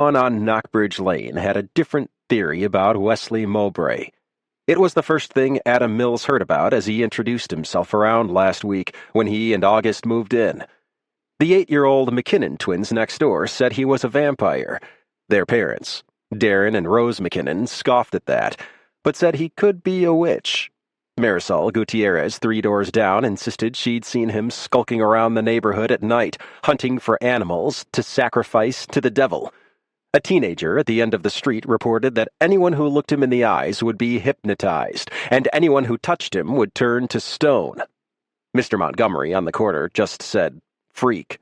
On Knockbridge Lane had a different theory about Wesley Mowbray. It was the first thing Adam Mills heard about as he introduced himself around last week when he and August moved in. The 8-year-old McKinnon twins next door said he was a vampire. Their parents, Darren and Rose McKinnon, scoffed at that, but said he could be a witch. Marisol Gutierrez, 3 doors down, insisted she'd seen him skulking around the neighborhood at night, hunting for animals to sacrifice to the devil. A teenager at the end of the street reported that anyone who looked him in the eyes would be hypnotized, and anyone who touched him would turn to stone. Mr. Montgomery on the corner just said, "Freak."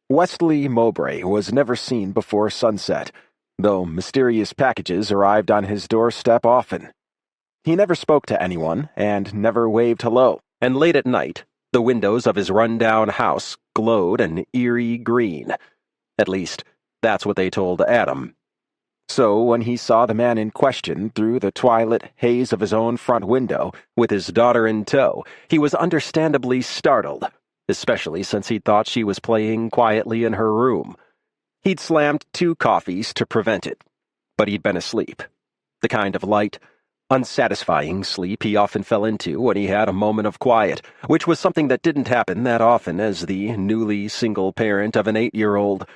Wesley Mowbray was never seen before sunset, though mysterious packages arrived on his doorstep often. He never spoke to anyone, and never waved hello, and late at night, the windows of his run-down house glowed an eerie green. At least, that's what they told Adam. So when he saw the man in question through the twilight haze of his own front window, with his daughter in tow, he was understandably startled, especially since he thought she was playing quietly in her room. He'd slammed 2 coffees to prevent it, but he'd been asleep. The kind of light, unsatisfying sleep he often fell into when he had a moment of quiet, which was something that didn't happen that often as the newly single parent of an 8-year-old.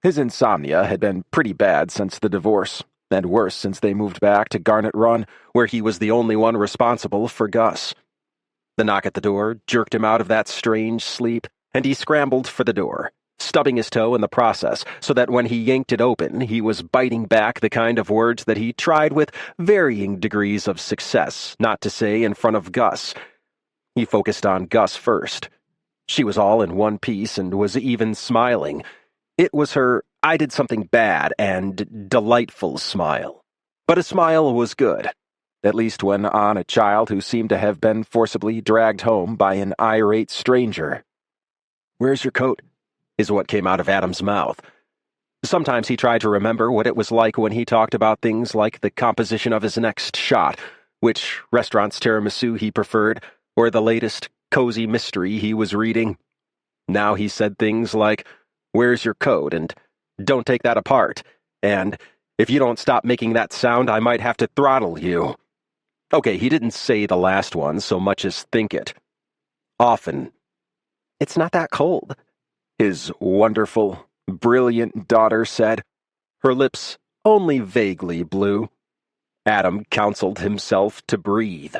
His insomnia had been pretty bad since the divorce, and worse since they moved back to Garnet Run, where he was the only one responsible for Gus. The knock at the door jerked him out of that strange sleep, and he scrambled for the door, stubbing his toe in the process, so that when he yanked it open, he was biting back the kind of words that he tried with varying degrees of success not to say in front of Gus. He focused on Gus first. She was all in one piece and was even smiling. It was her "I did something bad" and delightful smile. But a smile was good, at least when on a child who seemed to have been forcibly dragged home by an irate stranger. "Where's your coat?" is what came out of Adam's mouth. Sometimes he tried to remember what it was like when he talked about things like the composition of his next shot, which restaurant's tiramisu he preferred, or the latest cozy mystery he was reading. Now he said things like, "Where's your coat?" and "Don't take that apart," and "If you don't stop making that sound, I might have to throttle you." Okay, he didn't say the last one so much as think it. Often. "It's not that cold," his wonderful, brilliant daughter said, her lips only vaguely blue. Adam counseled himself to breathe.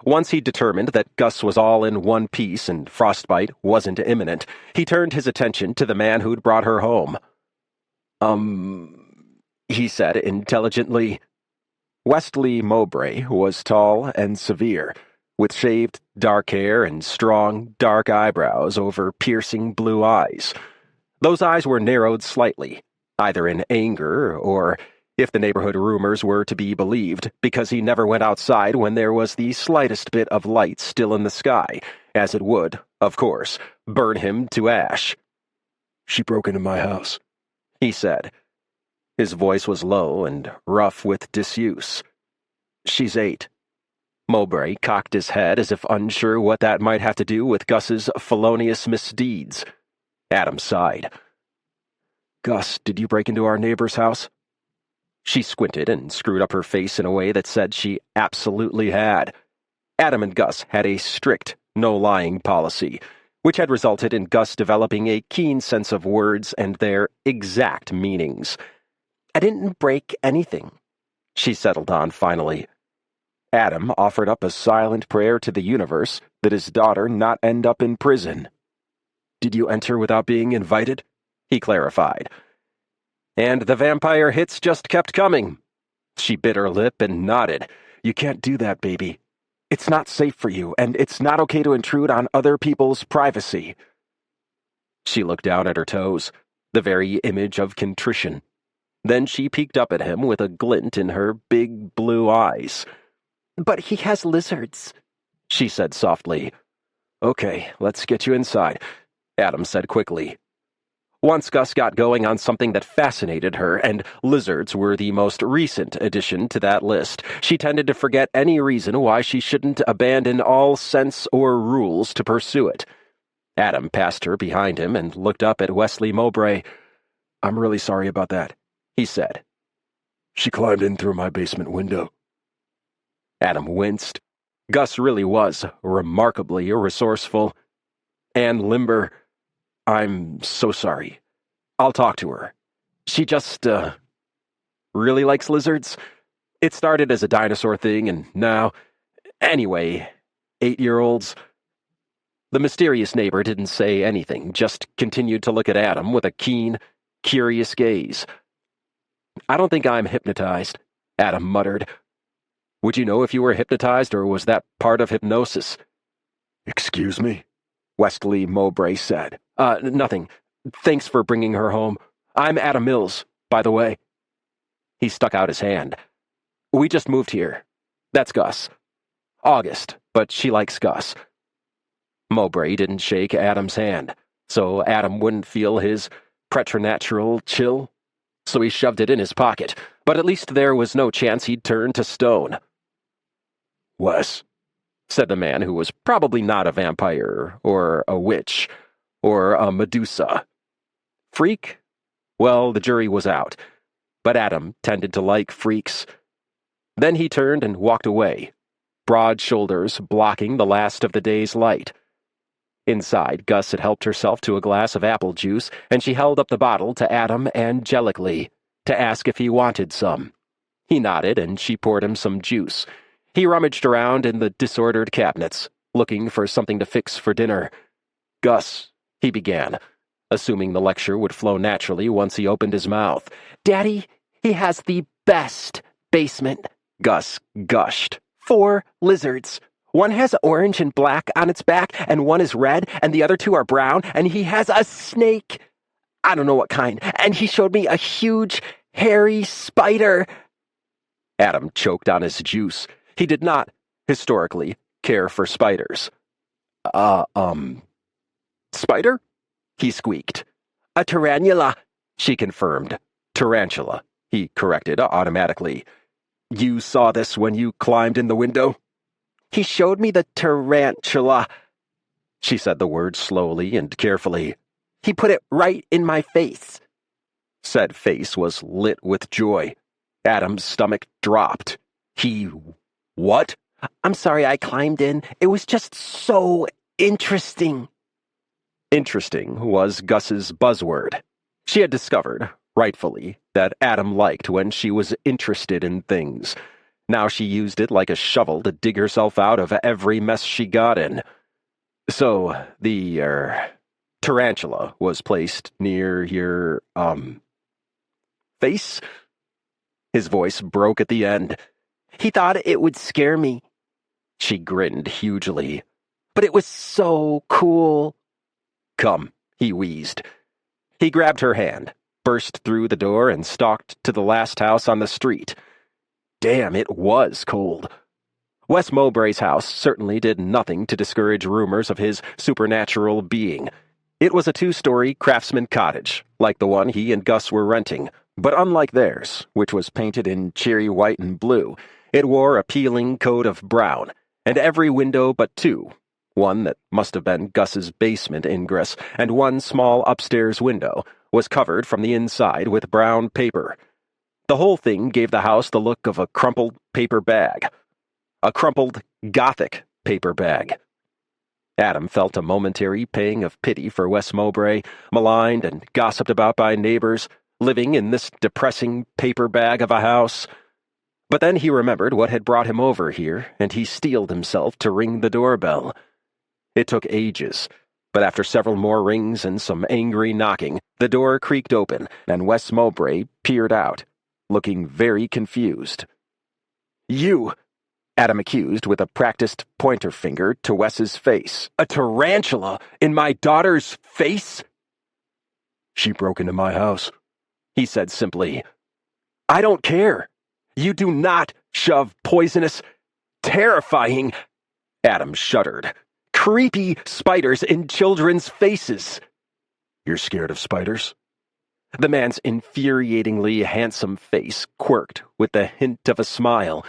Once he determined that Gus was all in one piece and frostbite wasn't imminent, he turned his attention to the man who'd brought her home. He said intelligently. Wesley Mowbray was tall and severe, with shaved dark hair and strong, dark eyebrows over piercing blue eyes. Those eyes were narrowed slightly, either in anger or, if the neighborhood rumors were to be believed, because he never went outside when there was the slightest bit of light still in the sky, as it would, of course, burn him to ash. "She broke into my house," he said. His voice was low and rough with disuse. "She's 8. Mowbray cocked his head as if unsure what that might have to do with Gus's felonious misdeeds. Adam sighed. "Gus, did you break into our neighbor's house?" She squinted and screwed up her face in a way that said she absolutely had. Adam and Gus had a strict no-lying policy, which had resulted in Gus developing a keen sense of words and their exact meanings. "I didn't break anything," she settled on finally. Adam offered up a silent prayer to the universe that his daughter not end up in prison. "Did you enter without being invited?" he clarified. And the vampire hits just kept coming. She bit her lip and nodded. "You can't do that, baby. It's not safe for you, and it's not okay to intrude on other people's privacy." She looked down at her toes, the very image of contrition. Then she peeked up at him with a glint in her big blue eyes. "But he has lizards," she said softly. "Okay, let's get you inside," Adam said quickly. Once Gus got going on something that fascinated her, and lizards were the most recent addition to that list, she tended to forget any reason why she shouldn't abandon all sense or rules to pursue it. Adam passed her behind him and looked up at Wesley Mowbray. "I'm really sorry about that," he said. She climbed in through my basement window. Adam winced. Gus really was remarkably resourceful. And limber. I'm so sorry. I'll talk to her. She just, really likes lizards. It started as a dinosaur thing, and now... Anyway, 8-year-olds... The mysterious neighbor didn't say anything, just continued to look at Adam with a keen, curious gaze. I don't think I'm hypnotized, Adam muttered. Would you know if you were hypnotized, or was that part of hypnosis? Excuse me? Wesley Mowbray said. Nothing. Thanks for bringing her home. I'm Adam Mills, by the way. He stuck out his hand. We just moved here. That's Gus. August, but she likes Gus. Mowbray didn't shake Adam's hand, so Adam wouldn't feel his preternatural chill. So he shoved it in his pocket, but at least there was no chance he'd turn to stone. Wes, said the man who was probably not a vampire, or a witch, or a Medusa. Freak? Well, the jury was out, but Adam tended to like freaks. Then he turned and walked away, broad shoulders blocking the last of the day's light. Inside, Gus had helped herself to a glass of apple juice, and she held up the bottle to Adam angelically, to ask if he wanted some. He nodded, and she poured him some juice. He rummaged around in the disordered cabinets, looking for something to fix for dinner. Gus, he began, assuming the lecture would flow naturally once he opened his mouth. Daddy, he has the best basement, Gus gushed. 4 lizards. One has orange and black on its back, and one is red, and the other 2 are brown, and he has a snake. I don't know what kind, and he showed me a huge, hairy spider. Adam choked on his juice. He did not, historically, care for spiders. Spider? He squeaked. A tarantula, she confirmed. Tarantula, he corrected automatically. You saw this when you climbed in the window? He showed me the tarantula. She said the word slowly and carefully. He put it right in my face. Said face was lit with joy. Adam's stomach dropped. He... What? I'm sorry I climbed in. It was just so interesting. Interesting was Gus's buzzword. She had discovered, rightfully, that Adam liked when she was interested in things. Now she used it like a shovel to dig herself out of every mess she got in. So, the, tarantula was placed near your, face? His voice broke at the end. He thought it would scare me. She grinned hugely. But it was so cool. Come, he wheezed. He grabbed her hand, burst through the door, and stalked to the last house on the street. Damn, it was cold. Wes Mowbray's house certainly did nothing to discourage rumors of his supernatural being. It was a 2-story craftsman cottage, like the one he and Gus were renting, but unlike theirs, which was painted in cherry white and blue, it wore a peeling coat of brown, and every window but 2, one that must have been Gus's basement ingress, and one small upstairs window, was covered from the inside with brown paper. The whole thing gave the house the look of a crumpled paper bag. A crumpled, gothic paper bag. Adam felt a momentary pang of pity for Wes Mowbray, maligned and gossiped about by neighbors, living in this depressing paper bag of a house. But then he remembered what had brought him over here, and he steeled himself to ring the doorbell. It took ages, but after several more rings and some angry knocking, the door creaked open, and Wes Mowbray peered out, looking very confused. You, Adam accused with a practiced pointer finger to Wes's face. A tarantula in my daughter's face? She broke into my house, he said simply. I don't care. You do not shove poisonous, terrifying, Adam shuddered, creepy spiders in children's faces. You're scared of spiders? The man's infuriatingly handsome face quirked with the hint of a smile.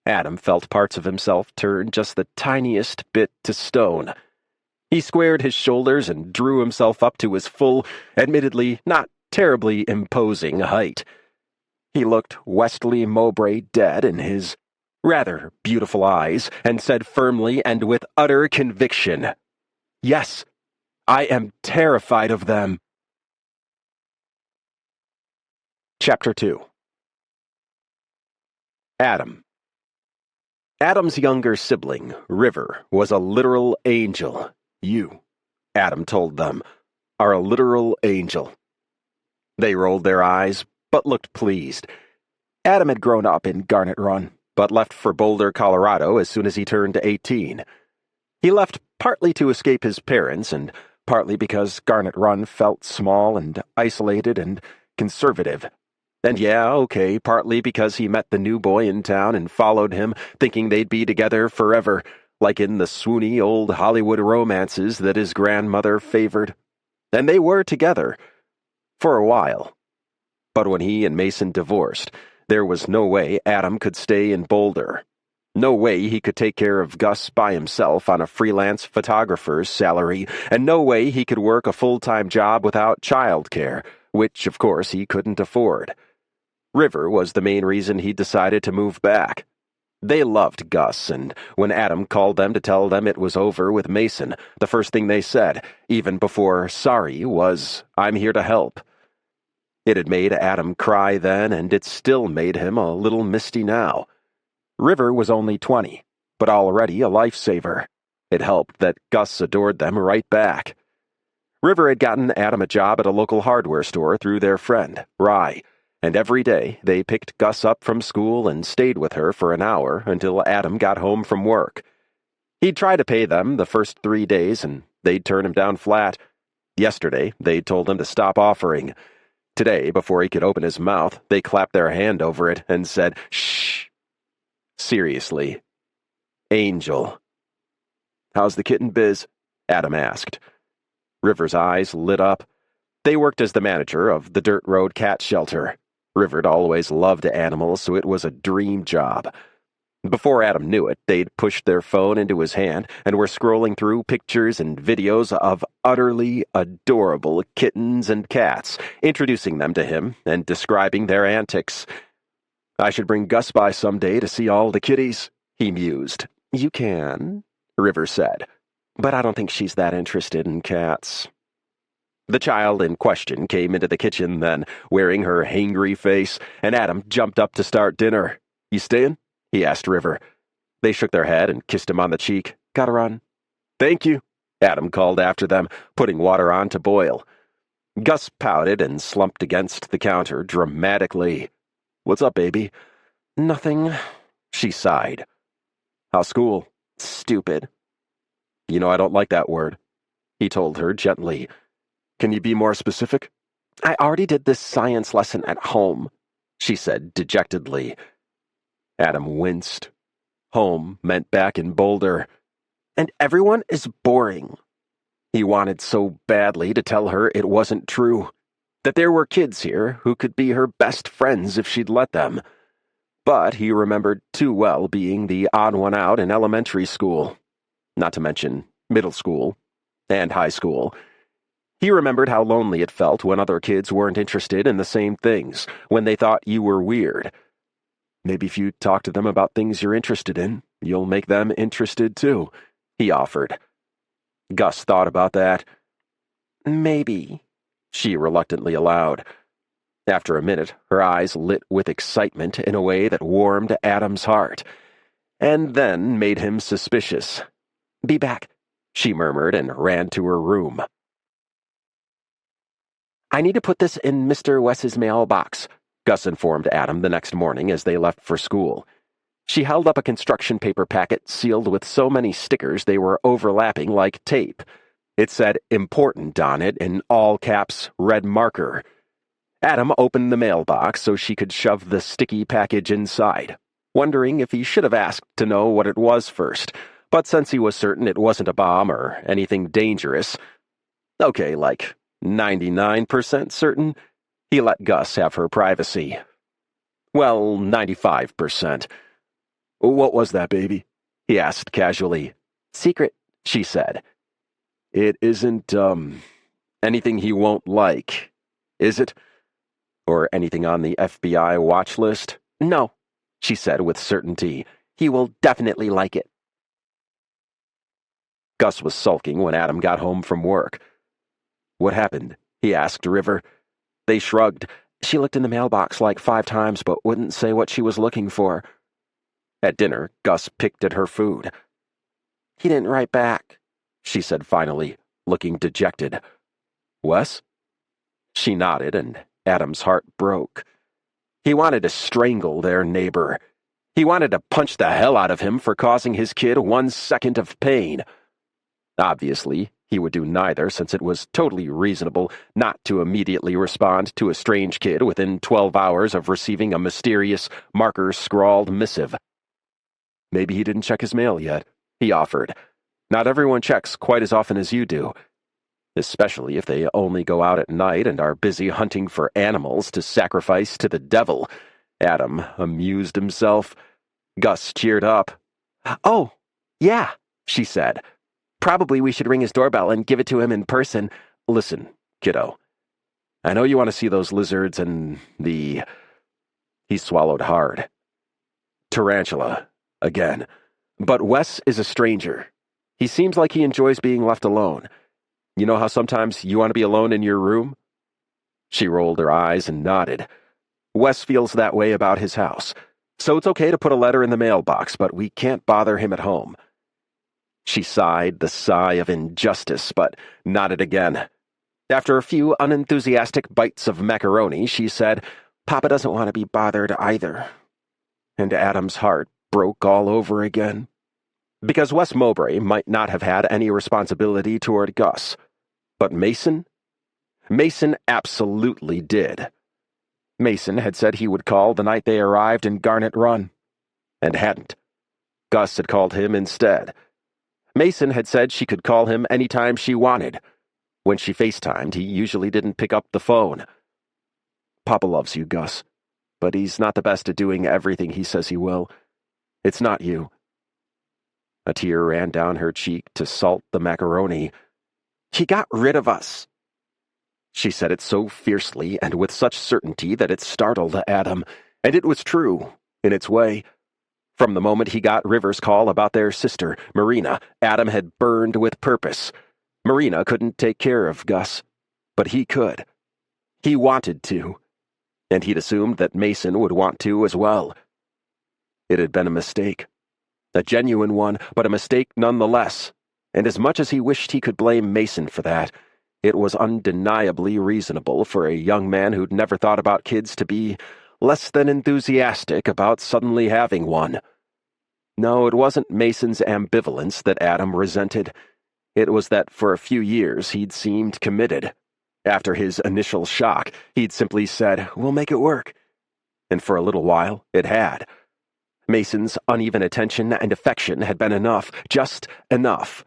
Adam felt parts of himself turn just the tiniest bit to stone. He squared his shoulders and drew himself up to his full, admittedly not terribly imposing height. He looked Wesley Mowbray dead in his rather beautiful eyes and said firmly and with utter conviction, "Yes, I am terrified of them." Chapter 2. Adam. Adam's younger sibling, River, was a literal angel. You, Adam told them, are a literal angel. They rolled their eyes, but looked pleased. Adam had grown up in Garnet Run, but left for Boulder, Colorado as soon as he turned 18. He left partly to escape his parents and partly because Garnet Run felt small and isolated and conservative. And yeah, okay, partly because he met the new boy in town and followed him, thinking they'd be together forever, like in the swoony old Hollywood romances that his grandmother favored. And they were together. For a while. But when he and Mason divorced, there was no way Adam could stay in Boulder. No way he could take care of Gus by himself on a freelance photographer's salary, and no way he could work a full-time job without childcare, which, of course, he couldn't afford. River was the main reason he decided to move back. They loved Gus, and when Adam called them to tell them it was over with Mason, the first thing they said, even before sorry, was, "I'm here to help." It had made Adam cry then, and it still made him a little misty now. River was only 20, but already a lifesaver. It helped that Gus adored them right back. River had gotten Adam a job at a local hardware store through their friend, Rye, and every day they picked Gus up from school and stayed with her for an hour until Adam got home from work. He'd try to pay them the first 3 days, and they'd turn him down flat. Yesterday, they told him to stop offering. Today, before he could open his mouth, they clapped their hand over it and said, "Shh." Seriously. Angel. "How's the kitten biz?" Adam asked. River's eyes lit up. They worked as the manager of the Dirt Road Cat Shelter. River'd always loved animals, so it was a dream job. Before Adam knew it, they'd pushed their phone into his hand and were scrolling through pictures and videos of utterly adorable kittens and cats, introducing them to him and describing their antics. "I should bring Gus by someday to see all the kitties," he mused. "You can," River said, "but I don't think she's that interested in cats." The child in question came into the kitchen then, wearing her hangry face, and Adam jumped up to start dinner. "You staying?" he asked River. They shook their head and kissed him on the cheek. "Gotta run." "Thank you," Adam called after them, putting water on to boil. Gus pouted and slumped against the counter dramatically. "What's up, baby?" "Nothing," she sighed. "How's school?" "Stupid." "You know I don't like that word," he told her gently. "Can you be more specific?" "I already did this science lesson at home," she said dejectedly. Adam winced. Home meant back in Boulder. "And everyone is boring." He wanted so badly to tell her it wasn't true, that there were kids here who could be her best friends if she'd let them. But he remembered too well being the odd one out in elementary school, not to mention middle school and high school. He remembered how lonely it felt when other kids weren't interested in the same things, when they thought you were weird. "Maybe if you talk to them about things you're interested in, you'll make them interested too," he offered. Gus thought about that. "Maybe," she reluctantly allowed. After a minute, her eyes lit with excitement in a way that warmed Adam's heart, and then made him suspicious. "Be back," she murmured and ran to her room. "I need to put this in Mr. Wes's mailbox," Gus informed Adam the next morning as they left for school. She held up a construction paper packet sealed with so many stickers they were overlapping like tape. It said "Important" on it in all caps, red marker. Adam opened the mailbox so she could shove the sticky package inside, wondering if he should have asked to know what it was first, but since he was certain it wasn't a bomb or anything dangerous, okay, like 99% certain, he let Gus have her privacy. Well, 95%. "What was that, baby?" he asked casually. "Secret," she said. "It isn't, anything he won't like, is it?" Or anything on the FBI watch list? No, she said with certainty. He will definitely like it. Gus was sulking when Adam got home from work. What happened? He asked River. They shrugged. She looked in the mailbox like 5 times but wouldn't say what she was looking for. At dinner, Gus picked at her food. He didn't write back, she said finally, looking dejected. Wes? She nodded, and Adam's heart broke. He wanted to strangle their neighbor. He wanted to punch the hell out of him for causing his kid 1 second of pain. Obviously, he would do neither, since it was totally reasonable not to immediately respond to a strange kid within 12 hours of receiving a mysterious, marker-scrawled missive. Maybe he didn't check his mail yet, he offered. Not everyone checks quite as often as you do, especially if they only go out at night and are busy hunting for animals to sacrifice to the devil. Adam amused himself. Gus cheered up. Oh, yeah, she said. Probably we should ring his doorbell and give it to him in person. Listen, kiddo. I know you want to see those lizards and the... He swallowed hard. Tarantula. Again. But Wes is a stranger. He seems like he enjoys being left alone. You know how sometimes you want to be alone in your room? She rolled her eyes and nodded. Wes feels that way about his house. So it's okay to put a letter in the mailbox, but we can't bother him at home. She sighed the sigh of injustice, but nodded again. After a few unenthusiastic bites of macaroni, she said, Papa doesn't want to be bothered either. And Adam's heart broke all over again. Because Wes Mowbray might not have had any responsibility toward Gus. But Mason? Mason absolutely did. Mason had said he would call the night they arrived in Garnet Run. And hadn't. Gus had called him instead. Mason had said she could call him any time she wanted. When she FaceTimed, he usually didn't pick up the phone. Papa loves you, Gus, but he's not the best at doing everything he says he will. It's not you. A tear ran down her cheek to salt the macaroni. He got rid of us. She said it so fiercely and with such certainty that it startled Adam, and it was true, in its way. From the moment he got River's call about their sister, Marina, Adam had burned with purpose. Marina couldn't take care of Gus, but he could. He wanted to, and he'd assumed that Mason would want to as well. It had been a mistake. A genuine one, but a mistake nonetheless, and as much as he wished he could blame Mason for that, it was undeniably reasonable for a young man who'd never thought about kids to be less than enthusiastic about suddenly having one. No, it wasn't Mason's ambivalence that Adam resented. It was that for a few years he'd seemed committed. After his initial shock, he'd simply said, "We'll make it work." And for a little while, it had. Mason's uneven attention and affection had been enough, just enough.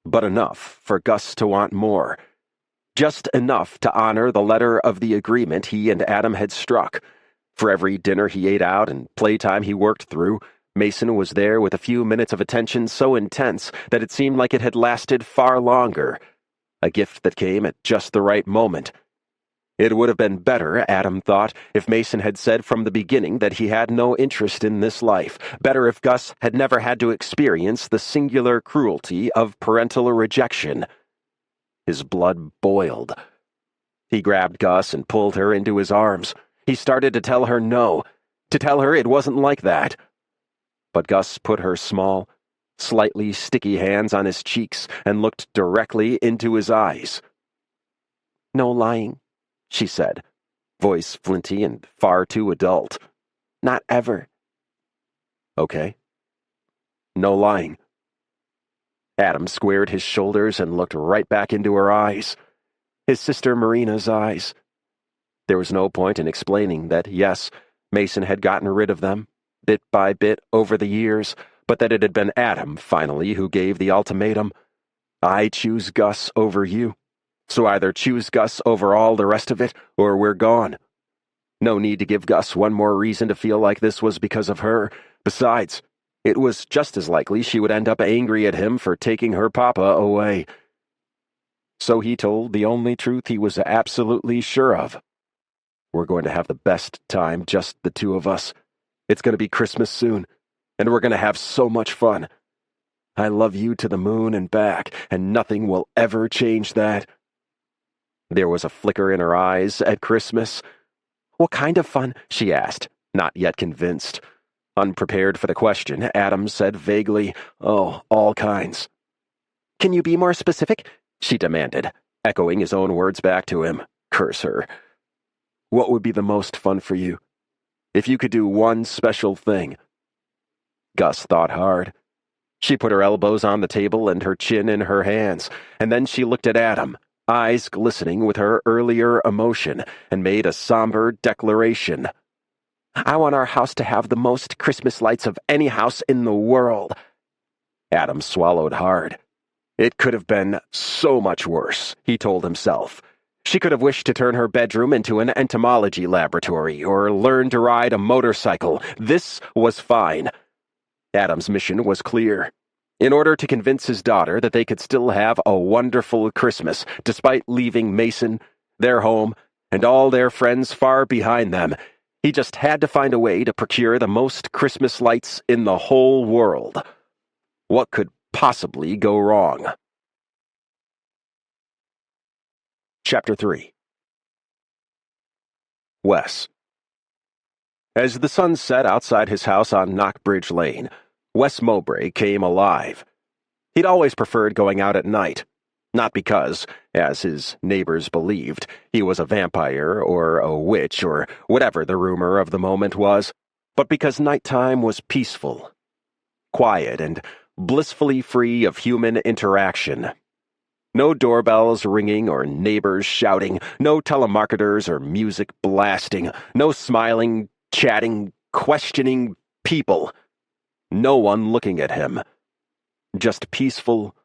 But enough for Gus to want more. Just enough to honor the letter of the agreement he and Adam had struck. For every dinner he ate out and playtime he worked through, Mason was there with a few minutes of attention so intense that it seemed like it had lasted far longer. A gift that came at just the right moment. It would have been better, Adam thought, if Mason had said from the beginning that he had no interest in this life. Better if Gus had never had to experience the singular cruelty of parental rejection. His blood boiled. He grabbed Gus and pulled her into his arms. He started to tell her no, to tell her it wasn't like that. But Gus put her small, slightly sticky hands on his cheeks and looked directly into his eyes. "No lying," she said, voice flinty and far too adult. "Not ever." "Okay. No lying." Adam squared his shoulders and looked right back into her eyes. His sister Marina's eyes. There was no point in explaining that, yes, Mason had gotten rid of them, bit by bit over the years, but that it had been Adam, finally, who gave the ultimatum. "I choose Gus over you. So either choose Gus over all the rest of it, or we're gone." No need to give Gus one more reason to feel like this was because of her. Besides, it was just as likely she would end up angry at him for taking her papa away. So he told the only truth he was absolutely sure of. We're going to have the best time, just the two of us. It's going to be Christmas soon, and we're going to have so much fun. I love you to the moon and back, and nothing will ever change that." There was a flicker in her eyes at Christmas. "What kind of fun?" she asked, not yet convinced. Unprepared for the question, Adam said vaguely, "Oh, all kinds." "Can you be more specific?" she demanded, echoing his own words back to him. Curse her. "What would be the most fun for you? If you could do one special thing." Gus thought hard. She put her elbows on the table and her chin in her hands, and then she looked at Adam, eyes glistening with her earlier emotion, and made a somber declaration. "I want our house to have the most Christmas lights of any house in the world." Adam swallowed hard. It could have been so much worse, he told himself. She could have wished to turn her bedroom into an entomology laboratory or learn to ride a motorcycle. This was fine. Adam's mission was clear. In order to convince his daughter that they could still have a wonderful Christmas, despite leaving Mason, their home, and all their friends far behind them, he just had to find a way to procure the most Christmas lights in the whole world. What could possibly go wrong? Chapter 3. Wes. As the sun set outside his house on Knockbridge Lane, Wes Mowbray came alive. He'd always preferred going out at night, not because, as his neighbors believed, he was a vampire or a witch or whatever the rumor of the moment was, but because nighttime was peaceful, quiet, and blissfully free of human interaction. No doorbells ringing or neighbors shouting, no telemarketers or music blasting, no smiling, chatting, questioning people. No one looking at him. Just peaceful,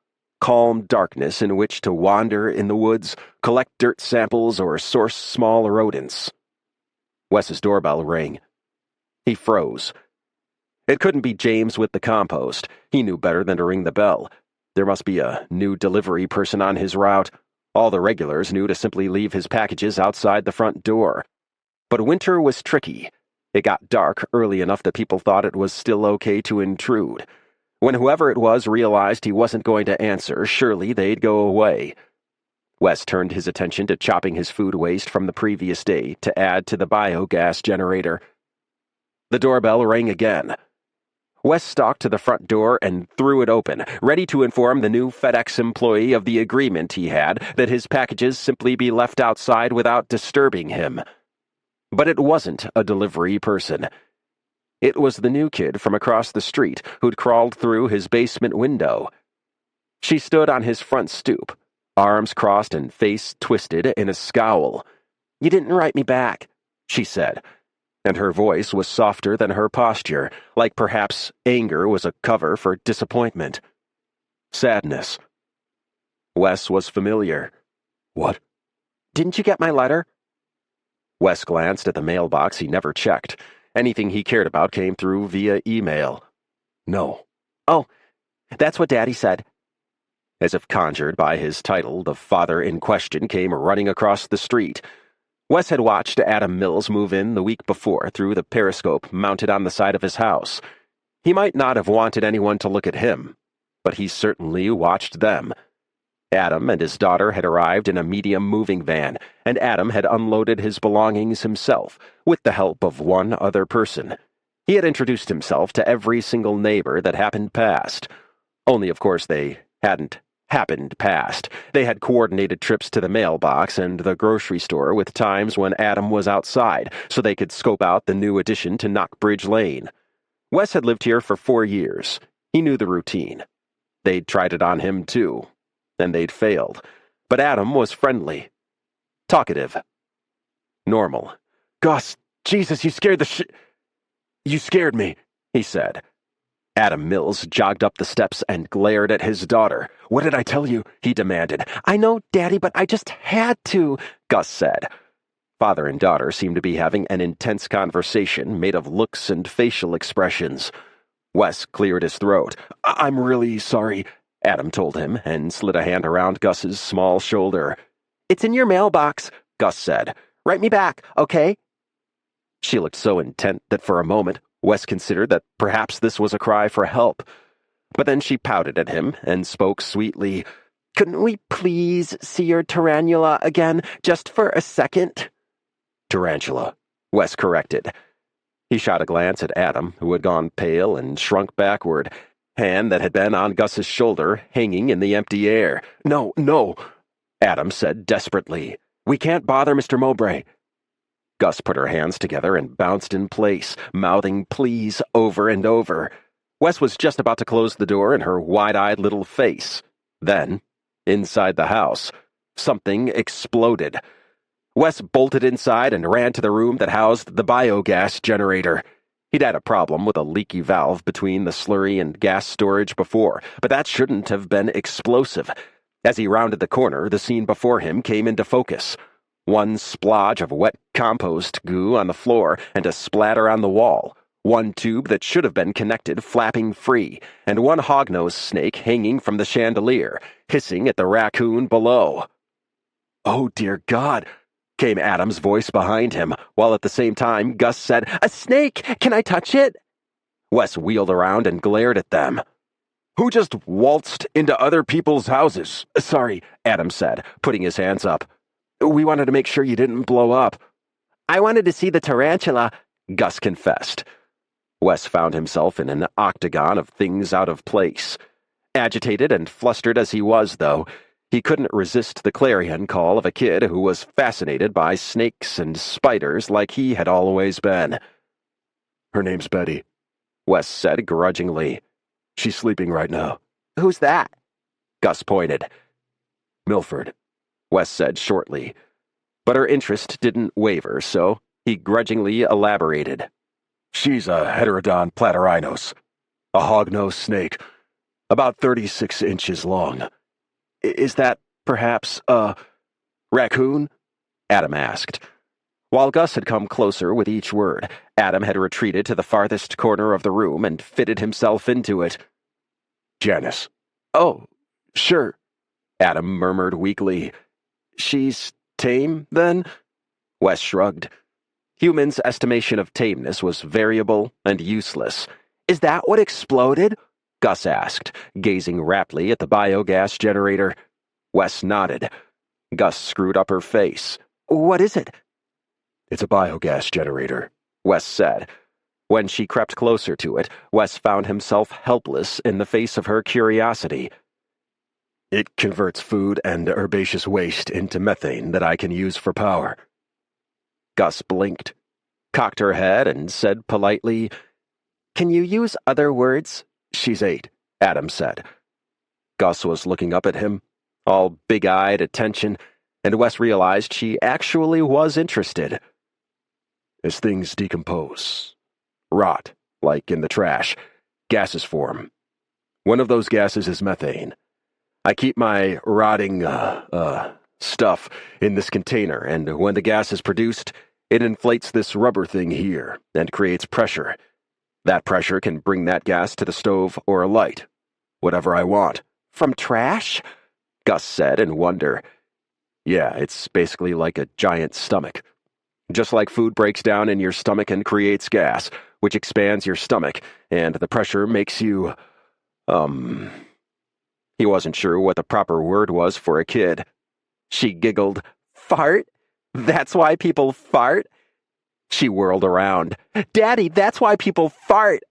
calm darkness in which to wander in the woods, collect dirt samples, or source small rodents. Wes's doorbell rang. He froze. It couldn't be James with the compost. He knew better than to ring the bell. There must be a new delivery person on his route. All the regulars knew to simply leave his packages outside the front door. But winter was tricky. It got dark early enough that people thought it was still okay to intrude. When whoever it was realized he wasn't going to answer, surely they'd go away. Wes turned his attention to chopping his food waste from the previous day to add to the biogas generator. The doorbell rang again. Wes stalked to the front door and threw it open, ready to inform the new FedEx employee of the agreement he had that his packages simply be left outside without disturbing him. But it wasn't a delivery person. It was the new kid from across the street who'd crawled through his basement window. She stood on his front stoop, arms crossed and face twisted in a scowl. "You didn't write me back," she said, and her voice was softer than her posture, like perhaps anger was a cover for disappointment. Sadness. Wes was familiar. "What?" "Didn't you get my letter?" Wes glanced at the mailbox he never checked. Anything he cared about came through via email. "No." "Oh, that's what Daddy said." As if conjured by his title, the father in question came running across the street. Wes had watched Adam Mills move in the week before through the periscope mounted on the side of his house. He might not have wanted anyone to look at him, but he certainly watched them. Adam and his daughter had arrived in a medium moving van, and Adam had unloaded his belongings himself, with the help of one other person. He had introduced himself to every single neighbor that happened past. Only, of course, they hadn't happened past. They had coordinated trips to the mailbox and the grocery store with times when Adam was outside, so they could scope out the new addition to Knockbridge Lane. Wes had lived here for 4 years. He knew the routine. They'd tried it on him, too. And they'd failed. But Adam was friendly. Talkative. Normal. "Gus, Jesus, you scared me," he said. Adam Mills jogged up the steps and glared at his daughter. "What did I tell you?" he demanded. "I know, Daddy, but I just had to," Gus said. Father and daughter seemed to be having an intense conversation made of looks and facial expressions. Wes cleared his throat. "I'm really sorry," Adam told him, and slid a hand around Gus's small shoulder. "It's in your mailbox," Gus said, Write me back, okay? She looked so intent that for a moment, Wes considered that perhaps this was a cry for help. But then she pouted at him and spoke sweetly. Couldn't we please see your tarantula again, just for a second? Tarantula, Wes corrected. He shot a glance at Adam, who had gone pale and shrunk backward, hand that had been on Gus's shoulder hanging in the empty air. No, no, Adam said desperately. We can't bother Mr. Mowbray. Gus put her hands together and bounced in place, mouthing please over and over. Wes was just about to close the door in her wide-eyed little face. Then, inside the house, something exploded. Wes bolted inside and ran to the room that housed the biogas generator. He'd had a problem with a leaky valve between the slurry and gas storage before, but that shouldn't have been explosive. As he rounded the corner, the scene before him came into focus. One splodge of wet compost goo on the floor and a splatter on the wall. One tube that should have been connected flapping free, and one hognose snake hanging from the chandelier, hissing at the raccoon below. "Oh, dear God," came Adam's voice behind him, while at the same time Gus said, "A snake! Can I touch it?" Wes wheeled around and glared at them. Who just waltzed into other people's houses? "Sorry," Adam said, putting his hands up. "We wanted to make sure you didn't blow up." "I wanted to see the tarantula," Gus confessed. Wes found himself in an octagon of things out of place. Agitated and flustered as he was, though, he couldn't resist the clarion call of a kid who was fascinated by snakes and spiders like he had always been. Her name's Betty, Wes said grudgingly. She's sleeping right now. "Who's that?" Gus pointed. Milford, Wes said shortly. But her interest didn't waver, so he grudgingly elaborated. She's a Heterodon platyrrhinos, a hognose snake, about 36 inches long. Is that perhaps a raccoon?" Adam asked. While Gus had come closer with each word, Adam had retreated to the farthest corner of the room and fitted himself into it. Janice. "Oh, sure," Adam murmured weakly. "She's tame, then?" Wes shrugged. Humans' estimation of tameness was variable and useless. "Is that what exploded?" Gus asked, gazing raptly at the biogas generator. Wes nodded. Gus screwed up her face. "What is it?" It's a biogas generator, Wes said. When she crept closer to it, Wes found himself helpless in the face of her curiosity. It converts food and herbaceous waste into methane that I can use for power. Gus blinked, cocked her head, and said politely, "Can you use other words?" She's 8, Adam said. Gus was looking up at him, all big-eyed attention, and Wes realized she actually was interested. As things decompose, rot, like in the trash, gases form. One of those gases is methane. I keep my rotting, stuff in this container, and when the gas is produced, it inflates this rubber thing here and creates pressure. That pressure can bring that gas to the stove or a light. Whatever I want. "From trash?" Gus said in wonder. Yeah, it's basically like a giant stomach. Just like food breaks down in your stomach and creates gas, which expands your stomach, and the pressure makes you, He wasn't sure what the proper word was for a kid. She giggled. "Fart? That's why people fart?" She whirled around. "Daddy, that's why people fart."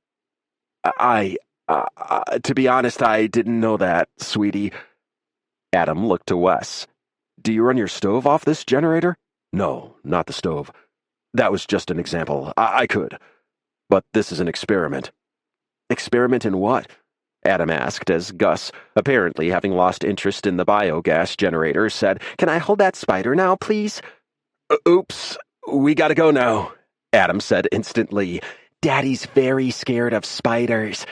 To be honest, I didn't know that, sweetie." Adam looked to Wes. "Do you run your stove off this generator?" "No, not the stove. That was just an example. I could. But this is an experiment." "Experiment in what?" Adam asked as Gus, apparently having lost interest in the biogas generator, said, "Can I hold that spider now, please?" Oops, we gotta go now," Adam said instantly. "Daddy's very scared of spiders,"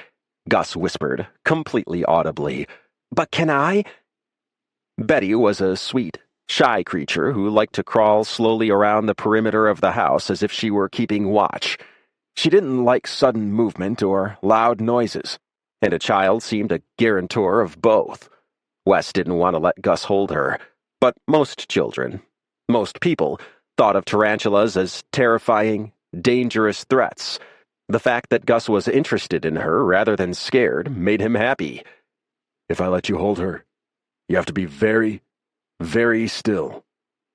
Gus whispered, completely audibly. "But can I?" Betty was a sweet, shy creature who liked to crawl slowly around the perimeter of the house as if she were keeping watch. She didn't like sudden movement or loud noises, and a child seemed a guarantor of both. Wes didn't want to let Gus hold her, but most children, most people, thought of tarantulas as terrifying, dangerous threats. The fact that Gus was interested in her rather than scared made him happy. If I let you hold her, you have to be very, very still,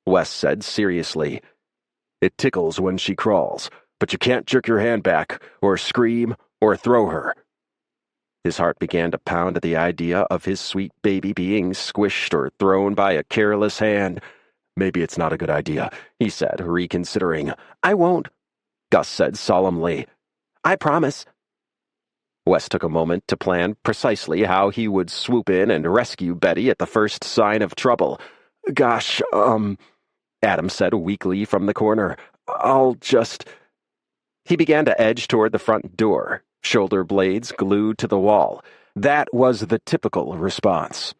Wes said seriously. It tickles when she crawls, but you can't jerk your hand back, or scream, or throw her. His heart began to pound at the idea of his sweet baby being squished or thrown by a careless hand. Maybe it's not a good idea, he said, reconsidering. I won't, Gus said solemnly. I promise. Wes took a moment to plan precisely how he would swoop in and rescue Betty at the first sign of trouble. Gosh, Adam said weakly from the corner. I'll just... He began to edge toward the front door, shoulder blades glued to the wall. That was the typical response.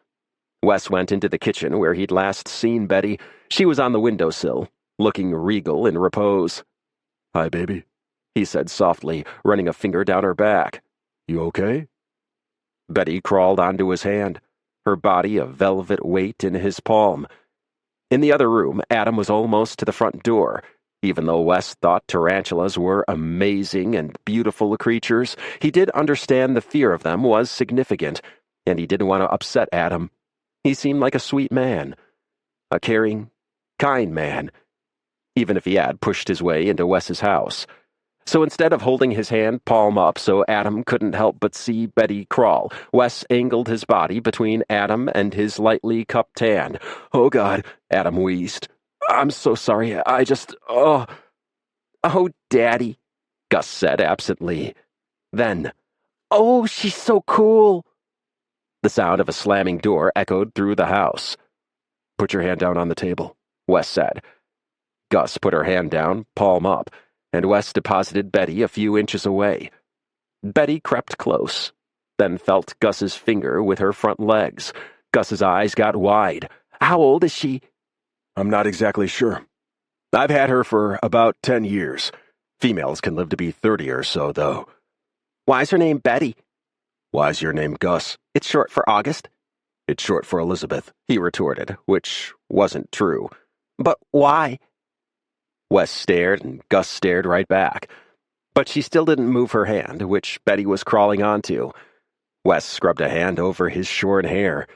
Wes went into the kitchen where he'd last seen Betty. She was on the windowsill, looking regal in repose. Hi, baby, he said softly, running a finger down her back. You okay? Betty crawled onto his hand, her body a velvet weight in his palm. In the other room, Adam was almost to the front door. Even though Wes thought tarantulas were amazing and beautiful creatures, he did understand the fear of them was significant, and he didn't want to upset Adam. He seemed like a sweet man, a caring, kind man, even if he had pushed his way into Wes's house. So instead of holding his hand palm up so Adam couldn't help but see Betty crawl, Wes angled his body between Adam and his lightly cupped hand. Oh, God, Adam wheezed. I'm so sorry. I just... Oh, Daddy, Gus said absently. Then, oh, she's so cool. The sound of a slamming door echoed through the house. Put your hand down on the table, Wes said. Gus put her hand down, palm up, and Wes deposited Betty a few inches away. Betty crept close, then felt Gus's finger with her front legs. Gus's eyes got wide. How old is she? I'm not exactly sure. I've had her for about 10 years. Females can live to be 30 or so, though. Why's her name Betty? Why's your name Gus? It's short for August. It's short for Elizabeth, he retorted, which wasn't true. But why? Wes stared, and Gus stared right back. But she still didn't move her hand, which Betty was crawling onto. Wes scrubbed a hand over his shorn hair.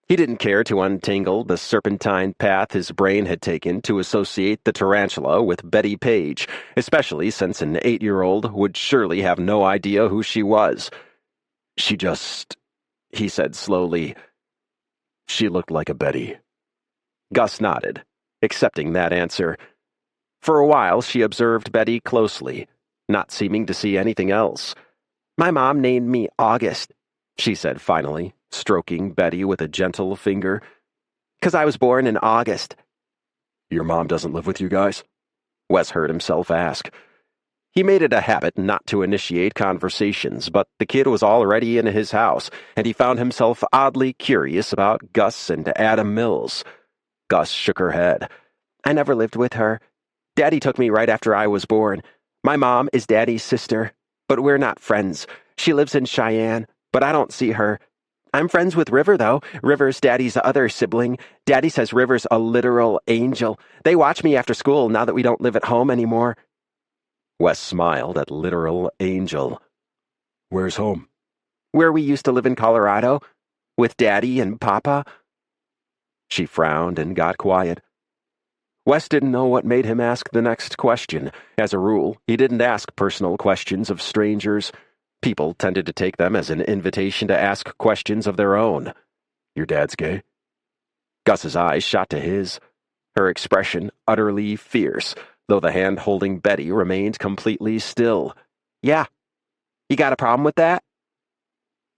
He didn't care to untangle the serpentine path his brain had taken to associate the tarantula with Betty Page, especially since an 8-year-old would surely have no idea who she was. She just... he said slowly. She looked like a Betty. Gus nodded, accepting that answer. For a while, she observed Betty closely, not seeming to see anything else. My mom named me August, she said finally, stroking Betty with a gentle finger. 'Cause I was born in August. Your mom doesn't live with you guys? Wes heard himself ask. He made it a habit not to initiate conversations, but the kid was already in his house, and he found himself oddly curious about Gus and Adam Mills. Gus shook her head. I never lived with her. Daddy took me right after I was born. My mom is Daddy's sister, but we're not friends. She lives in Cheyenne, but I don't see her. I'm friends with River, though. River's Daddy's other sibling. Daddy says River's a literal angel. They watch me after school now that we don't live at home anymore. Wes smiled at literal angel. Where's home? Where we used to live in Colorado, with Daddy and Papa. She frowned and got quiet. Wes didn't know what made him ask the next question. As a rule, he didn't ask personal questions of strangers. People tended to take them as an invitation to ask questions of their own. Your dad's gay? Gus's eyes shot to his, her expression utterly fierce, though the hand holding Betty remained completely still. Yeah. You got a problem with that?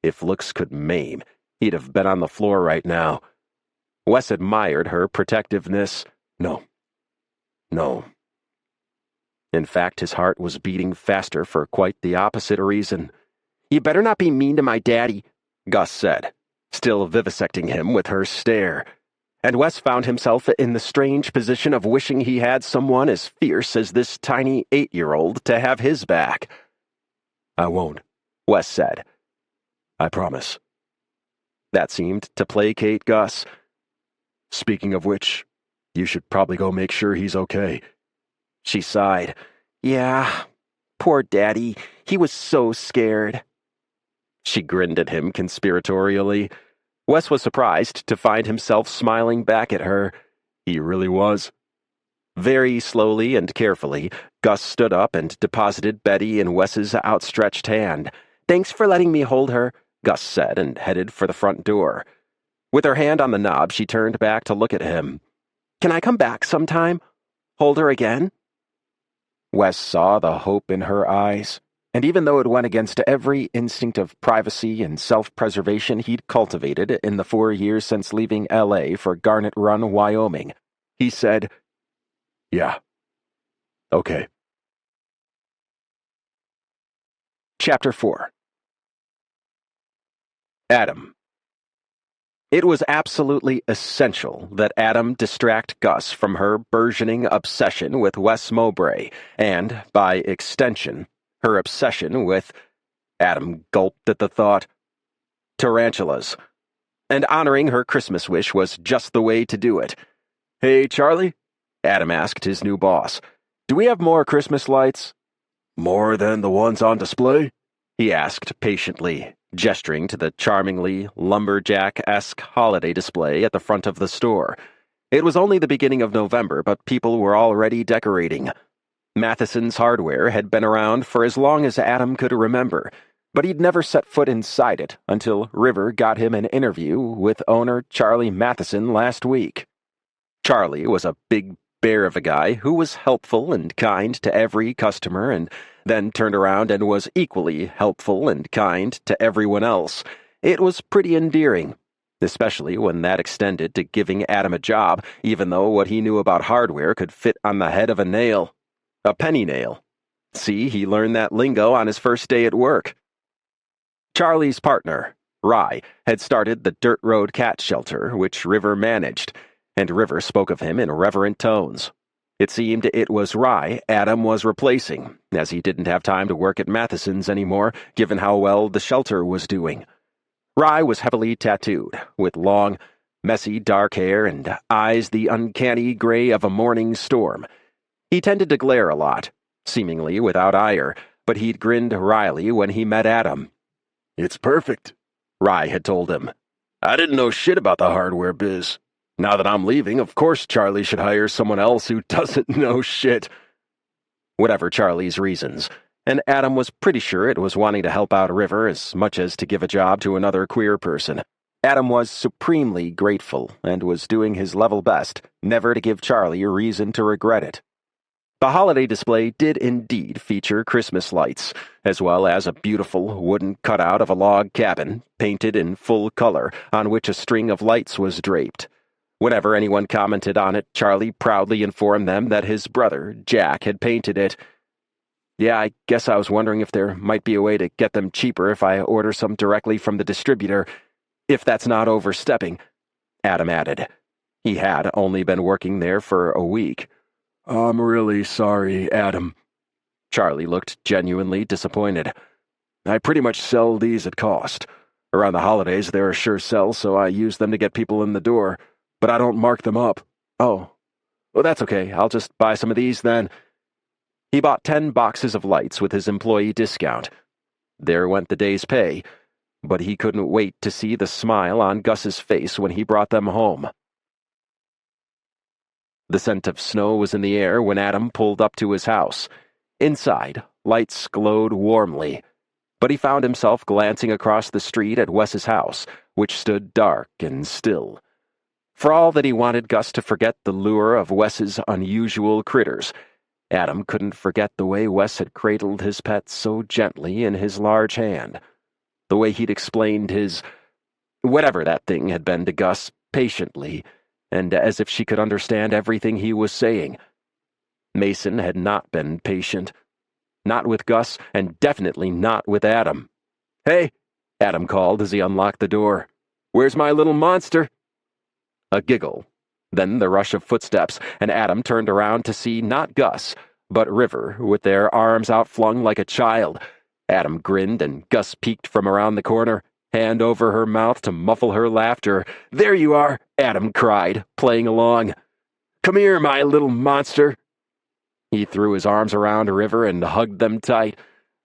If looks could maim, he'd have been on the floor right now. Wes admired her protectiveness. No. In fact, his heart was beating faster for quite the opposite reason. You better not be mean to my daddy, Gus said, still vivisecting him with her stare. And Wes found himself in the strange position of wishing he had someone as fierce as this tiny 8-year-old to have his back. I won't, Wes said. I promise. That seemed to placate Gus. Speaking of which, You should probably go make sure he's okay. She sighed. Yeah, poor Daddy. He was so scared. She grinned at him conspiratorially. Wes was surprised to find himself smiling back at her. He really was. Very slowly and carefully, Gus stood up and deposited Betty in Wes's outstretched hand. Thanks for letting me hold her, Gus said, and headed for the front door. With her hand on the knob, she turned back to look at him. Can I come back sometime? Hold her again? Wes saw the hope in her eyes, and even though it went against every instinct of privacy and self-preservation he'd cultivated in the 4 years since leaving L.A. for Garnet Run, Wyoming, he said, Yeah. Okay. Chapter 4. Adam. It was absolutely essential that Adam distract Gus from her burgeoning obsession with Wes Mowbray, and, by extension, her obsession with— Adam gulped at the thought— tarantulas. And honoring her Christmas wish was just the way to do it. Hey, Charlie? Adam asked his new boss. Do we have more Christmas lights? More than the ones on display? He asked patiently, gesturing to the charmingly lumberjack-esque holiday display at the front of the store. It was only the beginning of November, but people were already decorating. Matheson's Hardware had been around for as long as Adam could remember, but he'd never set foot inside it until River got him an interview with owner Charlie Matheson last week. Charlie was a big bear of a guy who was helpful and kind to every customer and then turned around and was equally helpful and kind to everyone else. It was pretty endearing, especially when that extended to giving Adam a job, even though what he knew about hardware could fit on the head of a nail. A penny nail. See, he learned that lingo on his first day at work. Charlie's partner, Rye, had started the Dirt Road Cat Shelter, which River managed, and River spoke of him in reverent tones. It seemed it was Rye Adam was replacing, as he didn't have time to work at Matheson's anymore, given how well the shelter was doing. Rye was heavily tattooed, with long, messy dark hair and eyes the uncanny gray of a morning storm. He tended to glare a lot, seemingly without ire, but he'd grinned wryly when he met Adam. It's perfect, Rye had told him. I didn't know shit about the hardware biz. Now that I'm leaving, of course Charlie should hire someone else who doesn't know shit. Whatever Charlie's reasons, and Adam was pretty sure it was wanting to help out River as much as to give a job to another queer person. Adam was supremely grateful and was doing his level best never to give Charlie a reason to regret it. The holiday display did indeed feature Christmas lights, as well as a beautiful wooden cutout of a log cabin, painted in full color, on which a string of lights was draped. Whenever anyone commented on it, Charlie proudly informed them that his brother, Jack, had painted it. Yeah, I guess I was wondering if there might be a way to get them cheaper if I order some directly from the distributor, if that's not overstepping, Adam added. He had only been working there for a week. I'm really sorry, Adam. Charlie looked genuinely disappointed. I pretty much sell these at cost. Around the holidays, they're a sure sell, so I use them to get people in the door. But I don't mark them up. Oh, well, that's okay. I'll just buy some of these then. He bought 10 boxes of lights with his employee discount. There went the day's pay, but he couldn't wait to see the smile on Gus's face when he brought them home. The scent of snow was in the air when Adam pulled up to his house. Inside, lights glowed warmly, but he found himself glancing across the street at Wes's house, which stood dark and still. For all that he wanted Gus to forget the lure of Wes's unusual critters, Adam couldn't forget the way Wes had cradled his pet so gently in his large hand, the way he'd explained his— whatever that thing had been to Gus, patiently, and as if she could understand everything he was saying. Mason had not been patient. Not with Gus, and definitely not with Adam. "Hey," Adam called as he unlocked the door. "Where's my little monster?" A giggle, then the rush of footsteps, and Adam turned around to see not Gus, but River, with their arms outflung like a child. Adam grinned, and Gus peeked from around the corner, hand over her mouth to muffle her laughter. "There you are," Adam cried, playing along. Come here, my little monster. He threw his arms around River and hugged them tight.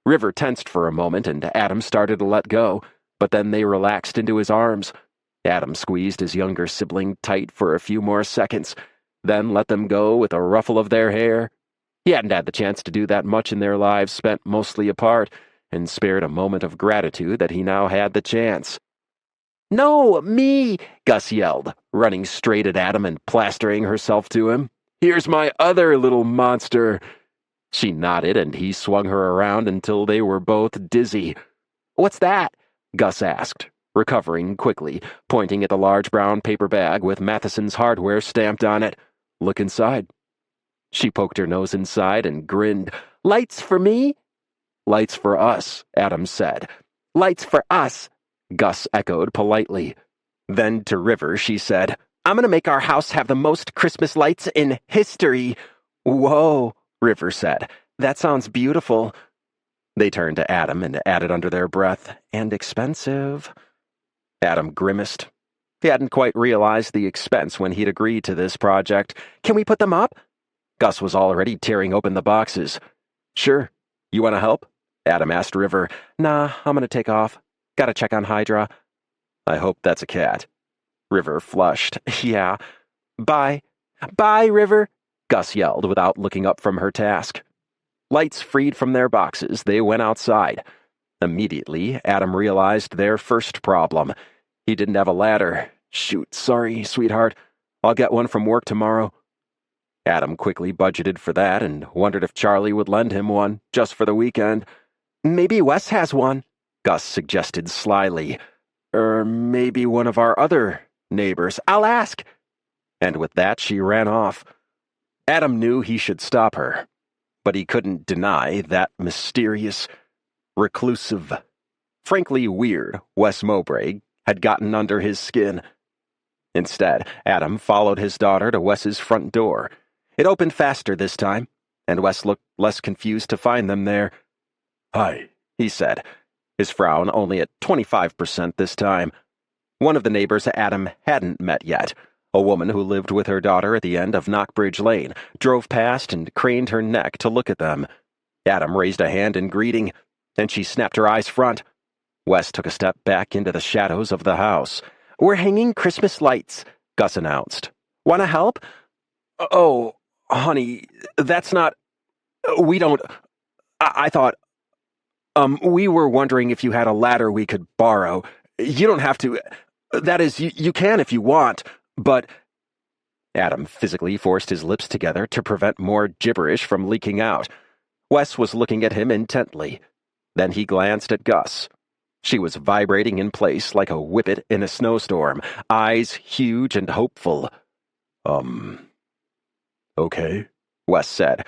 River tensed for a moment, and Adam started to let go, but then they relaxed into his arms. Adam squeezed his younger sibling tight for a few more seconds, then let them go with a ruffle of their hair. He hadn't had the chance to do that much in their lives spent mostly apart, and spared a moment of gratitude that he now had the chance. No, me! Gus yelled, running straight at Adam and plastering herself to him. Here's my other little monster. She nodded, and he swung her around until they were both dizzy. What's that? Gus asked, recovering quickly, pointing at the large brown paper bag with Matheson's hardware stamped on it. Look inside. She poked her nose inside and grinned. Lights for me? Lights for us, Adam said. Lights for us, Gus echoed politely. Then to River she said, I'm gonna make our house have the most Christmas lights in history. Whoa, River said. That sounds beautiful. They turned to Adam and added under their breath, and expensive. Adam grimaced. He hadn't quite realized the expense when he'd agreed to this project. Can we put them up? Gus was already tearing open the boxes. Sure. You want to help? Adam asked River. Nah, I'm gonna take off. Gotta check on Hydra. I hope that's a cat. River flushed. Yeah. Bye. Bye, River, Gus yelled without looking up from her task. Lights freed from their boxes, they went outside. Immediately, Adam realized their first problem. He didn't have a ladder. Shoot, sorry, sweetheart. I'll get one from work tomorrow. Adam quickly budgeted for that and wondered if Charlie would lend him one, just for the weekend. Maybe Wes has one, Gus suggested slyly. Or maybe one of our other neighbors. I'll ask. And with that, she ran off. Adam knew he should stop her, but he couldn't deny that mysterious, reclusive, frankly weird Wes Mowbray had gotten under his skin. Instead, Adam followed his daughter to Wes's front door. It opened faster this time, and Wes looked less confused to find them there. Hi, he said, his frown only at 25% this time. One of the neighbors Adam hadn't met yet, a woman who lived with her daughter at the end of Knockbridge Lane, drove past and craned her neck to look at them. Adam raised a hand in greeting, and she snapped her eyes front. Wes took a step back into the shadows of the house. We're hanging Christmas lights, Gus announced. Want to help? Oh, honey, that's not... We don't... I thought... we were wondering if you had a ladder we could borrow. You don't have to... That is, you can if you want, but... Adam physically forced his lips together to prevent more gibberish from leaking out. Wes was looking at him intently. Then he glanced at Gus. She was vibrating in place like a whippet in a snowstorm, eyes huge and hopeful. Okay, Wes said.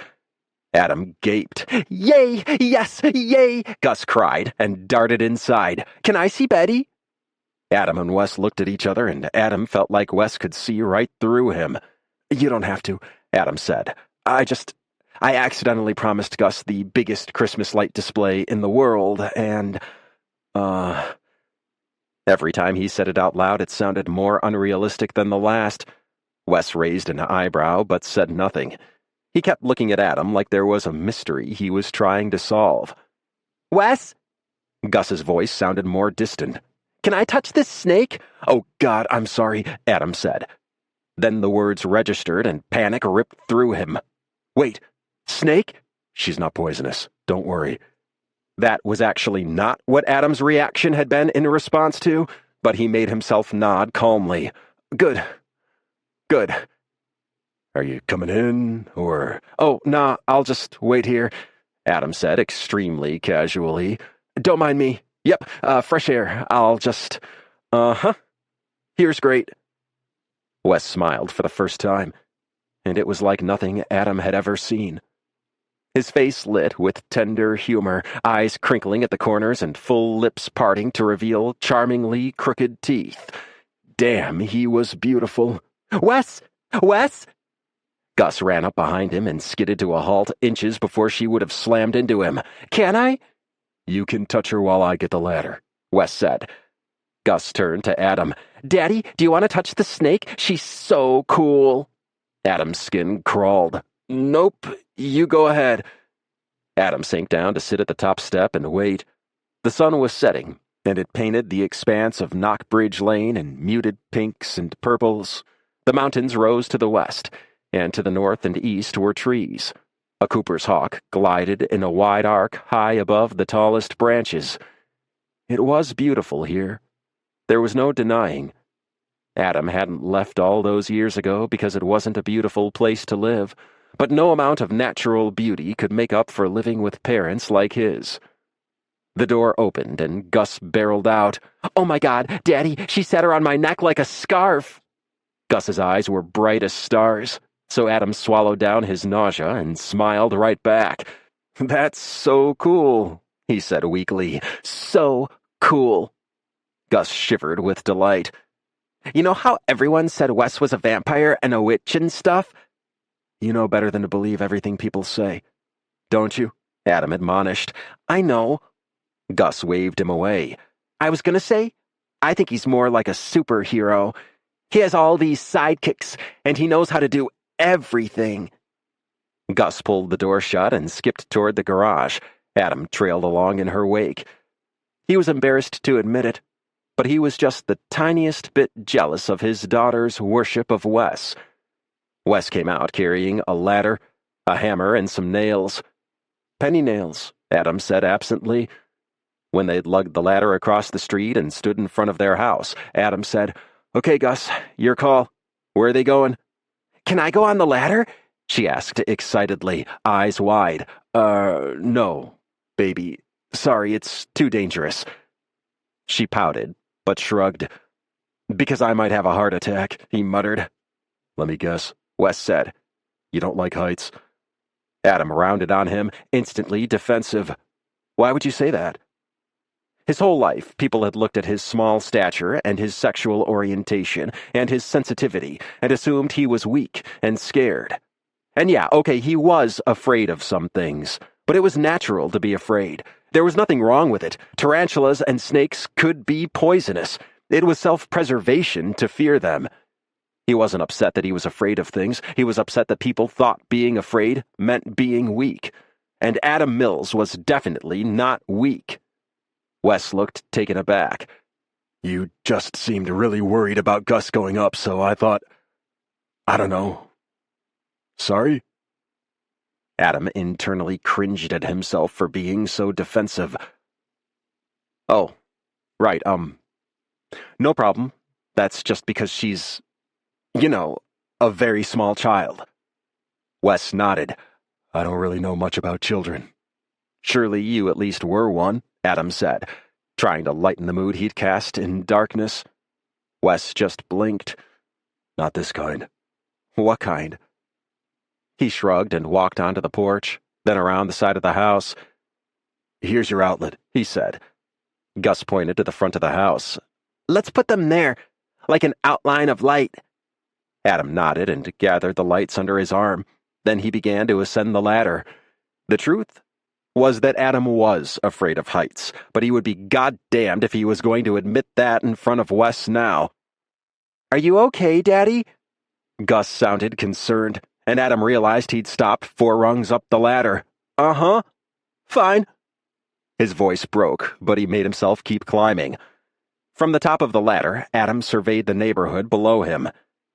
Adam gaped. Yay! Yes! Yay! Gus cried and darted inside. Can I see Betty? Adam and Wes looked at each other, and Adam felt like Wes could see right through him. You don't have to, Adam said. I accidentally promised Gus the biggest Christmas light display in the world, and, Every time he said it out loud, it sounded more unrealistic than the last. Wes raised an eyebrow, but said nothing. He kept looking at Adam like there was a mystery he was trying to solve. Wes? Gus's voice sounded more distant. Can I touch this snake? Oh, God, I'm sorry, Adam said. Then the words registered and panic ripped through him. Wait, snake? She's not poisonous. Don't worry. That was actually not what Adam's reaction had been in response to, but he made himself nod calmly. Good. Good. Are you coming in, or... Oh, nah, I'll just wait here, Adam said extremely casually. Don't mind me. Yep, fresh air. I'll just... Here's great. Wes smiled for the first time, and it was like nothing Adam had ever seen. His face lit with tender humor, eyes crinkling at the corners and full lips parting to reveal charmingly crooked teeth. Damn, he was beautiful. Wes! Wes! Gus ran up behind him and skidded to a halt inches before she would have slammed into him. Can I? You can touch her while I get the ladder, Wes said. Gus turned to Adam. Daddy, do you want to touch the snake? She's so cool. Adam's skin crawled. Nope, you go ahead. Adam sank down to sit at the top step and wait. The sun was setting, and it painted the expanse of Knockbridge Lane in muted pinks and purples. The mountains rose to the west, and to the north and east were trees. A Cooper's hawk glided in a wide arc high above the tallest branches. It was beautiful here. There was no denying. Adam hadn't left all those years ago because it wasn't a beautiful place to live, but no amount of natural beauty could make up for living with parents like his. The door opened and Gus barreled out. "Oh my God, Daddy, she set her on my neck like a scarf." Gus's eyes were bright as stars, so Adam swallowed down his nausea and smiled right back. "That's so cool," he said weakly. "So cool." Gus shivered with delight. "You know how everyone said Wes was a vampire and a witch and stuff?" "You know better than to believe everything people say, don't you?" Adam admonished. "I know." Gus waved him away. "I was gonna say, I think he's more like a superhero. He has all these sidekicks, and he knows how to do everything." Gus pulled the door shut and skipped toward the garage. Adam trailed along in her wake. He was embarrassed to admit it, but he was just the tiniest bit jealous of his daughter's worship of Wes. Wes came out carrying a ladder, a hammer, and some nails. "Penny nails," Adam said absently. When they'd lugged the ladder across the street and stood in front of their house, Adam said, "Okay, Gus, your call. Where are they going?" "Can I go on the ladder?" she asked excitedly, eyes wide. No, baby. Sorry, it's too dangerous." She pouted, but shrugged. "Because I might have a heart attack," he muttered. "Let me guess," Wes said. "You don't like heights?" Adam rounded on him, instantly defensive. "Why would you say that?" His whole life, people had looked at his small stature and his sexual orientation and his sensitivity and assumed he was weak and scared. And yeah, okay, he was afraid of some things, but it was natural to be afraid. There was nothing wrong with it. Tarantulas and snakes could be poisonous. It was self-preservation to fear them. He wasn't upset that he was afraid of things. He was upset that people thought being afraid meant being weak. And Adam Mills was definitely not weak. Wes looked taken aback. "You just seemed really worried about Gus going up, so I thought, I don't know. Sorry?" Adam internally cringed at himself for being so defensive. "Oh, right, no problem. That's just because she's, a very small child." Wes nodded. "I don't really know much about children." "Surely you at least were one," Adam said, trying to lighten the mood he'd cast in darkness. Wes just blinked. "Not this kind." "What kind?" He shrugged and walked onto the porch, then around the side of the house. "Here's your outlet," he said. Gus pointed to the front of the house. "Let's put them there, like an outline of light." Adam nodded and gathered the lights under his arm. Then he began to ascend the ladder. The truth was that Adam was afraid of heights, but he would be goddamned if he was going to admit that in front of Wes now. "Are you okay, Daddy?" Gus sounded concerned, and Adam realized he'd stopped 4 rungs up the ladder. "Uh-huh. Fine." His voice broke, but he made himself keep climbing. From the top of the ladder, Adam surveyed the neighborhood below him.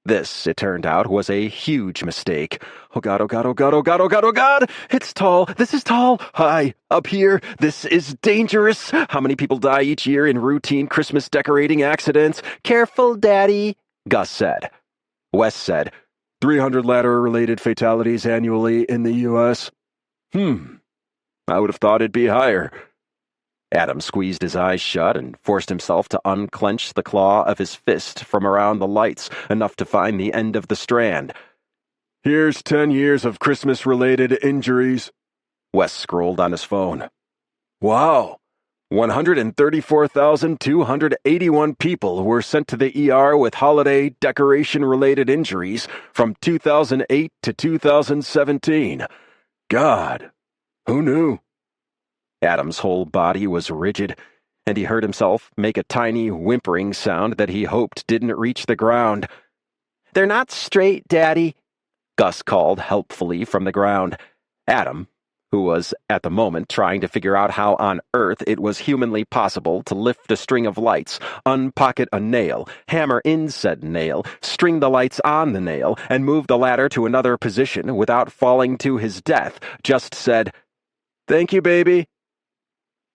This, it turned out, was a huge mistake. "Oh God, oh God, oh God, oh God, oh God, oh God! It's tall, this is tall, high, up here, this is dangerous. How many people die each year in routine Christmas decorating accidents?" "Careful, Daddy," Gus said. Wes said, 300 ladder-related fatalities annually in the U.S. I would have thought it'd be higher." Adam squeezed his eyes shut and forced himself to unclench the claw of his fist from around the lights enough to find the end of the strand. "Here's 10 years of Christmas-related injuries." Wes scrolled on his phone. "Wow. 134,281 people were sent to the ER with holiday decoration-related injuries from 2008 to 2017. God, who knew?" Adam's whole body was rigid, and he heard himself make a tiny whimpering sound that he hoped didn't reach the ground. "They're not straight, Daddy." Gus called helpfully from the ground. Adam, who was at the moment trying to figure out how on earth it was humanly possible to lift a string of lights, unpocket a nail, hammer in said nail, string the lights on the nail, and move the ladder to another position without falling to his death, just said, "Thank you, baby."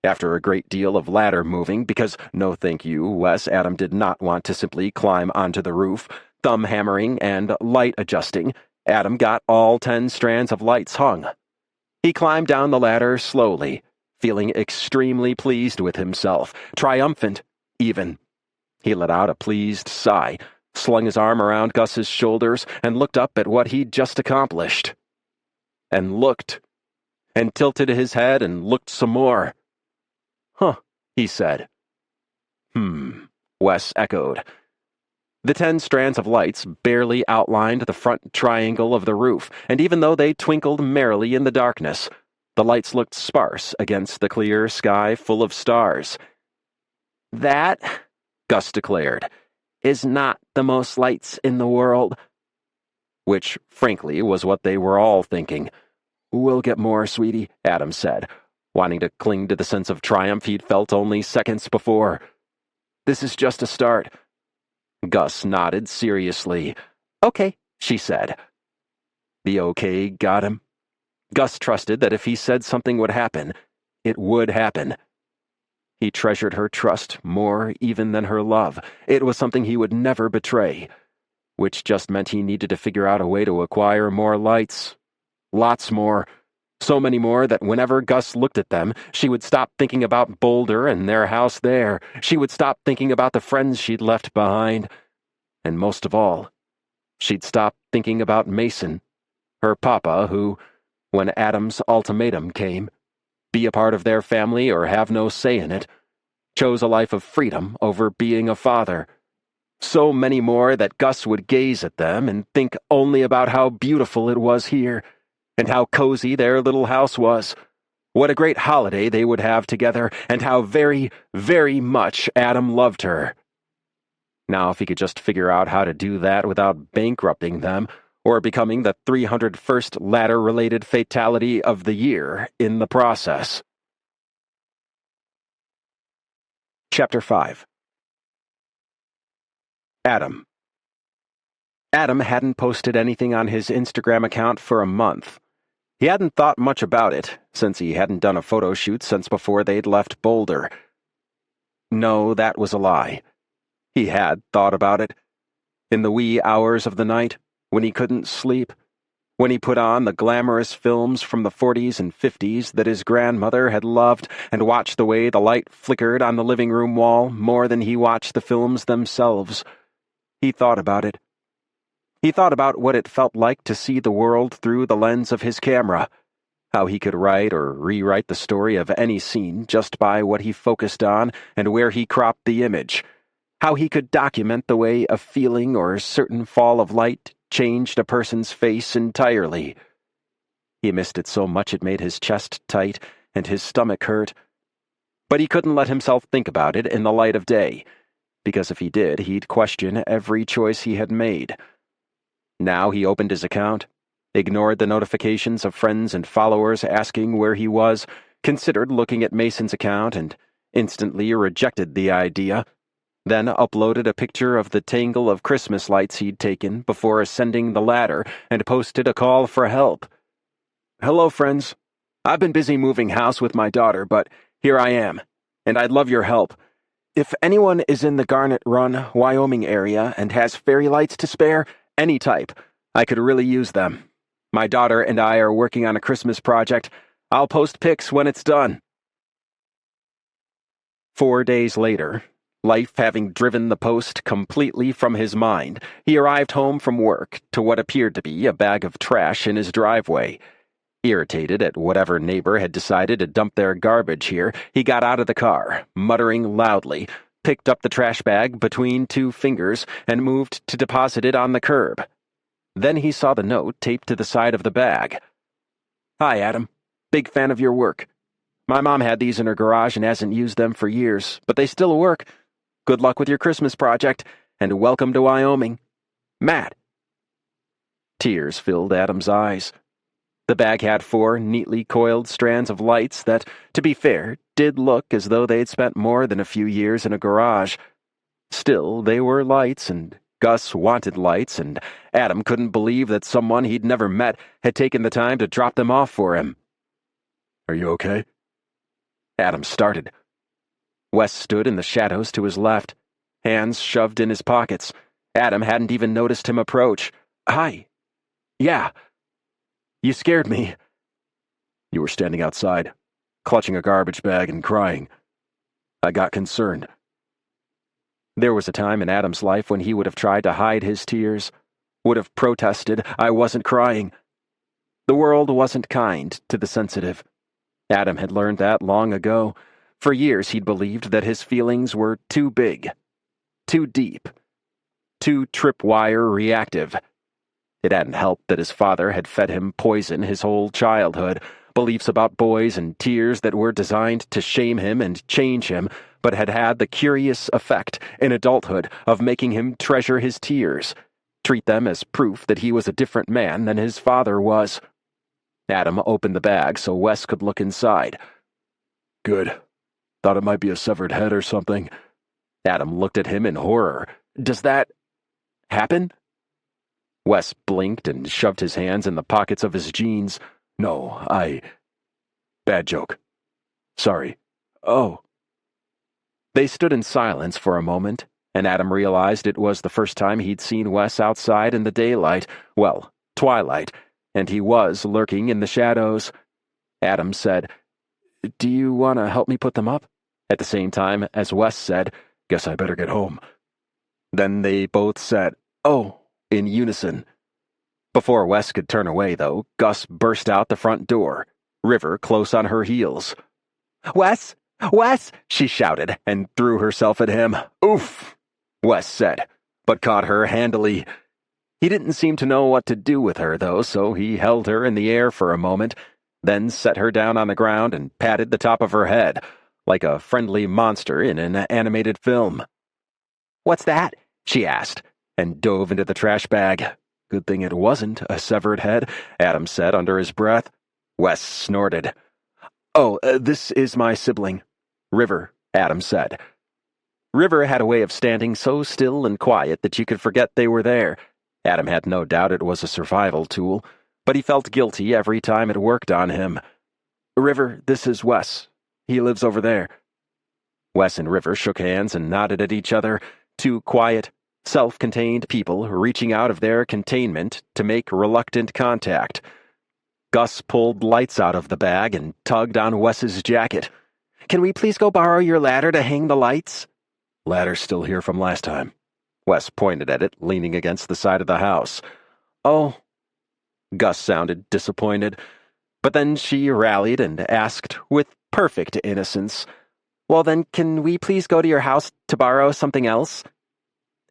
After a great deal of ladder moving, because no thank you, Wes, Adam did not want to simply climb onto the roof, thumb hammering and light adjusting, Adam got all 10 strands of lights hung. He climbed down the ladder slowly, feeling extremely pleased with himself, triumphant, even. He let out a pleased sigh, slung his arm around Gus's shoulders, and looked up at what he'd just accomplished. And looked, and tilted his head and looked some more. "Huh," he said. Wes echoed. The 10 strands of lights barely outlined the front triangle of the roof, and even though they twinkled merrily in the darkness, the lights looked sparse against the clear sky full of stars. "That," Gus declared, "is not the most lights in the world." Which, frankly, was what they were all thinking. "We'll get more, sweetie," Adam said, wanting to cling to the sense of triumph he'd felt only seconds before. "This is just a start." Gus nodded seriously. "Okay," she said. The okay got him. Gus trusted that if he said something would happen, it would happen. He treasured her trust more even than her love. It was something he would never betray, which just meant he needed to figure out a way to acquire more lights. Lots more. So many more that whenever Gus looked at them, she would stop thinking about Boulder and their house there. She would stop thinking about the friends she'd left behind. And most of all, she'd stop thinking about Mason, her papa, who, when Adam's ultimatum came, be a part of their family or have no say in it, chose a life of freedom over being a father. So many more that Gus would gaze at them and think only about how beautiful it was here, and how cozy their little house was. What a great holiday they would have together, and how very, very much Adam loved her. Now, if he could just figure out how to do that without bankrupting them, or becoming the 301st ladder-related fatality of the year in the process. Chapter 5. Adam. Adam hadn't posted anything on his Instagram account for a month. He hadn't thought much about it, since he hadn't done a photo shoot since before they'd left Boulder. No, that was a lie. He had thought about it. In the wee hours of the night, when he couldn't sleep, when he put on the glamorous films from the 40s and 50s that his grandmother had loved and watched the way the light flickered on the living room wall more than he watched the films themselves. He thought about it. He thought about what it felt like to see the world through the lens of his camera, how he could write or rewrite the story of any scene just by what he focused on and where he cropped the image, how he could document the way a feeling or a certain fall of light changed a person's face entirely. He missed it so much it made his chest tight and his stomach hurt. But he couldn't let himself think about it in the light of day, because if he did, he'd question every choice he had made. Now he opened his account, ignored the notifications of friends and followers asking where he was, considered looking at Mason's account, and instantly rejected the idea, then uploaded a picture of the tangle of Christmas lights he'd taken before ascending the ladder and posted a call for help. "Hello, friends. I've been busy moving house with my daughter, but here I am, and I'd love your help. If anyone is in the Garnet Run, Wyoming area and has fairy lights to spare, any type, I could really use them. My daughter and I are working on a Christmas project. I'll post pics when it's done." 4 days later, life having driven the post completely from his mind, he arrived home from work to what appeared to be a bag of trash in his driveway. Irritated at whatever neighbor had decided to dump their garbage here, he got out of the car, muttering loudly, picked up the trash bag between 2 fingers, and moved to deposit it on the curb. Then he saw the note taped to the side of the bag. "Hi, Adam. Big fan of your work. My mom had these in her garage and hasn't used them for years, but they still work. Good luck with your Christmas project, and welcome to Wyoming. Matt." Tears filled Adam's eyes. The bag had 4 neatly coiled strands of lights that, to be fair, did look as though they'd spent more than a few years in a garage. Still, they were lights, and Gus wanted lights, and Adam couldn't believe that someone he'd never met had taken the time to drop them off for him. Are you okay? Adam started. Wes stood in the shadows to his left, hands shoved in his pockets. Adam hadn't even noticed him approach. "Hi. Yeah. You scared me." You were standing outside, clutching a garbage bag and crying. I got concerned. There was a time in Adam's life when he would have tried to hide his tears, would have protested, "I wasn't crying." The world wasn't kind to the sensitive. Adam had learned that long ago. For years he'd believed that his feelings were too big, too deep, too tripwire reactive. It hadn't helped that his father had fed him poison his whole childhood, beliefs about boys and tears that were designed to shame him and change him, but had had the curious effect in adulthood of making him treasure his tears, treat them as proof that he was a different man than his father was. Adam opened the bag so Wes could look inside. Good. Thought it might be a severed head or something. Adam looked at him in horror. "Does that happen?" Wes blinked and shoved his hands in the pockets of his jeans. No, Bad joke. Sorry. Oh. They stood in silence for a moment, and Adam realized it was the first time he'd seen Wes outside in the daylight, well, twilight, and he was lurking in the shadows. Adam said, "Do you want to help me put them up?" At the same time as Wes said, "Guess I better get home." Then they both said, "Oh," in unison. Before Wes could turn away, though, Gus burst out the front door, River close on her heels. "Wes! Wes!" she shouted, and threw herself at him. "Oof!" Wes said, but caught her handily. He didn't seem to know what to do with her, though, so he held her in the air for a moment, then set her down on the ground and patted the top of her head, like a friendly monster in an animated film. "What's that?" she asked, and dove into the trash bag. Good thing it wasn't a severed head, Adam said under his breath. Wes snorted. "Oh, this is my sibling, River," Adam said. River had a way of standing so still and quiet that you could forget they were there. Adam had no doubt it was a survival tool, but he felt guilty every time it worked on him. "River, this is Wes. He lives over there." Wes and River shook hands and nodded at each other, two quiet, self-contained people reaching out of their containment to make reluctant contact. Gus pulled lights out of the bag and tugged on Wes's jacket. "Can we please go borrow your ladder to hang the lights?" "Ladder's still here from last time." Wes pointed at it, leaning against the side of the house. "Oh." Gus sounded disappointed, but then she rallied and asked, with perfect innocence, "Well then, can we please go to your house to borrow something else?"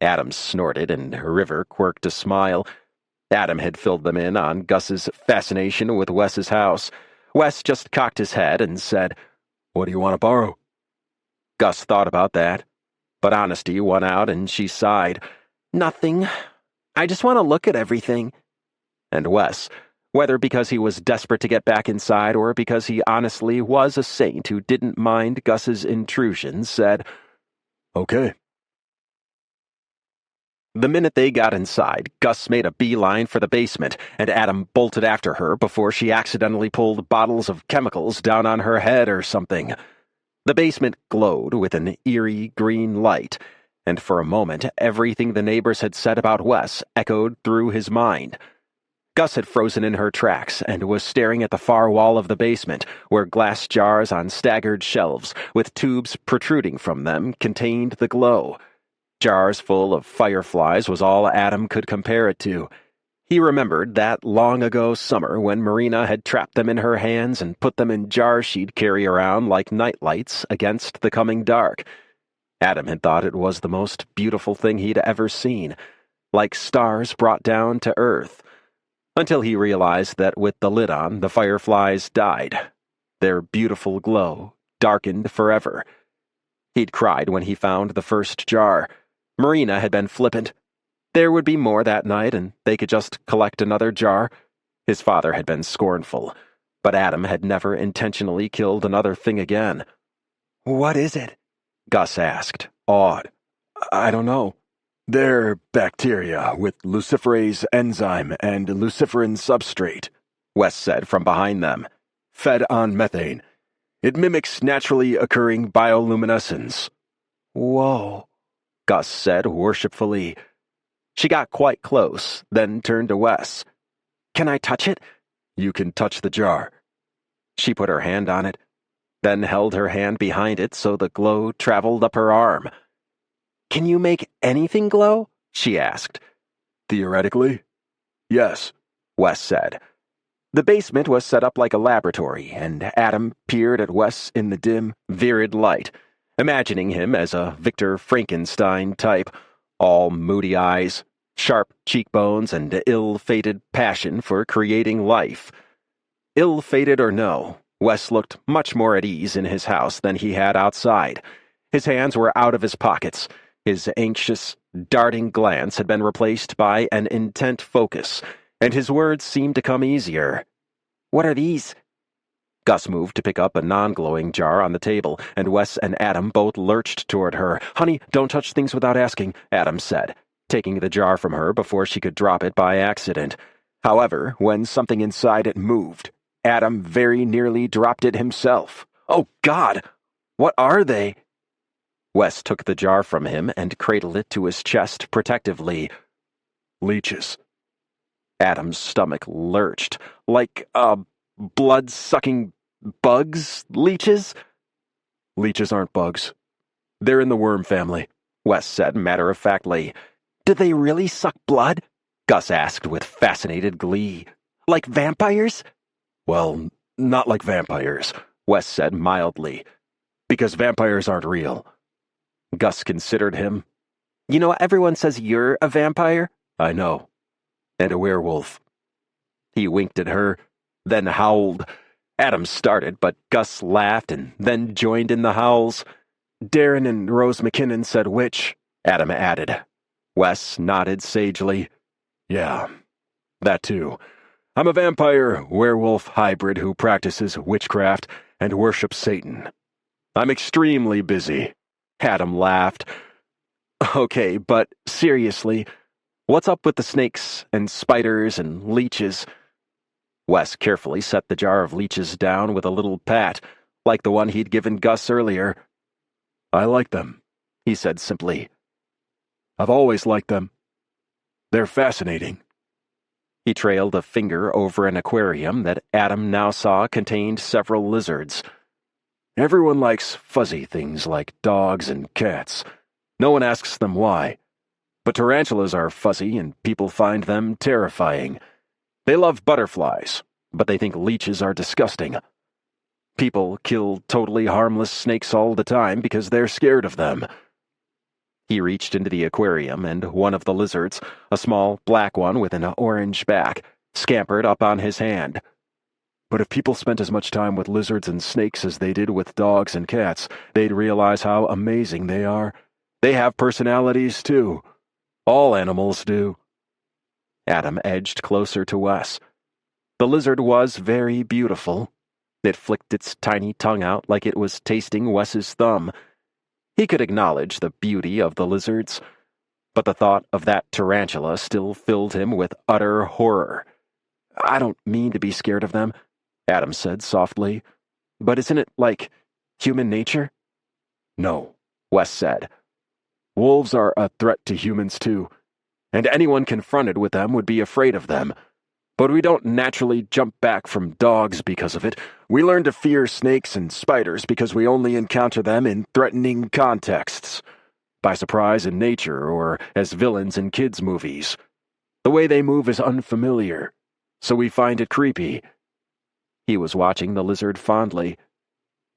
Adam snorted, and River quirked a smile. Adam had filled them in on Gus's fascination with Wes's house. Wes just cocked his head and said, "What do you want to borrow?" Gus thought about that, but honesty won out and she sighed. "Nothing. I just want to look at everything." And Wes, whether because he was desperate to get back inside or because he honestly was a saint who didn't mind Gus's intrusions, said, "Okay." The minute they got inside, Gus made a beeline for the basement, and Adam bolted after her before she accidentally pulled bottles of chemicals down on her head or something. The basement glowed with an eerie green light, and for a moment everything the neighbors had said about Wes echoed through his mind. Gus had frozen in her tracks and was staring at the far wall of the basement, where glass jars on staggered shelves, with tubes protruding from them, contained the glow. Jars full of fireflies was all Adam could compare it to. He remembered that long-ago summer when Marina had trapped them in her hands and put them in jars she'd carry around like nightlights against the coming dark. Adam had thought it was the most beautiful thing he'd ever seen, like stars brought down to earth, until he realized that with the lid on, the fireflies died. Their beautiful glow darkened forever. He'd cried when he found the first jar. Marina had been flippant. There would be more that night, and they could just collect another jar. His father had been scornful, but Adam had never intentionally killed another thing again. What is it? Gus asked, awed. I don't know. They're bacteria with luciferase enzyme and luciferin substrate, Wes said from behind them. Fed on methane. It mimics naturally occurring bioluminescence. Whoa, Gus said worshipfully. She got quite close, then turned to Wes. Can I touch it? You can touch the jar. She put her hand on it, then held her hand behind it so the glow traveled up her arm. Can you make anything glow? She asked. Theoretically, yes, Wes said. The basement was set up like a laboratory, and Adam peered at Wes in the dim, virid light, imagining him as a Victor Frankenstein type, all moody eyes, sharp cheekbones, and ill-fated passion for creating life. Ill-fated or no, Wes looked much more at ease in his house than he had outside. His hands were out of his pockets. His anxious, darting glance had been replaced by an intent focus, and his words seemed to come easier. What are these? Gus moved to pick up a non-glowing jar on the table, and Wes and Adam both lurched toward her. Honey, don't touch things without asking, Adam said, taking the jar from her before she could drop it by accident. However, when something inside it moved, Adam very nearly dropped it himself. Oh, God! What are they? Wes took the jar from him and cradled it to his chest protectively. Leeches. Adam's stomach lurched. Like, blood-sucking bugs? Leeches? Leeches aren't bugs. They're in the worm family, Wes said matter-of-factly. Do they really suck blood? Gus asked with fascinated glee. Like vampires? Well, not like vampires, Wes said mildly. Because vampires aren't real. Gus considered him. You know, everyone says you're a vampire. I know. And a werewolf. He winked at her, then howled. Adam started, but Gus laughed and then joined in the howls. Darren and Rose McKinnon said witch, Adam added. Wes nodded sagely. Yeah, that too. I'm a vampire-werewolf hybrid who practices witchcraft and worships Satan. I'm extremely busy. Adam laughed. Okay, but seriously, what's up with the snakes and spiders and leeches? Wes carefully set the jar of leeches down with a little pat, like the one he'd given Gus earlier. I like them, he said simply. I've always liked them. They're fascinating. He trailed a finger over an aquarium that Adam now saw contained several lizards. Everyone likes fuzzy things like dogs and cats. No one asks them why. But tarantulas are fuzzy and people find them terrifying. They love butterflies, but they think leeches are disgusting. People kill totally harmless snakes all the time because they're scared of them. He reached into the aquarium, and one of the lizards, a small black one with an orange back, scampered up on his hand. But if people spent as much time with lizards and snakes as they did with dogs and cats, they'd realize how amazing they are. They have personalities, too. All animals do. Adam edged closer to Wes. The lizard was very beautiful. It flicked its tiny tongue out like it was tasting Wes's thumb. He could acknowledge the beauty of the lizards, but the thought of that tarantula still filled him with utter horror. I don't mean to be scared of them, Adam said softly. But isn't it like human nature? No, Wes said. Wolves are a threat to humans too, and anyone confronted with them would be afraid of them. But we don't naturally jump back from dogs because of it. We learn to fear snakes and spiders because we only encounter them in threatening contexts. By surprise in nature or as villains in kids' movies. The way they move is unfamiliar, so we find it creepy. He was watching the lizard fondly.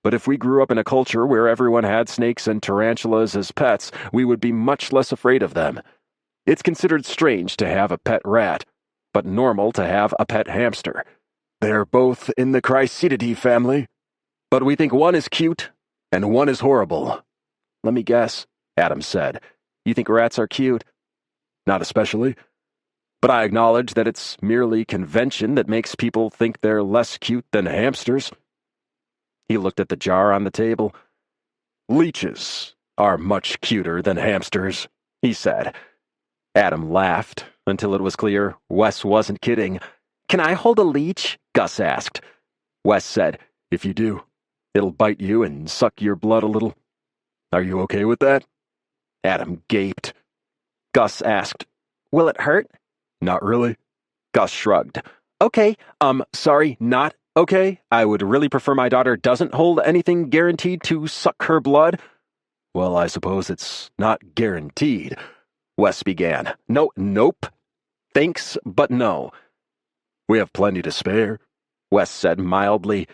But if we grew up in a culture where everyone had snakes and tarantulas as pets, we would be much less afraid of them. It's considered strange to have a pet rat, but normal to have a pet hamster. They're both in the Chryseididae family, but we think one is cute and one is horrible. Let me guess, Adam said. You think rats are cute? Not especially. But I acknowledge that it's merely convention that makes people think they're less cute than hamsters. He looked at the jar on the table. Leeches are much cuter than hamsters, he said. Adam laughed, until it was clear Wes wasn't kidding. Can I hold a leech? Gus asked. Wes said, if you do, it'll bite you and suck your blood a little. Are you okay with that? Adam gaped. Gus asked, will it hurt? Not really. Gus shrugged. Okay, sorry, not okay. I would really prefer my daughter doesn't hold anything guaranteed to suck her blood. Well, I suppose it's not guaranteed, Wes began. Nope. Thanks, but no. We have plenty to spare, Wes said mildly.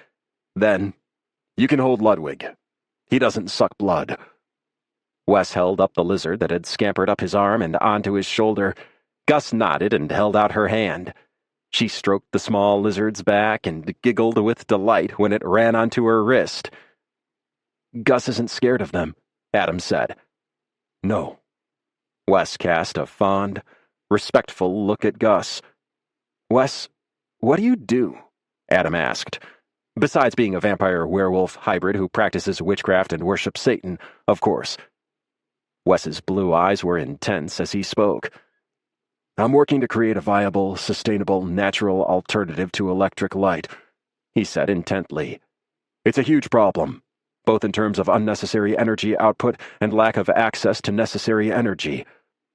Then, you can hold Ludwig. He doesn't suck blood. Wes held up the lizard that had scampered up his arm and onto his shoulder. Gus nodded and held out her hand. She stroked the small lizard's back and giggled with delight when it ran onto her wrist. Gus isn't scared of them, Adam said. No. Wes cast a fond, respectful look at Gus. Wes, what do you do? Adam asked. Besides being a vampire-werewolf hybrid who practices witchcraft and worships Satan, of course. Wes's blue eyes were intense as he spoke. I'm working to create a viable, sustainable, natural alternative to electric light, he said intently. It's a huge problem, both in terms of unnecessary energy output and lack of access to necessary energy.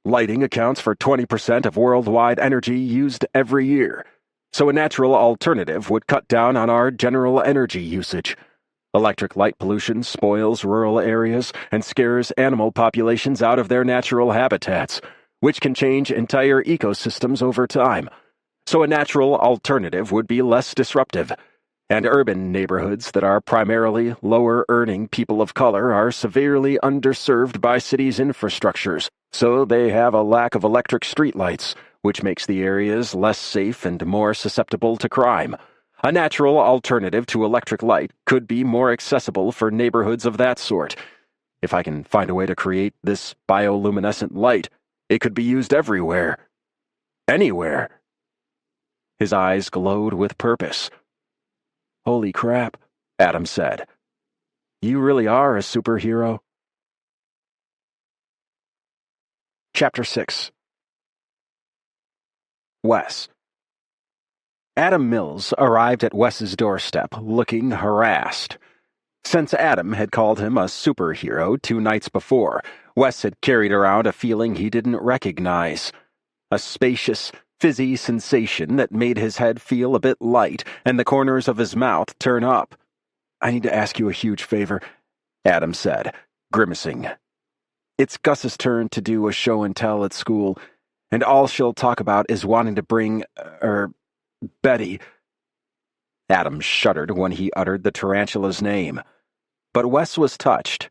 Lighting accounts for 20% of worldwide energy used every year, so a natural alternative would cut down on our general energy usage. Electric light pollution spoils rural areas and scares animal populations out of their natural habitats, which can change entire ecosystems over time. So a natural alternative would be less disruptive, and urban neighborhoods that are primarily lower-earning people of color are severely underserved by cities' infrastructures, so they have a lack of electric streetlights, which makes the areas less safe and more susceptible to crime. A natural alternative to electric light could be more accessible for neighborhoods of that sort. If I can find a way to create this bioluminescent light, it could be used everywhere. Anywhere. His eyes glowed with purpose. Holy crap, Adam said. You really are a superhero. Chapter 6. Wes. Adam Mills arrived at Wes's doorstep looking harassed. Since Adam had called him a superhero 2 nights before, Wes had carried around a feeling he didn't recognize. A spacious, fizzy sensation that made his head feel a bit light and the corners of his mouth turn up. I need to ask you a huge favor, Adam said, grimacing. It's Gus's turn to do a show and tell at school, and all she'll talk about is wanting to bring, Betty. Adam shuddered when he uttered the tarantula's name. But Wes was touched.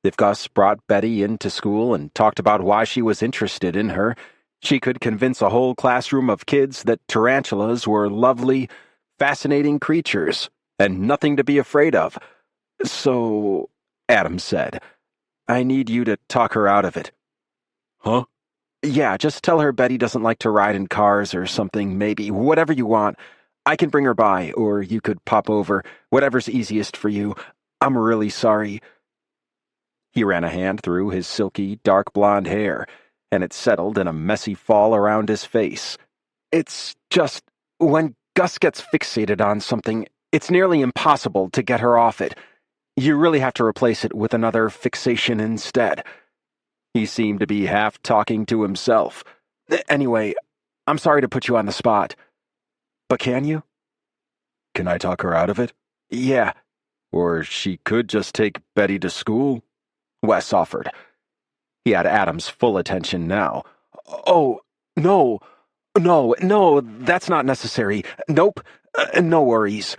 If Gus brought Betty into school and talked about why she was interested in her, she could convince a whole classroom of kids that tarantulas were lovely, fascinating creatures, and nothing to be afraid of. So, Adam said, I need you to talk her out of it. Huh? Yeah, just tell her Betty doesn't like to ride in cars or something, maybe. Whatever you want. I can bring her by, or you could pop over. Whatever's easiest for you. I'm really sorry. He ran a hand through his silky, dark blonde hair, and it settled in a messy fall around his face. It's just, when Gus gets fixated on something, it's nearly impossible to get her off it. You really have to replace it with another fixation instead. He seemed to be half talking to himself. Anyway, I'm sorry to put you on the spot. But can you? Can I talk her out of it? Yeah. Or she could just take Betty to school, Wes offered. He had Adam's full attention now. Oh, no, that's not necessary. Nope, no worries.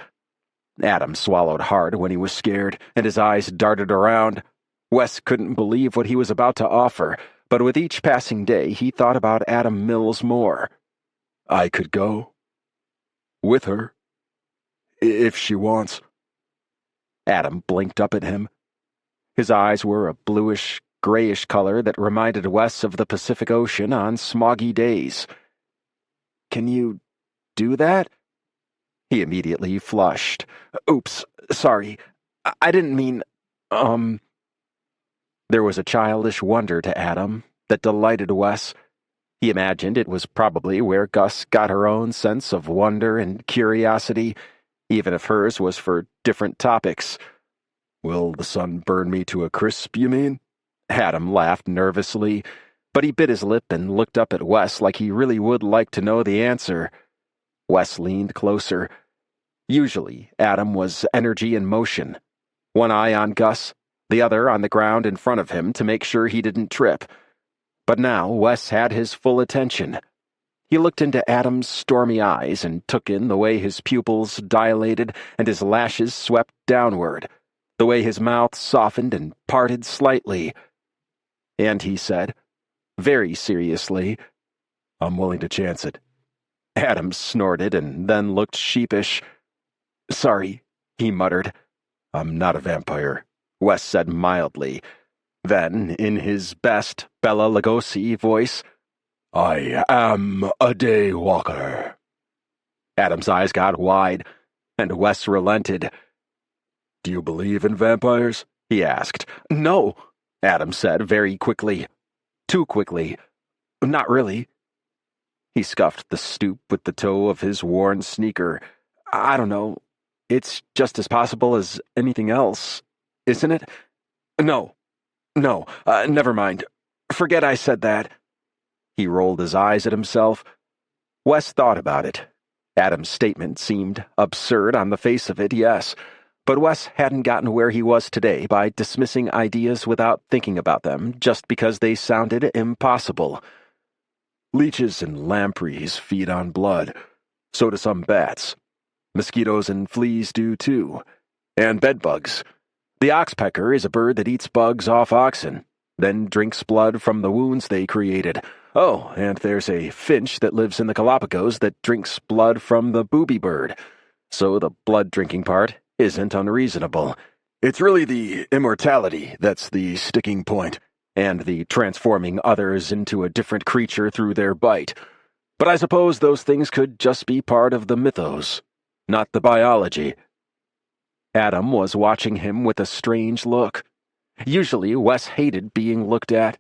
Adam swallowed hard when he was scared, and his eyes darted around. Wes couldn't believe what he was about to offer, but with each passing day he thought about Adam Mills more. I could go. With her. If she wants. Adam blinked up at him. His eyes were a bluish, grayish color that reminded Wes of the Pacific Ocean on smoggy days. "Can you do that?" He immediately flushed. "Oops, sorry. I didn't mean, There was a childish wonder to Adam that delighted Wes. He imagined it was probably where Gus got her own sense of wonder and curiosity, even if hers was for different topics. "Will the sun burn me to a crisp, you mean?" Adam laughed nervously, but he bit his lip and looked up at Wes like he really would like to know the answer. Wes leaned closer. Usually, Adam was energy in motion. One eye on Gus, the other on the ground in front of him to make sure he didn't trip. But now Wes had his full attention. He looked into Adam's stormy eyes and took in the way his pupils dilated and his lashes swept downward, the way his mouth softened and parted slightly. And he said, very seriously, "I'm willing to chance it." Adam snorted and then looked sheepish. "Sorry," he muttered. "I'm not a vampire," Wes said mildly. Then, in his best Bela Lugosi voice, "I am a day walker." Adam's eyes got wide, and Wes relented. "Do you believe in vampires?" he asked. "No," Adam said very quickly. Too quickly. "Not really." He scuffed the stoop with the toe of his worn sneaker. "I don't know. It's just as possible as anything else, isn't it? No, never mind. Forget I said that." He rolled his eyes at himself. Wes thought about it. Adam's statement seemed absurd on the face of it, yes, but Wes hadn't gotten where he was today by dismissing ideas without thinking about them just because they sounded impossible. "Leeches and lampreys feed on blood. So do some bats. Mosquitoes and fleas do too. And bedbugs. The oxpecker is a bird that eats bugs off oxen, then drinks blood from the wounds they created. Oh, and there's a finch that lives in the Galapagos that drinks blood from the booby bird. So the blood-drinking part isn't unreasonable. It's really the immortality that's the sticking point, and the transforming others into a different creature through their bite. But I suppose those things could just be part of the mythos, not the biology." Adam was watching him with a strange look. Usually, Wes hated being looked at,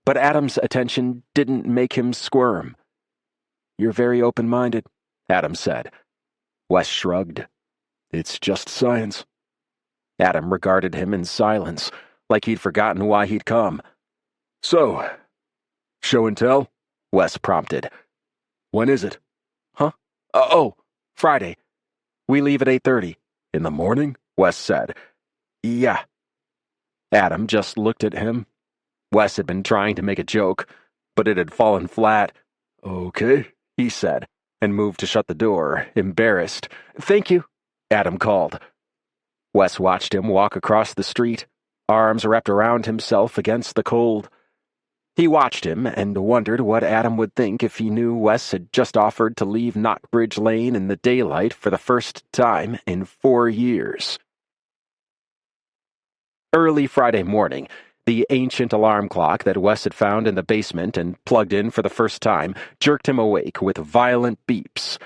but Adam's attention didn't make him squirm. "You're very open-minded," Adam said. Wes shrugged. "It's just science." Adam regarded him in silence, like he'd forgotten why he'd come. "So, show and tell?" Wes prompted. "When is it?" "Huh? Friday. We leave at 8:30. "In the morning?" Wes said. "Yeah." Adam just looked at him. Wes had been trying to make a joke, but it had fallen flat. "Okay," he said, and moved to shut the door, embarrassed. "Thank you," Adam called. Wes watched him walk across the street, arms wrapped around himself against the cold. He watched him and wondered what Adam would think if he knew Wes had just offered to leave Knockbridge Lane in the daylight for the first time in 4 years. Early Friday morning, the ancient alarm clock that Wes had found in the basement and plugged in for the first time jerked him awake with violent beeps.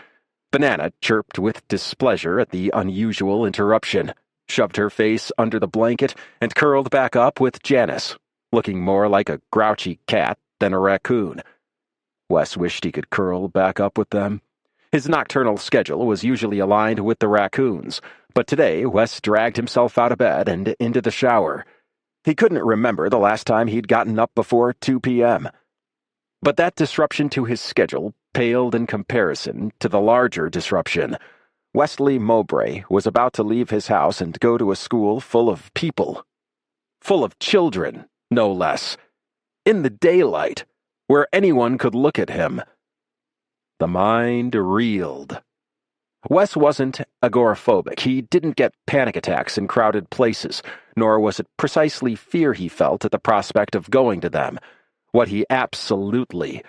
Banana chirped with displeasure at the unusual interruption, shoved her face under the blanket, and curled back up with Janice, looking more like a grouchy cat than a raccoon. Wes wished he could curl back up with them. His nocturnal schedule was usually aligned with the raccoons, but today Wes dragged himself out of bed and into the shower. He couldn't remember the last time he'd gotten up before 2 p.m. But that disruption to his schedule paled in comparison to the larger disruption. Wesley Mowbray was about to leave his house and go to a school full of people. Full of children, no less. In the daylight, where anyone could look at him. The mind reeled. Wes wasn't agoraphobic. He didn't get panic attacks in crowded places, nor was it precisely fear he felt at the prospect of going to them. What he absolutely,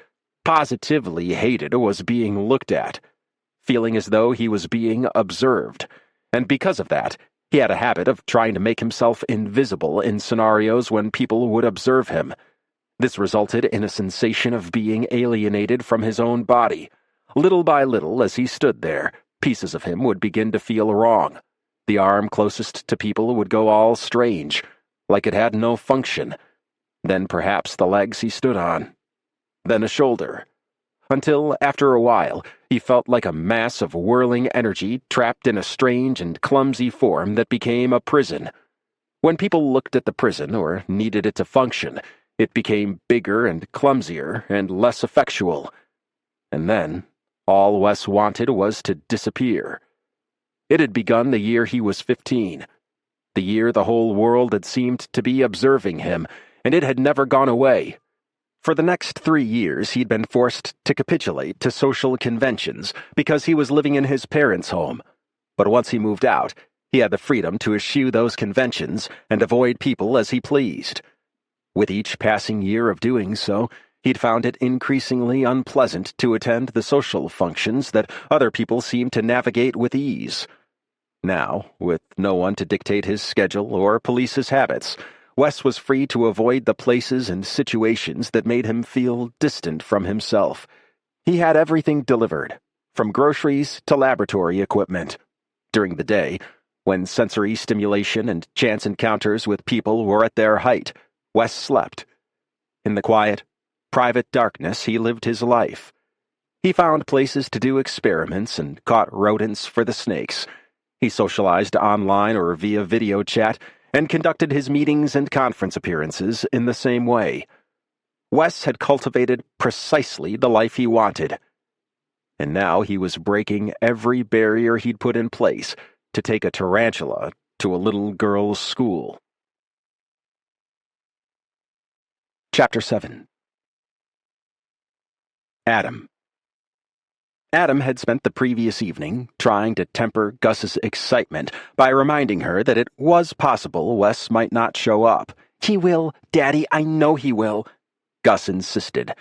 positively hated was being looked at, feeling as though he was being observed, and because of that, He had a habit of trying to make himself invisible in scenarios when people would observe him. This resulted in a sensation of being alienated from his own body. Little by little, as he stood there, pieces of him would begin to feel wrong. The arm closest to people would go all strange, like it had no function. Then perhaps the legs he stood on. Then a shoulder. Until, after a while, he felt like a mass of whirling energy trapped in a strange and clumsy form that became a prison. When people looked at the prison or needed it to function, it became bigger and clumsier and less effectual. And then, all Wes wanted was to disappear. It had begun the year he was 15. The year the whole world had seemed to be observing him, and it had never gone away. For the next 3 years, he'd been forced to capitulate to social conventions because he was living in his parents' home. But once he moved out, he had the freedom to eschew those conventions and avoid people as he pleased. With each passing year of doing so, he'd found it increasingly unpleasant to attend the social functions that other people seemed to navigate with ease. Now, with no one to dictate his schedule or police his habits, Wes was free to avoid the places and situations that made him feel distant from himself. He had everything delivered, from groceries to laboratory equipment. During the day, when sensory stimulation and chance encounters with people were at their height, Wes slept. In the quiet, private darkness, he lived his life. He found places to do experiments and caught rodents for the snakes. He socialized online or via video chat and conducted his meetings and conference appearances in the same way. Wes had cultivated precisely the life he wanted. And now he was breaking every barrier he'd put in place to take a tarantula to a little girl's school. Chapter 7. Adam. Adam had spent the previous evening trying to temper Gus's excitement by reminding her that it was possible Wes might not show up. "He will, Daddy, I know he will," Gus insisted,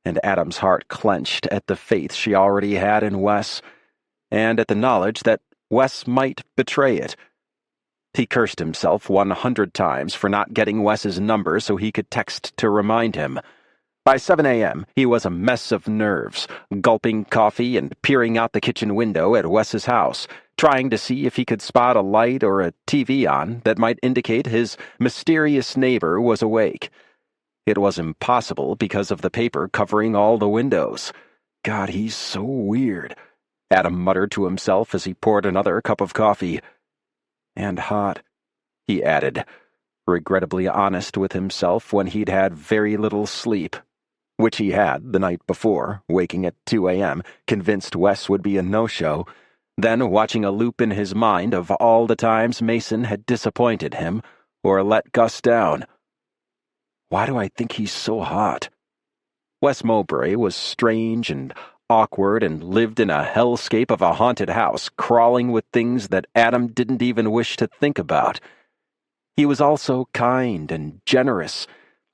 and Adam's heart clenched at the faith she already had in Wes, and at the knowledge that Wes might betray it. He cursed himself 100 times for not getting Wes's number so he could text to remind him. By 7 a.m., he was a mess of nerves, gulping coffee and peering out the kitchen window at Wes's house, trying to see if he could spot a light or a TV on that might indicate his mysterious neighbor was awake. It was impossible because of the paper covering all the windows. God, he's so weird, Adam muttered to himself as he poured another cup of coffee. And hot, he added, regrettably honest with himself when he'd had very little sleep, which he had the night before, waking at 2 a.m., convinced Wes would be a no-show, then watching a loop in his mind of all the times Mason had disappointed him or let Gus down. Why do I think he's so hot? Wes Mowbray was strange and awkward and lived in a hellscape of a haunted house, crawling with things that Adam didn't even wish to think about. He was also kind and generous,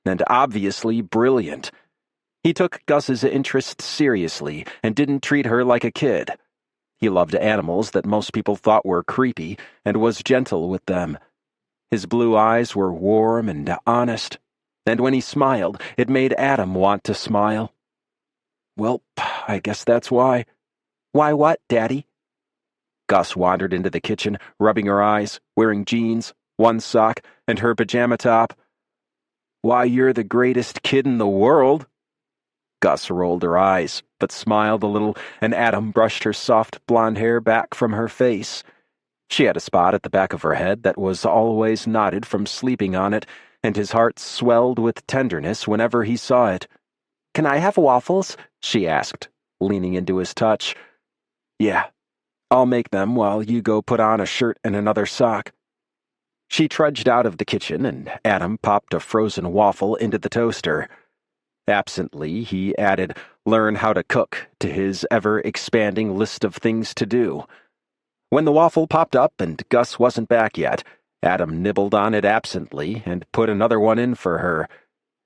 and obviously brilliant. He took Gus's interest seriously and didn't treat her like a kid. He loved animals that most people thought were creepy and was gentle with them. His blue eyes were warm and honest, and when he smiled, it made Adam want to smile. Well, I guess that's why. "Why what, Daddy?" Gus wandered into the kitchen, rubbing her eyes, wearing jeans, one sock, and her pajama top. Why, you're the greatest kid in the world. Gus rolled her eyes, but smiled a little, and Adam brushed her soft blonde hair back from her face. She had a spot at the back of her head that was always knotted from sleeping on it, and his heart swelled with tenderness whenever he saw it. "Can I have waffles?" she asked, leaning into his touch. Yeah, I'll make them while you go put on a shirt and another sock. She trudged out of the kitchen, and Adam popped a frozen waffle into the toaster. Absently, he added, learn how to cook, to his ever-expanding list of things to do. When the waffle popped up and Gus wasn't back yet, Adam nibbled on it absently and put another one in for her.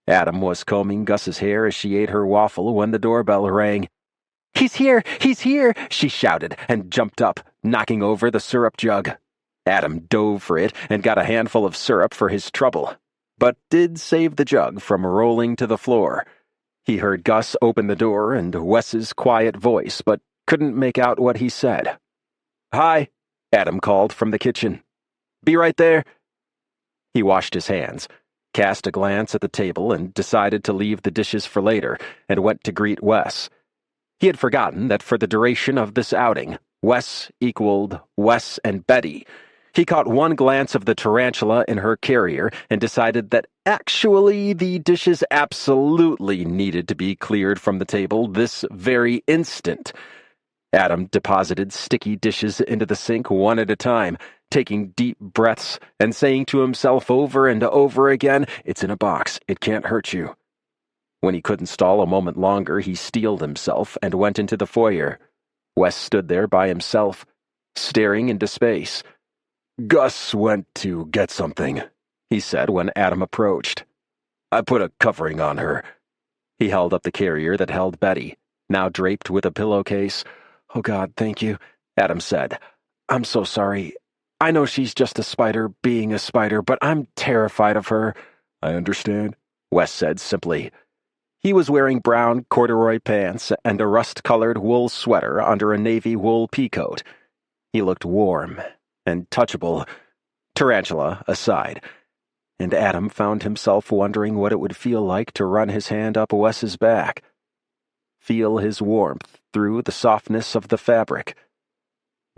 Adam was combing Gus's hair as she ate her waffle when the doorbell rang. He's here! He's here!" she shouted and jumped up, knocking over the syrup jug. Adam dove for it and got a handful of syrup for his trouble, but did save the jug from rolling to the floor. He heard Gus open the door and Wes's quiet voice, but couldn't make out what he said. "Hi," Adam called from the kitchen. "Be right there." He washed his hands, cast a glance at the table, and decided to leave the dishes for later, and went to greet Wes. He had forgotten that for the duration of this outing, Wes equaled Wes and Betty. He caught one glance of the tarantula in her carrier and decided that actually the dishes absolutely needed to be cleared from the table this very instant. Adam deposited sticky dishes into the sink one at a time, taking deep breaths and saying to himself over and over again, "It's in a box, it can't hurt you." When he couldn't stall a moment longer, he steeled himself and went into the foyer. Wes stood there by himself, staring into space. "Gus went to get something," he said when Adam approached. "I put a covering on her." He held up the carrier that held Betty, now draped with a pillowcase. "Oh, God, thank you," Adam said. "I'm so sorry. I know she's just a spider being a spider, but I'm terrified of her." "I understand," Wes said simply. He was wearing brown corduroy pants and a rust-colored wool sweater under a navy wool peacoat. He looked warm and touchable, tarantula aside, and Adam found himself wondering what it would feel like to run his hand up Wes's back. Feel his warmth through the softness of the fabric.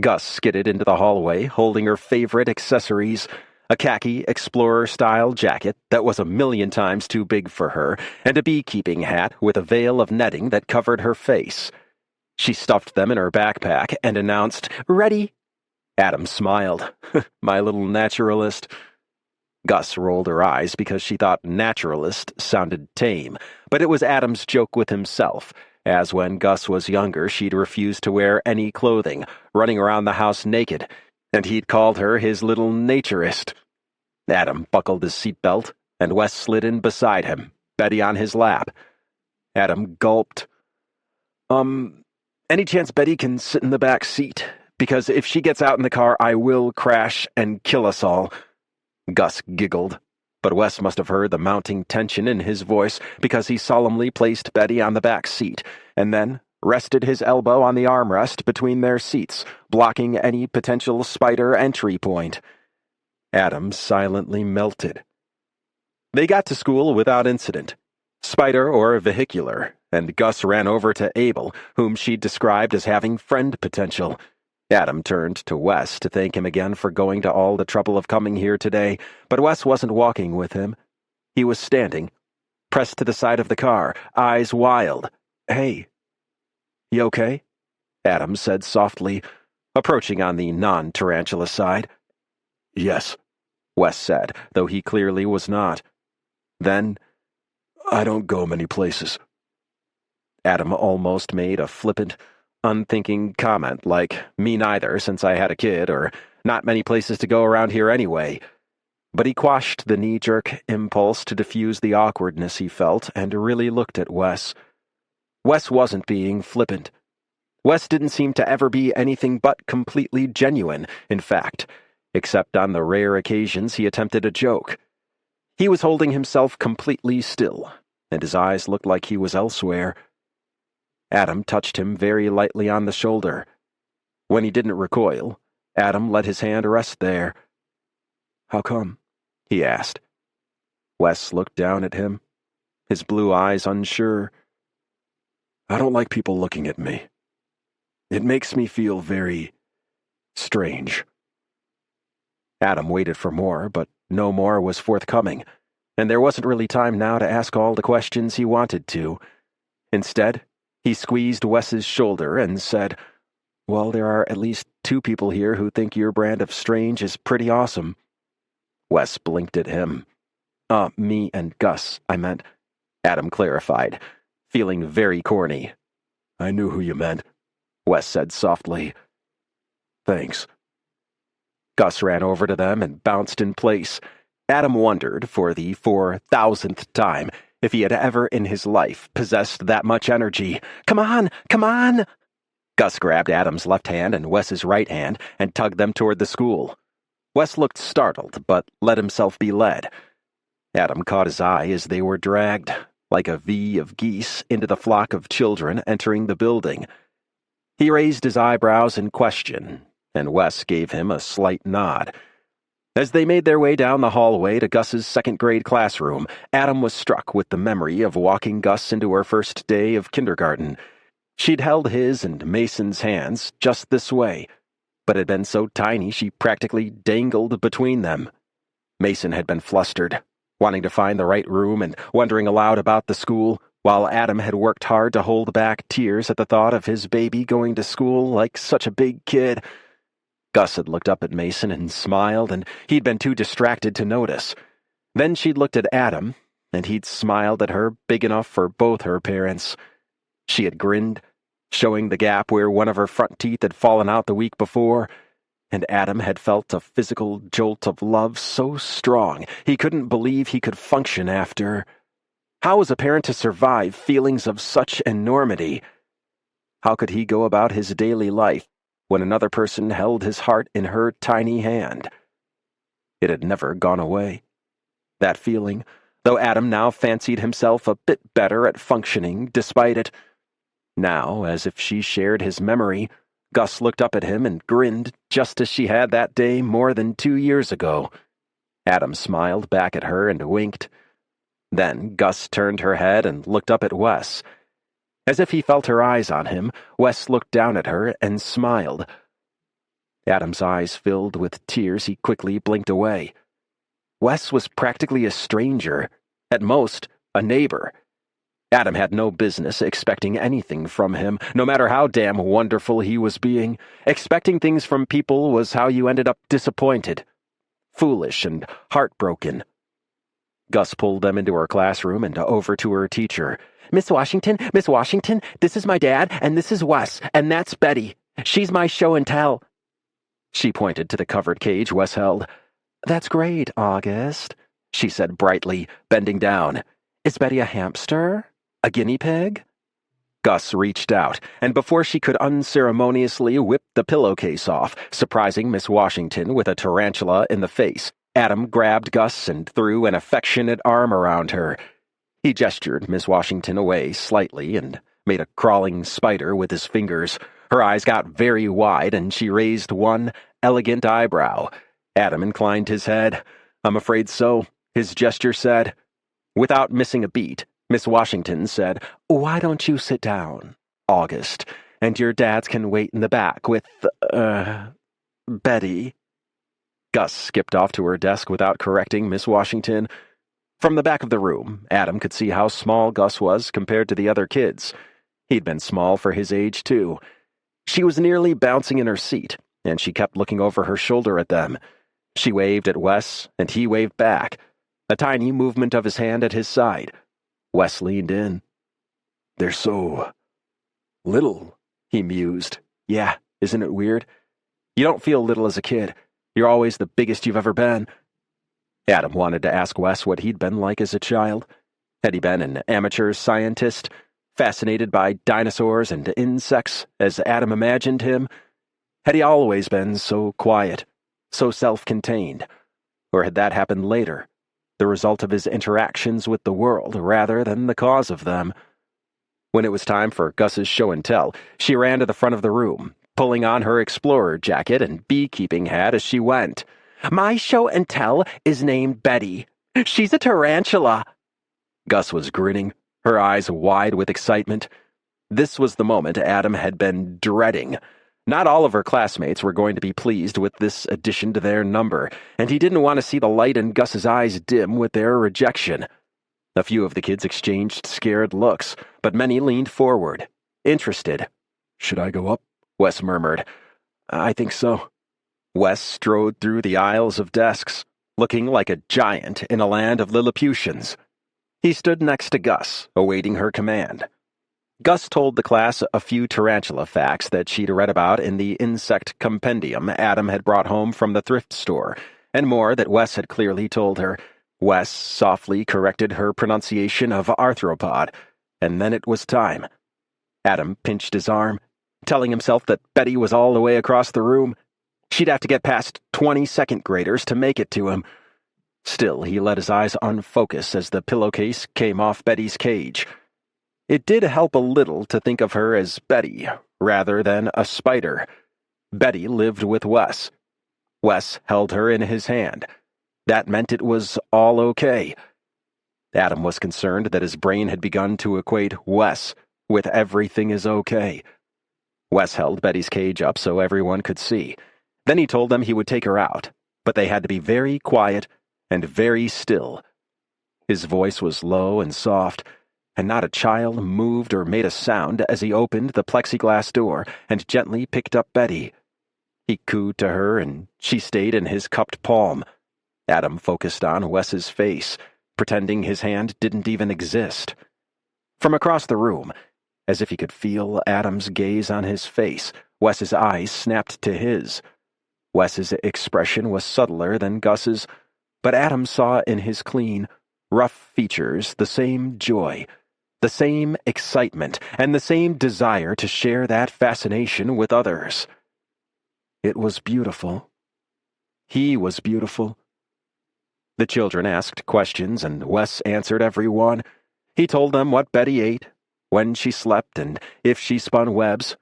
Gus skidded into the hallway, holding her favorite accessories, a khaki explorer-style jacket that was 1,000,000 times too big for her, and a beekeeping hat with a veil of netting that covered her face. She stuffed them in her backpack and announced, "Ready?" Adam smiled. "My little naturalist." Gus rolled her eyes because she thought naturalist sounded tame, but it was Adam's joke with himself, as when Gus was younger she'd refused to wear any clothing, running around the house naked, and he'd called her his little naturist. Adam buckled his seatbelt, and Wes slid in beside him, Betty on his lap. Adam gulped. Any chance Betty can sit in the back seat? Because if she gets out in the car, I will crash and kill us all." Gus giggled, but Wes must have heard the mounting tension in his voice because he solemnly placed Betty on the back seat, and then rested his elbow on the armrest between their seats, blocking any potential spider entry point. Adam silently melted. They got to school without incident, spider or vehicular, and Gus ran over to Abel, whom she described as having friend potential. Adam turned to Wes to thank him again for going to all the trouble of coming here today, but Wes wasn't walking with him. He was standing, pressed to the side of the car, eyes wild. "Hey, you okay?" Adam said softly, approaching on the non-tarantula side. "Yes," Wes said, though he clearly was not. Then, "I don't go many places." Adam almost made a flippant, unthinking comment like, "Me neither, since I had a kid," or "Not many places to go around here anyway." But he quashed the knee-jerk impulse to diffuse the awkwardness he felt and really looked at Wes. Wes wasn't being flippant. Wes didn't seem to ever be anything but completely genuine, in fact, except on the rare occasions he attempted a joke. He was holding himself completely still, and his eyes looked like he was elsewhere. Adam touched him very lightly on the shoulder. When he didn't recoil, Adam let his hand rest there. "How come?" he asked. Wes looked down at him, his blue eyes unsure. "I don't like people looking at me. It makes me feel very strange." Adam waited for more, but no more was forthcoming, and there wasn't really time now to ask all the questions he wanted to. Instead, he squeezed Wes's shoulder and said, "Well, there are at least 2 people here who think your brand of strange is pretty awesome." Wes blinked at him. Me and Gus, I meant," Adam clarified, feeling very corny. "I knew who you meant," Wes said softly. "Thanks." Gus ran over to them and bounced in place. Adam wondered, for the 4,000th time, if he had ever in his life possessed that much energy. "Come on! Come on!" Gus grabbed Adam's left hand and Wes's right hand and tugged them toward the school. Wes looked startled, but let himself be led. Adam caught his eye as they were dragged, like a V of geese, into the flock of children entering the building. He raised his eyebrows in question, and Wes gave him a slight nod. As they made their way down the hallway to Gus's second-grade classroom, Adam was struck with the memory of walking Gus into her first day of kindergarten. She'd held his and Mason's hands just this way, but had been so tiny she practically dangled between them. Mason had been flustered, wanting to find the right room and wondering aloud about the school, while Adam had worked hard to hold back tears at the thought of his baby going to school like such a big kid. Gus had looked up at Mason and smiled, and he'd been too distracted to notice. Then she'd looked at Adam, and he'd smiled at her big enough for both her parents. She had grinned, showing the gap where one of her front teeth had fallen out the week before, and Adam had felt a physical jolt of love so strong he couldn't believe he could function after. How was a parent to survive feelings of such enormity? How could he go about his daily life when another person held his heart in her tiny hand? It had never gone away. That feeling, though Adam now fancied himself a bit better at functioning despite it. Now, as if she shared his memory, Gus looked up at him and grinned just as she had that day more than 2 years ago. Adam smiled back at her and winked. Then Gus turned her head and looked up at Wes. As if he felt her eyes on him, Wes looked down at her and smiled. Adam's eyes filled with tears. He quickly blinked away. Wes was practically a stranger, at most, a neighbor. Adam had no business expecting anything from him, no matter how damn wonderful he was being. Expecting things from people was how you ended up disappointed, foolish, and heartbroken. Gus pulled them into her classroom and over to her teacher. Miss Washington, this is my dad, and this is Wes, and that's Betty. She's my show and tell. She pointed to the covered cage Wes held. That's great, August, she said brightly, bending down. Is Betty a hamster? A guinea pig? Gus reached out, and before she could unceremoniously whip the pillowcase off, surprising Miss Washington with a tarantula in the face, Adam grabbed Gus and threw an affectionate arm around her. He gestured Miss Washington away slightly and made a crawling spider with his fingers. Her eyes got very wide, and she raised one elegant eyebrow. Adam inclined his head. I'm afraid so, his gesture said. Without missing a beat, Miss Washington said, Why don't you sit down, August, and your dads can wait in the back with, Betty. Gus skipped off to her desk without correcting Miss Washington. From the back of the room, Adam could see how small Gus was compared to the other kids. He'd been small for his age, too. She was nearly bouncing in her seat, and she kept looking over her shoulder at them. She waved at Wes, and he waved back, a tiny movement of his hand at his side. Wes leaned in. They're so little, he mused. Yeah, isn't it weird? You don't feel little as a kid. You're always the biggest you've ever been. Adam wanted to ask Wes what he'd been like as a child. Had he been an amateur scientist, fascinated by dinosaurs and insects, as Adam imagined him? Had he always been so quiet, so self-contained? Or had that happened later, the result of his interactions with the world rather than the cause of them? When it was time for Gus's show and tell, she ran to the front of the room, pulling on her explorer jacket and beekeeping hat as she went. My show and tell is named Betty. She's a tarantula. Gus was grinning, her eyes wide with excitement. This was the moment Adam had been dreading. Not all of her classmates were going to be pleased with this addition to their number, and he didn't want to see the light in Gus's eyes dim with their rejection. A few of the kids exchanged scared looks, but many leaned forward, interested. Should I go up? Wes murmured. I think so. Wes strode through the aisles of desks, looking like a giant in a land of Lilliputians. He stood next to Gus, awaiting her command. Gus told the class a few tarantula facts that she'd read about in the insect compendium Adam had brought home from the thrift store, and more that Wes had clearly told her. Wes softly corrected her pronunciation of arthropod, and then it was time. Adam pinched his arm, telling himself that Betty was all the way across the room. She'd have to get past 20 second graders to make it to him. Still, he let his eyes unfocus as the pillowcase came off Betty's cage. It did help a little to think of her as Betty, rather than a spider. Betty lived with Wes. Wes held her in his hand. That meant it was all okay. Adam was concerned that his brain had begun to equate Wes with everything is okay. Wes held Betty's cage up so everyone could see. Then he told them he would take her out, but they had to be very quiet and very still. His voice was low and soft, and not a child moved or made a sound as he opened the plexiglass door and gently picked up Betty. He cooed to her, and she stayed in his cupped palm. Adam focused on Wes's face, pretending his hand didn't even exist. From across the room, as if he could feel Adam's gaze on his face, Wes's eyes snapped to his. Wes's expression was subtler than Gus's, but Adam saw in his clean, rough features the same joy, the same excitement, and the same desire to share that fascination with others. It was beautiful. He was beautiful. The children asked questions, and Wes answered every one. He told them what Betty ate, when she slept, and if she spun webs.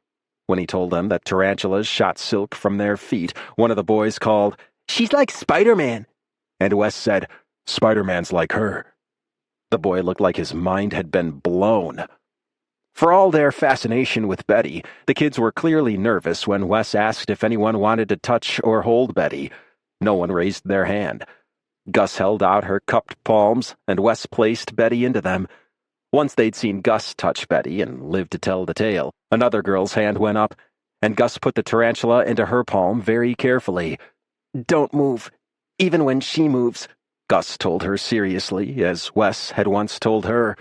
When he told them that tarantulas shot silk from their feet, one of the boys called, "She's like Spider-Man," and Wes said, "Spider-Man's like her." The boy looked like his mind had been blown. For all their fascination with Betty, the kids were clearly nervous when Wes asked if anyone wanted to touch or hold Betty. No one raised their hand. Gus held out her cupped palms, and Wes placed Betty into them. Once they'd seen Gus touch Betty and lived to tell the tale, another girl's hand went up, and Gus put the tarantula into her palm very carefully. "Don't move, even when she moves," Gus told her seriously, as Wes had once told her.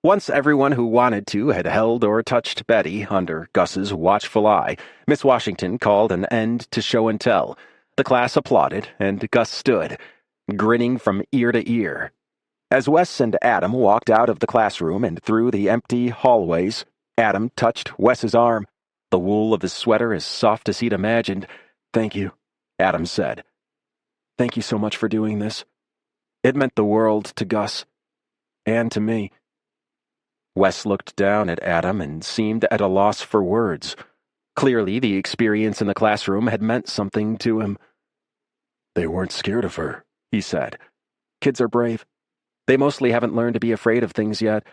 Once everyone who wanted to had held or touched Betty under Gus's watchful eye, Miss Washington called an end to show and tell. The class applauded, and Gus stood, grinning from ear to ear. As Wes and Adam walked out of the classroom and through the empty hallways, Adam touched Wes's arm, the wool of his sweater as soft as he'd imagined. "Thank you," Adam said. "Thank you so much for doing this. It meant the world to Gus, and to me." Wes looked down at Adam and seemed at a loss for words. Clearly, the experience in the classroom had meant something to him. "They weren't scared of her," he said. "Kids are brave. They mostly haven't learned to be afraid of things yet.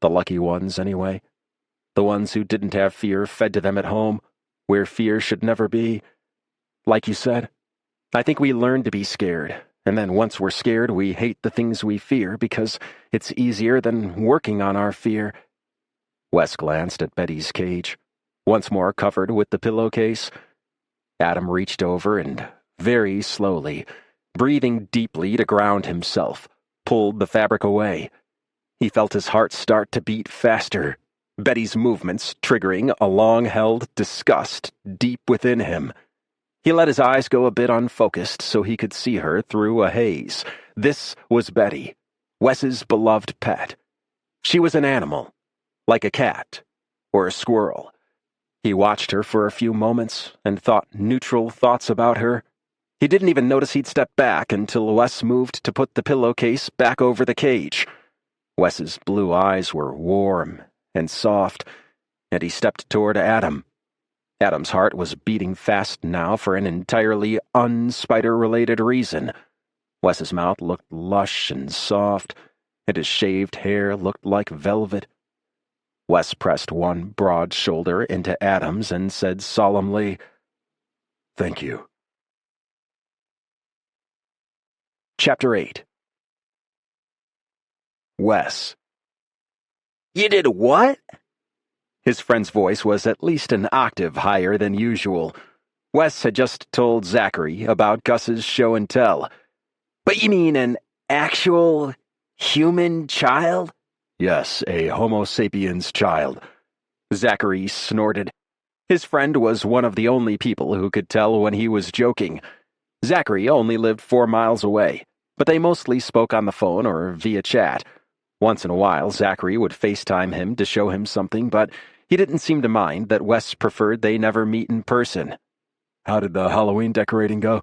The lucky ones, anyway. The ones who didn't have fear fed to them at home, where fear should never be. Like you said, I think we learn to be scared. And then once we're scared, we hate the things we fear because it's easier than working on our fear." Wes glanced at Betty's cage, once more covered with the pillowcase. Adam reached over and, very slowly, breathing deeply to ground himself, pulled the fabric away. He felt his heart start to beat faster, Betty's movements triggering a long-held disgust deep within him. He let his eyes go a bit unfocused so he could see her through a haze. This was Betty, Wes's beloved pet. She was an animal, like a cat or a squirrel. He watched her for a few moments and thought neutral thoughts about her. He didn't even notice he'd stepped back until Wes moved to put the pillowcase back over the cage. Wes's blue eyes were warm and soft, and he stepped toward Adam. Adam's heart was beating fast now for an entirely un-spider-related reason. Wes's mouth looked lush and soft, and his shaved hair looked like velvet. Wes pressed one broad shoulder into Adam's and said solemnly, "Thank you." Chapter 8. Wes. "You did what?" His friend's voice was at least an octave higher than usual. Wes had just told Zachary about Gus's show and tell. "But you mean an actual human child?" "Yes, a Homo sapiens child," Zachary snorted. His friend was one of the only people who could tell when he was joking. Zachary only lived 4 miles away, but they mostly spoke on the phone or via chat. Once in a while, Zachary would FaceTime him to show him something, but he didn't seem to mind that Wes preferred they never meet in person. How did the Halloween decorating go?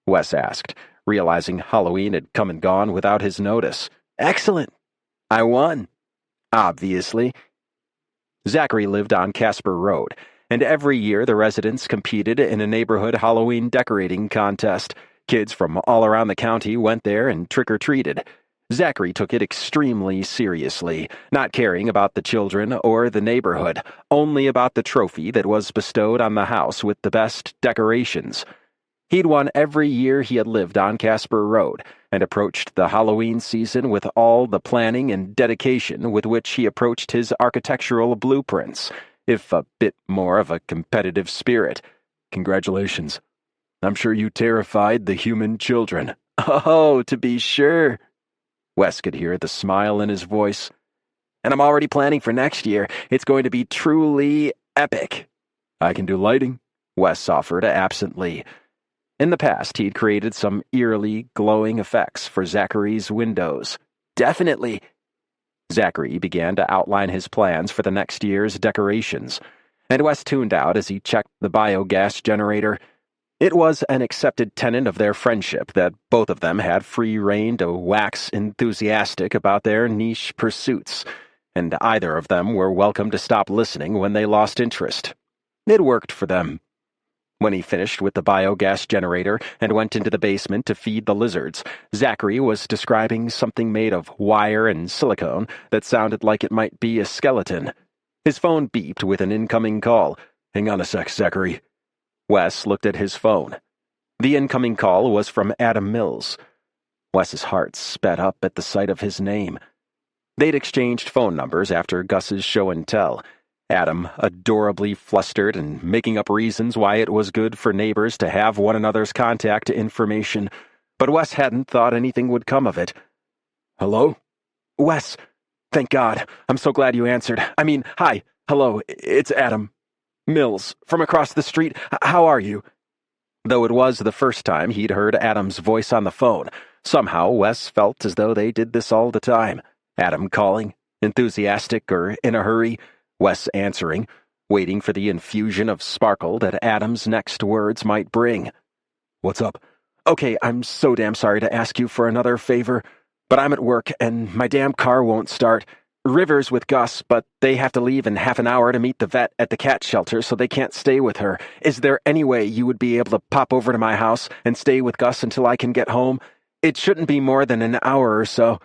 Wes asked, realizing Halloween had come and gone without his notice. Excellent. I won. Obviously. Zachary lived on Casper Road, and every year the residents competed in a neighborhood Halloween decorating contest. Kids from all around the county went there and trick-or-treated. Zachary took it extremely seriously, not caring about the children or the neighborhood, only about the trophy that was bestowed on the house with the best decorations. He'd won every year he had lived on Casper Road, and approached the Halloween season with all the planning and dedication with which he approached his architectural blueprints, if a bit more of a competitive spirit. Congratulations. I'm sure you terrified the human children. Oh, to be sure. Wes could hear the smile in his voice. And I'm already planning for next year. It's going to be truly epic. I can do lighting, Wes offered absently. In the past, he'd created some eerily glowing effects for Zachary's windows. Definitely. Zachary began to outline his plans for the next year's decorations, and Wes tuned out as he checked the biogas generator. It was an accepted tenet of their friendship that both of them had free rein to wax enthusiastic about their niche pursuits, and either of them were welcome to stop listening when they lost interest. It worked for them. When he finished with the biogas generator and went into the basement to feed the lizards, Zachary was describing something made of wire and silicone that sounded like it might be a skeleton. His phone beeped with an incoming call. Hang on a sec, Zachary. Wes looked at his phone. The incoming call was from Adam Mills. Wes's heart sped up at the sight of his name. They'd exchanged phone numbers after Gus's show and tell. Adam, adorably flustered and making up reasons why it was good for neighbors to have one another's contact information, but Wes hadn't thought anything would come of it. Hello? Wes, thank God. I'm so glad you answered. Hi. Hello, it's Adam Mills, from across the street. How are you? Though it was the first time he'd heard Adam's voice on the phone, somehow Wes felt as though they did this all the time. Adam calling, enthusiastic or in a hurry, Wes answering, waiting for the infusion of sparkle that Adam's next words might bring. What's up? Okay, I'm so damn sorry to ask you for another favor, but I'm at work and my damn car won't start. River's with Gus, but they have to leave in half an hour to meet the vet at the cat shelter, so they can't stay with her. Is there any way you would be able to pop over to my house and stay with Gus until I can get home? It shouldn't be more than an hour or so.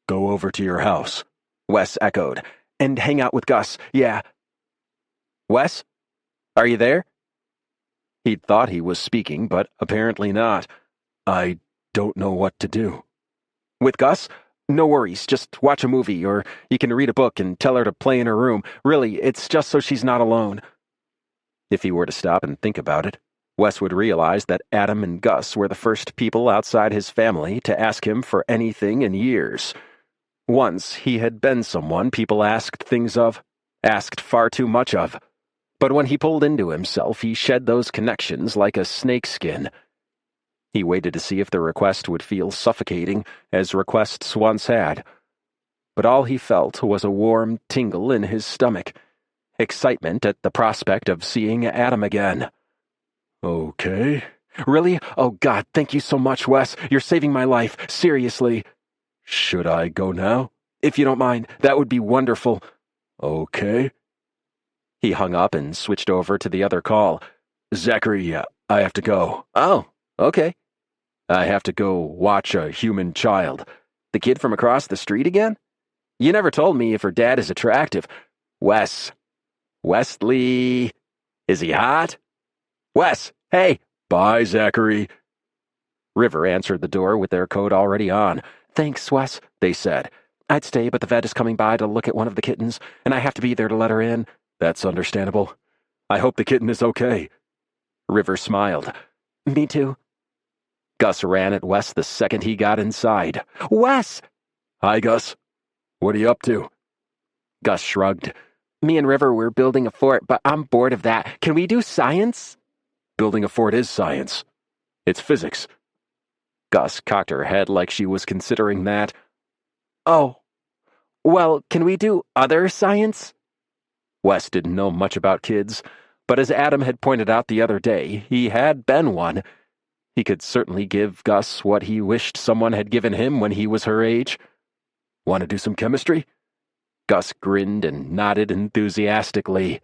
Go over to your house, Wes echoed. And hang out with Gus, yeah. Wes? Are you there? He'd thought he was speaking, but apparently not. I don't know what to do. With Gus? No worries, just watch a movie, or you can read a book and tell her to play in her room. Really, it's just so she's not alone. If he were to stop and think about it, Wes would realize that Adam and Gus were the first people outside his family to ask him for anything in years. Once he had been someone people asked things of, asked far too much of. But when he pulled into himself, he shed those connections like a snakeskin. He waited to see if the request would feel suffocating, as requests once had. But all he felt was a warm tingle in his stomach, excitement at the prospect of seeing Adam again. Okay. Really? Oh, God, thank you so much, Wes. You're saving my life. Seriously. Should I go now? If you don't mind, that would be wonderful. Okay. He hung up and switched over to the other call. Zachary, I have to go. Oh, okay. I have to go watch a human child. The kid from across the street again? You never told me if her dad is attractive. Wes. Wesley. Is he hot? Wes, hey. Bye, Zachary. River answered the door with their coat already on. Thanks, Wes, they said. I'd stay, but the vet is coming by to look at one of the kittens, and I have to be there to let her in. That's understandable. I hope the kitten is okay. River smiled. Me too. Gus ran at Wes the second he got inside. Wes! Hi, Gus. What are you up to? Gus shrugged. Me and River were building a fort, but I'm bored of that. Can we do science? Building a fort is science. It's physics. Gus cocked her head like she was considering that. Oh. Well, can we do other science? Wes didn't know much about kids, but as Adam had pointed out the other day, he had been one. He could certainly give Gus what he wished someone had given him when he was her age. Want to do some chemistry? Gus grinned and nodded enthusiastically.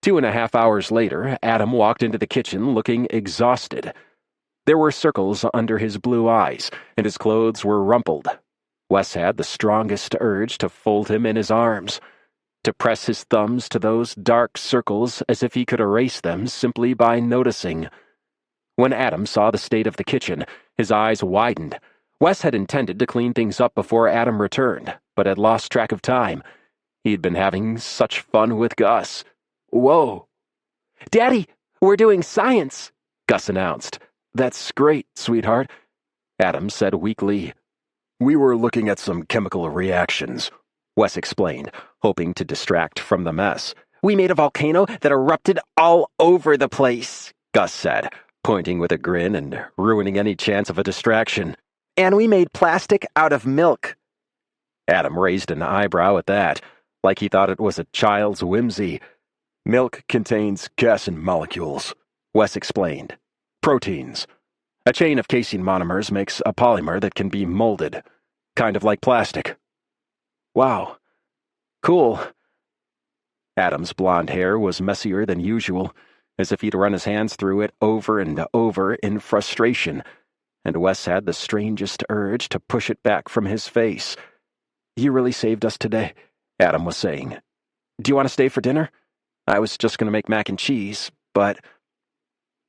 2.5 hours later, Adam walked into the kitchen looking exhausted. There were circles under his blue eyes, and his clothes were rumpled. Wes had the strongest urge to fold him in his arms, to press his thumbs to those dark circles as if he could erase them simply by noticing. When Adam saw the state of the kitchen, his eyes widened. Wes had intended to clean things up before Adam returned, but had lost track of time. He'd been having such fun with Gus. Whoa! Daddy, we're doing science, Gus announced. That's great, sweetheart, Adam said weakly. We were looking at some chemical reactions, Wes explained, hoping to distract from the mess. We made a volcano that erupted all over the place, Gus said, pointing with a grin and ruining any chance of a distraction. And we made plastic out of milk. Adam raised an eyebrow at that, like he thought it was a child's whimsy. Milk contains gas and molecules, Wes explained. Proteins. A chain of casein monomers makes a polymer that can be molded, kind of like plastic. Wow. Cool. Adam's blonde hair was messier than usual, as if he'd run his hands through it over and over in frustration, and Wes had the strangest urge to push it back from his face. You really saved us today, Adam was saying. Do you want to stay for dinner? I was just going to make mac and cheese, but...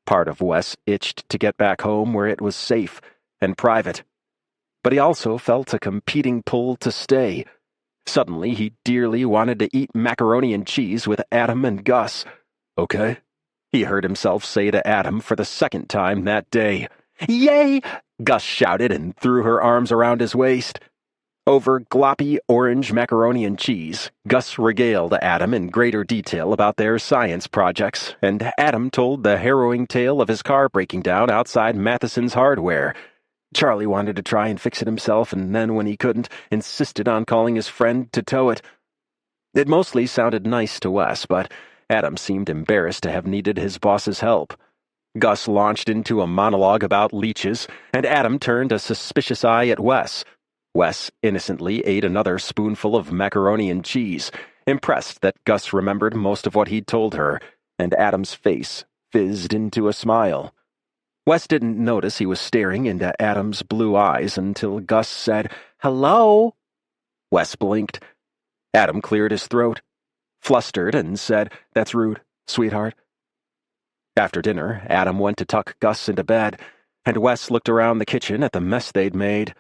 Part of Wes itched to get back home where it was safe and private. But he also felt a competing pull to stay. Suddenly, he dearly wanted to eat macaroni and cheese with Adam and Gus. Okay? He heard himself say to Adam for the second time that day. Yay! Gus shouted and threw her arms around his waist. Over gloppy orange macaroni and cheese, Gus regaled Adam in greater detail about their science projects, and Adam told the harrowing tale of his car breaking down outside Matheson's Hardware. Charlie wanted to try and fix it himself, and then, when he couldn't, insisted on calling his friend to tow it. It mostly sounded nice to Wes, but Adam seemed embarrassed to have needed his boss's help. Gus launched into a monologue about leeches, and Adam turned a suspicious eye at Wes. Wes innocently ate another spoonful of macaroni and cheese, impressed that Gus remembered most of what he'd told her, and Adam's face fizzed into a smile. Wes didn't notice he was staring into Adam's blue eyes until Gus said, "Hello?" Wes blinked. Adam cleared his throat, flustered, and said, "That's rude, sweetheart." After dinner, Adam went to tuck Gus into bed, and Wes looked around the kitchen at the mess they'd made.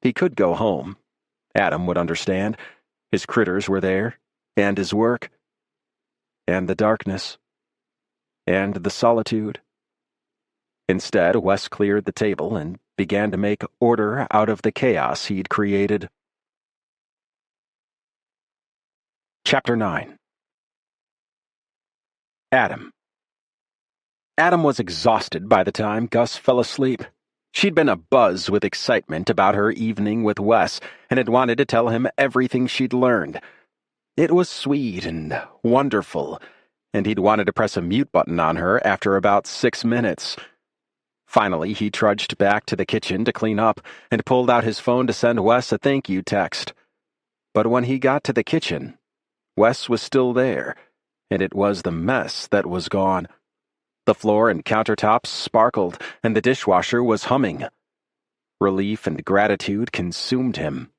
He could go home. Adam would understand. His critters were there, and his work, and the darkness, and the solitude. Instead, Wes cleared the table and began to make order out of the chaos he'd created. Chapter 9. Adam. Adam was exhausted by the time Gus fell asleep. She'd been abuzz with excitement about her evening with Wes and had wanted to tell him everything she'd learned. It was sweet and wonderful, and he'd wanted to press a mute button on her after about 6 minutes. Finally, he trudged back to the kitchen to clean up and pulled out his phone to send Wes a thank you text. But when he got to the kitchen, Wes was still there, and it was the mess that was gone. The floor and countertops sparkled, and the dishwasher was humming. Relief and gratitude consumed him.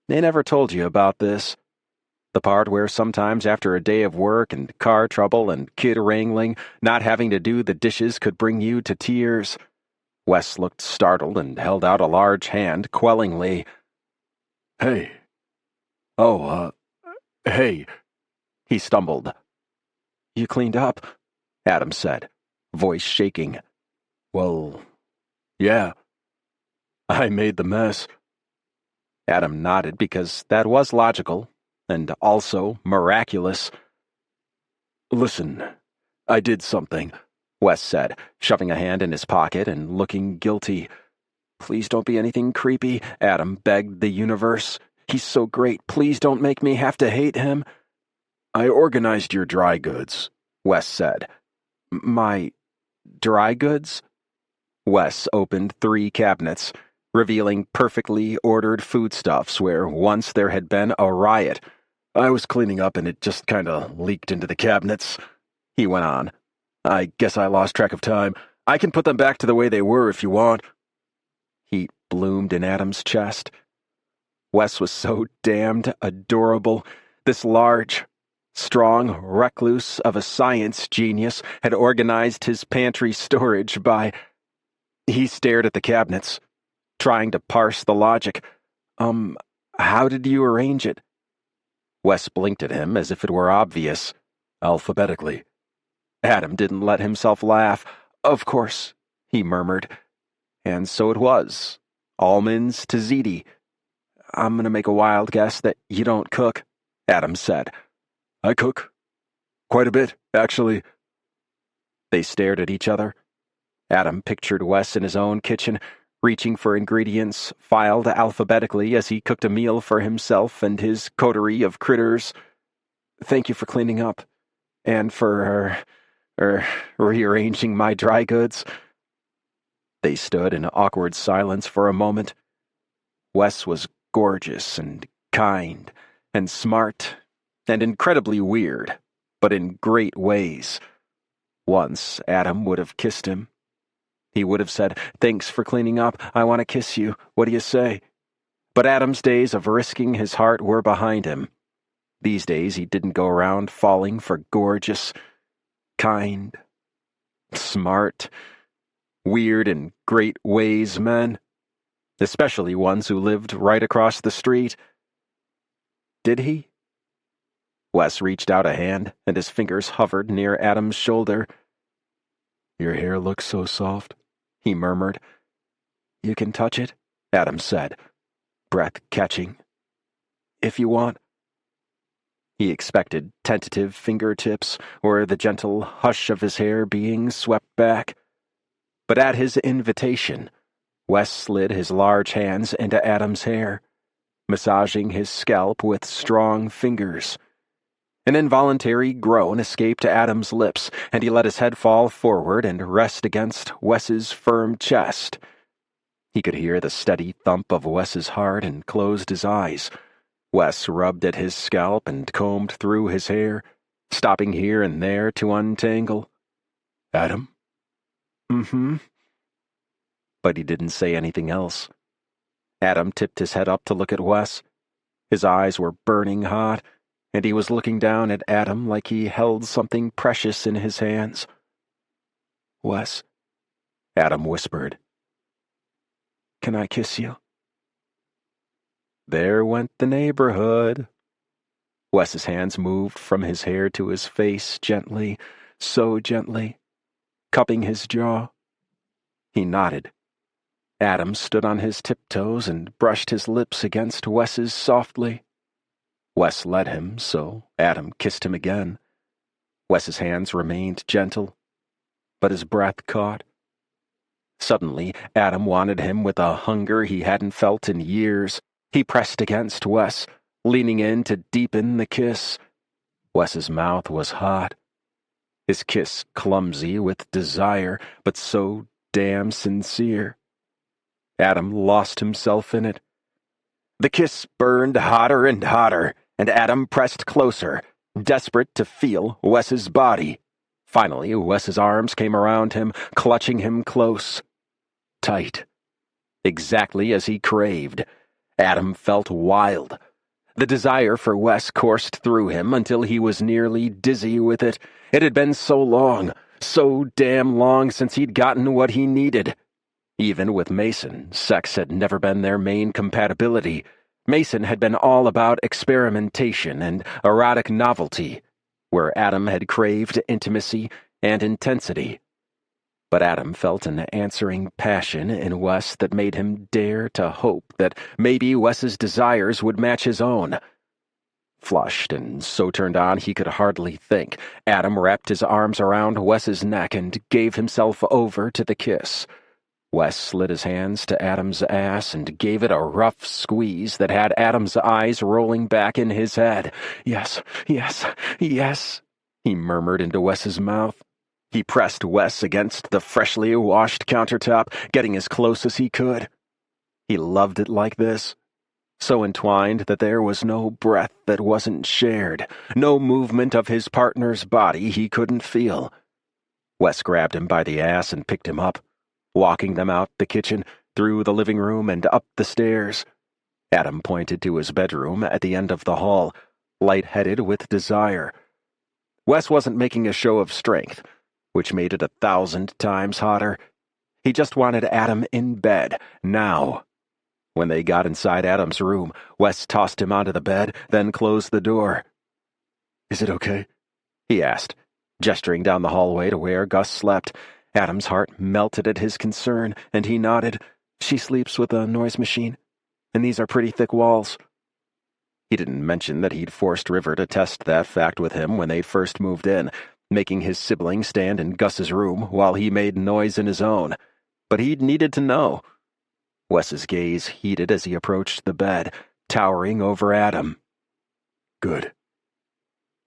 They never told you about this. The part where sometimes after a day of work and car trouble and kid wrangling, not having to do the dishes could bring you to tears. Wes looked startled and held out a large hand quellingly. Hey. Hey. He stumbled. You cleaned up, Adam said, voice shaking. Well, yeah. I made the mess. Adam nodded because that was logical, and also miraculous. Listen, I did something, Wes said, shoving a hand in his pocket and looking guilty. Please don't be anything creepy, Adam begged the universe. He's so great, please don't make me have to hate him. I organized your dry goods, Wes said. My dry goods? Wes opened 3 cabinets, revealing perfectly ordered foodstuffs where once there had been a riot. I was cleaning up and it just kinda leaked into the cabinets, he went on. I guess I lost track of time. I can put them back to the way they were if you want. Heat bloomed in Adam's chest. Wes was so damned adorable. This large, strong recluse of a science genius had organized his pantry storage by... He stared at the cabinets, trying to parse the logic. How did you arrange it? Wes blinked at him as if it were obvious. Alphabetically. Adam didn't let himself laugh. Of course, he murmured. And so it was. Almonds to ziti. I'm gonna make a wild guess that you don't cook, Adam said. I cook. Quite a bit, actually. They stared at each other. Adam pictured Wes in his own kitchen, reaching for ingredients filed alphabetically as he cooked a meal for himself and his coterie of critters. Thank you for cleaning up, and for, rearranging my dry goods. They stood in awkward silence for a moment. Wes was gorgeous and kind and smart and incredibly weird, but in great ways. Once Adam would have kissed him. He would have said, "Thanks for cleaning up. I want to kiss you. What do you say?" But Adam's days of risking his heart were behind him. These days he didn't go around falling for gorgeous, kind, smart, weird in great ways men, especially ones who lived right across the street. Did he? Wes reached out a hand, and his fingers hovered near Adam's shoulder. Your hair looks so soft, he murmured. You can touch it, Adam said, breath catching. If you want. He expected tentative fingertips or the gentle hush of his hair being swept back. But at his invitation, Wes slid his large hands into Adam's hair, massaging his scalp with strong fingers. An involuntary groan escaped Adam's lips, and he let his head fall forward and rest against Wes's firm chest. He could hear the steady thump of Wes's heart and closed his eyes. Wes rubbed at his scalp and combed through his hair, stopping here and there to untangle. Adam? Mm-hmm. But he didn't say anything else. Adam tipped his head up to look at Wes. His eyes were burning hot, and he was looking down at Adam like he held something precious in his hands. Wes, Adam whispered. Can I kiss you? There went the neighborhood. Wes's hands moved from his hair to his face gently, so gently, cupping his jaw. He nodded. Adam stood on his tiptoes and brushed his lips against Wes's softly. Wes led him, so Adam kissed him again. Wes's hands remained gentle, but his breath caught. Suddenly, Adam wanted him with a hunger he hadn't felt in years. He pressed against Wes, leaning in to deepen the kiss. Wes's mouth was hot, his kiss clumsy with desire, but so damn sincere. Adam lost himself in it. The kiss burned hotter and hotter, and Adam pressed closer, desperate to feel Wes's body. Finally, Wes's arms came around him, clutching him close. Tight. Exactly as he craved. Adam felt wild. The desire for Wes coursed through him until he was nearly dizzy with it. It had been so long, so damn long since he'd gotten what he needed. Even with Mason, sex had never been their main compatibility. Mason had been all about experimentation and erotic novelty, where Adam had craved intimacy and intensity. But Adam felt an answering passion in Wes that made him dare to hope that maybe Wes's desires would match his own. Flushed and so turned on he could hardly think, Adam wrapped his arms around Wes's neck and gave himself over to the kiss. Wes slid his hands to Adam's ass and gave it a rough squeeze that had Adam's eyes rolling back in his head. "Yes, yes, yes," he murmured into Wes's mouth. He pressed Wes against the freshly washed countertop, getting as close as he could. He loved it like this, so entwined that there was no breath that wasn't shared, no movement of his partner's body he couldn't feel. Wes grabbed him by the ass and picked him up, walking them out the kitchen, through the living room, and up the stairs. Adam pointed to his bedroom at the end of the hall, lightheaded with desire. Wes wasn't making a show of strength, which made it 1,000 times hotter. He just wanted Adam in bed, now. When they got inside Adam's room, Wes tossed him onto the bed, then closed the door. "Is it okay?" he asked, gesturing down the hallway to where Gus slept. Adam's heart melted at his concern, and he nodded. "She sleeps with a noise machine, and these are pretty thick walls." He didn't mention that he'd forced River to test that fact with him when they'd first moved in, making his sibling stand in Gus's room while he made noise in his own. But he'd needed to know. Wes's gaze heated as he approached the bed, towering over Adam. Good.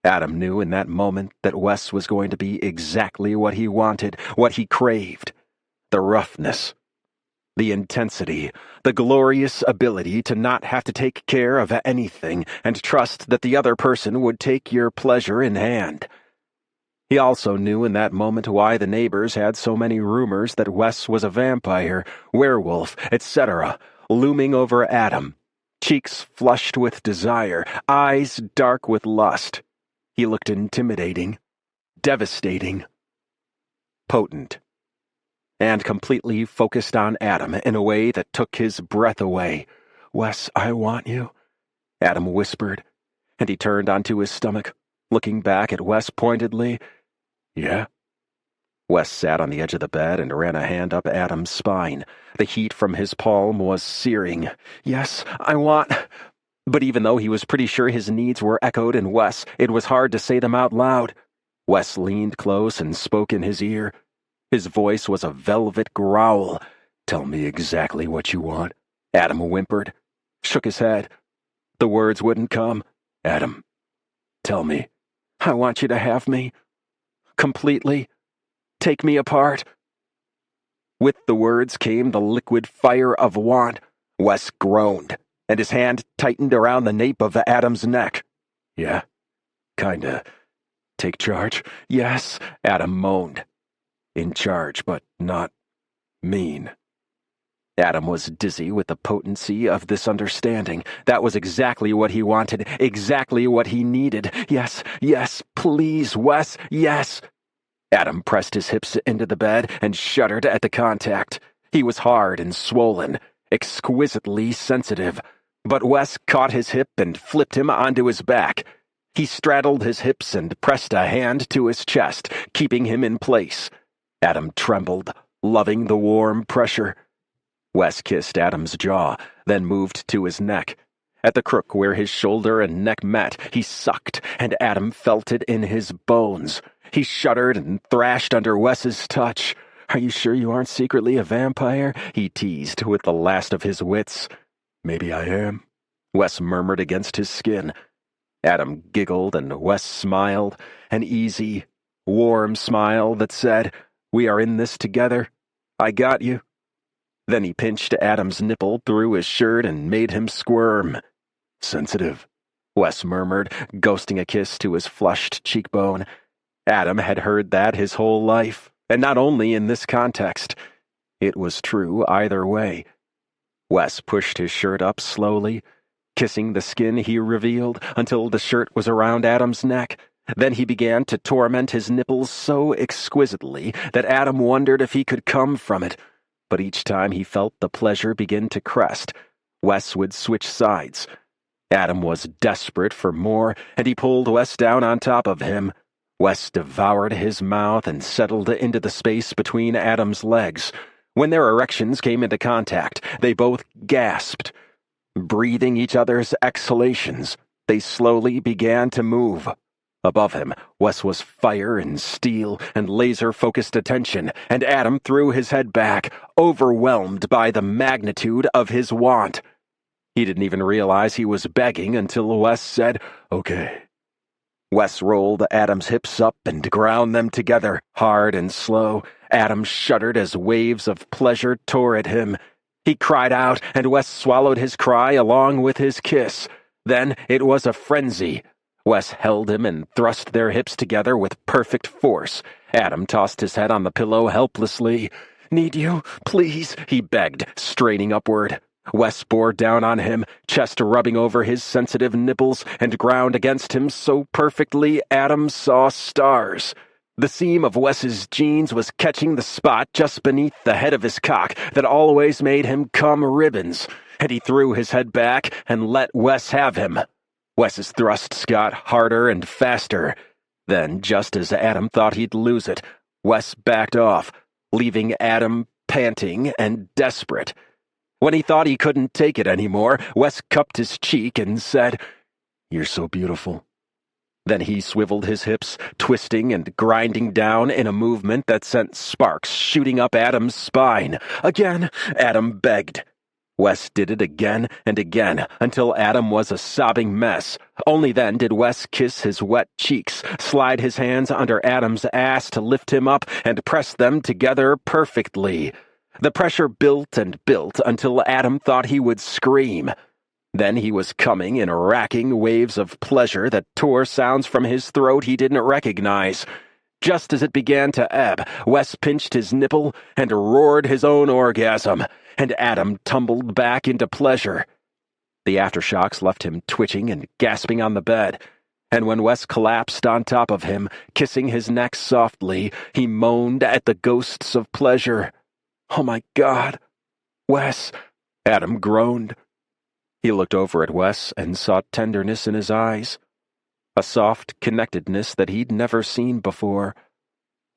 Adam knew in that moment that Wes was going to be exactly what he wanted, what he craved. The roughness, the intensity, the glorious ability to not have to take care of anything and trust that the other person would take your pleasure in hand. He also knew in that moment why the neighbors had so many rumors that Wes was a vampire, werewolf, etc., looming over Adam, cheeks flushed with desire, eyes dark with lust. He looked intimidating, devastating, potent, and completely focused on Adam in a way that took his breath away. "Wes, I want you," Adam whispered, and he turned onto his stomach, looking back at Wes pointedly. "Yeah?" Wes sat on the edge of the bed and ran a hand up Adam's spine. The heat from his palm was searing. "Yes, I want—" But even though he was pretty sure his needs were echoed in Wes, it was hard to say them out loud. Wes leaned close and spoke in his ear. His voice was a velvet growl. "Tell me exactly what you want," Adam whimpered, shook his head. The words wouldn't come. "Adam, tell me." "I want you to have me. Completely. Take me apart." With the words came the liquid fire of want. Wes groaned, and his hand tightened around the nape of Adam's neck. "Yeah, kinda. Take charge?" "Yes," Adam moaned. "In charge, but not mean." Adam was dizzy with the potency of this understanding. That was exactly what he wanted, exactly what he needed. "Yes, yes, please, Wes, yes." Adam pressed his hips into the bed and shuddered at the contact. He was hard and swollen, exquisitely sensitive. But Wes caught his hip and flipped him onto his back. He straddled his hips and pressed a hand to his chest, keeping him in place. Adam trembled, loving the warm pressure. Wes kissed Adam's jaw, then moved to his neck. At the crook where his shoulder and neck met, he sucked, and Adam felt it in his bones. He shuddered and thrashed under Wes's touch. "Are you sure you aren't secretly a vampire?" he teased with the last of his wits. "Maybe I am," Wes murmured against his skin. Adam giggled and Wes smiled, an easy, warm smile that said, "We are in this together. I got you." Then he pinched Adam's nipple through his shirt and made him squirm. "Sensitive," Wes murmured, ghosting a kiss to his flushed cheekbone. Adam had heard that his whole life, and not only in this context. It was true either way. Wes pushed his shirt up slowly, kissing the skin he revealed until the shirt was around Adam's neck. Then he began to torment his nipples so exquisitely that Adam wondered if he could come from it. But each time he felt the pleasure begin to crest, Wes would switch sides. Adam was desperate for more, and he pulled Wes down on top of him. Wes devoured his mouth and settled into the space between Adam's legs. When their erections came into contact, they both gasped. Breathing each other's exhalations, they slowly began to move. Above him, Wes was fire and steel and laser-focused attention, and Adam threw his head back, overwhelmed by the magnitude of his want. He didn't even realize he was begging until Wes said, "Okay." Wes rolled Adam's hips up and ground them together, hard and slow. Adam shuddered as waves of pleasure tore at him. He cried out, and Wes swallowed his cry along with his kiss. Then it was a frenzy. Wes held him and thrust their hips together with perfect force. Adam tossed his head on the pillow helplessly. "Need you, please," he begged, straining upward. Wes bore down on him, chest rubbing over his sensitive nipples, and ground against him so perfectly Adam saw stars. The seam of Wes's jeans was catching the spot just beneath the head of his cock that always made him cum ribbons, and he threw his head back and let Wes have him. Wes's thrusts got harder and faster. Then, just as Adam thought he'd lose it, Wes backed off, leaving Adam panting and desperate. When he thought he couldn't take it anymore, Wes cupped his cheek and said, "You're so beautiful." Then he swiveled his hips, twisting and grinding down in a movement that sent sparks shooting up Adam's spine. "Again," Adam begged. Wes did it again and again, until Adam was a sobbing mess. Only then did Wes kiss his wet cheeks, slide his hands under Adam's ass to lift him up, and press them together perfectly. The pressure built and built until Adam thought he would scream. Then he was coming in racking waves of pleasure that tore sounds from his throat he didn't recognize. Just as it began to ebb, Wes pinched his nipple and roared his own orgasm, and Adam tumbled back into pleasure. The aftershocks left him twitching and gasping on the bed, and when Wes collapsed on top of him, kissing his neck softly, he moaned at the ghosts of pleasure. "Oh my God, Wes," Adam groaned. He looked over at Wes and saw tenderness in his eyes, a soft connectedness that he'd never seen before.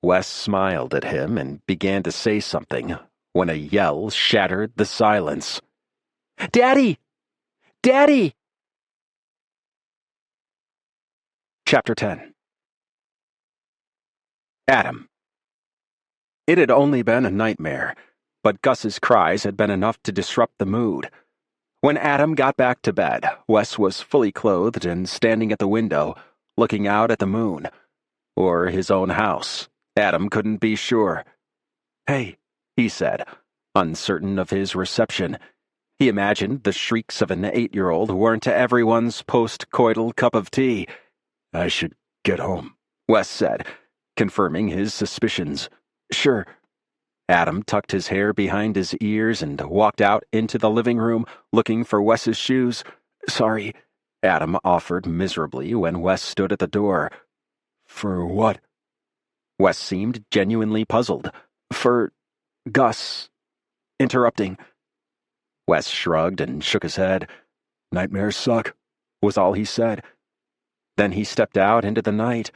Wes smiled at him and began to say something when a yell shattered the silence. "Daddy! Daddy!" Chapter 10. Adam. It had only been a nightmare, but Gus's cries had been enough to disrupt the mood. When Adam got back to bed, Wes was fully clothed and standing at the window, looking out at the moon. Or his own house. Adam couldn't be sure. "Hey," he said, uncertain of his reception. He imagined the shrieks of an 8-year-old weren't everyone's post-coital cup of tea. "I should get home," Wes said, confirming his suspicions. "Sure." Adam tucked his hair behind his ears and walked out into the living room, looking for Wes's shoes. "Sorry," Adam offered miserably when Wes stood at the door. "For what?" Wes seemed genuinely puzzled. "For Gus interrupting." Wes shrugged and shook his head. "Nightmares suck," was all he said. Then he stepped out into the night.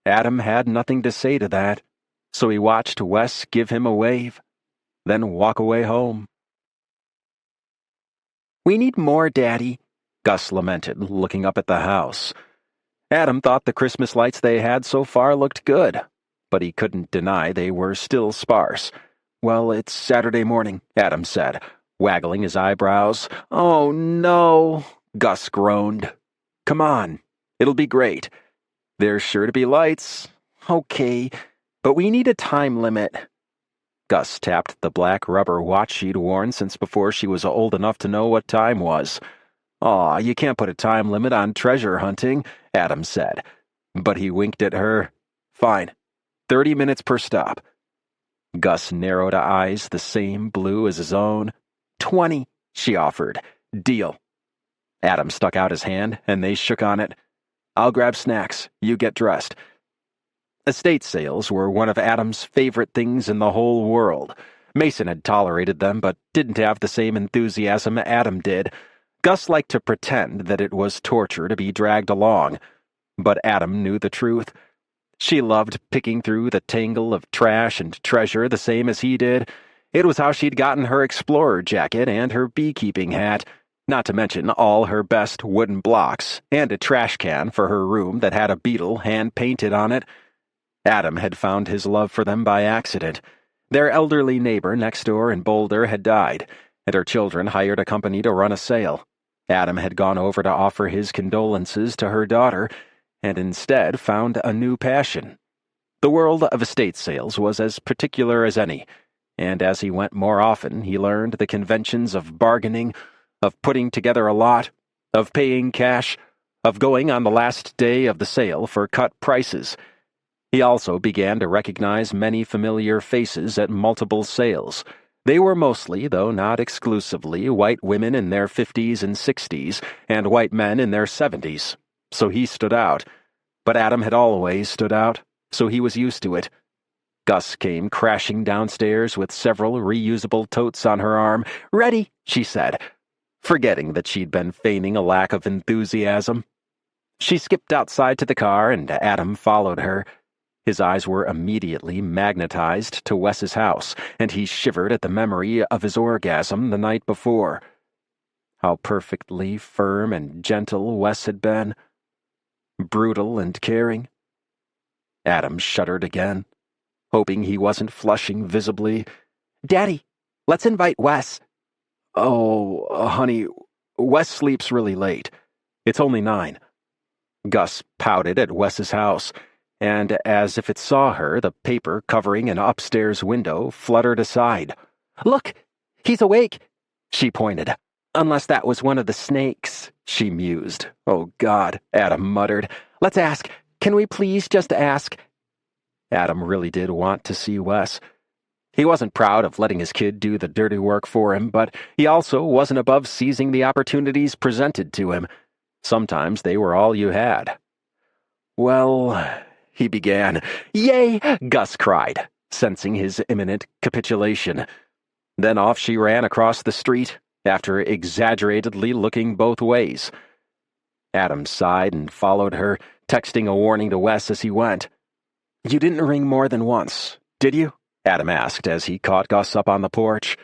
Adam had nothing to say to that, so he watched Wes give him a wave, then walk away home. "We need more, Daddy," Gus lamented, looking up at the house. Adam thought the Christmas lights they had so far looked good, but he couldn't deny they were still sparse. "Well, it's Saturday morning," Adam said, waggling his eyebrows. "Oh, no," Gus groaned. "Come on, it'll be great. There's sure to be lights." "Okay, but we need a time limit." Gus tapped the black rubber watch she'd worn since before she was old enough to know what time was. "Aw, you can't put a time limit on treasure hunting," Adam said. But he winked at her. "Fine, 30 minutes per stop." Gus narrowed eyes the same blue as his own. 20, she offered. "Deal." Adam stuck out his hand, and they shook on it. "I'll grab snacks. You get dressed." Estate sales were one of Adam's favorite things in the whole world. Mason had tolerated them, but didn't have the same enthusiasm Adam did. Gus liked to pretend that it was torture to be dragged along, but Adam knew the truth. She loved picking through the tangle of trash and treasure the same as he did. It was how she'd gotten her explorer jacket and her beekeeping hat. not to mention all her best wooden blocks and a trash can for her room that had a beetle hand-painted on it. Adam had found his love for them by accident. Their elderly neighbor next door in Boulder had died, and her children hired a company to run a sale. Adam had gone over to offer his condolences to her daughter, and instead found a new passion. The world of estate sales was as particular as any, and as he went more often, he learned the conventions of bargaining, of putting together a lot, of paying cash, of going on the last day of the sale for cut prices. He also began to recognize many familiar faces at multiple sales. They were mostly, though not exclusively, white women in their 50s and 60s, and white men in their 70s. So he stood out. But Adam had always stood out, so he was used to it. Gus came crashing downstairs with several reusable totes on her arm. "Ready," she said, forgetting that she'd been feigning a lack of enthusiasm. She skipped outside to the car, and Adam followed her. His eyes were immediately magnetized to Wes's house, and he shivered at the memory of his orgasm the night before. How perfectly firm and gentle Wes had been. Brutal and caring. Adam shuddered again, hoping he wasn't flushing visibly. "Daddy, let's invite Wes." "Oh, honey, Wes sleeps really late. It's only 9. Gus pouted at Wes's house, and as if it saw her, the paper covering an upstairs window fluttered aside. "Look, he's awake," she pointed. "Unless that was one of the snakes," she mused. "Oh, God," Adam muttered. "Let's ask. Can we please just ask?" Adam really did want to see Wes. He wasn't proud of letting his kid do the dirty work for him, but he also wasn't above seizing the opportunities presented to him. Sometimes they were all you had. "Well," he began. "Yay!" Gus cried, sensing his imminent capitulation. Then off she ran across the street, after exaggeratedly looking both ways. Adam sighed and followed her, texting a warning to Wes as he went. "You didn't ring more than once, did you?" Adam asked as he caught Gus up on the porch.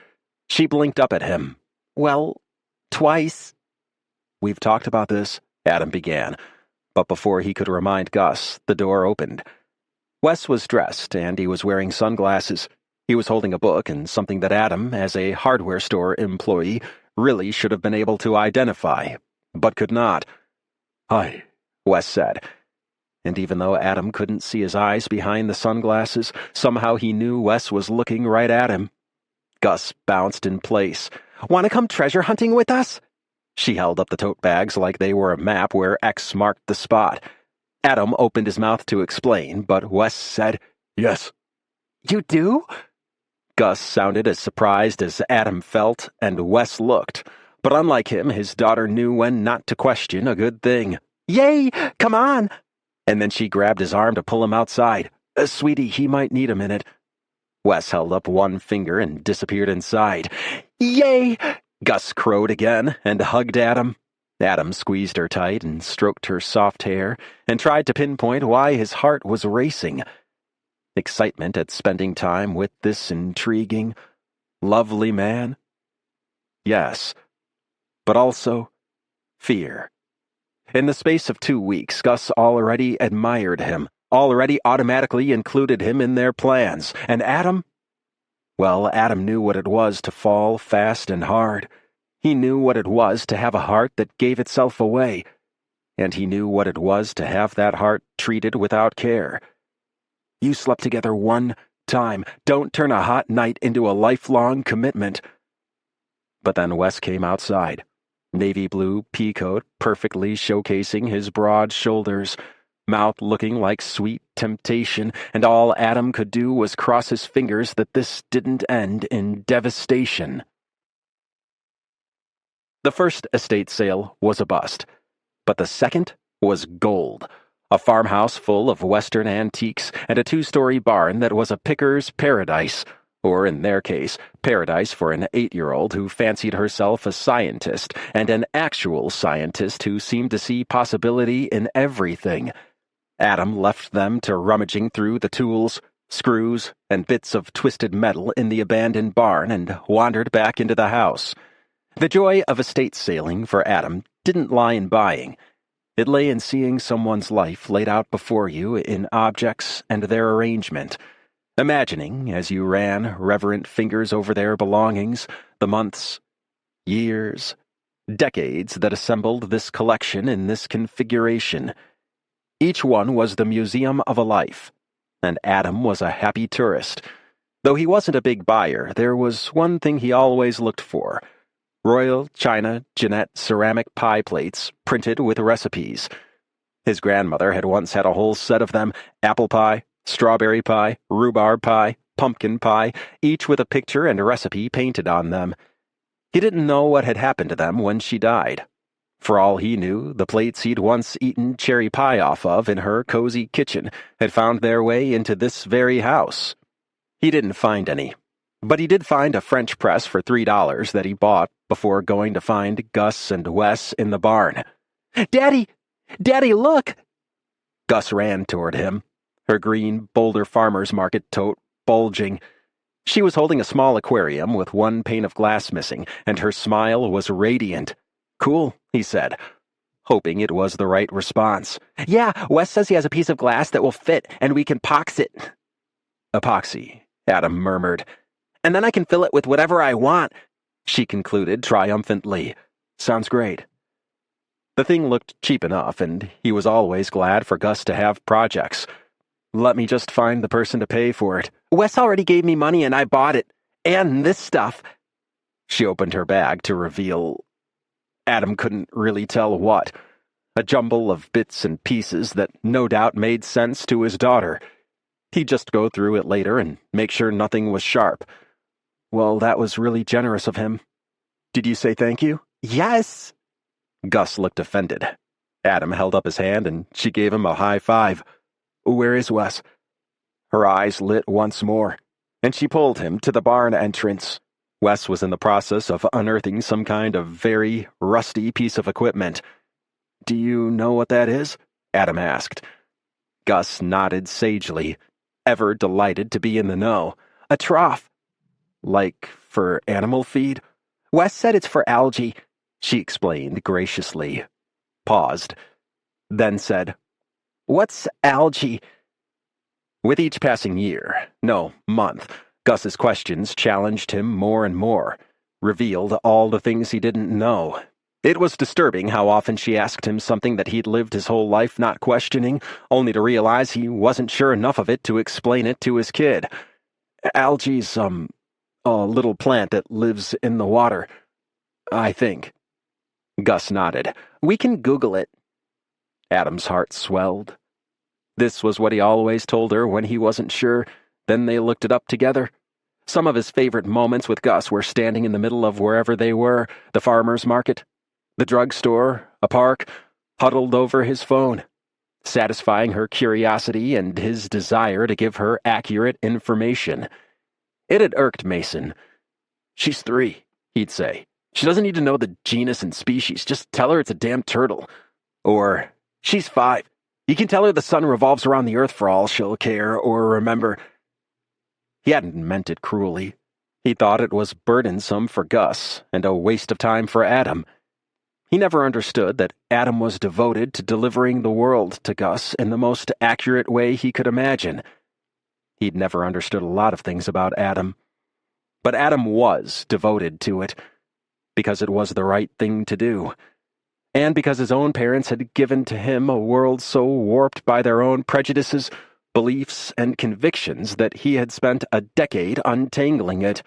She blinked up at him. "Well, twice." "We've talked about this," Adam began, but before he could remind Gus, the door opened. Wes was dressed, and he was wearing sunglasses. He was holding a book and something that Adam, as a hardware store employee, really should have been able to identify, but could not. "Hi," Wes said. And even though Adam couldn't see his eyes behind the sunglasses, somehow he knew Wes was looking right at him. Gus bounced in place. "Want to come treasure hunting with us?" She held up the tote bags like they were a map where X marked the spot. Adam opened his mouth to explain, but Wes said, "Yes." "You do?" Gus sounded as surprised as Adam felt, and Wes looked. But unlike him, his daughter knew when not to question a good thing. "Yay! Come on!" And then she grabbed his arm to pull him outside. "Sweetie, he might need a minute." Wes held up one finger and disappeared inside. "Yay!" Gus crowed again and hugged Adam. Adam squeezed her tight and stroked her soft hair and tried to pinpoint why his heart was racing. Excitement at spending time with this intriguing, lovely man? Yes. But also fear. In the space of 2 weeks, Gus already admired him, already automatically included him in their plans. And Adam? Well, Adam knew what it was to fall fast and hard. He knew what it was to have a heart that gave itself away. And he knew what it was to have that heart treated without care. You slept together one time. Don't turn a hot night into a lifelong commitment. But then Wes came outside. Navy blue pea coat perfectly showcasing his broad shoulders, mouth looking like sweet temptation, and all Adam could do was cross his fingers that this didn't end in devastation. The first estate sale was a bust, but the second was gold. A farmhouse full of Western antiques and a 2-story barn that was a picker's paradise, or in their case, paradise for an 8-year-old who fancied herself a scientist, and an actual scientist who seemed to see possibility in everything. Adam left them to rummaging through the tools, screws, and bits of twisted metal in the abandoned barn and wandered back into the house. The joy of estate sailing for Adam didn't lie in buying. It lay in seeing someone's life laid out before you in objects and their arrangement, imagining, as you ran reverent fingers over their belongings, the months, years, decades that assembled this collection in this configuration. Each one was the museum of a life, and Adam was a happy tourist. Though he wasn't a big buyer, there was one thing he always looked for: Royal China Jeanette ceramic pie plates printed with recipes. His grandmother had once had a whole set of them: apple pie, strawberry pie, rhubarb pie, pumpkin pie, each with a picture and a recipe painted on them. He didn't know what had happened to them when she died. For all he knew, the plates he'd once eaten cherry pie off of in her cozy kitchen had found their way into this very house. He didn't find any, but he did find a French press for $3 that he bought before going to find Gus and Wes in the barn. Daddy! Daddy, look! Gus ran toward him, her green Boulder Farmers Market tote bulging. She was holding a small aquarium with one pane of glass missing, and her smile was radiant. "Cool," he said, hoping it was the right response. "Yeah, Wes says he has a piece of glass that will fit, and we can pox it." "Epoxy," Adam murmured. "And then I can fill it with whatever I want," she concluded triumphantly. "Sounds great." The thing looked cheap enough, and he was always glad for Gus to have projects. "Let me just find the person to pay for it." "Wes already gave me money and I bought it. And this stuff." She opened her bag to reveal... Adam couldn't really tell what. A jumble of bits and pieces that no doubt made sense to his daughter. He'd just go through it later and make sure nothing was sharp. "Well, that was really generous of him. Did you say thank you?" "Yes." Gus looked offended. Adam held up his hand and she gave him a high five. "Where is Wes?" Her eyes lit once more, and she pulled him to the barn entrance. Wes was in the process of unearthing some kind of very rusty piece of equipment. "Do you know what that is?" Adam asked. Gus nodded sagely, ever delighted to be in the know. "A trough." "Like for animal feed?" "Wes said it's for algae," she explained graciously, paused, then said, "What's algae?" With each passing year, no, month, Gus's questions challenged him more and more, revealed all the things he didn't know. It was disturbing how often she asked him something that he'd lived his whole life not questioning, only to realize he wasn't sure enough of it to explain it to his kid. "Algae's, a little plant that lives in the water, I think." Gus nodded. "We can Google it." Adam's heart swelled. This was what he always told her when he wasn't sure. Then they looked it up together. Some of his favorite moments with Gus were standing in the middle of wherever they were, the farmer's market, the drugstore, a park, huddled over his phone, satisfying her curiosity and his desire to give her accurate information. It had irked Mason. "She's 3, he'd say. "She doesn't need to know the genus and species. Just tell her it's a damn turtle." Or, "She's 5. You can tell her the sun revolves around the earth for all she'll care or remember." He hadn't meant it cruelly. He thought it was burdensome for Gus and a waste of time for Adam. He never understood that Adam was devoted to delivering the world to Gus in the most accurate way he could imagine. He'd never understood a lot of things about Adam. But Adam was devoted to it, because it was the right thing to do, and because his own parents had given to him a world so warped by their own prejudices, beliefs, and convictions that he had spent a decade untangling it.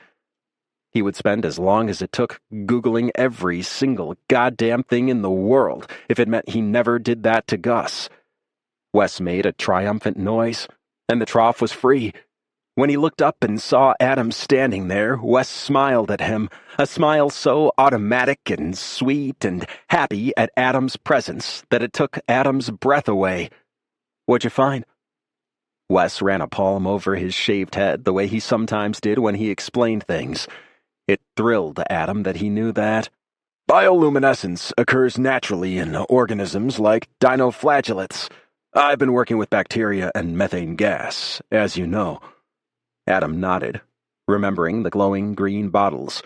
He would spend as long as it took Googling every single goddamn thing in the world if it meant he never did that to Gus. Wes made a triumphant noise, and the trough was free. When he looked up and saw Adam standing there, Wes smiled at him, a smile so automatic and sweet and happy at Adam's presence that it took Adam's breath away. "What'd you find?" Wes ran a palm over his shaved head the way he sometimes did when he explained things. It thrilled Adam that he knew that. "Bioluminescence occurs naturally in organisms like dinoflagellates. I've been working with bacteria and methane gas, as you know." Adam nodded, remembering the glowing green bottles.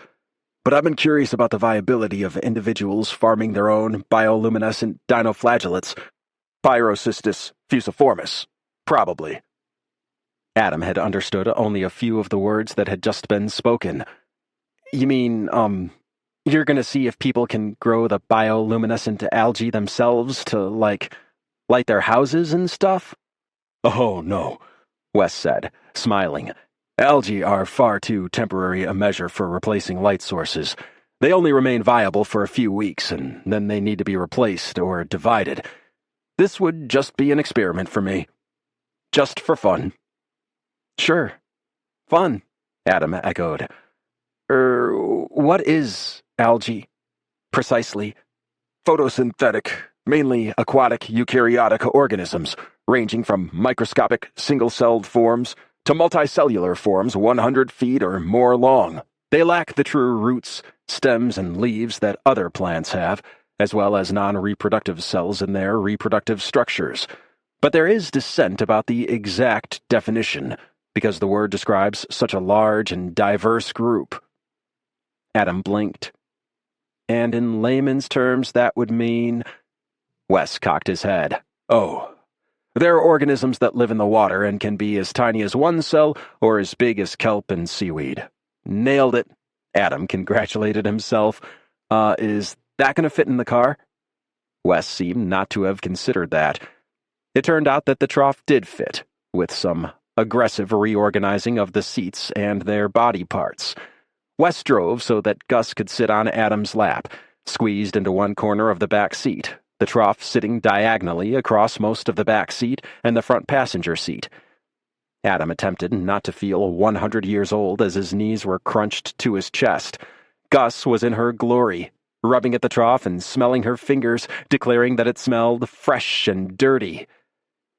but I've been curious about the viability of individuals farming their own bioluminescent dinoflagellates. Pyrocystis fusiformis. Probably. Adam had understood only a few of the words that had just been spoken. You mean, you're gonna see if people can grow the bioluminescent algae themselves to, like, light their houses and stuff? Oh, no, Wes said, smiling. Algae are far too temporary a measure for replacing light sources. They only remain viable for a few weeks, and then they need to be replaced or divided. This would just be an experiment for me. Just for fun. Sure. Fun, Adam echoed. What is algae, precisely? Photosynthetic, mainly aquatic eukaryotic organisms, ranging from microscopic single-celled forms to multicellular forms 100 feet or more long. They lack the true roots, stems, and leaves that other plants have, as well as non-reproductive cells in their reproductive structures. But there is dissent about the exact definition, because the word describes such a large and diverse group. Adam blinked. And in layman's terms, that would mean... Wes cocked his head. Oh, there are organisms that live in the water and can be as tiny as one cell or as big as kelp and seaweed. Nailed it. Adam congratulated himself. Is that going to fit in the car? Wes seemed not to have considered that. It turned out that the trough did fit, with some aggressive reorganizing of the seats and their body parts. Wes drove so that Gus could sit on Adam's lap, squeezed into one corner of the back seat, the trough sitting diagonally across most of the back seat and the front passenger seat. Adam attempted not to feel 100 years old as his knees were crunched to his chest. Gus was in her glory, rubbing at the trough and smelling her fingers, declaring that it smelled fresh and dirty.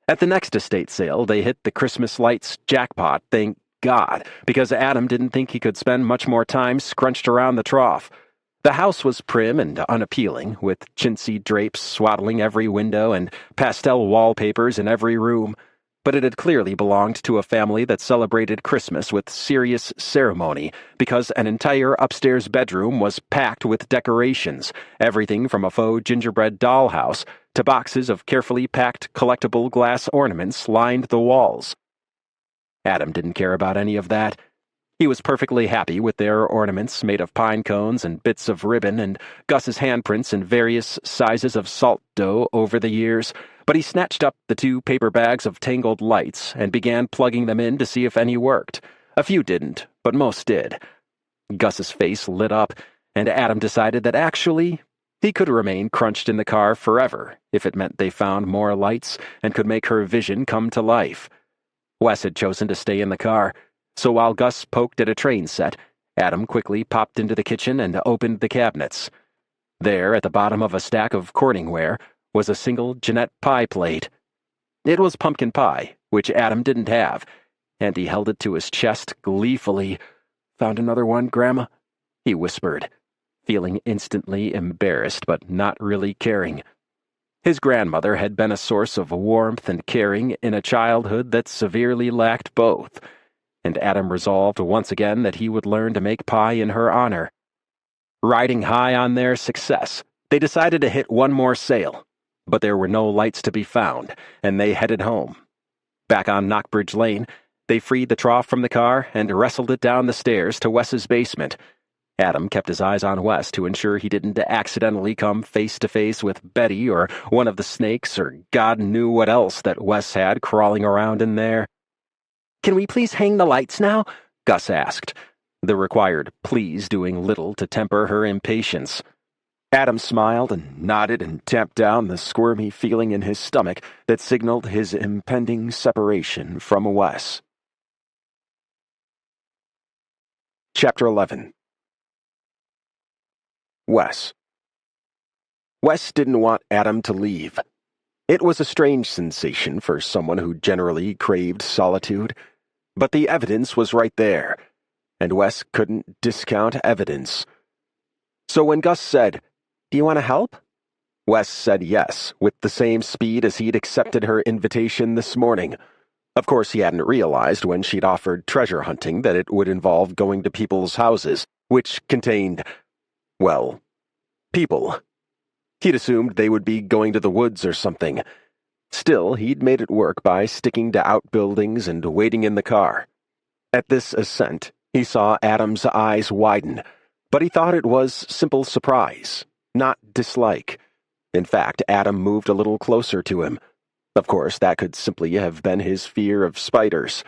At the next estate sale, they hit the Christmas lights jackpot, thank God, because Adam didn't think he could spend much more time scrunched around the trough. The house was prim and unappealing, with chintzy drapes swaddling every window and pastel wallpapers in every room, but it had clearly belonged to a family that celebrated Christmas with serious ceremony, because an entire upstairs bedroom was packed with decorations, everything from a faux gingerbread dollhouse to boxes of carefully packed collectible glass ornaments lined the walls. Adam didn't care about any of that. He was perfectly happy with their ornaments made of pine cones and bits of ribbon and Gus's handprints in various sizes of salt dough over the years, but he snatched up the 2 paper bags of tangled lights and began plugging them in to see if any worked. A few didn't, but most did. Gus's face lit up, and Adam decided that actually he could remain crunched in the car forever if it meant they found more lights and could make her vision come to life. Wes had chosen to stay in the car, so while Gus poked at a train set, Adam quickly popped into the kitchen and opened the cabinets. There, at the bottom of a stack of courtingware, was a single Jeanette pie plate. It was pumpkin pie, which Adam didn't have, and he held it to his chest gleefully. "Found another one, Grandma?" he whispered, feeling instantly embarrassed but not really caring. His grandmother had been a source of warmth and caring in a childhood that severely lacked both, and Adam resolved once again that he would learn to make pie in her honor. Riding high on their success, they decided to hit one more sale, but there were no lights to be found, and they headed home. Back on Knockbridge Lane, they freed the trough from the car and wrestled it down the stairs to Wes's basement. Adam kept his eyes on Wes to ensure he didn't accidentally come face-to-face with Betty or one of the snakes or God knew what else that Wes had crawling around in there. "Can we please hang the lights now?" Gus asked, the required please doing little to temper her impatience. Adam smiled and nodded and tamped down the squirmy feeling in his stomach that signaled his impending separation from Wes. Chapter 11. Wes. Wes didn't want Adam to leave. It was a strange sensation for someone who generally craved solitude, but the evidence was right there, and Wes couldn't discount evidence. So when Gus said, "Do you want to help?" Wes said yes, with the same speed as he'd accepted her invitation this morning. Of course, he hadn't realized when she'd offered treasure hunting that it would involve going to people's houses, which contained, well, people. He'd assumed they would be going to the woods or something. Still, he'd made it work by sticking to outbuildings and waiting in the car. At this ascent, he saw Adam's eyes widen, but he thought it was simple surprise, not dislike. In fact, Adam moved a little closer to him. Of course, that could simply have been his fear of spiders.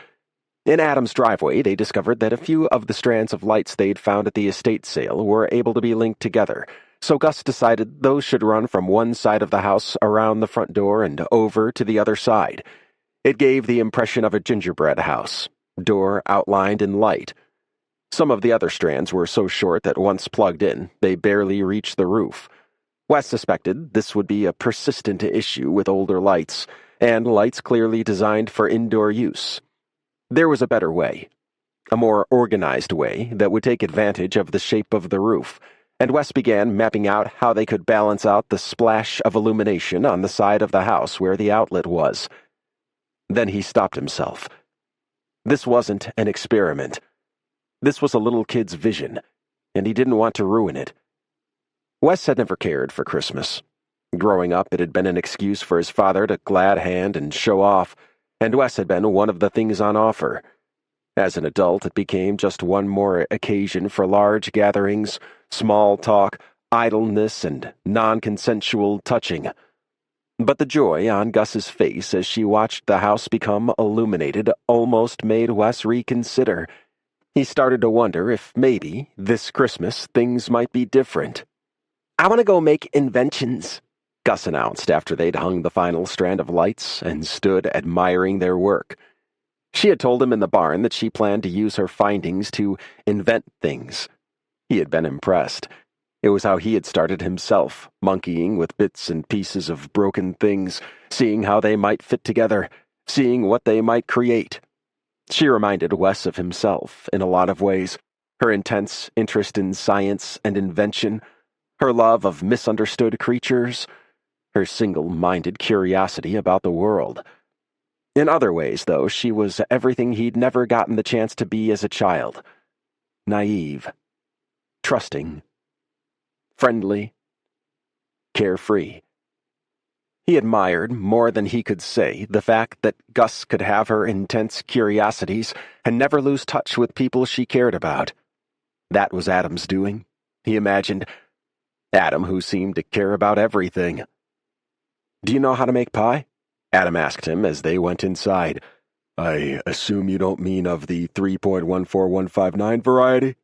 In Adam's driveway, they discovered that a few of the strands of lights they'd found at the estate sale were able to be linked together, so Gus decided those should run from one side of the house around the front door and over to the other side. It gave the impression of a gingerbread house, door outlined in light. Some of the other strands were so short that once plugged in, they barely reached the roof. Wes suspected this would be a persistent issue with older lights, and lights clearly designed for indoor use. There was a better way, a more organized way that would take advantage of the shape of the roof, and Wes began mapping out how they could balance out the splash of illumination on the side of the house where the outlet was. Then he stopped himself. This wasn't an experiment. This was a little kid's vision, and he didn't want to ruin it. Wes had never cared for Christmas. Growing up, it had been an excuse for his father to glad hand and show off, and Wes had been one of the things on offer. As an adult, it became just one more occasion for large gatherings, small talk, idleness, and non-consensual touching. But the joy on Gus's face as she watched the house become illuminated almost made Wes reconsider. He started to wonder if maybe, this Christmas, things might be different. "I want to go make inventions," Gus announced after they'd hung the final strand of lights and stood admiring their work. She had told him in the barn that she planned to use her findings to invent things. He had been impressed. It was how he had started himself, monkeying with bits and pieces of broken things, seeing how they might fit together, seeing what they might create. She reminded Wes of himself in a lot of ways, her intense interest in science and invention, her love of misunderstood creatures, her single-minded curiosity about the world. In other ways, though, she was everything he'd never gotten the chance to be as a child. Naive, trusting, friendly, carefree. He admired, more than he could say, the fact that Gus could have her intense curiosities and never lose touch with people she cared about. That was Adam's doing, he imagined. Adam, who seemed to care about everything. "Do you know how to make pie?" Adam asked him as they went inside. "I assume you don't mean of the 3.14159 variety?"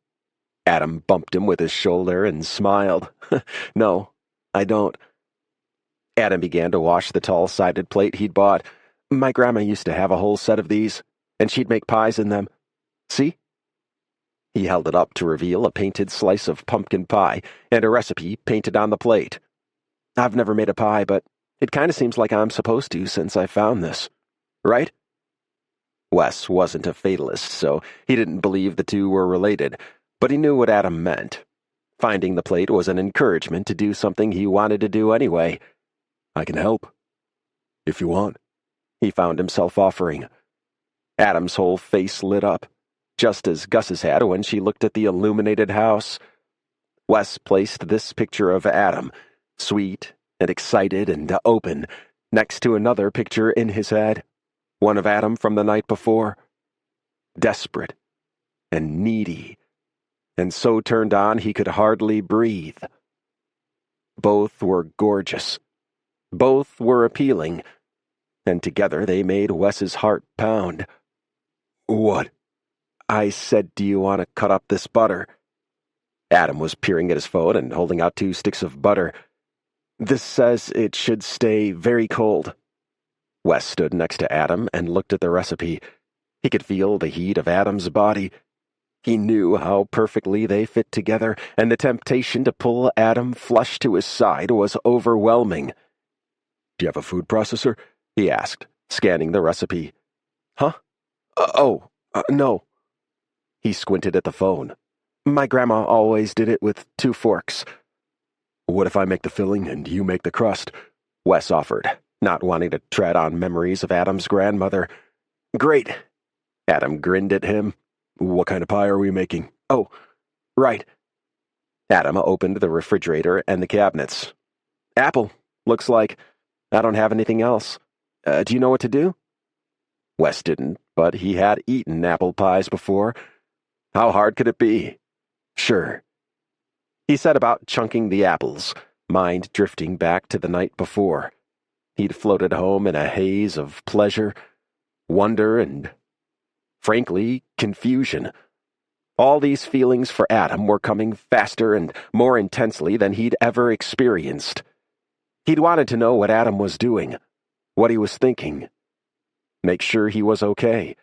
Adam bumped him with his shoulder and smiled. "No, I don't." Adam began to wash the tall-sided plate he'd bought. "My grandma used to have a whole set of these, and she'd make pies in them. See?" He held it up to reveal a painted slice of pumpkin pie and a recipe painted on the plate. "I've never made a pie, but it kind of seems like I'm supposed to since I found this. Right?" Wes wasn't a fatalist, so he didn't believe the two were related, but he knew what Adam meant. Finding the plate was an encouragement to do something he wanted to do anyway. "I can help, if you want," he found himself offering. Adam's whole face lit up, just as Gus's had when she looked at the illuminated house. Wes placed this picture of Adam, sweet and excited and open, next to another picture in his head, one of Adam from the night before. Desperate and needy, and so turned on he could hardly breathe. Both were gorgeous. Both were appealing, and together they made Wes's heart pound. "What?" "I said, do you want to cut up this butter?" Adam was peering at his phone and holding out 2 sticks of butter. "This says it should stay very cold." Wes stood next to Adam and looked at the recipe. He could feel the heat of Adam's body. He knew how perfectly they fit together, and the temptation to pull Adam flush to his side was overwhelming. "Do you have a food processor?" he asked, scanning the recipe. "Huh? No." He squinted at the phone. "My grandma always did it with 2 forks. "What if I make the filling and you make the crust?" Wes offered, not wanting to tread on memories of Adam's grandmother. "Great." Adam grinned at him. "What kind of pie are we making?" "Oh, Right. Adam opened the refrigerator and the cabinets. Apple, looks like. I don't have anything else. Do you know what to do? Wes didn't, but he had eaten apple pies before. How hard could it be? Sure. He set about chunking the apples, mind drifting back to the night before. He'd floated home in a haze of pleasure, wonder, and, frankly, confusion. All these feelings for Adam were coming faster and more intensely than he'd ever experienced. He'd wanted to know what Adam was doing, what he was thinking. Make sure he was okay.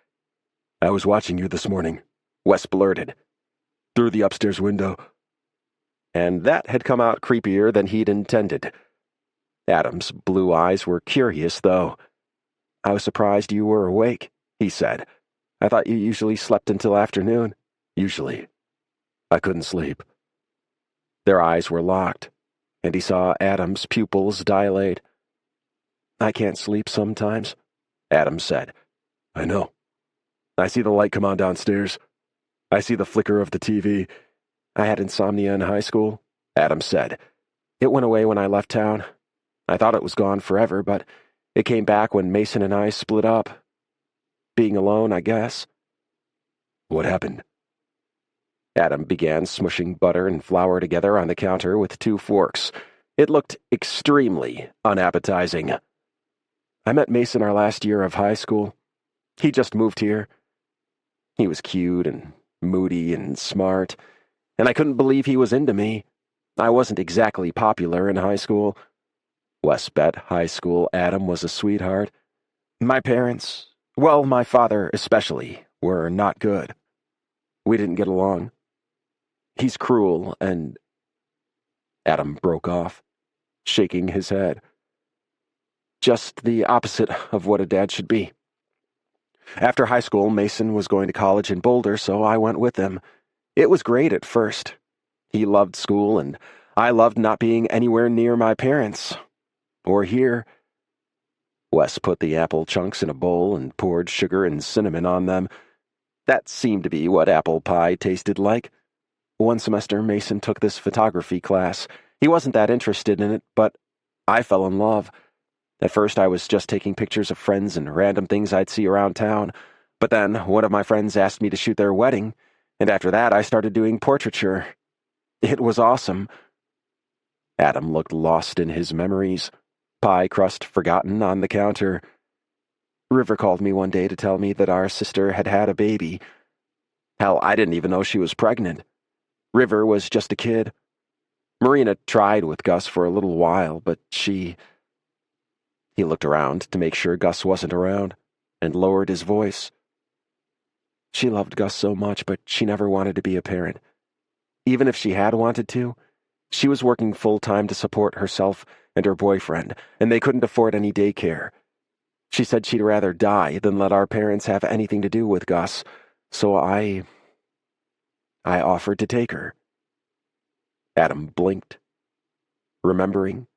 I was watching you this morning, Wes blurted. Through the upstairs window. And that had come out creepier than he'd intended. Adam's blue eyes were curious, though. I was surprised you were awake, he said. I thought you usually slept until afternoon. Usually. I couldn't sleep. Their eyes were locked, and he saw Adam's pupils dilate. I can't sleep sometimes, Adam said. I know. I see the light come on downstairs. I see the flicker of the TV. I had insomnia in high school, Adam said. It went away when I left town. I thought it was gone forever, but it came back when Mason and I split up. Being alone, I guess. What happened? Adam began smushing butter and flour together on the counter with 2 forks. It looked extremely unappetizing. I met Mason our last year of high school. He just moved here. He was cute and moody and smart, and I couldn't believe he was into me. I wasn't exactly popular in high school. Wes bet high school Adam was a sweetheart. My parents, well, my father especially, were not good. We didn't get along. He's cruel and... Adam broke off, shaking his head. Just the opposite of what a dad should be. After high school, Mason was going to college in Boulder, so I went with him. It was great at first. He loved school, and I loved not being anywhere near my parents. Or here. Wes put the apple chunks in a bowl and poured sugar and cinnamon on them. That seemed to be what apple pie tasted like. One semester, Mason took this photography class. He wasn't that interested in it, but I fell in love. At first, I was just taking pictures of friends and random things I'd see around town. But then, one of my friends asked me to shoot their wedding, and after that, I started doing portraiture. It was awesome. Adam looked lost in his memories. Pie crust forgotten on the counter. River called me one day to tell me that our sister had had a baby. Hell, I didn't even know she was pregnant. River was just a kid. Marina tried with Gus for a little while, but she... He looked around to make sure Gus wasn't around, and lowered his voice. She loved Gus so much, but she never wanted to be a parent. Even if she had wanted to, she was working full-time to support herself and her boyfriend, and they couldn't afford any daycare. She said she'd rather die than let our parents have anything to do with Gus, so I offered to take her. Adam blinked, remembering,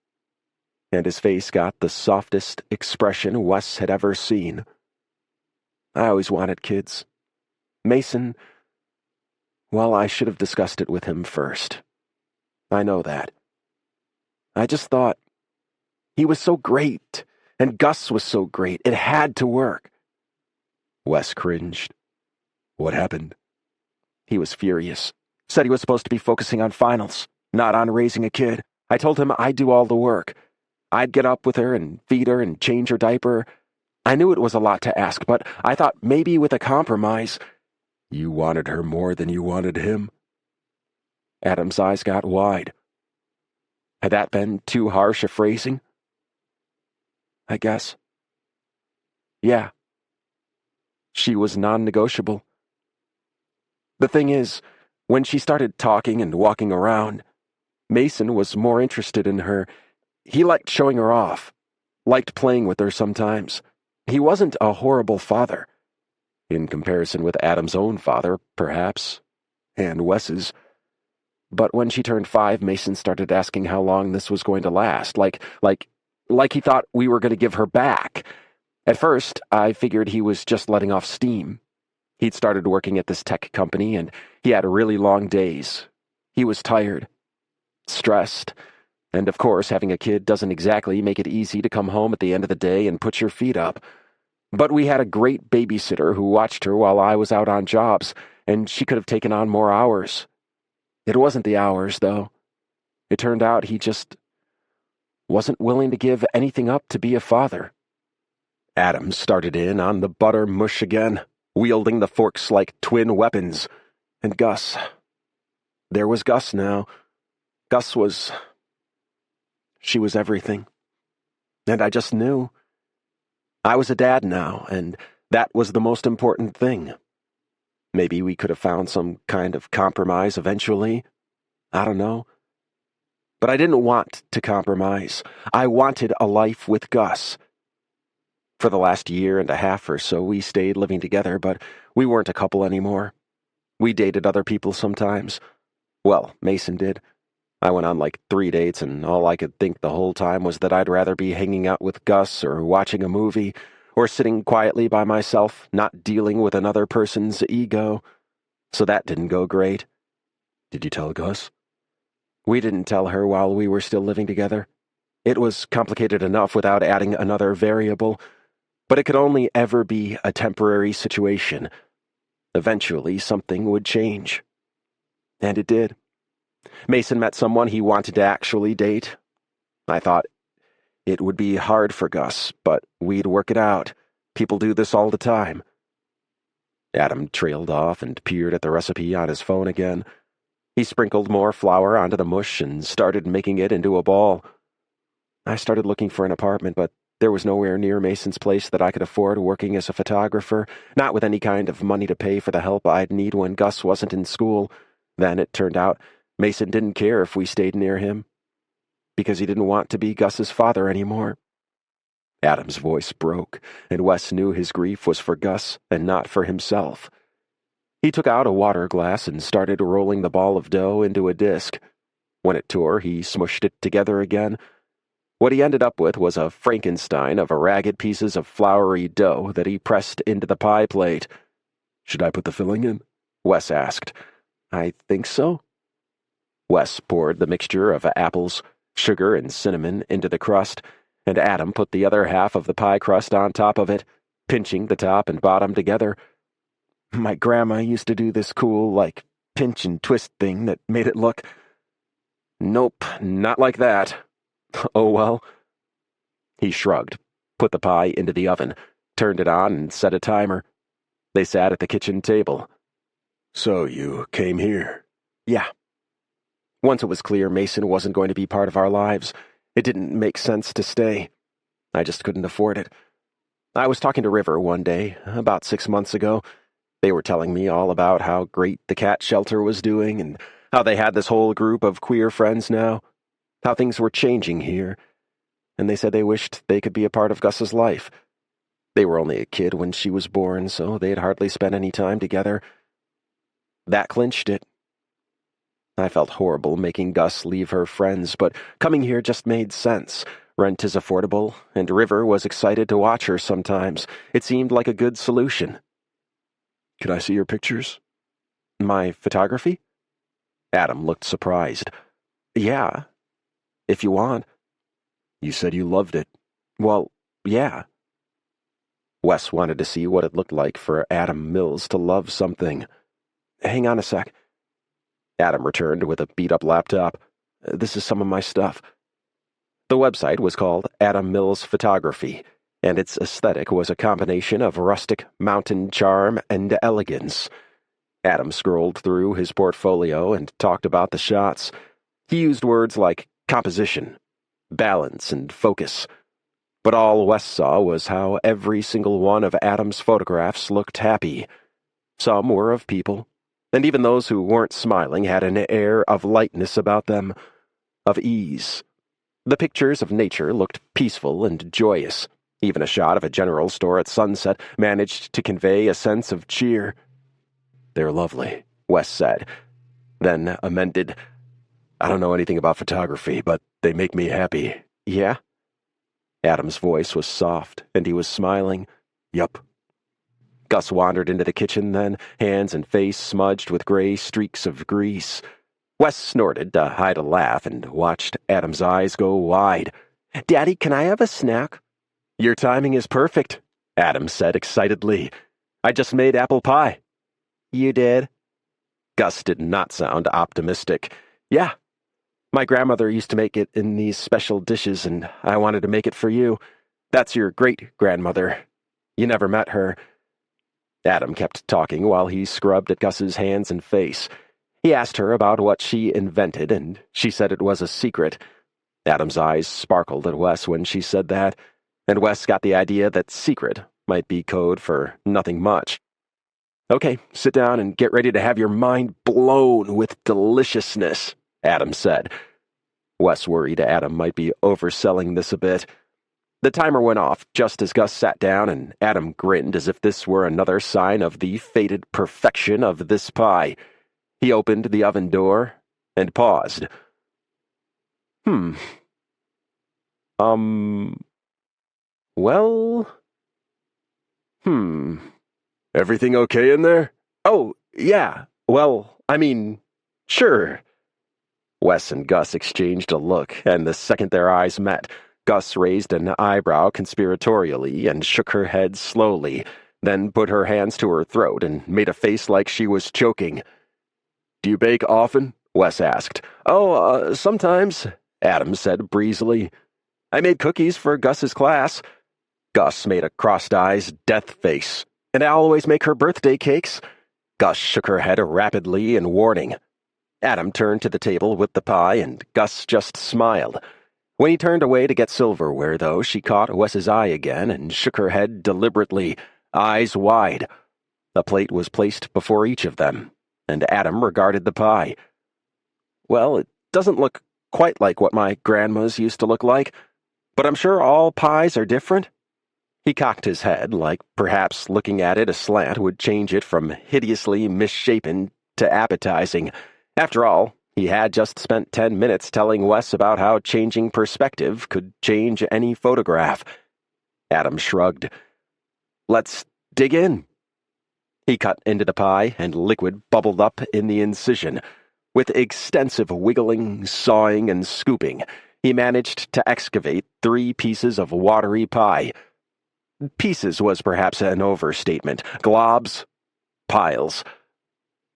and his face got the softest expression Wes had ever seen. I always wanted kids. Mason, well, I should have discussed it with him first. I know that. I just thought, he was so great, and Gus was so great, it had to work. Wes cringed. What happened? He was furious. Said he was supposed to be focusing on finals, not on raising a kid. I told him I'd do all the work. I'd get up with her and feed her and change her diaper. I knew it was a lot to ask, but I thought maybe with a compromise. You wanted her more than you wanted him? Adam's eyes got wide. Had that been too harsh a phrasing? I guess. Yeah. She was non-negotiable. The thing is, when she started talking and walking around, Mason was more interested in her. He liked showing her off, liked playing with her sometimes. He wasn't a horrible father. In comparison with Adam's own father, perhaps, and Wes's. But when she turned 5, Mason started asking how long this was going to last, like he thought we were going to give her back. At first, I figured he was just letting off steam. He'd started working at this tech company, and he had really long days. He was tired, stressed, and of course, having a kid doesn't exactly make it easy to come home at the end of the day and put your feet up. But we had a great babysitter who watched her while I was out on jobs, and she could have taken on more hours. It wasn't the hours, though. It turned out he just wasn't willing to give anything up to be a father. Adam started in on the butter mush again, wielding the forks like twin weapons. And Gus. There was Gus now. Gus was... She was everything. And I just knew. I was a dad now, and that was the most important thing. Maybe we could have found some kind of compromise eventually. I don't know. But I didn't want to compromise. I wanted a life with Gus. For the last year and a half or so, we stayed living together, but we weren't a couple anymore. We dated other people sometimes. Well, Mason did. I went on like 3 dates, and all I could think the whole time was that I'd rather be hanging out with Gus or watching a movie or sitting quietly by myself, not dealing with another person's ego. So that didn't go great. Did you tell Gus? We didn't tell her while we were still living together. It was complicated enough without adding another variable, but it could only ever be a temporary situation. Eventually, something would change. And it did. Mason met someone he wanted to actually date. I thought it would be hard for Gus, but we'd work it out. People do this all the time. Adam trailed off and peered at the recipe on his phone again. He sprinkled more flour onto the mush and started making it into a ball. I started looking for an apartment, but there was nowhere near Mason's place that I could afford working as a photographer, not with any kind of money to pay for the help I'd need when Gus wasn't in school. Then it turned out Mason didn't care if we stayed near him, because he didn't want to be Gus's father anymore. Adam's voice broke, and Wes knew his grief was for Gus and not for himself. He took out a water glass and started rolling the ball of dough into a disc. When it tore, he smushed it together again. What he ended up with was a Frankenstein of ragged pieces of floury dough that he pressed into the pie plate. Should I put the filling in? Wes asked. I think so. Wes poured the mixture of apples, sugar, and cinnamon into the crust, and Adam put the other half of the pie crust on top of it, pinching the top and bottom together. My grandma used to do this cool, pinch and twist thing that made it look... Nope, not like that. Oh well. He shrugged, put the pie into the oven, turned it on, and set a timer. They sat at the kitchen table. So you came here? Yeah. Once it was clear Mason wasn't going to be part of our lives, it didn't make sense to stay. I just couldn't afford it. I was talking to River one day, about 6 months ago. They were telling me all about how great the cat shelter was doing and how they had this whole group of queer friends now, how things were changing here, and they said they wished they could be a part of Gus's life. They were only a kid when she was born, so they had hardly spent any time together. That clinched it. I felt horrible making Gus leave her friends, but coming here just made sense. Rent is affordable, and River was excited to watch her sometimes. It seemed like a good solution. Could I see your pictures? My photography? Adam looked surprised. Yeah, if you want. You said you loved it. Well, yeah. Wes wanted to see what it looked like for Adam Mills to love something. Hang on a sec. Adam returned with a beat-up laptop. This is some of my stuff. The website was called Adam Mills Photography, and its aesthetic was a combination of rustic mountain charm and elegance. Adam scrolled through his portfolio and talked about the shots. He used words like composition, balance, and focus. But all Wes saw was how every single one of Adam's photographs looked happy. Some were of people, and even those who weren't smiling had an air of lightness about them, of ease. The pictures of nature looked peaceful and joyous. Even a shot of a general store at sunset managed to convey a sense of cheer. They're lovely, Wes said, then amended, I don't know anything about photography, but they make me happy. Yeah? Adam's voice was soft, and he was smiling. Yup. Gus wandered into the kitchen then, hands and face smudged with gray streaks of grease. Wes snorted to hide a laugh and watched Adam's eyes go wide. "Daddy, can I have a snack?" "Your timing is perfect," Adam said excitedly. "I just made apple pie." "You did?" Gus did not sound optimistic. "Yeah. My grandmother used to make it in these special dishes, and I wanted to make it for you. That's your great-grandmother. You never met her." Adam kept talking while he scrubbed at Gus's hands and face. He asked her about what she invented, and she said it was a secret. Adam's eyes sparkled at Wes when she said that, and Wes got the idea that secret might be code for nothing much. "Okay, sit down and get ready to have your mind blown with deliciousness," Adam said. Wes worried Adam might be overselling this a bit. The timer went off just as Gus sat down, and Adam grinned as if this were another sign of the fated perfection of this pie. He opened the oven door and paused. Well... Everything okay in there? Oh, yeah. Well, I mean, sure. Wes and Gus exchanged a look, and the second their eyes met, Gus raised an eyebrow conspiratorially and shook her head slowly, then put her hands to her throat and made a face like she was choking. "Do you bake often?" Wes asked. "Oh, sometimes," Adam said breezily. "I made cookies for Gus's class." Gus made a crossed-eyes death face. "And I always make her birthday cakes." Gus shook her head rapidly in warning. Adam turned to the table with the pie, and Gus just smiled. When he turned away to get silverware, though, she caught Wes's eye again and shook her head deliberately, eyes wide. A plate was placed before each of them, and Adam regarded the pie. "Well, it doesn't look quite like what my grandma's used to look like, but I'm sure all pies are different." He cocked his head, like perhaps looking at it aslant would change it from hideously misshapen to appetizing. After all, he had just spent 10 minutes telling Wes about how changing perspective could change any photograph. Adam shrugged. "Let's dig in." He cut into the pie, and liquid bubbled up in the incision. With extensive wiggling, sawing, and scooping, he managed to excavate 3 pieces of watery pie. Pieces was perhaps an overstatement. Globs. Piles.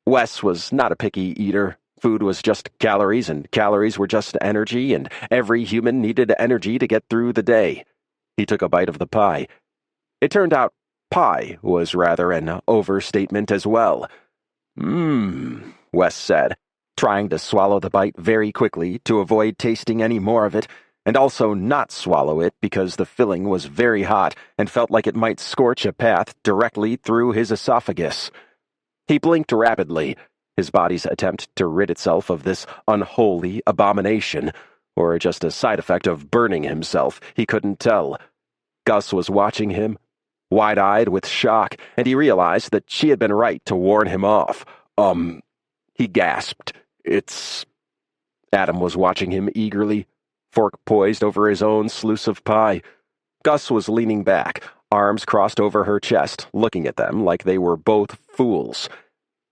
Wes was not a picky eater. Food was just calories, and calories were just energy, and every human needed energy to get through the day. He took a bite of the pie. It turned out pie was rather an overstatement as well. Wes said, trying to swallow the bite very quickly to avoid tasting any more of it, and also not swallow it because the filling was very hot and felt like it might scorch a path directly through his esophagus. He blinked rapidly, his body's attempt to rid itself of this unholy abomination, or just a side effect of burning himself, he couldn't tell. Gus was watching him, wide-eyed with shock, and he realized that she had been right to warn him off. He gasped. "It's..." Adam was watching him eagerly, fork poised over his own sluice of pie. Gus was leaning back, arms crossed over her chest, looking at them like they were both fools.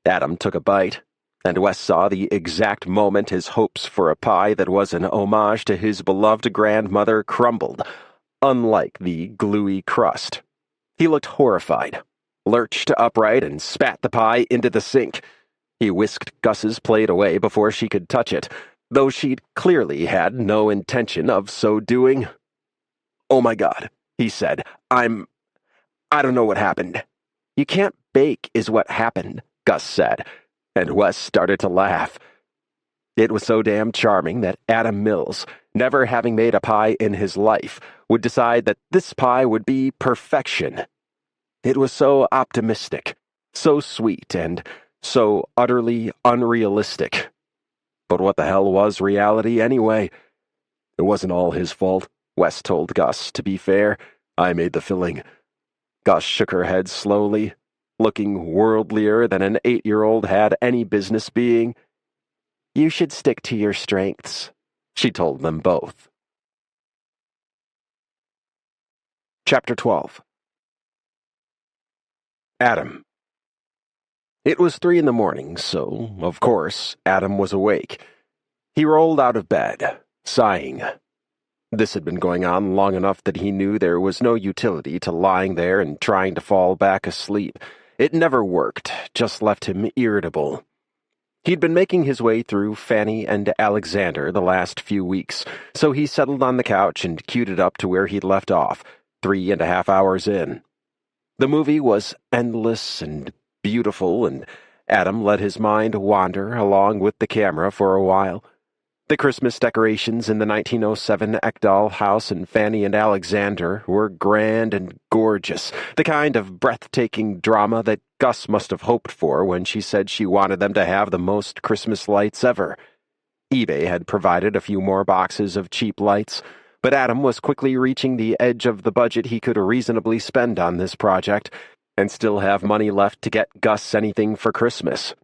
Adam took a bite, and Wes saw the exact moment his hopes for a pie that was an homage to his beloved grandmother crumbled, unlike the gluey crust. He looked horrified, lurched upright, and spat the pie into the sink. He whisked Gus's plate away before she could touch it, though she'd clearly had no intention of so doing. "Oh my God," he said. I don't know what happened." "You can't bake is what happened," Gus said, and Wes started to laugh. It was so damn charming that Adam Mills, never having made a pie in his life, would decide that this pie would be perfection. It was so optimistic, so sweet, and so utterly unrealistic. But what the hell was reality anyway? It wasn't all his fault, Wes told Gus, to be fair. I made the filling. Gus shook her head slowly, looking worldlier than an 8-year-old had any business being. "You should stick to your strengths," she told them both. Chapter 12. Adam. It was 3 in the morning, so, of course, Adam was awake. He rolled out of bed, sighing. This had been going on long enough that he knew there was no utility to lying there and trying to fall back asleep. It never worked, just left him irritable. He'd been making his way through Fanny and Alexander the last few weeks, so he settled on the couch and queued it up to where he'd left off, 3.5 hours in. The movie was endless and beautiful, and Adam let his mind wander along with the camera for a while. The Christmas decorations in the 1907 Ekdal house in Fanny and Alexander were grand and gorgeous, the kind of breathtaking drama that Gus must have hoped for when she said she wanted them to have the most Christmas lights ever. eBay had provided a few more boxes of cheap lights, but Adam was quickly reaching the edge of the budget he could reasonably spend on this project, and still have money left to get Gus anything for Christmas.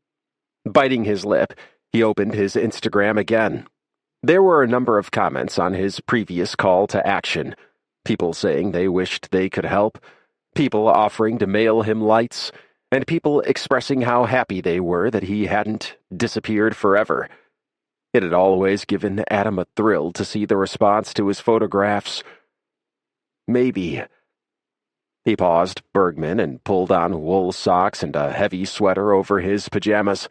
Biting his lip, he opened his Instagram again. There were a number of comments on his previous call to action. People saying they wished they could help, people offering to mail him lights, and people expressing how happy they were that he hadn't disappeared forever. It had always given Adam a thrill to see the response to his photographs. Maybe. He paused Bergman and pulled on wool socks and a heavy sweater over his pajamas.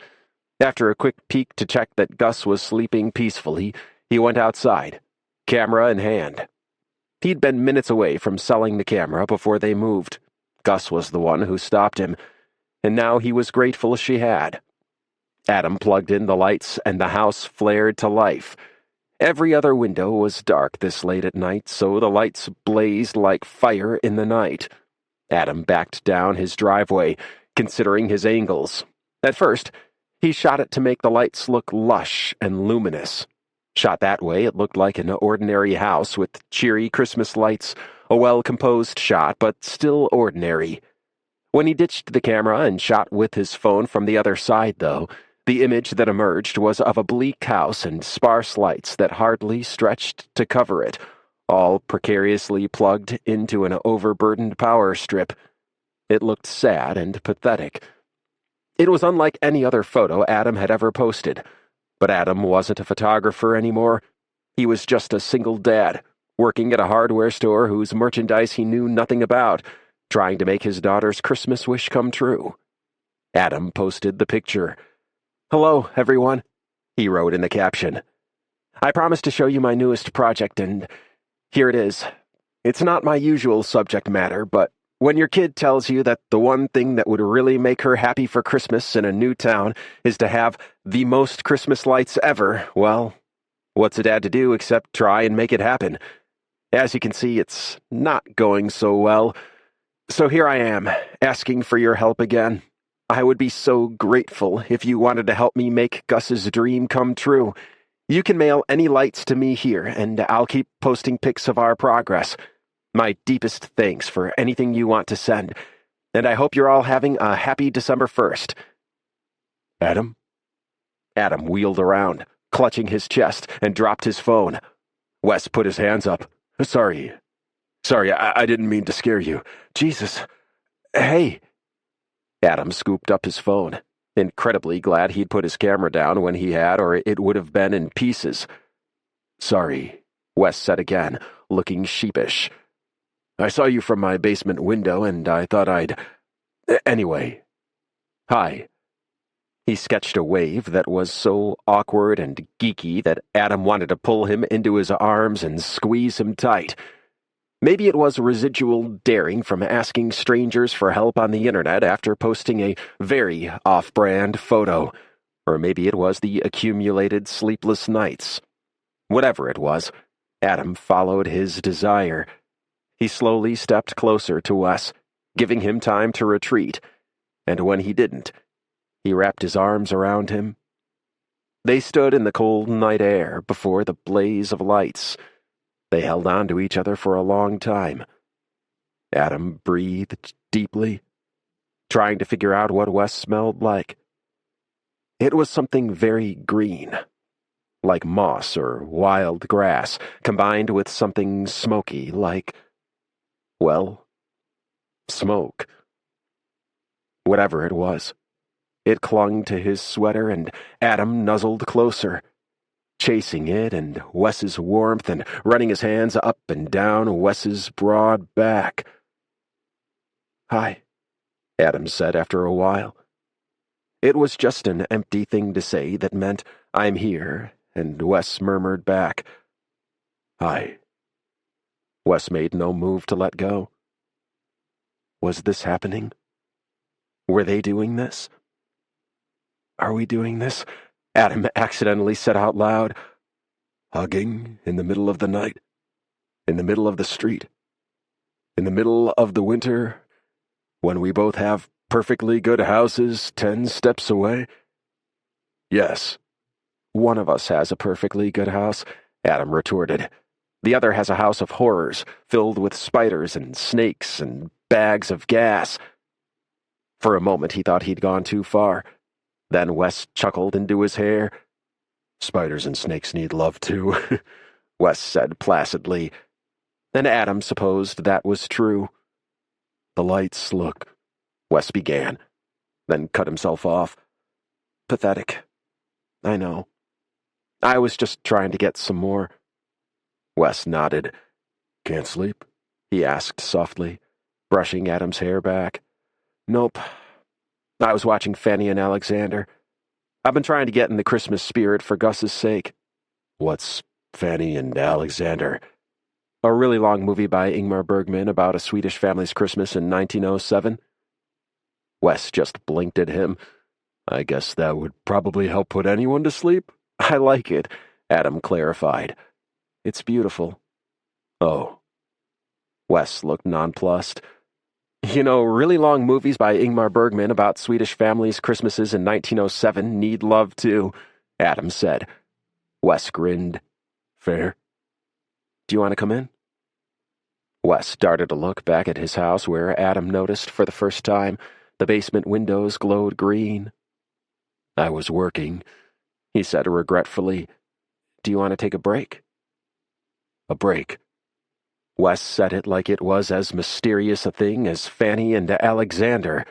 After a quick peek to check that Gus was sleeping peacefully, he went outside, camera in hand. He'd been minutes away from selling the camera before they moved. Gus was the one who stopped him, and now he was grateful she had. Adam plugged in the lights, and the house flared to life. Every other window was dark this late at night, so the lights blazed like fire in the night. Adam backed down his driveway, considering his angles. At first, he shot it to make the lights look lush and luminous. Shot that way, it looked like an ordinary house with cheery Christmas lights, a well-composed shot, but still ordinary. When he ditched the camera and shot with his phone from the other side, though, the image that emerged was of a bleak house and sparse lights that hardly stretched to cover it, all precariously plugged into an overburdened power strip. It looked sad and pathetic. It was unlike any other photo Adam had ever posted, but Adam wasn't a photographer anymore. He was just a single dad, working at a hardware store whose merchandise he knew nothing about, trying to make his daughter's Christmas wish come true. Adam posted the picture. "Hello, everyone," he wrote in the caption. "I promised to show you my newest project, and here it is. It's not my usual subject matter, but when your kid tells you that the one thing that would really make her happy for Christmas in a new town is to have the most Christmas lights ever, well, what's a dad to do except try and make it happen? As you can see, it's not going so well. So here I am, asking for your help again. I would be so grateful if you wanted to help me make Gus's dream come true. You can mail any lights to me here, and I'll keep posting pics of our progress. My deepest thanks for anything you want to send, and I hope you're all having a happy December 1st. Adam? Adam wheeled around, clutching his chest, and dropped his phone. Wes put his hands up. Sorry, I didn't mean to scare you. Jesus. Hey. Adam scooped up his phone, incredibly glad he'd put his camera down when he had, or it would have been in pieces. Sorry, Wes said again, looking sheepish. I saw you from my basement window, and I thought I'd... Anyway. Hi. He sketched a wave that was so awkward and geeky that Adam wanted to pull him into his arms and squeeze him tight. Maybe it was residual daring from asking strangers for help on the internet after posting a very off-brand photo, or maybe it was the accumulated sleepless nights. Whatever it was, Adam followed his desire. He slowly stepped closer to Wes, giving him time to retreat, and when he didn't, he wrapped his arms around him. They stood in the cold night air before the blaze of lights. They held on to each other for a long time. Adam breathed deeply, trying to figure out what Wes smelled like. It was something very green, like moss or wild grass, combined with something smoky like, well, smoke. Whatever it was. It clung to his sweater, and Adam nuzzled closer, chasing it and Wes's warmth and running his hands up and down Wes's broad back. "Hi," Adam said after a while. It was just an empty thing to say that meant, "I'm here," and Wes murmured back, "Hi." Wes made no move to let go. Was this happening? Were they doing this? "Are we doing this?" Adam accidentally said out loud. "Hugging in the middle of the night, in the middle of the street, in the middle of the winter, when we both have perfectly good houses 10 steps away?" "Yes." "One of us has a perfectly good house," Adam retorted. "The other has a house of horrors, filled with spiders and snakes and bags of gas." For a moment he thought he'd gone too far. Then Wes chuckled into his hair. "Spiders and snakes need love too," Wes said placidly. And Adam supposed that was true. "The lights, look," Wes began, then cut himself off. "Pathetic. I know. I was just trying to get some more." Wes nodded. "Can't sleep?" he asked softly, brushing Adam's hair back. "Nope. I was watching Fanny and Alexander. I've been trying to get in the Christmas spirit for Gus's sake." "What's Fanny and Alexander?" "A really long movie by Ingmar Bergman about a Swedish family's Christmas in 1907. Wes just blinked at him. "I guess that would probably help put anyone to sleep." "I like it," Adam clarified. "It's beautiful." "Oh." Wes looked nonplussed. Really long movies by Ingmar Bergman about Swedish families' Christmases in 1907 need love too," Adam said. Wes grinned. "Fair. Do you want to come in?" Wes darted a look back at his house where Adam noticed for the first time the basement windows glowed green. "I was working," he said regretfully. "Do you want to take a break?" "A break?" Wes said it like it was as mysterious a thing as Fanny and Alexander.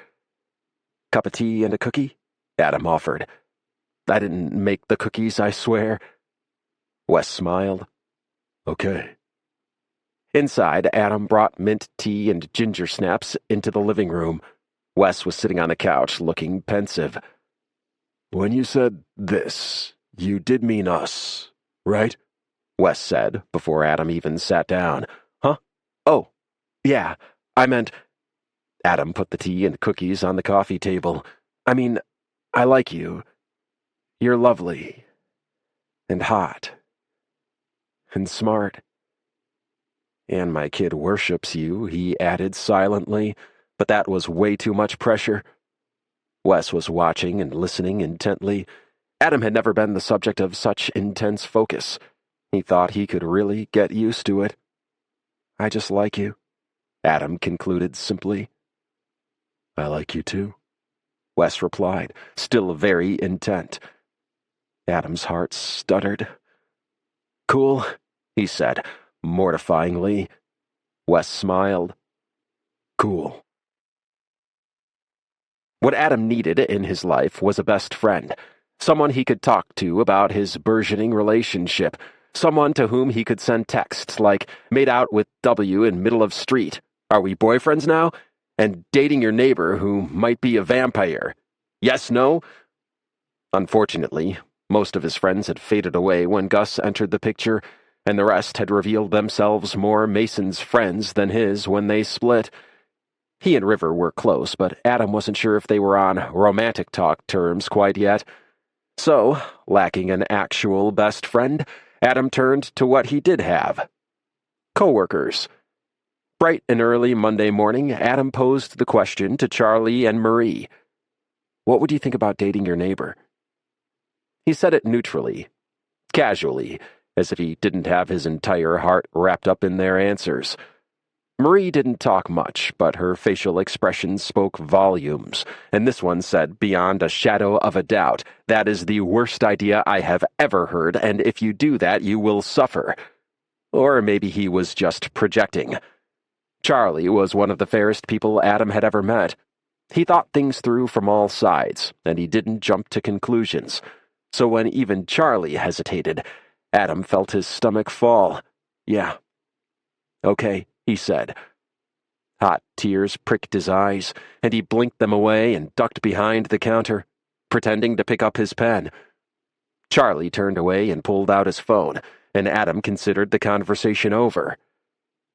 "Cup of tea and a cookie?" Adam offered. "I didn't make the cookies, I swear." Wes smiled. "Okay." Inside, Adam brought mint tea and ginger snaps into the living room. Wes was sitting on the couch, looking pensive. "When you said this, you did mean us, right?" Wes said, before Adam even sat down. "Huh? Oh, yeah, I meant—" Adam put the tea and cookies on the coffee table. "I mean, I like you. You're lovely. And hot. And smart. And my kid worships you," he added silently, but that was way too much pressure. Wes was watching and listening intently. Adam had never been the subject of such intense focus. He thought he could really get used to it. "I just like you," Adam concluded simply. "I like you too," Wes replied, still very intent. Adam's heart stuttered. "Cool," he said, mortifyingly. Wes smiled. "Cool." What Adam needed in his life was a best friend, someone he could talk to about his burgeoning relationship, someone to whom he could send texts like, "Made out with W in middle of street. Are we boyfriends now?" And "Dating your neighbor who might be a vampire. Yes, no?" Unfortunately, most of his friends had faded away when Gus entered the picture, and the rest had revealed themselves more Mason's friends than his when they split. He and River were close, but Adam wasn't sure if they were on romantic talk terms quite yet. So, lacking an actual best friend, Adam turned to what he did have. Coworkers. Bright and early Monday morning, Adam posed the question to Charlie and Marie. "What would you think about dating your neighbor?" He said it neutrally, casually, as if he didn't have his entire heart wrapped up in their answers. Marie didn't talk much, but her facial expressions spoke volumes, and this one said beyond a shadow of a doubt, "That is the worst idea I have ever heard, and if you do that, you will suffer." Or maybe he was just projecting. Charlie was one of the fairest people Adam had ever met. He thought things through from all sides, and he didn't jump to conclusions. So when even Charlie hesitated, Adam felt his stomach fall. Yeah. Okay, he said. Hot tears pricked his eyes, and he blinked them away and ducked behind the counter, pretending to pick up his pen. Charlie turned away and pulled out his phone, and Adam considered the conversation over.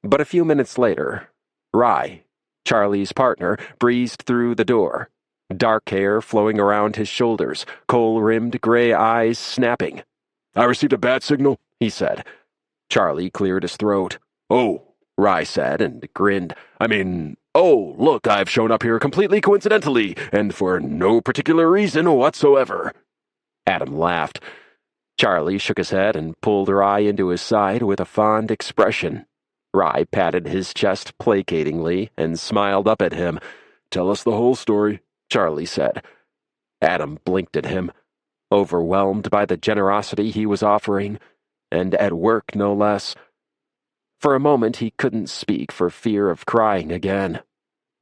But a few minutes later, Rye, Charlie's partner, breezed through the door, dark hair flowing around his shoulders, kohl-rimmed gray eyes snapping. I received a bat signal, he said. Charlie cleared his throat. Oh, Rye said and grinned. Oh, look, I've shown up here completely coincidentally, and for no particular reason whatsoever. Adam laughed. Charlie shook his head and pulled Rye into his side with a fond expression. Rye patted his chest placatingly and smiled up at him. Tell us the whole story, Charlie said. Adam blinked at him, overwhelmed by the generosity he was offering, and at work no less. For a moment he couldn't speak for fear of crying again.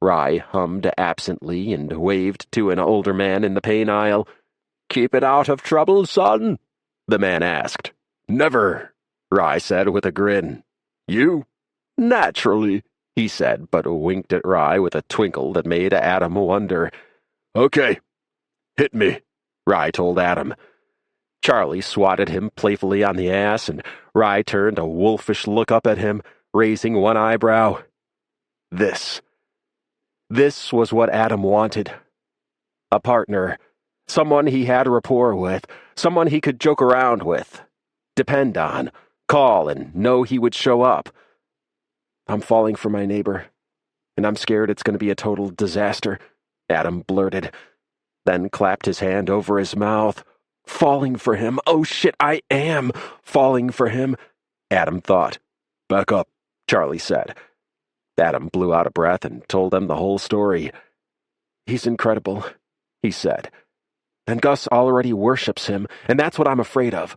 Rye hummed absently and waved to an older man in the pain aisle. "Keep it out of trouble, son?" the man asked. Never, Rye said with a grin. You? Naturally, he said, but winked at Rye with a twinkle that made Adam wonder. Okay, hit me, Rye told Adam. Charlie swatted him playfully on the ass, and Rye turned a wolfish look up at him, raising one eyebrow. This was what Adam wanted. A partner, someone he had rapport with, someone he could joke around with, depend on, call, and know he would show up. I'm falling for my neighbor, and I'm scared it's going to be a total disaster, Adam blurted, then clapped his hand over his mouth. Falling for him. Oh shit, I am falling for him, Adam thought. Back up, Charlie said. Adam blew out a breath and told them the whole story. He's incredible, he said. And Gus already worships him, and that's what I'm afraid of.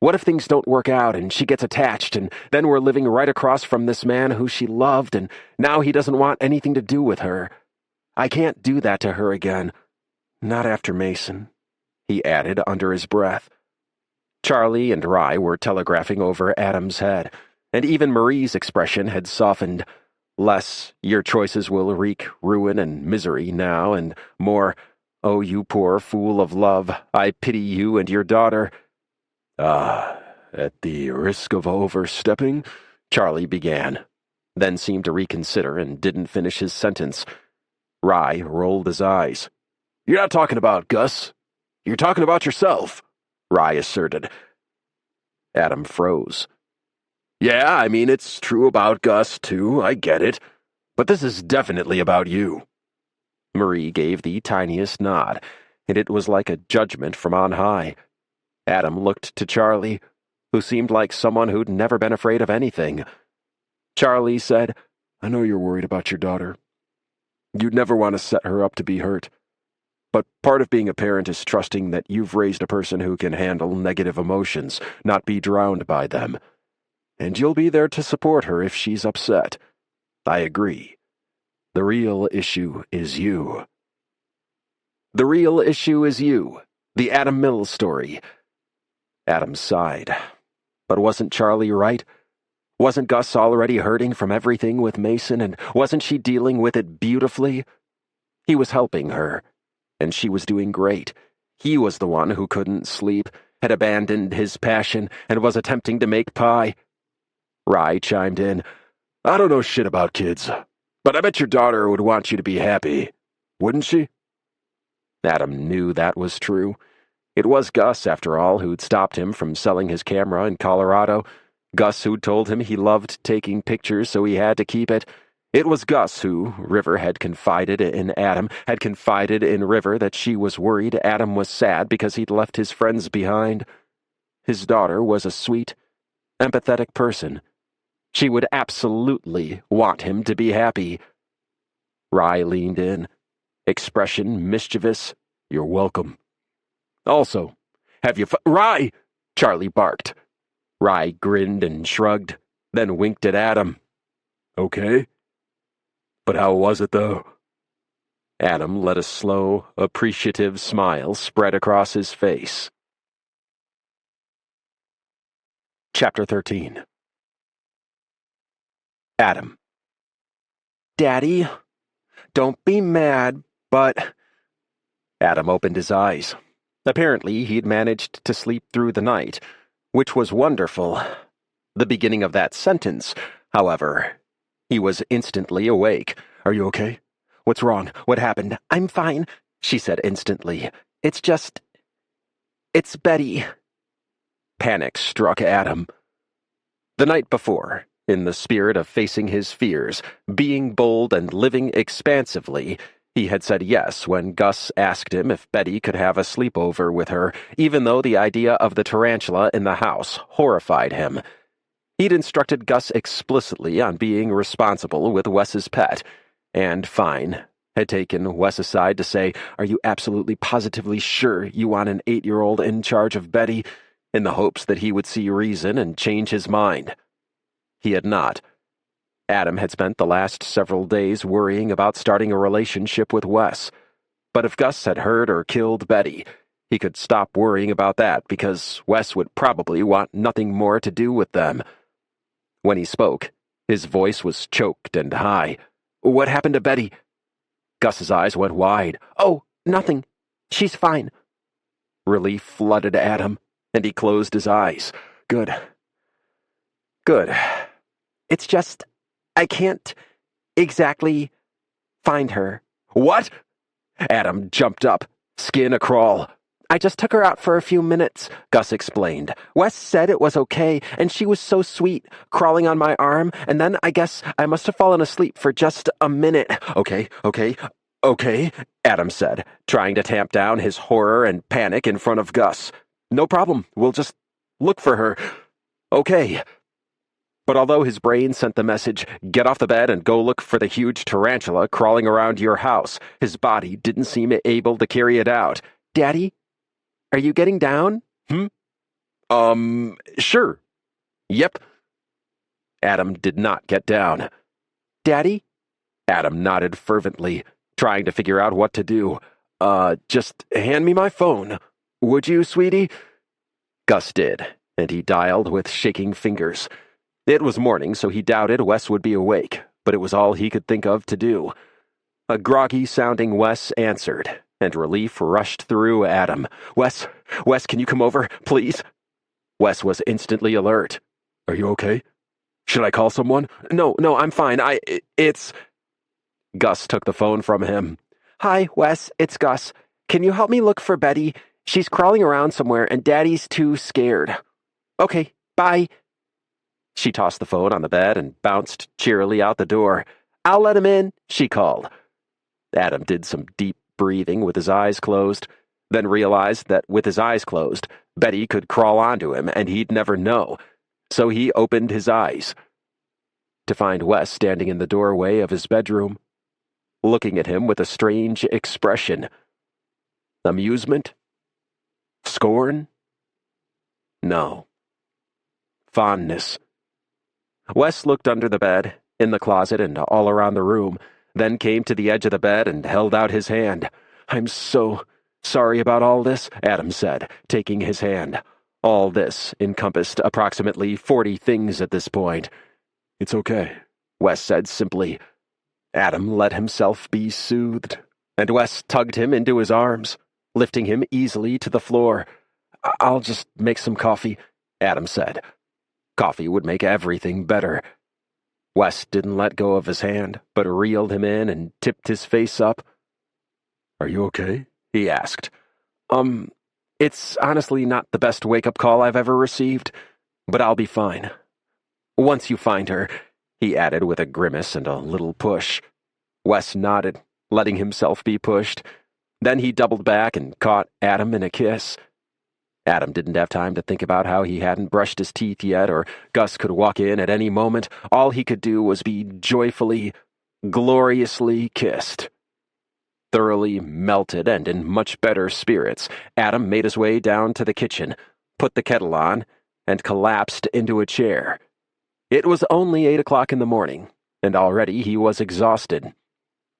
What if things don't work out and she gets attached, and then we're living right across from this man who she loved, and now he doesn't want anything to do with her? I can't do that to her again. Not after Mason, he added under his breath. Charlie and Rye were telegraphing over Adam's head, and even Marie's expression had softened. Less, your choices will wreak ruin and misery now, and more, oh, you poor fool of love, I pity you and your daughter. At the risk of overstepping, Charlie began, then seemed to reconsider and didn't finish his sentence. Rye rolled his eyes. You're not talking about Gus. You're talking about yourself, Rye asserted. Adam froze. Yeah, it's true about Gus, too, I get it. But this is definitely about you. Marie gave the tiniest nod, and it was like a judgment from on high. Adam looked to Charlie, who seemed like someone who'd never been afraid of anything. Charlie said, I know you're worried about your daughter. You'd never want to set her up to be hurt. But part of being a parent is trusting that you've raised a person who can handle negative emotions, not be drowned by them. And you'll be there to support her if she's upset. I agree. The real issue is you. The real issue is you. The Adam Mills story. Adam sighed. But wasn't Charlie right? Wasn't Gus already hurting from everything with Mason, and wasn't she dealing with it beautifully? He was helping her, and she was doing great. He was the one who couldn't sleep, had abandoned his passion, and was attempting to make pie. Rye chimed in. I don't know shit about kids, but I bet your daughter would want you to be happy, wouldn't she? Adam knew that was true. It was Gus, after all, who'd stopped him from selling his camera in Colorado. Gus who'd told him he loved taking pictures, so he had to keep it. It was Gus who, River had confided in Adam, had confided in River that she was worried Adam was sad because he'd left his friends behind. His daughter was a sweet, empathetic person. She would absolutely want him to be happy. Rye leaned in, expression mischievous. You're welcome. Also, have you Rye! Charlie barked. Rye grinned and shrugged, then winked at Adam. Okay. But how was it, though? Adam let a slow, appreciative smile spread across his face. Chapter 13. Adam. Daddy, don't be mad, but... Adam opened his eyes. Apparently, he'd managed to sleep through the night, which was wonderful. The beginning of that sentence, however, he was instantly awake. Are you okay? What's wrong? What happened? I'm fine, she said instantly. It's Betty. Panic struck Adam. The night before, in the spirit of facing his fears, being bold and living expansively, he had said yes when Gus asked him if Betty could have a sleepover with her, even though the idea of the tarantula in the house horrified him. He'd instructed Gus explicitly on being responsible with Wes's pet, and fine, had taken Wes aside to say, "Are you absolutely positively sure you want an 8-year-old in charge of Betty?" in the hopes that he would see reason and change his mind. He had not. Adam had spent the last several days worrying about starting a relationship with Wes. But if Gus had hurt or killed Betty, he could stop worrying about that because Wes would probably want nothing more to do with them. When he spoke, his voice was choked and high. "What happened to Betty?" Gus's eyes went wide. "Oh, nothing. She's fine." Relief flooded Adam, and he closed his eyes. Good. It's just, I can't exactly find her." "What?" Adam jumped up, skin a-crawl. "I just took her out for a few minutes," Gus explained. "Wes said it was okay, and she was so sweet, crawling on my arm, and then I guess I must have fallen asleep for just a minute." Okay, Adam said, trying to tamp down his horror and panic in front of Gus. "No problem, we'll just look for her. Okay." But although his brain sent the message, "Get off the bed and go look for the huge tarantula crawling around your house," his body didn't seem able to carry it out. "Daddy, are you getting down?" Sure. Yep." Adam did not get down. "Daddy?" Adam nodded fervently, trying to figure out what to do. Just hand me my phone. Would you, sweetie?" Gus did, and he dialed with shaking fingers. It was morning, so he doubted Wes would be awake, but it was all he could think of to do. A groggy-sounding Wes answered, and relief rushed through Adam. Wes, can you come over, please?" Wes was instantly alert. "Are you okay? Should I call someone?" No, I'm fine. It's... Gus took the phone from him. "Hi, Wes, it's Gus. Can you help me look for Betty? She's crawling around somewhere, and Daddy's too scared." "Okay, bye." She tossed the phone on the bed and bounced cheerily out the door. "I'll let him in," she called. Adam did some deep breathing with his eyes closed, then realized that with his eyes closed, Betty could crawl onto him and he'd never know. So he opened his eyes to find Wes standing in the doorway of his bedroom, looking at him with a strange expression. Amusement? Scorn? No. Fondness. Wes looked under the bed, in the closet, and all around the room, then came to the edge of the bed and held out his hand. "I'm so sorry about all this," Adam said, taking his hand. All this encompassed approximately 40 things at this point. "It's okay," Wes said simply. Adam let himself be soothed, and Wes tugged him into his arms, lifting him easily to the floor. "I'll just make some coffee," Adam said. Coffee would make everything better. Wes didn't let go of his hand, but reeled him in and tipped his face up. "Are you okay?" he asked. It's honestly not the best wake-up call I've ever received, but I'll be fine. Once you find her," he added with a grimace and a little push. Wes nodded, letting himself be pushed. Then he doubled back and caught Adam in a kiss. Adam didn't have time to think about how he hadn't brushed his teeth yet, or Gus could walk in at any moment. All he could do was be joyfully, gloriously kissed. Thoroughly melted and in much better spirits, Adam made his way down to the kitchen, put the kettle on, and collapsed into a chair. It was only 8 o'clock in the morning, and already he was exhausted.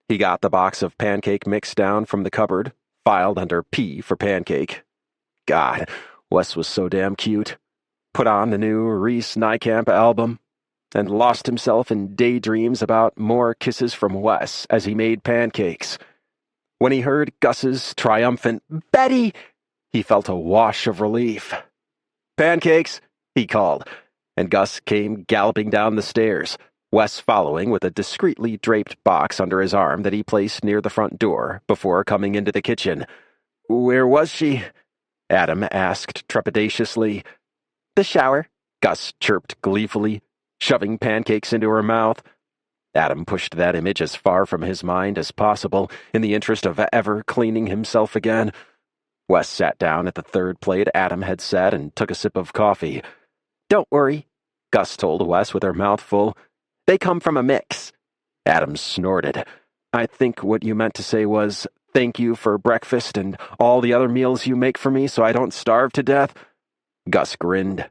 He got the box of pancake mix down from the cupboard, filed under P for pancake. God, Wes was so damn cute. Put on the new Reese Nykamp album, and lost himself in daydreams about more kisses from Wes as he made pancakes. When he heard Gus's triumphant, "Betty!" he felt a wash of relief. "Pancakes!" he called, and Gus came galloping down the stairs, Wes following with a discreetly draped box under his arm that he placed near the front door before coming into the kitchen. "Where was she?" Adam asked trepidatiously. "The shower," Gus chirped gleefully, shoving pancakes into her mouth. Adam pushed that image as far from his mind as possible in the interest of ever cleaning himself again. Wes sat down at the third plate Adam had set and took a sip of coffee. "Don't worry," Gus told Wes with her mouth full. "They come from a mix." Adam snorted. "I think what you meant to say was, thank you for breakfast and all the other meals you make for me so I don't starve to death." Gus grinned.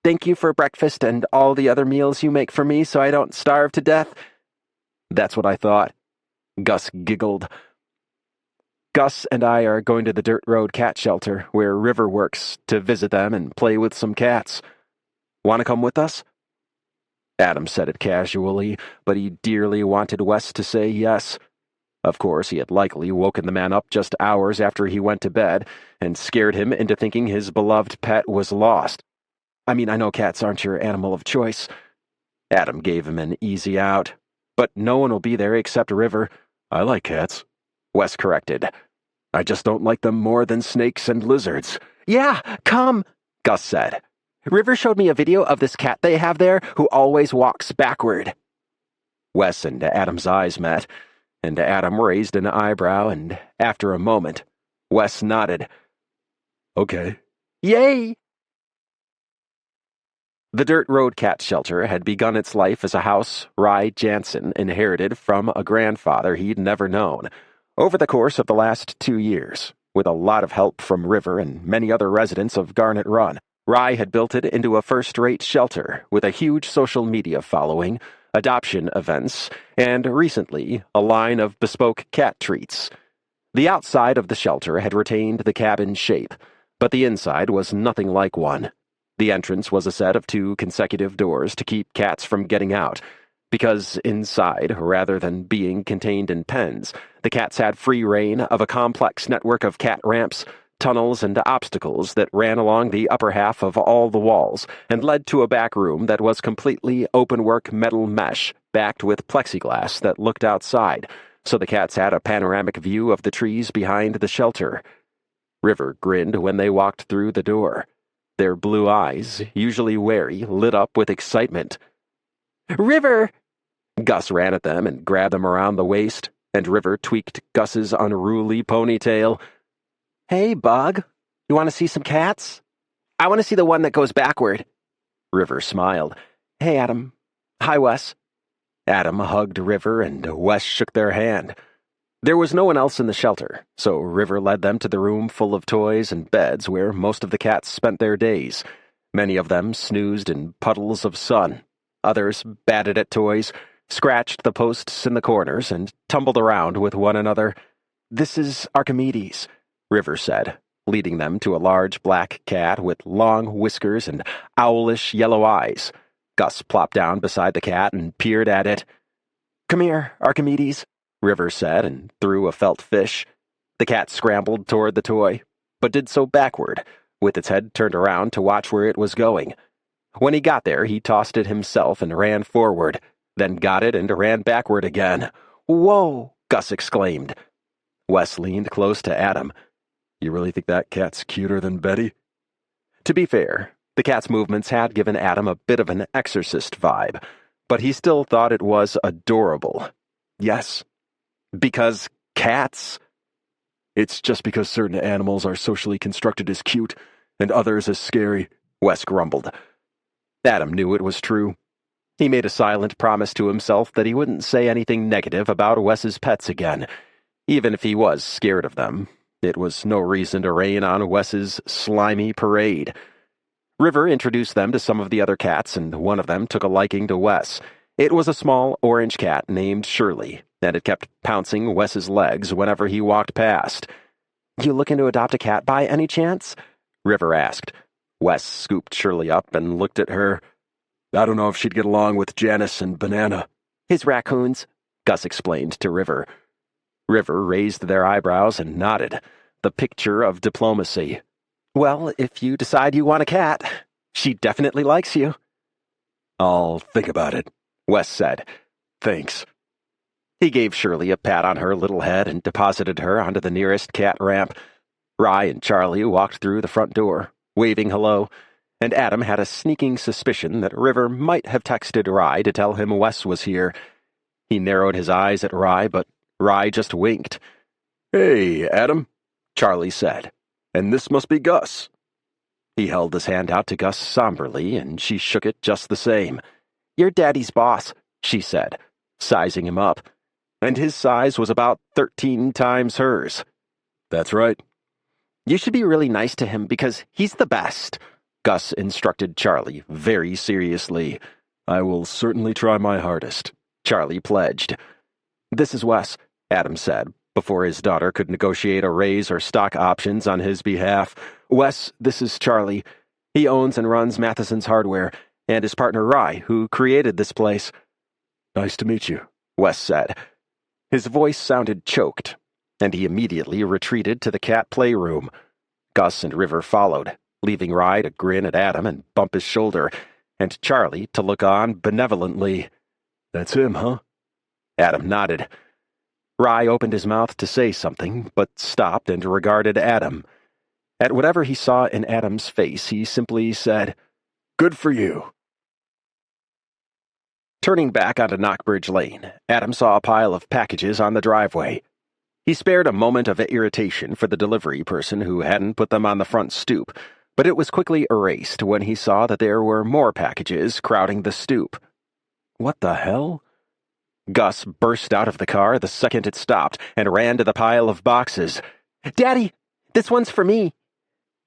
"Thank you for breakfast and all the other meals you make for me so I don't starve to death." "That's what I thought." Gus giggled. "Gus and I are going to the Dirt Road Cat Shelter, where River works, to visit them and play with some cats. Want to come with us?" Adam said it casually, but he dearly wanted Wes to say yes. Of course, he had likely woken the man up just hours after he went to bed and scared him into thinking his beloved pet was lost. "I mean, I know cats aren't your animal of choice." Adam gave him an easy out. "But no one will be there except River." "I like cats," Wes corrected. "I just don't like them more than snakes and lizards." "Yeah, come," Gus said. "River showed me a video of this cat they have there who always walks backward." Wes and Adam's eyes met, and Adam raised an eyebrow, and after a moment, Wes nodded. "Okay." "Yay!" The Dirt Road Cat Shelter had begun its life as a house Rye Jansen inherited from a grandfather he'd never known, over the course of the last 2 years, with a lot of help from River and many other residents of Garnet Run. Rye had built it into a first-rate shelter with a huge social media following, adoption events, and, recently, a line of bespoke cat treats. The outside of the shelter had retained the cabin shape, but the inside was nothing like one. The entrance was a set of 2 consecutive doors to keep cats from getting out, because inside, rather than being contained in pens, the cats had free rein of a complex network of cat ramps, tunnels, and obstacles that ran along the upper half of all the walls and led to a back room that was completely open-work metal mesh backed with plexiglass that looked outside, so the cats had a panoramic view of the trees behind the shelter. River grinned when they walked through the door. Their blue eyes, usually wary, lit up with excitement. "River!" Gus ran at them and grabbed them around the waist, and River tweaked Gus's unruly ponytail. "Hey, Bug, you want to see some cats? I want to see the one that goes backward." River smiled. "Hey, Adam. Hi, Wes." Adam hugged River, and Wes shook their hand. There was no one else in the shelter, so River led them to the room full of toys and beds where most of the cats spent their days. Many of them snoozed in puddles of sun. Others batted at toys, scratched the posts in the corners, and tumbled around with one another. "This is Archimedes," River said, leading them to a large black cat with long whiskers and owlish yellow eyes. Gus plopped down beside the cat and peered at it. "Come here, Archimedes," River said, and threw a felt fish. The cat scrambled toward the toy, but did so backward, with its head turned around to watch where it was going. When he got there, he tossed it himself and ran forward, then got it and ran backward again. "Whoa!" Gus exclaimed. Wes leaned close to Adam. "You really think that cat's cuter than Betty?" To be fair, the cat's movements had given Adam a bit of an exorcist vibe, but he still thought it was adorable. Yes, because cats. "It's just because certain animals are socially constructed as cute, and others as scary," Wes grumbled. Adam knew it was true. He made a silent promise to himself that he wouldn't say anything negative about Wes's pets again, even if he was scared of them. It was no reason to rain on Wes's slimy parade. River introduced them to some of the other cats, and one of them took a liking to Wes. It was a small orange cat named Shirley, and it kept pouncing Wes's legs whenever he walked past. You looking to adopt a cat by any chance? River asked. Wes scooped Shirley up and looked at her. I don't know if she'd get along with Janice and Banana. His raccoons, Gus explained to River. River raised their eyebrows and nodded, the picture of diplomacy. Well, if you decide you want a cat, she definitely likes you. I'll think about it, Wes said. Thanks. He gave Shirley a pat on her little head and deposited her onto the nearest cat ramp. Rye and Charlie walked through the front door, waving hello, and Adam had a sneaking suspicion that River might have texted Rye to tell him Wes was here. He narrowed his eyes at Rye, but Rye just winked. Hey, Adam, Charlie said. And this must be Gus. He held his hand out to Gus somberly, and she shook it just the same. You're Daddy's boss, she said, sizing him up. And his size was about 13 times hers. That's right. You should be really nice to him because he's the best, Gus instructed Charlie very seriously. I will certainly try my hardest, Charlie pledged. This is Wes, Adam said, before his daughter could negotiate a raise or stock options on his behalf. Wes, this is Charlie. He owns and runs Matheson's Hardware, and his partner Rye, who created this place. Nice to meet you, Wes said. His voice sounded choked, and he immediately retreated to the cat playroom. Gus and River followed, leaving Rye to grin at Adam and bump his shoulder, and Charlie to look on benevolently. That's him, huh? Adam nodded. Rye opened his mouth to say something, but stopped and regarded Adam. At whatever he saw in Adam's face, he simply said, Good for you. Turning back onto Knockbridge Lane, Adam saw a pile of packages on the driveway. He spared a moment of irritation for the delivery person who hadn't put them on the front stoop, but it was quickly erased when he saw that there were more packages crowding the stoop. What the hell? Gus burst out of the car the second it stopped and ran to the pile of boxes. Daddy, this one's for me.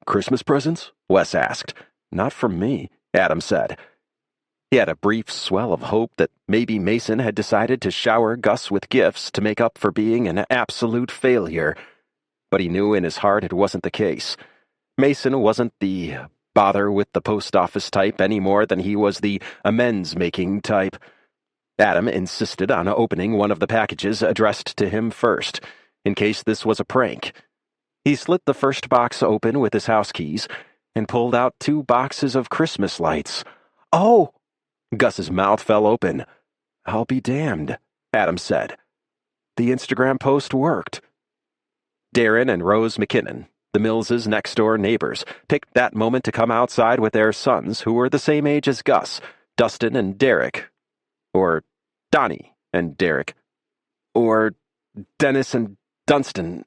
Christmas presents? Wes asked. Not from me, Adam said. He had a brief swell of hope that maybe Mason had decided to shower Gus with gifts to make up for being an absolute failure. But he knew in his heart it wasn't the case. Mason wasn't the bother with the post office type any more than he was the amends-making type. Adam insisted on opening one of the packages addressed to him first, in case this was a prank. He slit the first box open with his house keys and pulled out 2 boxes of Christmas lights. Oh! Gus's mouth fell open. I'll be damned, Adam said. The Instagram post worked. Darren and Rose McKinnon, the Millses' next-door neighbors, picked that moment to come outside with their sons, who were the same age as Gus, Dustin and Derek. Or Donnie and Derek. Or Dennis and Dunstan.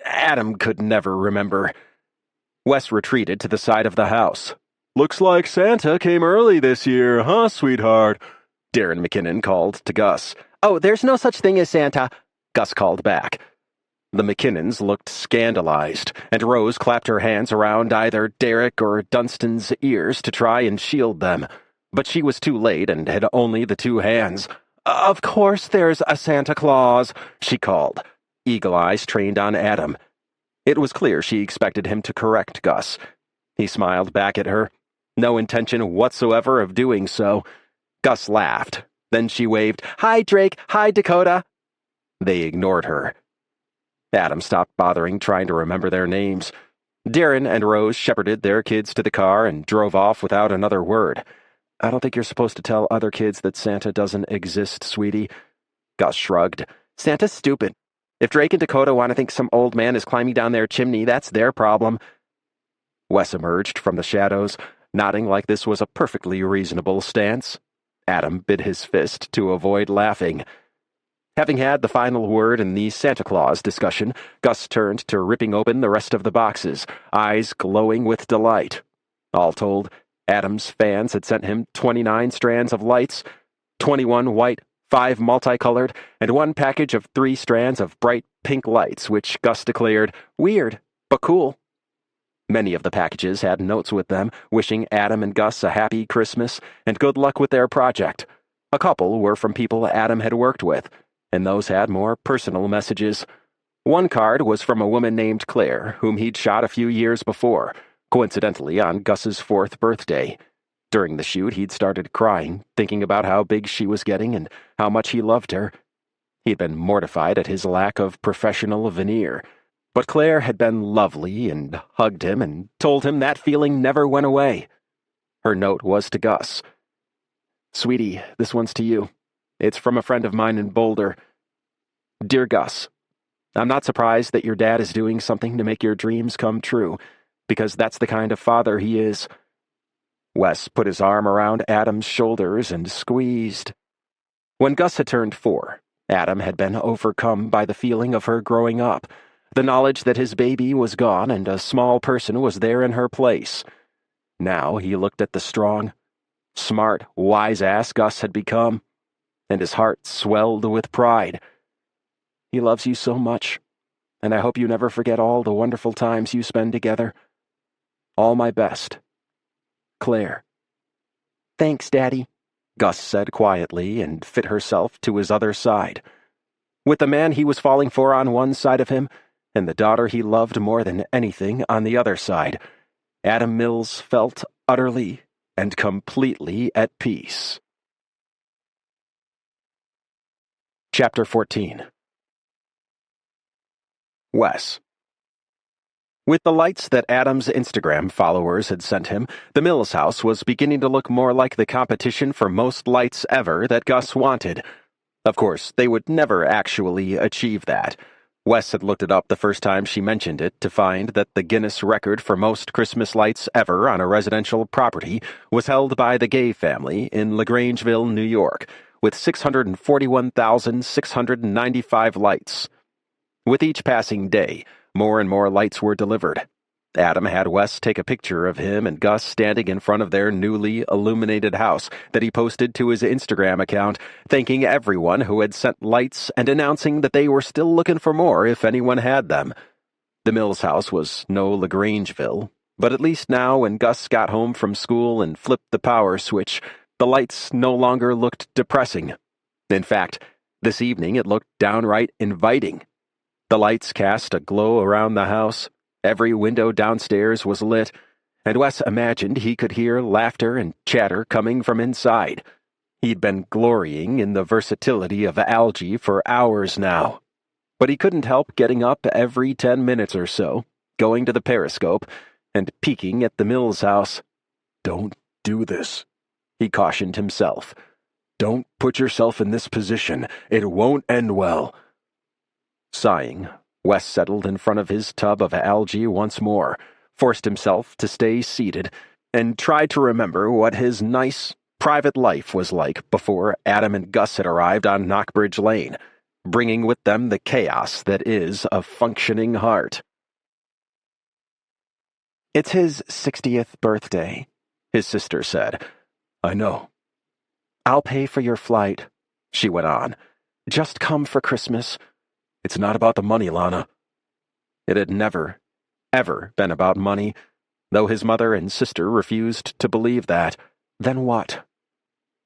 Adam could never remember. Wes retreated to the side of the house. Looks like Santa came early this year, huh, sweetheart? Darren McKinnon called to Gus. Oh, there's no such thing as Santa, Gus called back. The McKinnons looked scandalized, and Rose clapped her hands around either Derek or Dunstan's ears to try and shield them. But she was too late and had only the 2 hands. Of course there's a Santa Claus, she called, eagle eyes trained on Adam. It was clear she expected him to correct Gus. He smiled back at her. No intention whatsoever of doing so. Gus laughed. Then she waved, Hi, Drake. Hi, Dakota. They ignored her. Adam stopped bothering trying to remember their names. Darren and Rose shepherded their kids to the car and drove off without another word. I don't think you're supposed to tell other kids that Santa doesn't exist, sweetie. Gus shrugged. Santa's stupid. If Drake and Dakota want to think some old man is climbing down their chimney, that's their problem. Wes emerged from the shadows, nodding like this was a perfectly reasonable stance. Adam bit his fist to avoid laughing. Having had the final word in the Santa Claus discussion, Gus turned to ripping open the rest of the boxes, eyes glowing with delight. All told, Adam's fans had sent him 29 strands of lights, 21 white, 5 multicolored, and 1 package of 3 strands of bright pink lights, which Gus declared weird, but cool. Many of the packages had notes with them, wishing Adam and Gus a happy Christmas and good luck with their project. A couple were from people Adam had worked with, and those had more personal messages. One card was from a woman named Claire, whom he'd shot a few years before, coincidentally on Gus's 4th birthday. During the shoot, he'd started crying, thinking about how big she was getting and how much he loved her. He'd been mortified at his lack of professional veneer, but Claire had been lovely and hugged him and told him that feeling never went away. Her note was to Gus. "Sweetie, this one's to you. It's from a friend of mine in Boulder. Dear Gus, I'm not surprised that your dad is doing something to make your dreams come true, because that's the kind of father he is." Wes put his arm around Adam's shoulders and squeezed. When Gus had turned 4, Adam had been overcome by the feeling of her growing up, the knowledge that his baby was gone and a small person was there in her place. Now he looked at the strong, smart, wise-ass Gus had become, and his heart swelled with pride. "He loves you so much, and I hope you never forget all the wonderful times you spend together. All my best. Claire." "Thanks, Daddy," Gus said quietly and fit herself to his other side. With the man he was falling for on one side of him, and the daughter he loved more than anything on the other side, Adam Mills felt utterly and completely at peace. Chapter 14. Wes. With the lights that Adam's Instagram followers had sent him, the Mills house was beginning to look more like the competition for most lights ever that Gus wanted. Of course, they would never actually achieve that. Wes had looked it up the first time she mentioned it to find that the Guinness record for most Christmas lights ever on a residential property was held by the Gay family in LaGrangeville, New York, with 641,695 lights. With each passing day, more and more lights were delivered. Adam had Wes take a picture of him and Gus standing in front of their newly illuminated house that he posted to his Instagram account, thanking everyone who had sent lights and announcing that they were still looking for more if anyone had them. The Mills house was no LaGrangeville, but at least now when Gus got home from school and flipped the power switch, the lights no longer looked depressing. In fact, this evening it looked downright inviting. The lights cast a glow around the house. Every window downstairs was lit, and Wes imagined he could hear laughter and chatter coming from inside. He'd been glorying in the versatility of algae for hours now, but he couldn't help getting up every 10 minutes or so, going to the periscope, and peeking at the Mills house. "Don't do this," he cautioned himself. "Don't put yourself in this position. It won't end well." Sighing, Wes settled in front of his tub of algae once more, forced himself to stay seated, and tried to remember what his nice, private life was like before Adam and Gus had arrived on Knockbridge Lane, bringing with them the chaos that is a functioning heart. "It's his 60th birthday," his sister said. "I know." "I'll pay for your flight," she went on. "Just come for Christmas." "It's not about the money, Lana." It had never, ever been about money, though his mother and sister refused to believe that. Then what?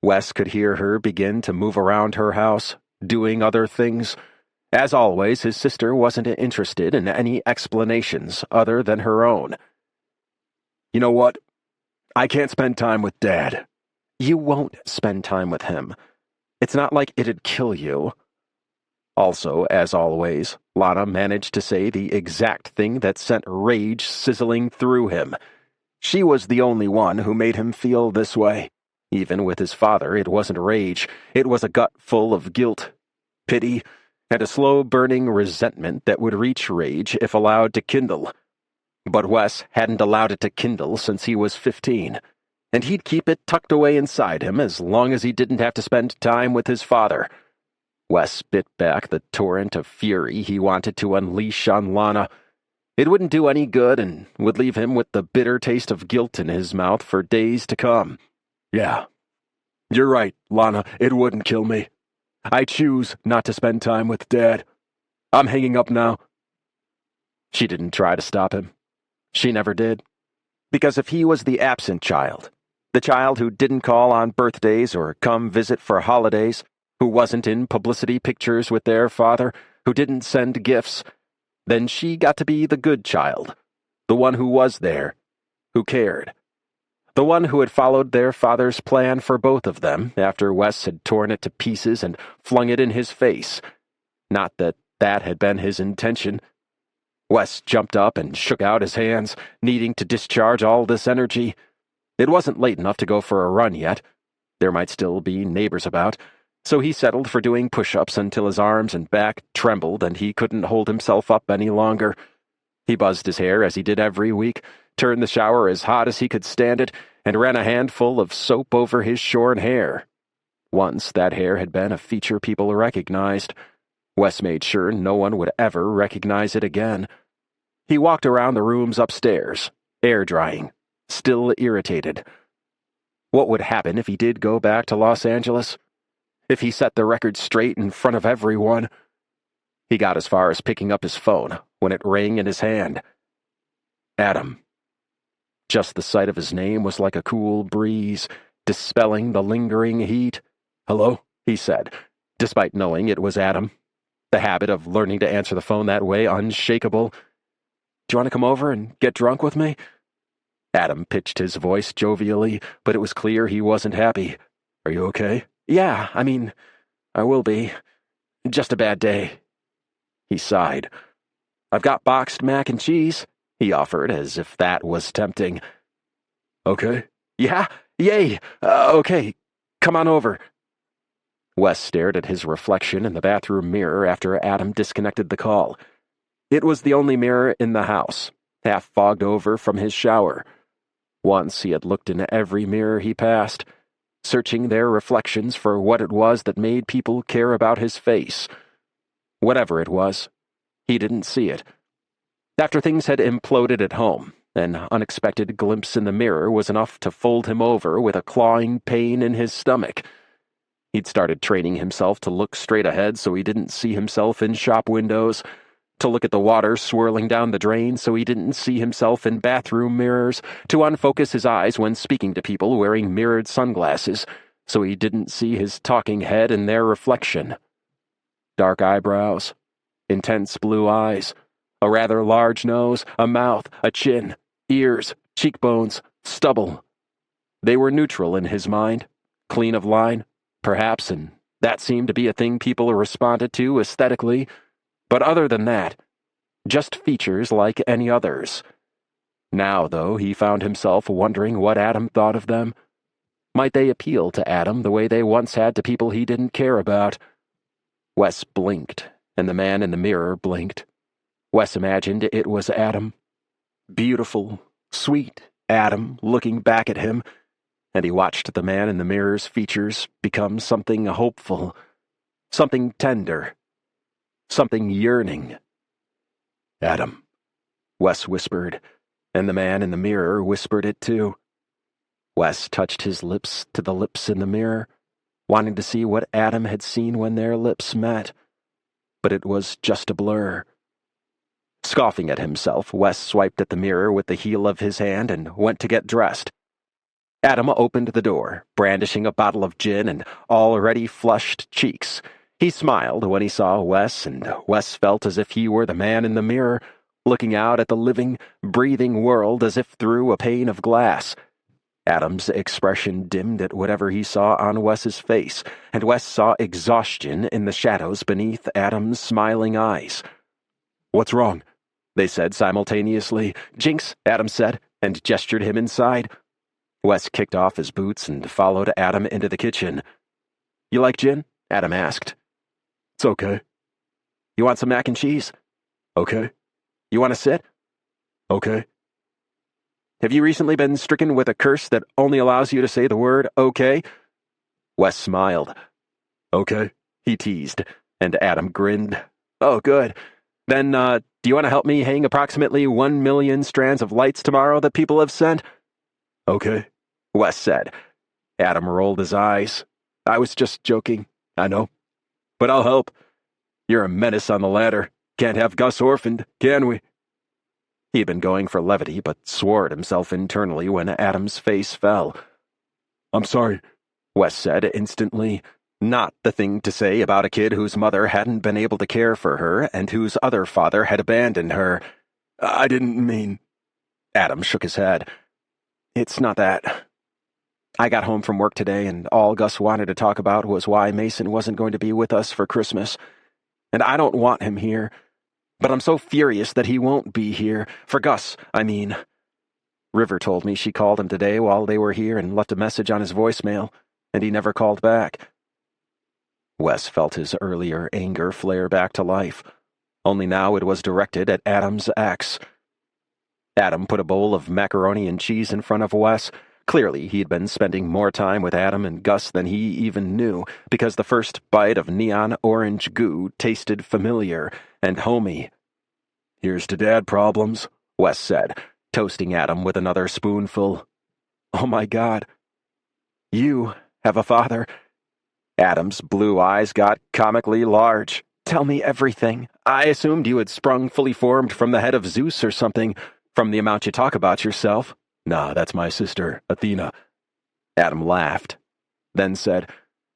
Wes could hear her begin to move around her house, doing other things. As always, his sister wasn't interested in any explanations other than her own. "You know what? I can't spend time with Dad." "You won't spend time with him. It's not like it'd kill you." Also, as always, Lana managed to say the exact thing that sent rage sizzling through him. She was the only one who made him feel this way. Even with his father, it wasn't rage. It was a gut full of guilt, pity, and a slow-burning resentment that would reach rage if allowed to kindle. But Wes hadn't allowed it to kindle since he was 15, and he'd keep it tucked away inside him as long as he didn't have to spend time with his father. Wes bit back the torrent of fury he wanted to unleash on Lana. It wouldn't do any good and would leave him with the bitter taste of guilt in his mouth for days to come. "Yeah, you're right, Lana, it wouldn't kill me. I choose not to spend time with Dad. I'm hanging up now." She didn't try to stop him. She never did. Because if he was the absent child, The child who didn't call on birthdays or come visit for holidays, who wasn't in publicity pictures with their father, who didn't send gifts. Then she got to be the good child, the one who was there, who cared. The one who had followed their father's plan for both of them after Wes had torn it to pieces and flung it in his face. Not that that had been his intention. Wes jumped up and shook out his hands, needing to discharge all this energy. It wasn't late enough to go for a run yet. There might still be neighbors about, so he settled for doing push-ups until his arms and back trembled and he couldn't hold himself up any longer. He buzzed his hair as he did every week, turned the shower as hot as he could stand it, and ran a handful of soap over his shorn hair. Once that hair had been a feature people recognized. Wes made sure no one would ever recognize it again. He walked around the rooms upstairs, air-drying, still irritated. What would happen if he did go back to Los Angeles? If he set the record straight in front of everyone? He got as far as picking up his phone when it rang in his hand. Adam. Just the sight of his name was like a cool breeze, dispelling the lingering heat. "Hello?" he said, despite knowing it was Adam. The habit of learning to answer the phone that way unshakable. "Do you want to come over and get drunk with me?" Adam pitched his voice jovially, but it was clear he wasn't happy. "Are you okay?" "Yeah, I will be. Just a bad day." He sighed. "I've got boxed mac and cheese," he offered, as if that was tempting. "Okay." "Yeah? Yay! Okay, come on over." Wes stared at his reflection in the bathroom mirror after Adam disconnected the call. It was the only mirror in the house, half fogged over from his shower. Once he had looked in every mirror he passed, searching their reflections for what it was that made people care about his face. Whatever it was, he didn't see it. After things had imploded at home, an unexpected glimpse in the mirror was enough to fold him over with a clawing pain in his stomach. He'd started training himself to look straight ahead so he didn't see himself in shop windows, to look at the water swirling down the drain so he didn't see himself in bathroom mirrors, to unfocus his eyes when speaking to people wearing mirrored sunglasses so he didn't see his talking head in their reflection. Dark eyebrows, intense blue eyes, a rather large nose, a mouth, a chin, ears, cheekbones, stubble. They were neutral in his mind, clean of line, perhaps, and that seemed to be a thing people responded to aesthetically. But other than that, just features like any others. Now, though, he found himself wondering what Adam thought of them. Might they appeal to Adam the way they once had to people he didn't care about? Wes blinked, and the man in the mirror blinked. Wes imagined it was Adam. Beautiful, sweet Adam looking back at him, and he watched the man in the mirror's features become something hopeful, something tender, something yearning. "Adam," Wes whispered, and the man in the mirror whispered it too. Wes touched his lips to the lips in the mirror, wanting to see what Adam had seen when their lips met. But it was just a blur. Scoffing at himself, Wes swiped at the mirror with the heel of his hand and went to get dressed. Adam opened the door, brandishing a bottle of gin and already flushed cheeks. He smiled when he saw Wes, and Wes felt as if he were the man in the mirror, looking out at the living, breathing world as if through a pane of glass. Adam's expression dimmed at whatever he saw on Wes's face, and Wes saw exhaustion in the shadows beneath Adam's smiling eyes. "What's wrong?" they said simultaneously. "Jinx," Adam said, and gestured him inside. Wes kicked off his boots and followed Adam into the kitchen. "You like gin?" Adam asked. "It's okay." "You want some mac and cheese?" "Okay." "You want to sit?" "Okay." "Have you recently been stricken with a curse that only allows you to say the word okay?" Wes smiled. "Okay," he teased, and Adam grinned. "Oh, good. Then, do you want to help me hang approximately 1,000,000 strands of lights tomorrow that people have sent?" "Okay," Wes said. Adam rolled his eyes. "I was just joking, I know. But I'll help. You're a menace on the ladder. Can't have Gus orphaned, can we?" He had been going for levity, but swore at himself internally when Adam's face fell. I'm sorry, Wes said instantly. Not the thing to say about a kid whose mother hadn't been able to care for her and whose other father had abandoned her. I didn't mean... Adam shook his head. It's not that. I got home from work today, and all Gus wanted to talk about was why Mason wasn't going to be with us for Christmas. And I don't want him here, but I'm so furious that he won't be here. For Gus, I mean. River told me she called him today while they were here and left a message on his voicemail, and he never called back. Wes felt his earlier anger flare back to life, only now it was directed at Adam's ex. Adam put a bowl of macaroni and cheese in front of Wes. Clearly, he'd been spending more time with Adam and Gus than he even knew, because the first bite of neon orange goo tasted familiar and homey. Here's to Dad problems, Wes said, toasting Adam with another spoonful. Oh my God. You have a father. Adam's blue eyes got comically large. Tell me everything. I assumed you had sprung fully formed from the head of Zeus or something, from the amount you talk about yourself. Nah, that's my sister, Athena. Adam laughed, then said,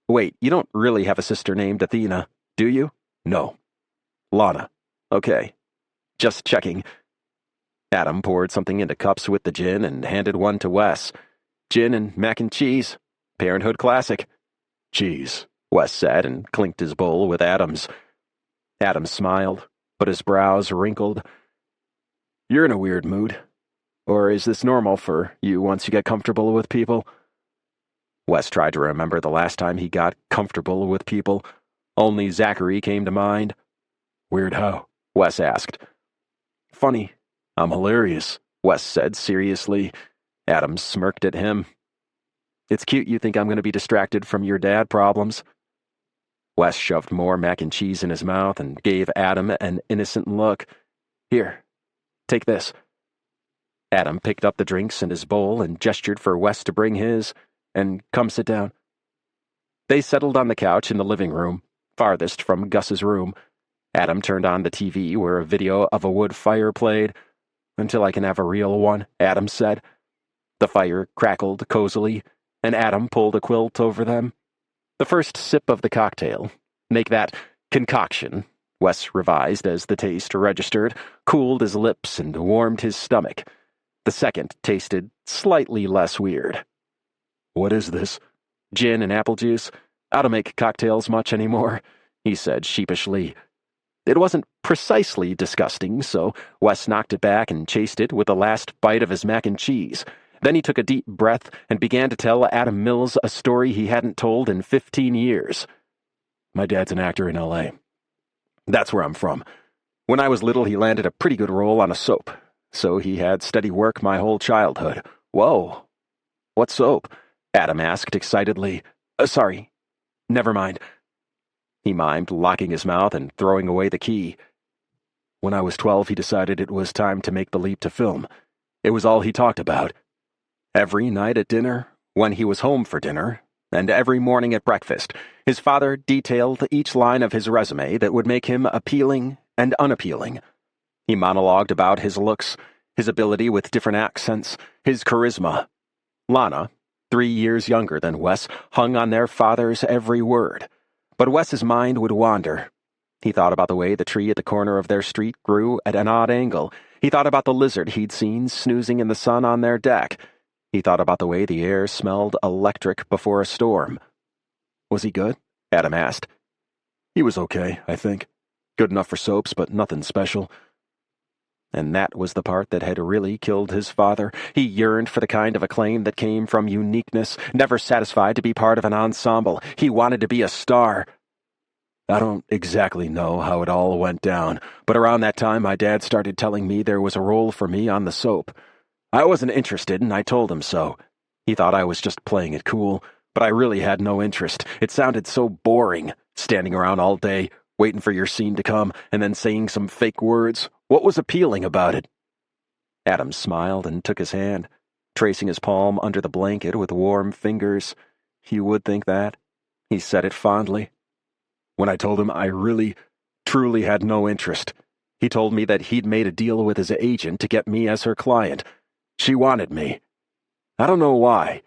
Wait, you don't really have a sister named Athena, do you? No. Lana. Okay. Just checking. Adam poured something into cups with the gin and handed one to Wes. Gin and mac and cheese. Parenthood classic. Cheese, Wes said and clinked his bowl with Adam's. Adam smiled, but his brows wrinkled. You're in a weird mood. Or is this normal for you once you get comfortable with people? Wes tried to remember the last time he got comfortable with people. Only Zachary came to mind. Weird how? Wes asked. Funny. I'm hilarious, Wes said seriously. Adam smirked at him. It's cute you think I'm going to be distracted from your dad problems. Wes shoved more mac and cheese in his mouth and gave Adam an innocent look. Here, take this. Adam picked up the drinks in his bowl and gestured for Wes to bring his, and come sit down. They settled on the couch in the living room, farthest from Gus's room. Adam turned on the TV where a video of a wood fire played. Until I can have a real one, Adam said. The fire crackled cozily, and Adam pulled a quilt over them. The first sip of the cocktail, make that concoction, Wes revised as the taste registered, cooled his lips and warmed his stomach. The second tasted slightly less weird. What is this? Gin and apple juice. I don't make cocktails much anymore, he said sheepishly. It wasn't precisely disgusting, so Wes knocked it back and chased it with the last bite of his mac and cheese. Then he took a deep breath and began to tell Adam Mills a story he hadn't told in 15 years. My dad's an actor in L.A. That's where I'm from. When I was little, he landed a pretty good role on a soap, so he had steady work my whole childhood. Whoa. What soap? Adam asked excitedly. Sorry. Never mind. He mimed, locking his mouth and throwing away the key. When I was 12, he decided it was time to make the leap to film. It was all he talked about. Every night at dinner, when he was home for dinner, and every morning at breakfast, his father detailed each line of his resume that would make him appealing and unappealing. He monologued about his looks, his ability with different accents, his charisma. Lana, 3 years younger than Wes, hung on their father's every word. But Wes's mind would wander. He thought about the way the tree at the corner of their street grew at an odd angle. He thought about the lizard he'd seen snoozing in the sun on their deck. He thought about the way the air smelled electric before a storm. Was he good? Adam asked. He was okay, I think. Good enough for soaps, but nothing special. And that was the part that had really killed his father. He yearned for the kind of acclaim that came from uniqueness, never satisfied to be part of an ensemble. He wanted to be a star. I don't exactly know how it all went down, but around that time my dad started telling me there was a role for me on the soap. I wasn't interested, and I told him so. He thought I was just playing it cool, but I really had no interest. It sounded so boring, standing around all day, waiting for your scene to come, and then saying some fake words. What was appealing about it? Adam smiled and took his hand, tracing his palm under the blanket with warm fingers. You would think that. He said it fondly. When I told him I really, truly had no interest, he told me that he'd made a deal with his agent to get me as her client. She wanted me. I don't know why.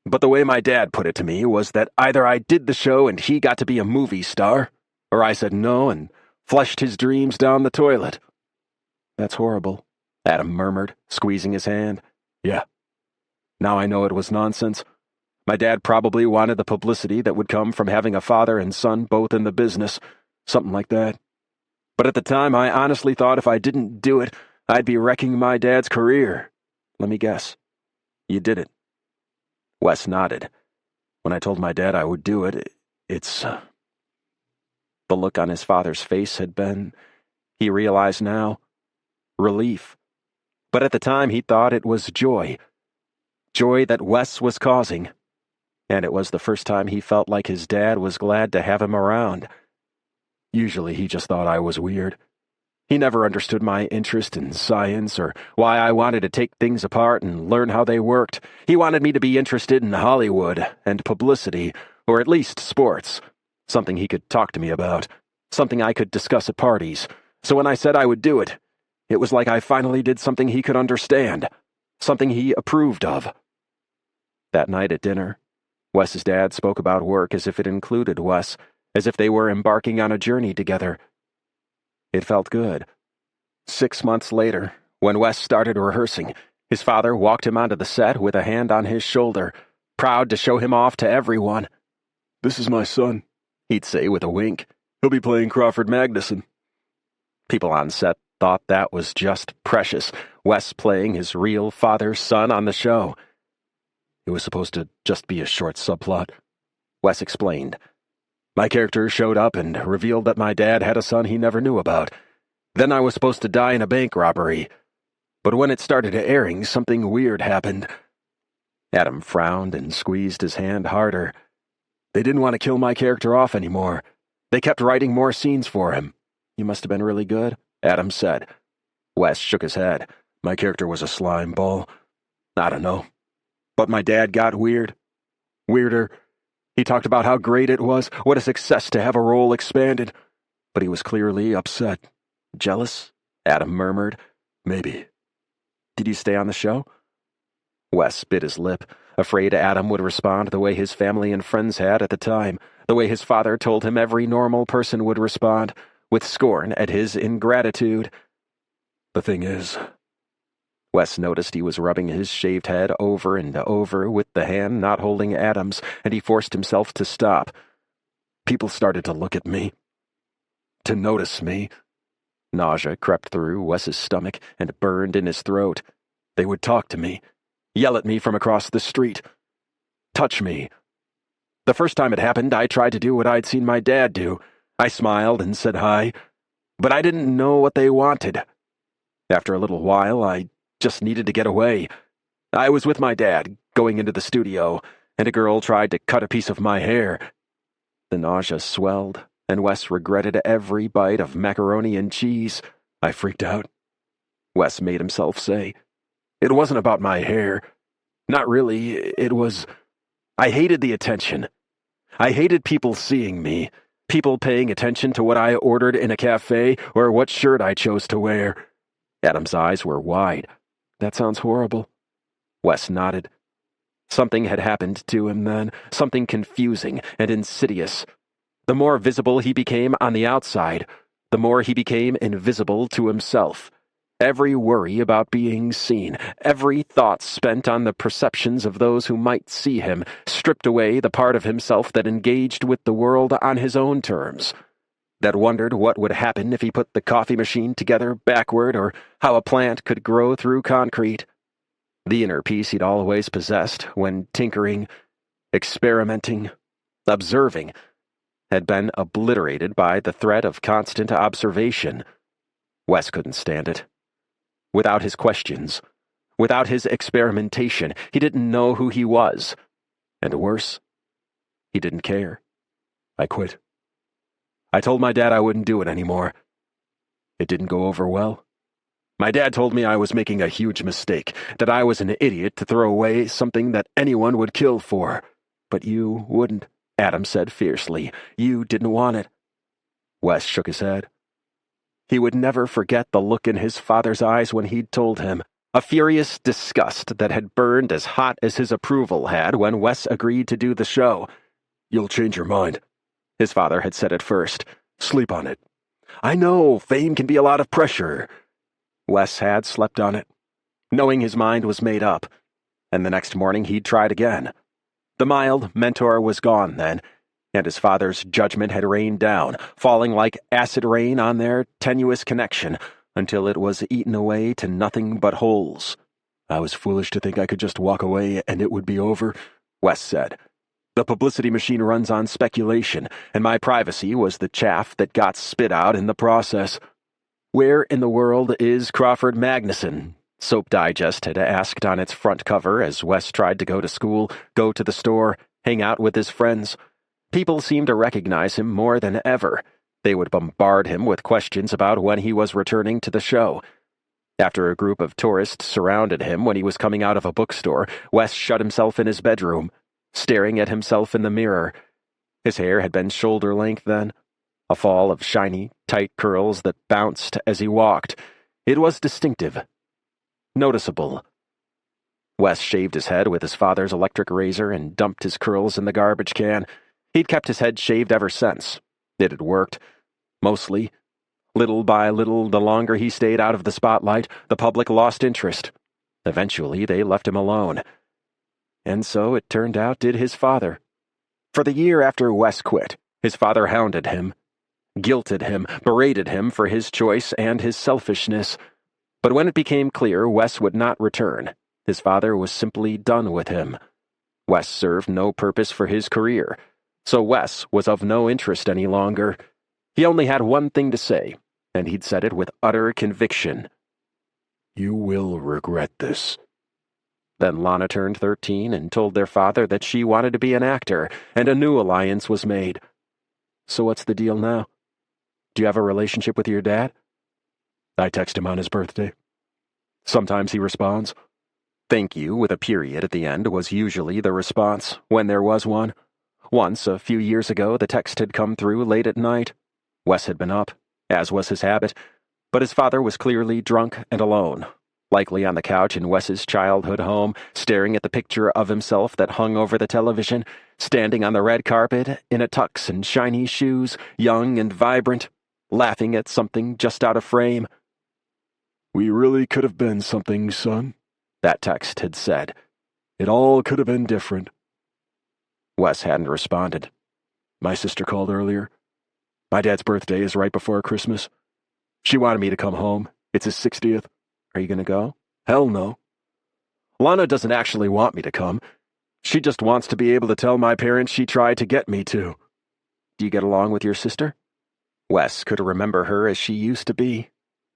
But the way my dad put it to me was that either I did the show and he got to be a movie star, or I said no and flushed his dreams down the toilet. That's horrible, Adam murmured, squeezing his hand. Yeah. Now I know it was nonsense. My dad probably wanted the publicity that would come from having a father and son both in the business, something like that. But at the time, I honestly thought if I didn't do it, I'd be wrecking my dad's career. Let me guess. You did it. Wes nodded. When I told my dad I would do it, it's... The look on his father's face had been, he realized now, relief. But at the time he thought it was joy. Joy that Wes was causing. And it was the first time he felt like his dad was glad to have him around. Usually he just thought I was weird. He never understood my interest in science or why I wanted to take things apart and learn how they worked. He wanted me to be interested in Hollywood and publicity, or at least sports. Something he could talk to me about. Something I could discuss at parties. So when I said I would do it, it was like I finally did something he could understand. Something he approved of. That night at dinner, Wes's dad spoke about work as if it included Wes, as if they were embarking on a journey together. It felt good. 6 months later, when Wes started rehearsing, his father walked him onto the set with a hand on his shoulder, proud to show him off to everyone. "This is my son," he'd say with a wink. "He'll be playing Crawford Magnuson." People on set thought that was just precious, Wes playing his real father's son on the show. It was supposed to just be a short subplot, Wes explained. My character showed up and revealed that my dad had a son he never knew about. Then I was supposed to die in a bank robbery. But when it started airing, something weird happened. Adam frowned and squeezed his hand harder. They didn't want to kill my character off anymore. They kept writing more scenes for him. You must have been really good, Adam said. Wes shook his head. My character was a slime ball. I don't know. But my dad got weird. Weirder. He talked about how great it was, what a success to have a role expanded. But he was clearly upset. Jealous? Adam murmured. Maybe. Did you stay on the show? Wes bit his lip, afraid Adam would respond the way his family and friends had at the time, the way his father told him every normal person would respond, with scorn at his ingratitude. The thing is... Wes noticed he was rubbing his shaved head over and over with the hand not holding Adam's, and he forced himself to stop. People started to look at me. To notice me. Nausea crept through Wes's stomach and burned in his throat. They would talk to me, yell at me from across the street, touch me. The first time it happened, I tried to do what I'd seen my dad do. I smiled and said hi, but I didn't know what they wanted. After a little while, I just needed to get away. I was with my dad, going into the studio, and a girl tried to cut a piece of my hair. The nausea swelled, and Wes regretted every bite of macaroni and cheese. I freaked out. Wes made himself say, "It wasn't about my hair. Not really, it was... I hated the attention. I hated people seeing me, people paying attention to what I ordered in a cafe or what shirt I chose to wear." Adam's eyes were wide. That sounds horrible. Wes nodded. Something had happened to him then, something confusing and insidious. The more visible he became on the outside, the more he became invisible to himself. Every worry about being seen, every thought spent on the perceptions of those who might see him, stripped away the part of himself that engaged with the world on his own terms, that wondered what would happen if he put the coffee machine together backward, or how a plant could grow through concrete. The inner peace he'd always possessed when tinkering, experimenting, observing, had been obliterated by the threat of constant observation. Wes couldn't stand it. Without his questions, without his experimentation, he didn't know who he was. And worse, he didn't care. I quit. I told my dad I wouldn't do it anymore. It didn't go over well. My dad told me I was making a huge mistake, that I was an idiot to throw away something that anyone would kill for. But you wouldn't, Adam said fiercely. You didn't want it. Wes shook his head. He would never forget the look in his father's eyes when he'd told him, A furious disgust that had burned as hot as his approval had when Wes agreed to do the show. "You'll change your mind," his father had said at first. "Sleep on it. I know, fame can be a lot of pressure." Wes had slept on it, knowing his mind was made up, and the next morning he'd tried again. The mild mentor was gone then, and his father's judgment had rained down, falling like acid rain on their tenuous connection, until it was eaten away to nothing but holes. "I was foolish to think I could just walk away and it would be over," Wes said. "The publicity machine runs on speculation, and my privacy was the chaff that got spit out in the process." "Where in the world is Crawford Magnuson?" Soap Digest had asked on its front cover as Wes tried to go to school, go to the store, hang out with his friends. People seemed to recognize him more than ever. They would bombard him with questions about when he was returning to the show. After a group of tourists surrounded him when he was coming out of a bookstore, Wes shut himself in his bedroom, staring at himself in the mirror. His hair had been shoulder-length then, a fall of shiny, tight curls that bounced as he walked. It was distinctive. Noticeable. Wes shaved his head with his father's electric razor and dumped his curls in the garbage can. He'd kept his head shaved ever since. It had worked. Mostly. Little by little, the longer he stayed out of the spotlight, the public lost interest. Eventually, they left him alone. And so, it turned out, did his father. For the year after Wes quit, his father hounded him, guilted him, berated him for his choice and his selfishness. But when it became clear Wes would not return, his father was simply done with him. Wes served no purpose for his career, so Wes was of no interest any longer. He only had one thing to say, and he'd said it with utter conviction. "You will regret this." Then Lana turned 13 and told their father that she wanted to be an actor, and a new alliance was made. "So what's the deal now? Do you have a relationship with your dad?" "I text him on his birthday. Sometimes he responds." "Thank you," with a period at the end, was usually the response, when there was one. Once, a few years ago, the text had come through late at night. Wes had been up, as was his habit, but his father was clearly drunk and alone, likely on the couch in Wes's childhood home, staring at the picture of himself that hung over the television, standing on the red carpet, in a tux and shiny shoes, young and vibrant, laughing at something just out of frame. "We really could have been something, son," that text had said. "It all could have been different." Wes hadn't responded. "My sister called earlier. My dad's birthday is right before Christmas. She wanted me to come home. It's his 60th. Are you going to go?" "Hell no. Lana doesn't actually want me to come. She just wants to be able to tell my parents she tried to get me to." "Do you get along with your sister?" Wes could remember her as she used to be,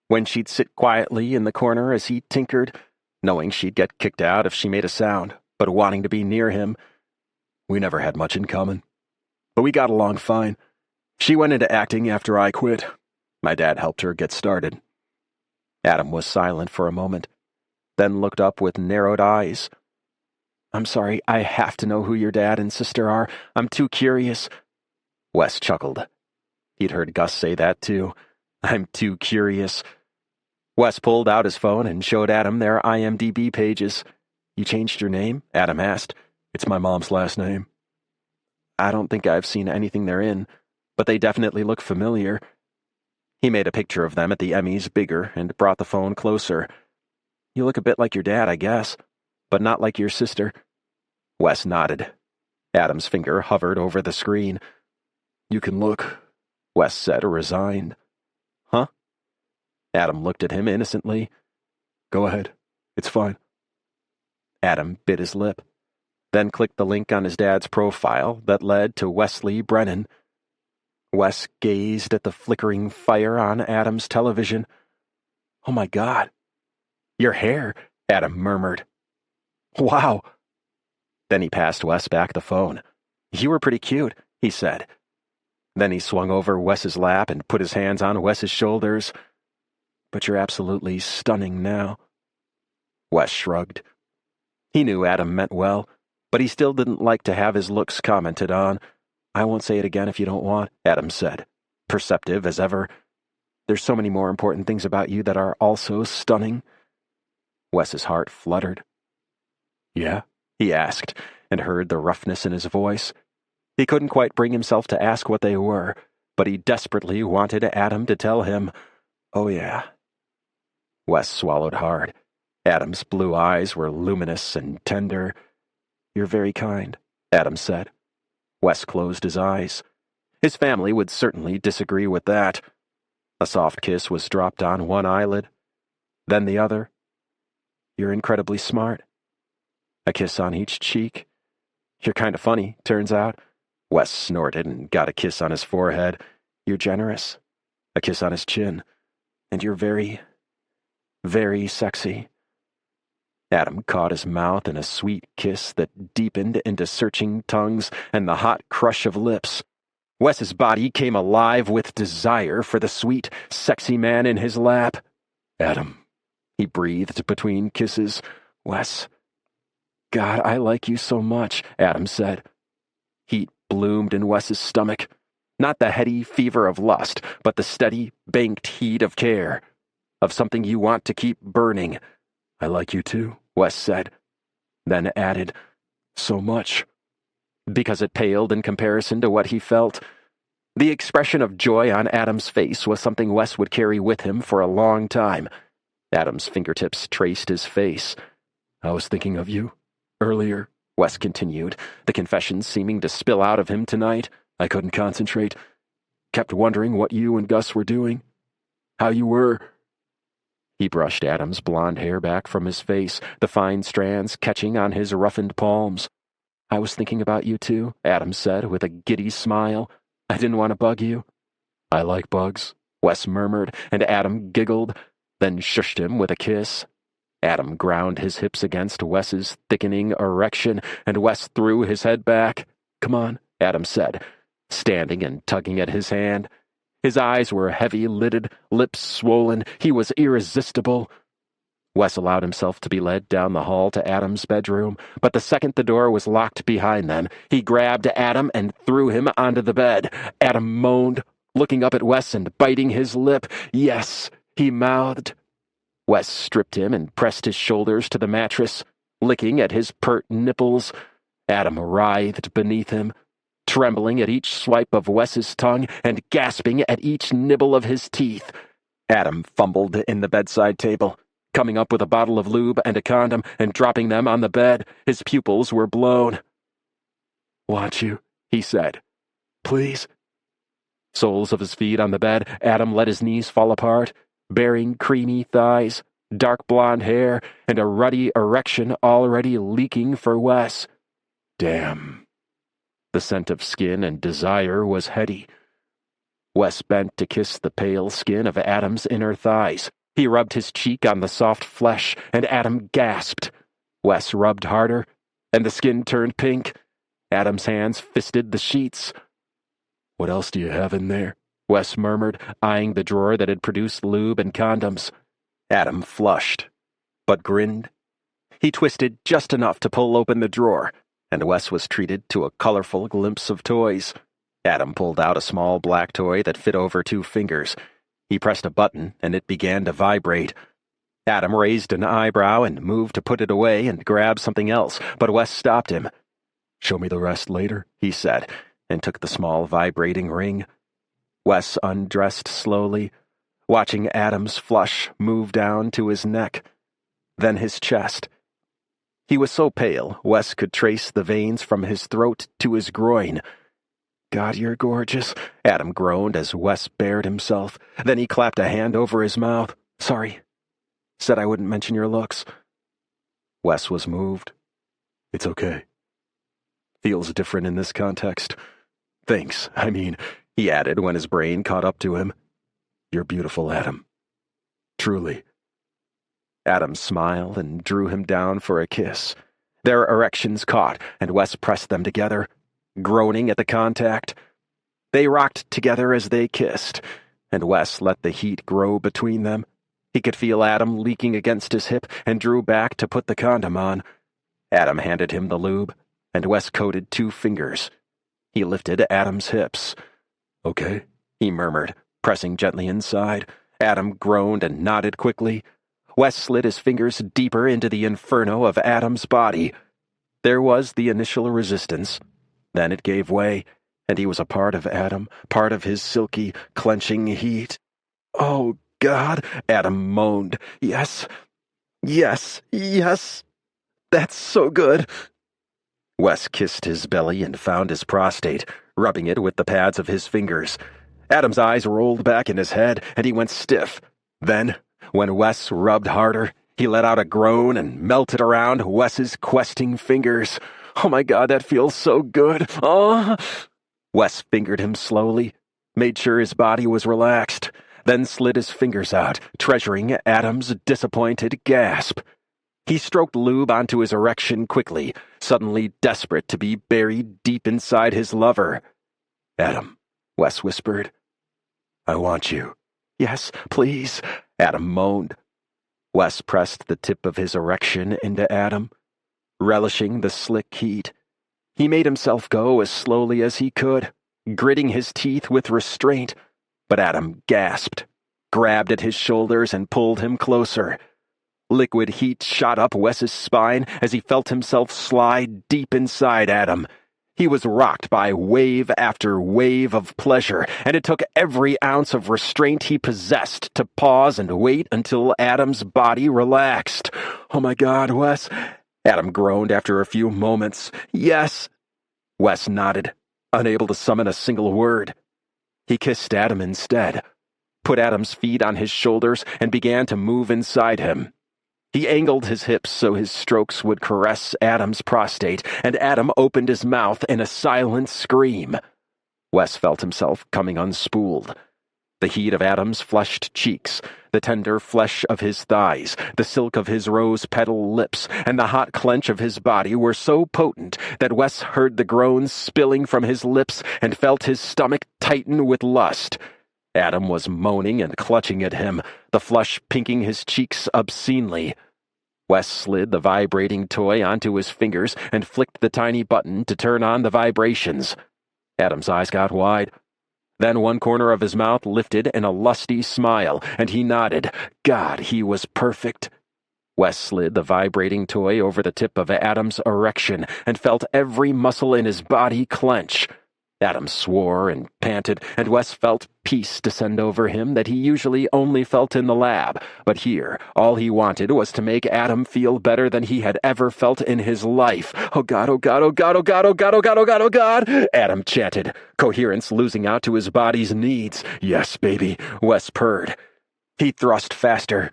when she'd sit quietly in the corner as he tinkered, knowing she'd get kicked out if she made a sound, but wanting to be near him. We never had much in common, but we got along fine. She went into acting after I quit. My dad helped her get started." Adam was silent for a moment, then looked up with narrowed eyes. "I'm sorry, I have to know who your dad and sister are. I'm too curious." Wes chuckled. He'd heard Gus say that, too. "I'm too curious." Wes pulled out his phone and showed Adam their IMDb pages. "You changed your name?" Adam asked. "It's my mom's last name." "I don't think I've seen anything they're in, but they definitely look familiar." He made a picture of them at the Emmys bigger and brought the phone closer. "You look a bit like your dad, I guess, but not like your sister." Wes nodded. Adam's finger hovered over the screen. "You can look," Wes said, resigned. "Huh?" Adam looked at him innocently. "Go ahead. It's fine." Adam bit his lip, then clicked the link on his dad's profile that led to Wesley Brennan. Wes gazed at the flickering fire on Adam's television. "Oh my God. Your hair," Adam murmured. "Wow." Then he passed Wes back the phone. "You were pretty cute," he said. Then he swung over Wes's lap and put his hands on Wes's shoulders. "But you're absolutely stunning now." Wes shrugged. He knew Adam meant well, but he still didn't like to have his looks commented on. "I won't say it again if you don't want," Adam said, perceptive as ever. "There's so many more important things about you that are also stunning." Wes's heart fluttered. Yeah? He asked, and heard the roughness in his voice. He couldn't quite bring himself to ask what they were, but he desperately wanted Adam to tell him, "Oh yeah." Wes swallowed hard. Adam's blue eyes were luminous and tender. "You're very kind," Adam said. Wes closed his eyes. His family would certainly disagree with that. A soft kiss was dropped on one eyelid, then the other. "You're incredibly smart." A kiss on each cheek. "You're kind of funny, turns out." Wes snorted and got a kiss on his forehead. "You're generous." A kiss on his chin. "And you're very, very sexy." Adam caught his mouth in a sweet kiss that deepened into searching tongues and the hot crush of lips. Wes's body came alive with desire for the sweet, sexy man in his lap. "Adam," he breathed between kisses. "Wes." "God, I like you so much," Adam said. Heat bloomed in Wes's stomach. Not the heady fever of lust, but the steady, banked heat of care. Of something you want to keep burning. "I like you too," Wes said. Then added, "So much." Because it paled in comparison to what he felt. The expression of joy on Adam's face was something Wes would carry with him for a long time. Adam's fingertips traced his face. "I was thinking of you earlier," Wes continued, the confession seeming to spill out of him tonight. "I couldn't concentrate. Kept wondering what you and Gus were doing. How you were." He brushed Adam's blonde hair back from his face, the fine strands catching on his roughened palms. "I was thinking about you too," Adam said with a giddy smile. "I didn't want to bug you." "I like bugs," Wes murmured, and Adam giggled, then shushed him with a kiss. Adam ground his hips against Wes's thickening erection, and Wes threw his head back. "Come on," Adam said, standing and tugging at his hand. His eyes were heavy-lidded, lips swollen. He was irresistible. Wes allowed himself to be led down the hall to Adam's bedroom, but the second the door was locked behind them, he grabbed Adam and threw him onto the bed. Adam moaned, looking up at Wes and biting his lip. "Yes," he mouthed. Wes stripped him and pressed his shoulders to the mattress, licking at his pert nipples. Adam writhed beneath him, trembling at each swipe of Wes's tongue and gasping at each nibble of his teeth. Adam fumbled in the bedside table, coming up with a bottle of lube and a condom and dropping them on the bed. His pupils were blown. "Want you," he said. "Please." Soles of his feet on the bed, Adam let his knees fall apart, bearing creamy thighs, dark blonde hair, and a ruddy erection already leaking for Wes. "Damn." The scent of skin and desire was heady. Wes bent to kiss the pale skin of Adam's inner thighs. He rubbed his cheek on the soft flesh, and Adam gasped. Wes rubbed harder, and the skin turned pink. Adam's hands fisted the sheets. "What else do you have in there?" Wes murmured, eyeing the drawer that had produced lube and condoms. Adam flushed, but grinned. He twisted just enough to pull open the drawer, and Wes was treated to a colorful glimpse of toys. Adam pulled out a small black toy that fit over 2 fingers. He pressed a button, and it began to vibrate. Adam raised an eyebrow and moved to put it away and grab something else, but Wes stopped him. "Show me the rest later," he said, and took the small vibrating ring. Wes undressed slowly, watching Adam's flush move down to his neck, then his chest. He was so pale, Wes could trace the veins from his throat to his groin. "God, you're gorgeous," Adam groaned as Wes bared himself. Then he clapped a hand over his mouth. "Sorry. Said I wouldn't mention your looks." Wes was moved. "It's okay. Feels different in this context. Thanks, I mean," he added when his brain caught up to him. "You're beautiful, Adam. Truly." Adam smiled and drew him down for a kiss. Their erections caught, and Wes pressed them together, groaning at the contact. They rocked together as they kissed, and Wes let the heat grow between them. He could feel Adam leaking against his hip and drew back to put the condom on. Adam handed him the lube, and Wes coated 2 fingers. He lifted Adam's hips. "Okay," he murmured, pressing gently inside. Adam groaned and nodded quickly. Wes slid his fingers deeper into the inferno of Adam's body. There was the initial resistance. Then it gave way, and he was a part of Adam, part of his silky, clenching heat. "Oh, God," Adam moaned. "Yes, yes, yes. That's so good." Wes kissed his belly and found his prostate, rubbing it with the pads of his fingers. Adam's eyes rolled back in his head, and he went stiff. Then, when Wes rubbed harder, he let out a groan and melted around Wes's questing fingers. "Oh my God, that feels so good. Oh!" Wes fingered him slowly, made sure his body was relaxed, then slid his fingers out, treasuring Adam's disappointed gasp. He stroked lube onto his erection quickly, suddenly desperate to be buried deep inside his lover. "Adam," Wes whispered. "I want you." "Yes, please," Adam moaned. Wes pressed the tip of his erection into Adam, relishing the slick heat. He made himself go as slowly as he could, gritting his teeth with restraint, but Adam gasped, grabbed at his shoulders, and pulled him closer. Liquid heat shot up Wes's spine as he felt himself slide deep inside Adam. He was rocked by wave after wave of pleasure, and it took every ounce of restraint he possessed to pause and wait until Adam's body relaxed. "Oh my God, Wes," Adam groaned after a few moments. "Yes." Wes nodded, unable to summon a single word. He kissed Adam instead, put Adam's feet on his shoulders, and began to move inside him. He angled his hips so his strokes would caress Adam's prostate, and Adam opened his mouth in a silent scream. Wes felt himself coming unspooled. The heat of Adam's flushed cheeks, the tender flesh of his thighs, the silk of his rose-petal lips, and the hot clench of his body were so potent that Wes heard the groans spilling from his lips and felt his stomach tighten with lust. Adam was moaning and clutching at him, the flush pinking his cheeks obscenely. Wes slid the vibrating toy onto his fingers and flicked the tiny button to turn on the vibrations. Adam's eyes got wide. Then one corner of his mouth lifted in a lusty smile, and he nodded. God, he was perfect. Wes slid the vibrating toy over the tip of Adam's erection and felt every muscle in his body clench. Adam swore and panted, and Wes felt peace descend over him that he usually only felt in the lab. But here, all he wanted was to make Adam feel better than he had ever felt in his life. "Oh God, oh God, oh God, oh God, oh God, oh God, oh God, oh God," Adam chanted, coherence losing out to his body's needs. "Yes, baby," Wes purred. He thrust faster,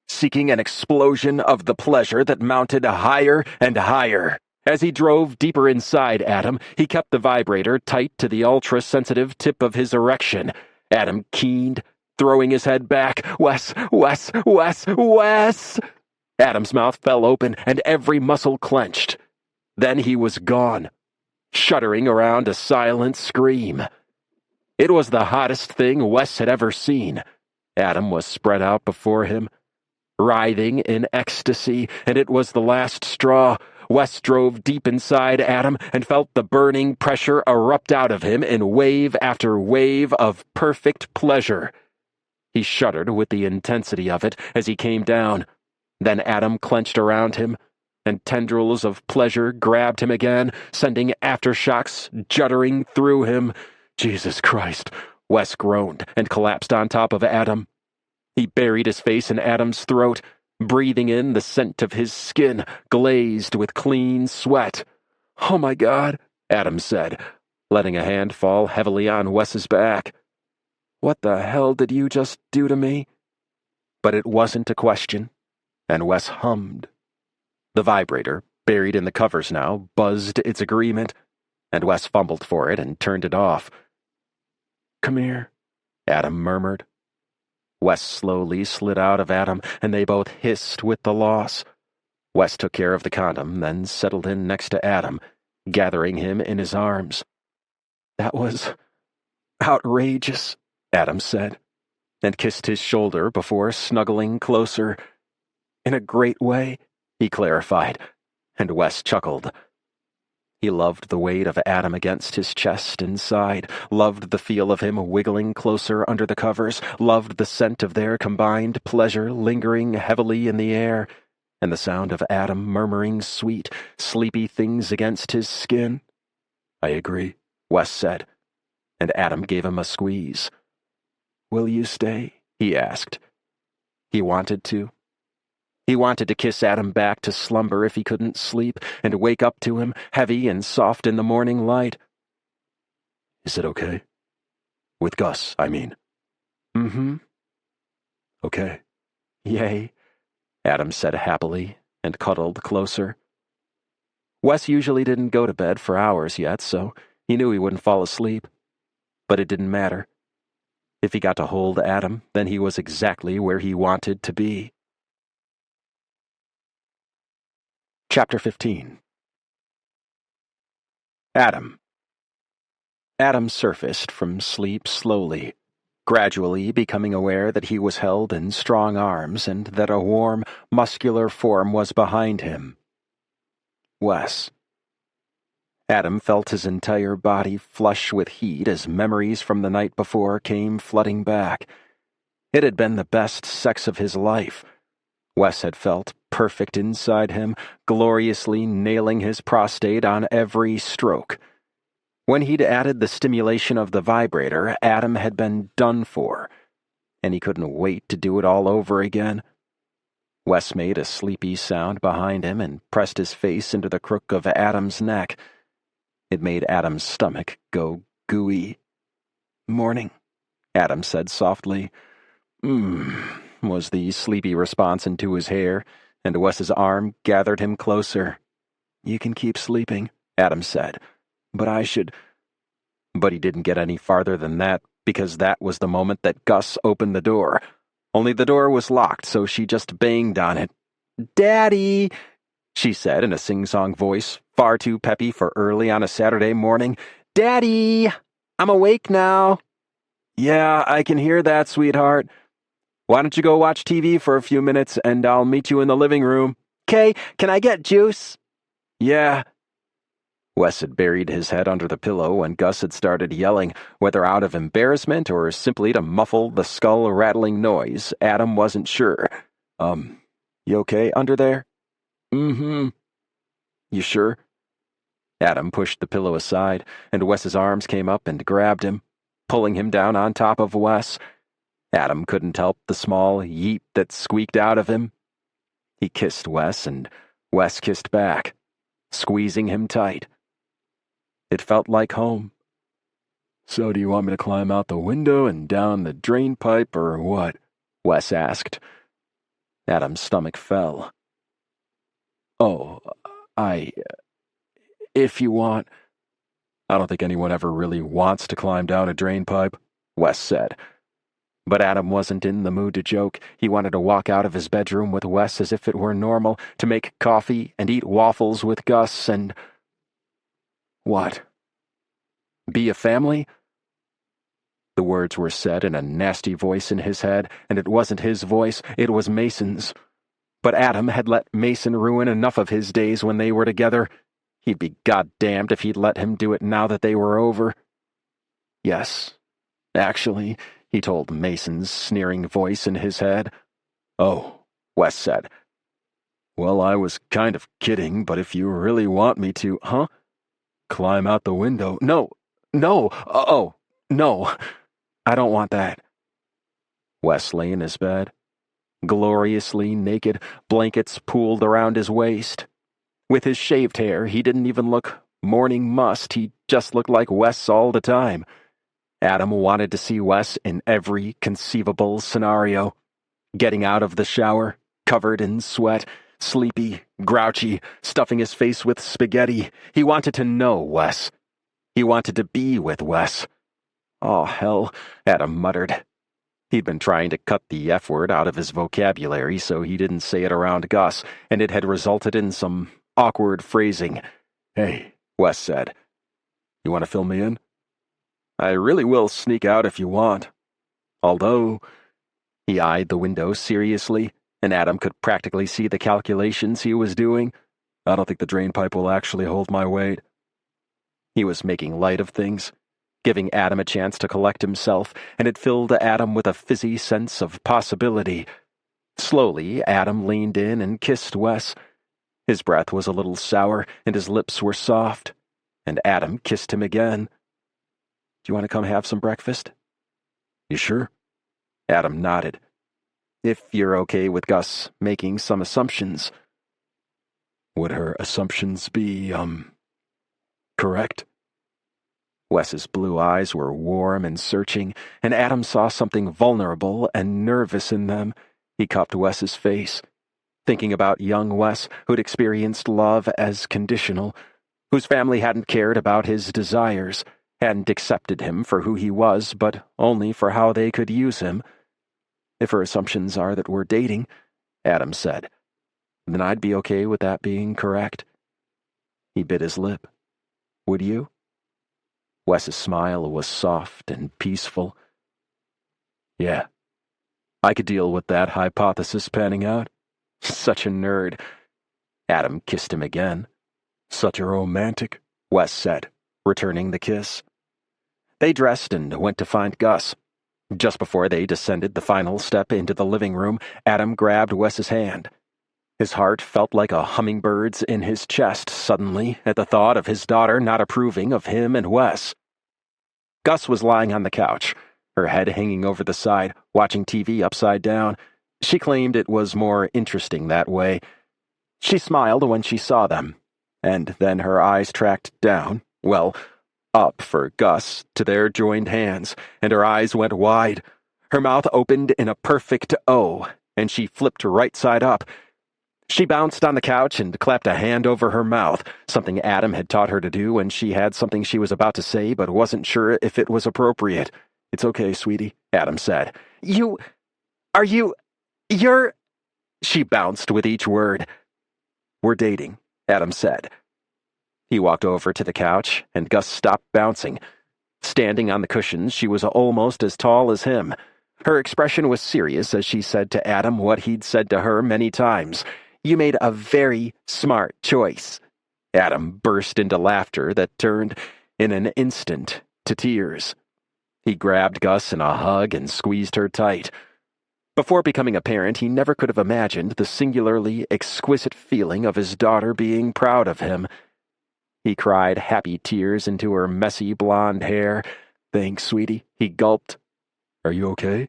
seeking an explosion of the pleasure that mounted higher and higher. As he drove deeper inside Adam, he kept the vibrator tight to the ultra-sensitive tip of his erection. Adam keened, throwing his head back. "Wes, Wes, Wes, Wes!" Adam's mouth fell open, and every muscle clenched. Then he was gone, shuddering around a silent scream. It was the hottest thing Wes had ever seen. Adam was spread out before him, writhing in ecstasy, and it was the last straw. Wes drove deep inside Adam and felt the burning pressure erupt out of him in wave after wave of perfect pleasure. He shuddered with the intensity of it as he came down. Then Adam clenched around him, and tendrils of pleasure grabbed him again, sending aftershocks juddering through him. "Jesus Christ," Wes groaned and collapsed on top of Adam. He buried his face in Adam's throat, breathing in the scent of his skin, glazed with clean sweat. "Oh my God," Adam said, letting a hand fall heavily on Wes's back. "What the hell did you just do to me?" But it wasn't a question, and Wes hummed. The vibrator, buried in the covers now, buzzed its agreement, and Wes fumbled for it and turned it off. "Come here," Adam murmured. Wes slowly slid out of Adam, and they both hissed with the loss. Wes took care of the condom, then settled in next to Adam, gathering him in his arms. "That was outrageous," Adam said, and kissed his shoulder before snuggling closer. "In a great way," he clarified, and Wes chuckled. He loved the weight of Adam against his chest and side, loved the feel of him wiggling closer under the covers, loved the scent of their combined pleasure lingering heavily in the air, and the sound of Adam murmuring sweet, sleepy things against his skin. "I agree," Wes said, and Adam gave him a squeeze. "Will you stay?" he asked. He wanted to. He wanted to kiss Adam back to slumber if he couldn't sleep, and wake up to him, heavy and soft in the morning light. "Is it okay? With Gus, I mean." "Mm-hmm." "Okay." "Yay," Adam said happily, and cuddled closer. Wes usually didn't go to bed for hours yet, so he knew he wouldn't fall asleep. But it didn't matter. If he got to hold Adam, then he was exactly where he wanted to be. Chapter 15. Adam. Adam surfaced from sleep slowly, gradually becoming aware that he was held in strong arms and that a warm, muscular form was behind him. Wes. Adam felt his entire body flush with heat as memories from the night before came flooding back. It had been the best sex of his life. Wes had felt perfect inside him, gloriously nailing his prostate on every stroke. When he'd added the stimulation of the vibrator, Adam had been done for, and he couldn't wait to do it all over again. Wes made a sleepy sound behind him and pressed his face into the crook of Adam's neck. It made Adam's stomach go gooey. "Morning," Adam said softly. Was the sleepy response into his hair, and Wes's arm gathered him closer. "You can keep sleeping," Adam said, "but I should—" But he didn't get any farther than that, because that was the moment that Gus opened the door. Only the door was locked, so she just banged on it. "Daddy," she said in a sing-song voice, far too peppy for early on a Saturday morning. "Daddy, I'm awake now." "Yeah, I can hear that, sweetheart. Why don't you go watch TV for a few minutes, and I'll meet you in the living room." "'Kay, can I get juice?" "Yeah." Wes had buried his head under the pillow when Gus had started yelling, whether out of embarrassment or simply to muffle the skull-rattling noise. Adam wasn't sure. You okay under there?" "Mm-hmm." "You sure?" Adam pushed the pillow aside, and Wes's arms came up and grabbed him, pulling him down on top of Wes. Adam couldn't help the small yeet that squeaked out of him. He kissed Wes, and Wes kissed back, squeezing him tight. It felt like home. "So do you want me to climb out the window and down the drain pipe, or what?" Wes asked. Adam's stomach fell. "Oh, if you want." "I don't think anyone ever really wants to climb down a drain pipe," Wes said. But Adam wasn't in the mood to joke. He wanted to walk out of his bedroom with Wes as if it were normal, to make coffee and eat waffles with Gus and... What? Be a family? The words were said in a nasty voice in his head, and it wasn't his voice, it was Mason's. But Adam had let Mason ruin enough of his days when they were together. He'd be goddamned if he'd let him do it now that they were over. "Yes, actually," he told Mason's sneering voice in his head. "Oh," Wes said. "Well, I was kind of kidding, but if you really want me to—" "Huh? Climb out the window?" No, no, I don't want that." Wes lay in his bed, gloriously naked, blankets pooled around his waist. With his shaved hair, he didn't even look morning mussed, he just looked like Wes all the time. Adam wanted to see Wes in every conceivable scenario. Getting out of the shower, covered in sweat, sleepy, grouchy, stuffing his face with spaghetti. He wanted to know Wes. He wanted to be with Wes. "Oh, hell," Adam muttered. He'd been trying to cut the F word out of his vocabulary so he didn't say it around Gus, and it had resulted in some awkward phrasing. "Hey," Wes said. "You want to fill me in? I really will sneak out if you want. Although..." He eyed the window seriously, and Adam could practically see the calculations he was doing. "I don't think the drain pipe will actually hold my weight." He was making light of things, giving Adam a chance to collect himself, and it filled Adam with a fizzy sense of possibility. Slowly, Adam leaned in and kissed Wes. His breath was a little sour, and his lips were soft, and Adam kissed him again. "Do you want to come have some breakfast?" "You sure?" Adam nodded. "If you're okay with Gus making some assumptions." "Would her assumptions be, correct?" Wes's blue eyes were warm and searching, and Adam saw something vulnerable and nervous in them. He cupped Wes's face, thinking about young Wes, who'd experienced love as conditional, whose family hadn't cared about his desires, hadn't accepted him for who he was, but only for how they could use him. "If her assumptions are that we're dating," Adam said, "then I'd be okay with that being correct." He bit his lip. "Would you?" Wes's smile was soft and peaceful. "Yeah, I could deal with that hypothesis panning out." "Such a nerd." Adam kissed him again. "Such a romantic," Wes said, returning the kiss. They dressed and went to find Gus. Just before they descended the final step into the living room, Adam grabbed Wes's hand. His heart felt like a hummingbird's in his chest suddenly at the thought of his daughter not approving of him and Wes. Gus was lying on the couch, her head hanging over the side, watching TV upside down. She claimed it was more interesting that way. She smiled when she saw them, and then her eyes tracked down, well, up for Gus, to their joined hands, and her eyes went wide. Her mouth opened in a perfect O, and she flipped right side up. She bounced on the couch and clapped a hand over her mouth, something Adam had taught her to do when she had something she was about to say but wasn't sure if it was appropriate. "It's okay, sweetie," Adam said. You're... She bounced with each word. "We're dating," Adam said. He walked over to the couch, and Gus stopped bouncing. Standing on the cushions, she was almost as tall as him. Her expression was serious as she said to Adam what he'd said to her many times. "You made a very smart choice." Adam burst into laughter that turned, in an instant, to tears. He grabbed Gus in a hug and squeezed her tight. Before becoming a parent, he never could have imagined the singularly exquisite feeling of his daughter being proud of him. He cried happy tears into her messy blonde hair. "Thanks, sweetie," he gulped. "Are you okay?"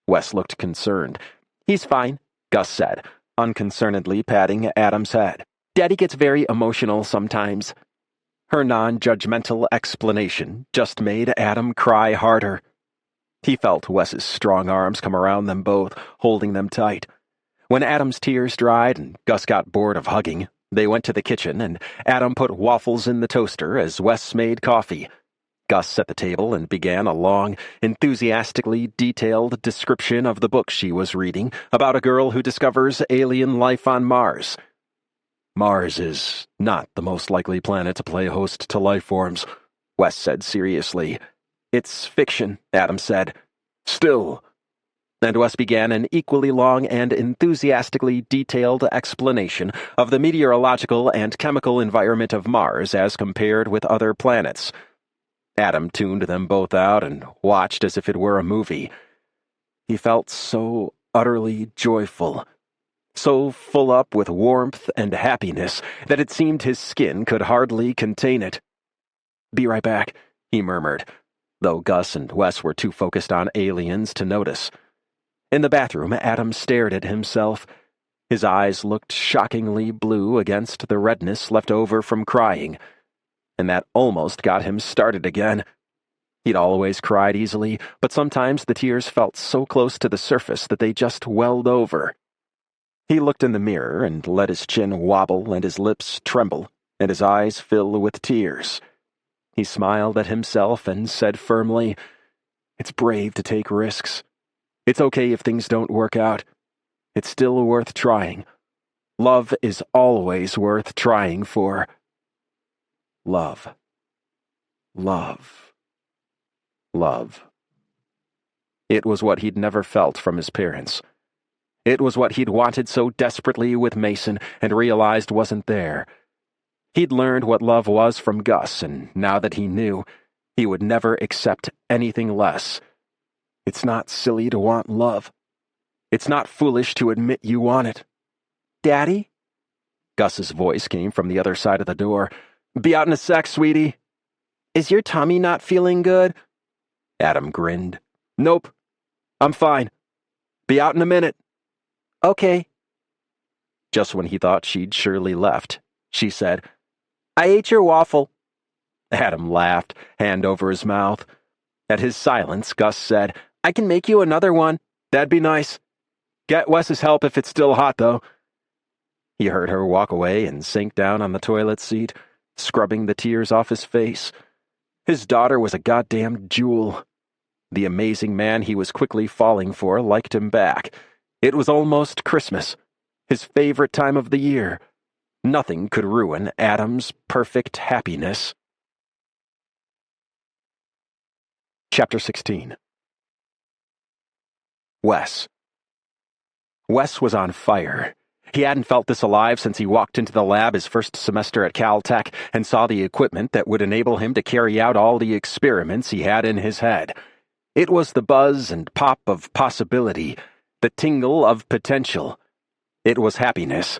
Wes looked concerned. "He's fine," Gus said, unconcernedly patting Adam's head. "Daddy gets very emotional sometimes." Her non-judgmental explanation just made Adam cry harder. He felt Wes's strong arms come around them both, holding them tight. When Adam's tears dried and Gus got bored of hugging, they went to the kitchen and Adam put waffles in the toaster as Wes made coffee. Gus set the table and began a long, enthusiastically detailed description of the book she was reading about a girl who discovers alien life on Mars. "Mars is not the most likely planet to play host to life forms," Wes said seriously. "It's fiction," Adam said. "Still." And Wes began an equally long and enthusiastically detailed explanation of the meteorological and chemical environment of Mars as compared with other planets. Adam tuned them both out and watched as if it were a movie. He felt so utterly joyful, so full up with warmth and happiness that it seemed his skin could hardly contain it. "Be right back," he murmured, though Gus and Wes were too focused on aliens to notice. In the bathroom, Adam stared at himself. His eyes looked shockingly blue against the redness left over from crying, and that almost got him started again. He'd always cried easily, but sometimes the tears felt so close to the surface that they just welled over. He looked in the mirror and let his chin wobble and his lips tremble and his eyes fill with tears. He smiled at himself and said firmly, "It's brave to take risks. It's okay if things don't work out. It's still worth trying. Love is always worth trying for. Love. Love. Love." It was what he'd never felt from his parents. It was what he'd wanted so desperately with Mason and realized wasn't there. He'd learned what love was from Gus, and now that he knew, he would never accept anything less. It's not silly to want love. It's not foolish to admit you want it. Daddy? Gus's voice came from the other side of the door. Be out in a sec, sweetie. Is your tummy not feeling good? Adam grinned. Nope. I'm fine. Be out in a minute. Okay. Just when he thought she'd surely left, she said, I ate your waffle. Adam laughed, hand over his mouth. At his silence, Gus said, I can make you another one. That'd be nice. Get Wes's help if it's still hot, though. He heard her walk away and sink down on the toilet seat, scrubbing the tears off his face. His daughter was a goddamn jewel. The amazing man he was quickly falling for liked him back. It was almost Christmas, his favorite time of the year. Nothing could ruin Adam's perfect happiness. Chapter 16. Wes. Wes was on fire. He hadn't felt this alive since he walked into the lab his first semester at Caltech and saw the equipment that would enable him to carry out all the experiments he had in his head. It was the buzz and pop of possibility, the tingle of potential. It was happiness.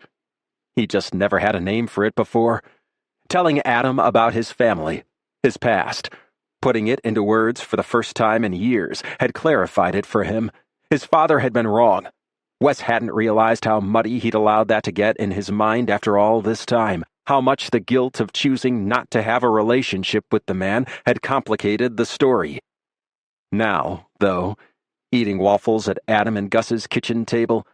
He just never had a name for it before. Telling Adam about his family, his past, putting it into words for the first time in years, had clarified it for him. His father had been wrong. Wes hadn't realized how muddy he'd allowed that to get in his mind after all this time, how much the guilt of choosing not to have a relationship with the man had complicated the story. Now, though, eating waffles at Adam and Gus's kitchen table,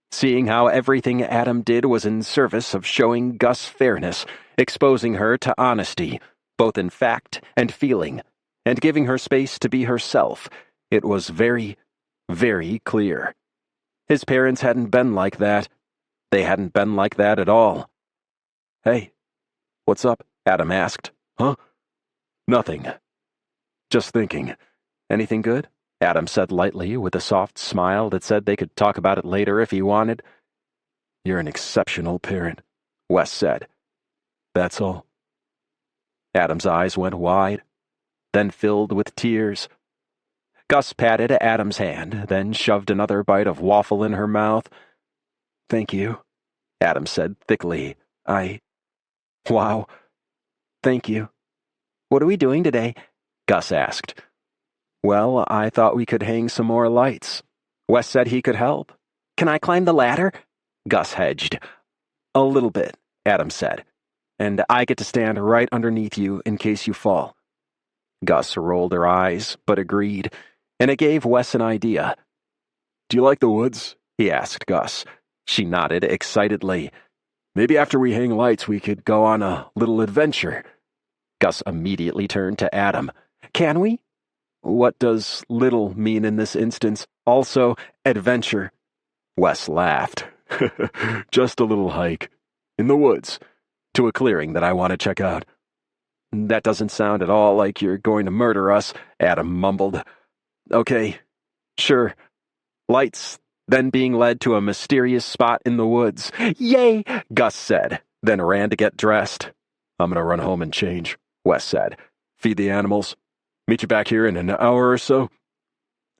seeing how everything Adam did was in service of showing Gus fairness, exposing her to honesty, both in fact and feeling, and giving her space to be herself, it was very, very clear. His parents hadn't been like that. They hadn't been like that at all. Hey, what's up? Adam asked. Huh? Nothing. Just thinking. Anything good? Adam said lightly, with a soft smile that said they could talk about it later if he wanted. You're an exceptional parent, Wes said. That's all. Adam's eyes went wide, then filled with tears. Gus patted Adam's hand, then shoved another bite of waffle in her mouth. Thank you, Adam said thickly. Wow. Thank you. What are we doing today? Gus asked. Well, I thought we could hang some more lights. Wes said he could help. Can I climb the ladder? Gus hedged. A little bit, Adam said. And I get to stand right underneath you in case you fall. Gus rolled her eyes, but agreed, and it gave Wes an idea. Do you like the woods? He asked Gus. She nodded excitedly. Maybe after we hang lights we could go on a little adventure. Gus immediately turned to Adam. Can we? What does little mean in this instance? Also, adventure. Wes laughed. Just a little hike. In the woods. To a clearing that I want to check out. That doesn't sound at all like you're going to murder us, Adam mumbled. Okay, sure. Lights, then being led to a mysterious spot in the woods. Yay, Gus said, then ran to get dressed. I'm gonna run home and change, Wes said. Feed the animals. Meet you back here in an hour or so?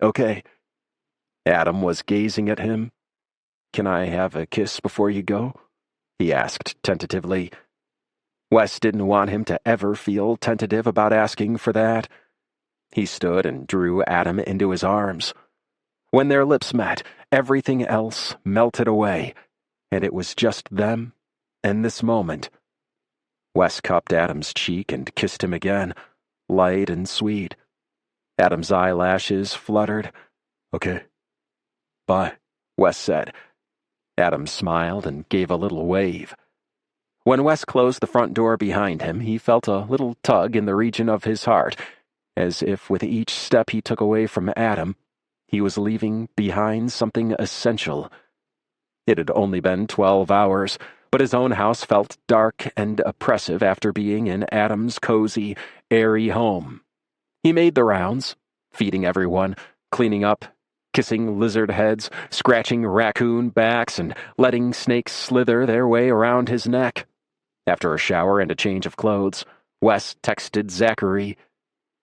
Okay. Adam was gazing at him. Can I have a kiss before you go? He asked tentatively. Wes didn't want him to ever feel tentative about asking for that. He stood and drew Adam into his arms. When their lips met, everything else melted away, and it was just them and this moment. Wes cupped Adam's cheek and kissed him again, light and sweet. Adam's eyelashes fluttered. Okay. Bye, Wes said. Adam smiled and gave a little wave. When Wes closed the front door behind him, he felt a little tug in the region of his heart, as if with each step he took away from Adam, he was leaving behind something essential. It had only been 12 hours, but his own house felt dark and oppressive after being in Adam's cozy, airy home. He made the rounds, feeding everyone, cleaning up, kissing lizard heads, scratching raccoon backs, and letting snakes slither their way around his neck. After a shower and a change of clothes, Wes texted Zachary,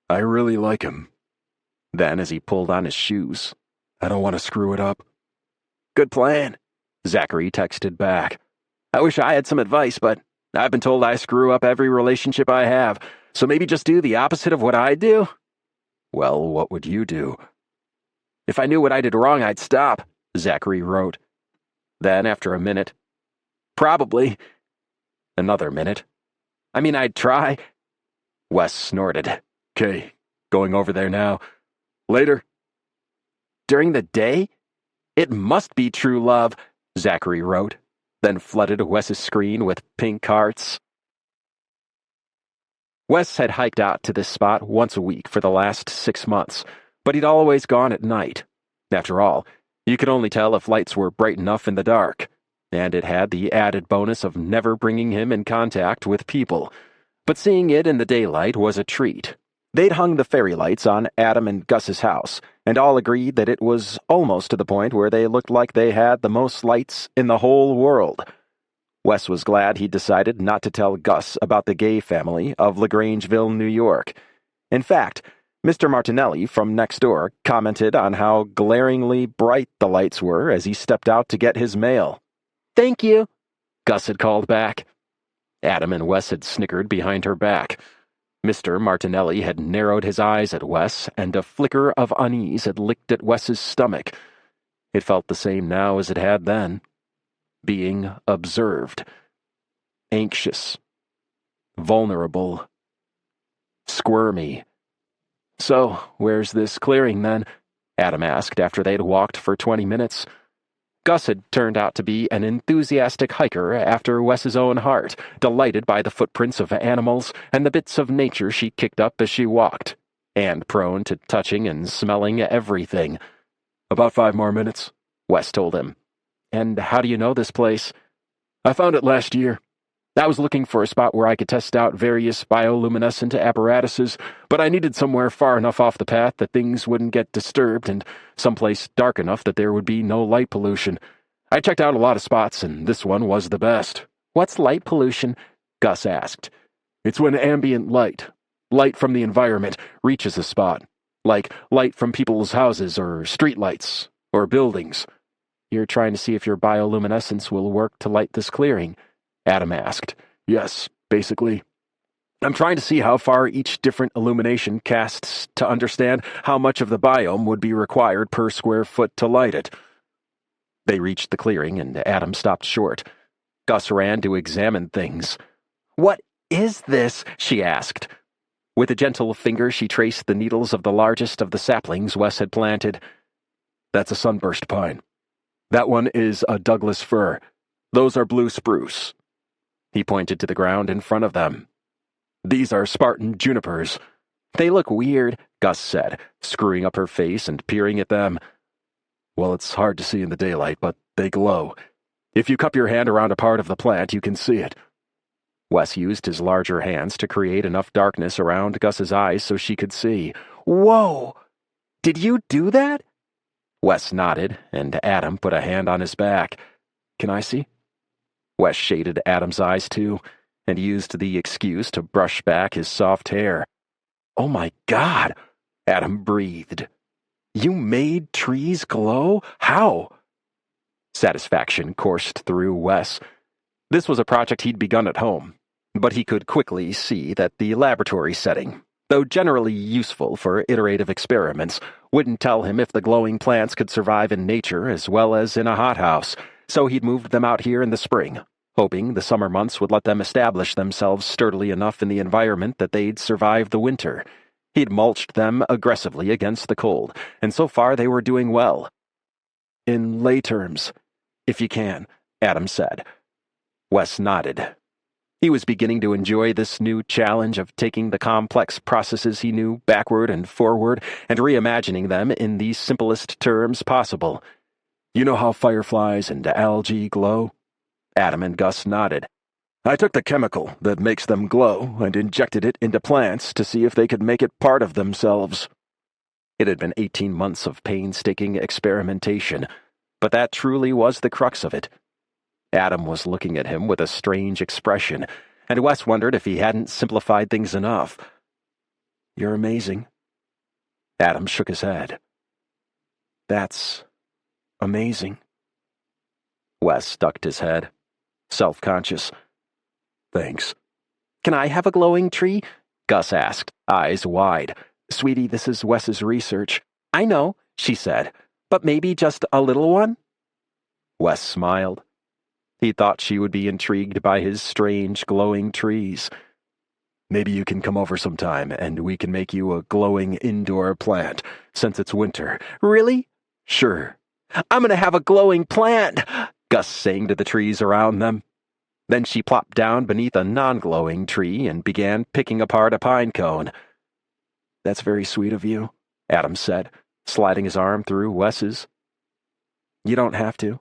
"I really like him." Then, as he pulled on his shoes, "I don't want to screw it up." "Good plan," Zachary texted back. "I wish I had some advice, but I've been told I screw up every relationship I have, so maybe just do the opposite of what I do?" "Well, what would you do?" "If I knew what I did wrong, I'd stop," Zachary wrote. Then, after a minute, "Probably." Another minute. "I mean, I'd try." Wes snorted. "'Kay, going over there now. Later." "During the day? It must be true love," Zachary wrote, then flooded Wes's screen with pink hearts. Wes had hiked out to this spot once a week for the last 6 months, but he'd always gone at night. After all, you could only tell if lights were bright enough in the dark, and it had the added bonus of never bringing him in contact with people. But seeing it in the daylight was a treat. They'd hung the fairy lights on Adam and Gus's house, and all agreed that it was almost to the point where they looked like they had the most lights in the whole world. Wes was glad he'd decided not to tell Gus about the gay family of LaGrangeville, New York. In fact, Mr. Martinelli from next door commented on how glaringly bright the lights were as he stepped out to get his mail. "Thank you," Gus had called back. Adam and Wes had snickered behind her back. Mr. Martinelli had narrowed his eyes at Wes, and a flicker of unease had licked at Wes's stomach. It felt the same now as it had then. Being observed. Anxious. Vulnerable. Squirmy. "So, where's this clearing, then?" Adam asked after they'd walked for 20 minutes. Gus had turned out to be an enthusiastic hiker after Wes's own heart, delighted by the footprints of animals and the bits of nature she kicked up as she walked, and prone to touching and smelling everything. "About 5 more minutes," Wes told him. "And how do you know this place?" "I found it last year. I was looking for a spot where I could test out various bioluminescent apparatuses, but I needed somewhere far enough off the path that things wouldn't get disturbed and someplace dark enough that there would be no light pollution. I checked out a lot of spots, and this one was the best." "What's light pollution?" Gus asked. "It's when ambient light from the environment, reaches a spot, like light from people's houses or streetlights or buildings." "You're trying to see if your bioluminescence will work to light this clearing?" Adam asked. "Yes, basically. I'm trying to see how far each different illumination casts to understand how much of the biome would be required per square foot to light it." They reached the clearing, and Adam stopped short. Gus ran to examine things. "What is this?" she asked. With a gentle finger, she traced the needles of the largest of the saplings Wes had planted. "That's a sunburst pine. That one is a Douglas fir. Those are blue spruce." He pointed to the ground in front of them. "These are Spartan junipers." "They look weird," Gus said, screwing up her face and peering at them. "Well, it's hard to see in the daylight, but they glow. If you cup your hand around a part of the plant, you can see it." Wes used his larger hands to create enough darkness around Gus's eyes so she could see. "Whoa! Did you do that?" Wes nodded, and Adam put a hand on his back. "Can I see?" Wes shaded Adam's eyes too, and used the excuse to brush back his soft hair. "Oh my God!" Adam breathed. "You made trees glow? How?" Satisfaction coursed through Wes. This was a project he'd begun at home, but he could quickly see that the laboratory setting, though generally useful for iterative experiments, wouldn't tell him if the glowing plants could survive in nature as well as in a hothouse, so he'd moved them out here in the spring, hoping the summer months would let them establish themselves sturdily enough in the environment that they'd survive the winter. He'd mulched them aggressively against the cold, and so far they were doing well. "In lay terms, if you can," Adam said. Wes nodded. He was beginning to enjoy this new challenge of taking the complex processes he knew backward and forward and reimagining them in the simplest terms possible. "You know how fireflies and algae glow?" Adam and Gus nodded. "I took the chemical that makes them glow and injected it into plants to see if they could make it part of themselves." It had been 18 months of painstaking experimentation, but that truly was the crux of it. Adam was looking at him with a strange expression, and Wes wondered if he hadn't simplified things enough. "You're amazing." Adam shook his head. "That's amazing." Wes ducked his head, self-conscious. "Thanks." "Can I have a glowing tree?" Gus asked, eyes wide. "Sweetie, this is Wes's research." "I know," she said, "but maybe just a little one?" Wes smiled. He thought she would be intrigued by his strange glowing trees. "Maybe you can come over sometime, and we can make you a glowing indoor plant, since it's winter." "Really?" "Sure." "I'm gonna have a glowing plant," Gus sang to the trees around them. Then she plopped down beneath a non-glowing tree and began picking apart a pine cone. "That's very sweet of you," Adam said, sliding his arm through Wes's. "You don't have to."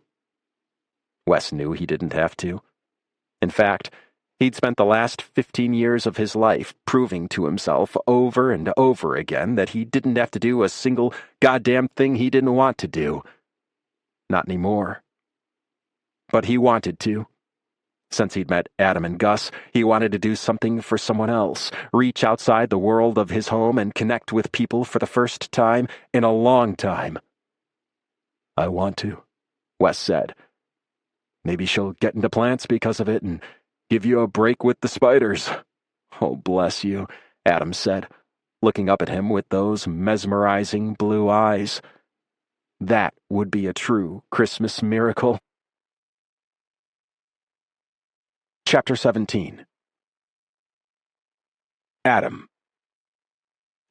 Wes knew he didn't have to. In fact, he'd spent the last 15 years of his life proving to himself over and over again that he didn't have to do a single goddamn thing he didn't want to do. Not anymore. But he wanted to. Since he'd met Adam and Gus, he wanted to do something for someone else, reach outside the world of his home and connect with people for the first time in a long time. "I want to," Wes said. "Maybe she'll get into plants because of it and give you a break with the spiders." "Oh, bless you," Adam said, looking up at him with those mesmerizing blue eyes. That would be a true Christmas miracle. Chapter 17. Adam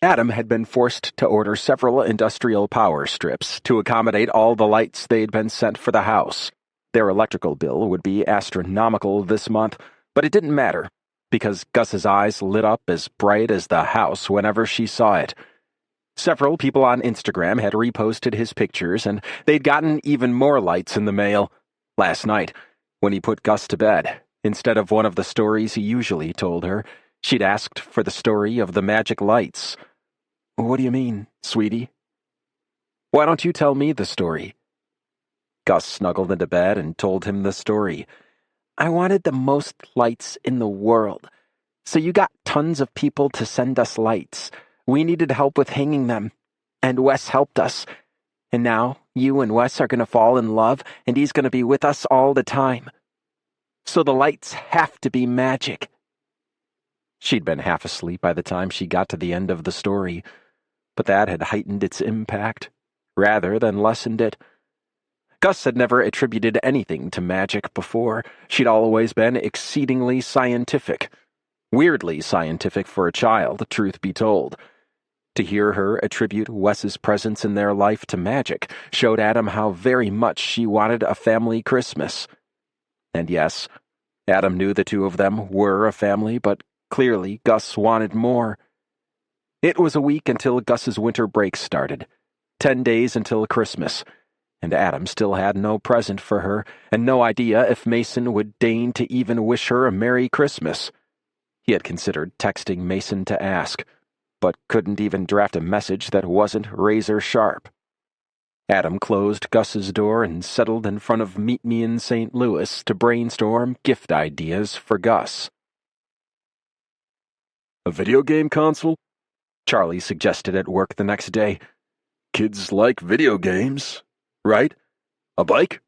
had been forced to order several industrial power strips to accommodate all the lights they'd been sent for the house. Their electrical bill would be astronomical this month, but it didn't matter, because Gus's eyes lit up as bright as the house whenever she saw it. Several people on Instagram had reposted his pictures, and they'd gotten even more lights in the mail. Last night, when he put Gus to bed, instead of one of the stories he usually told her, she'd asked for the story of the magic lights. "What do you mean, sweetie?" "Why don't you tell me the story?" Gus snuggled into bed and told him the story. "I wanted the most lights in the world, so you got tons of people to send us lights. We needed help with hanging them, and Wes helped us. And now you and Wes are going to fall in love, and he's going to be with us all the time. So the lights have to be magic." She'd been half asleep by the time she got to the end of the story, but that had heightened its impact, rather than lessened it. Gus had never attributed anything to magic before. She'd always been exceedingly scientific. Weirdly scientific for a child, truth be told. To hear her attribute Wes's presence in their life to magic showed Adam how very much she wanted a family Christmas. And yes, Adam knew the two of them were a family, but clearly Gus wanted more. It was a week until Gus's winter break started, 10 days until Christmas, and Adam still had no present for her, and no idea if Mason would deign to even wish her a Merry Christmas. He had considered texting Mason to ask, but couldn't even draft a message that wasn't razor sharp. Adam closed Gus's door and settled in front of Meet Me in St. Louis to brainstorm gift ideas for Gus. "A video game console?" Charlie suggested at work the next day. "Kids like video games, right? A bike?"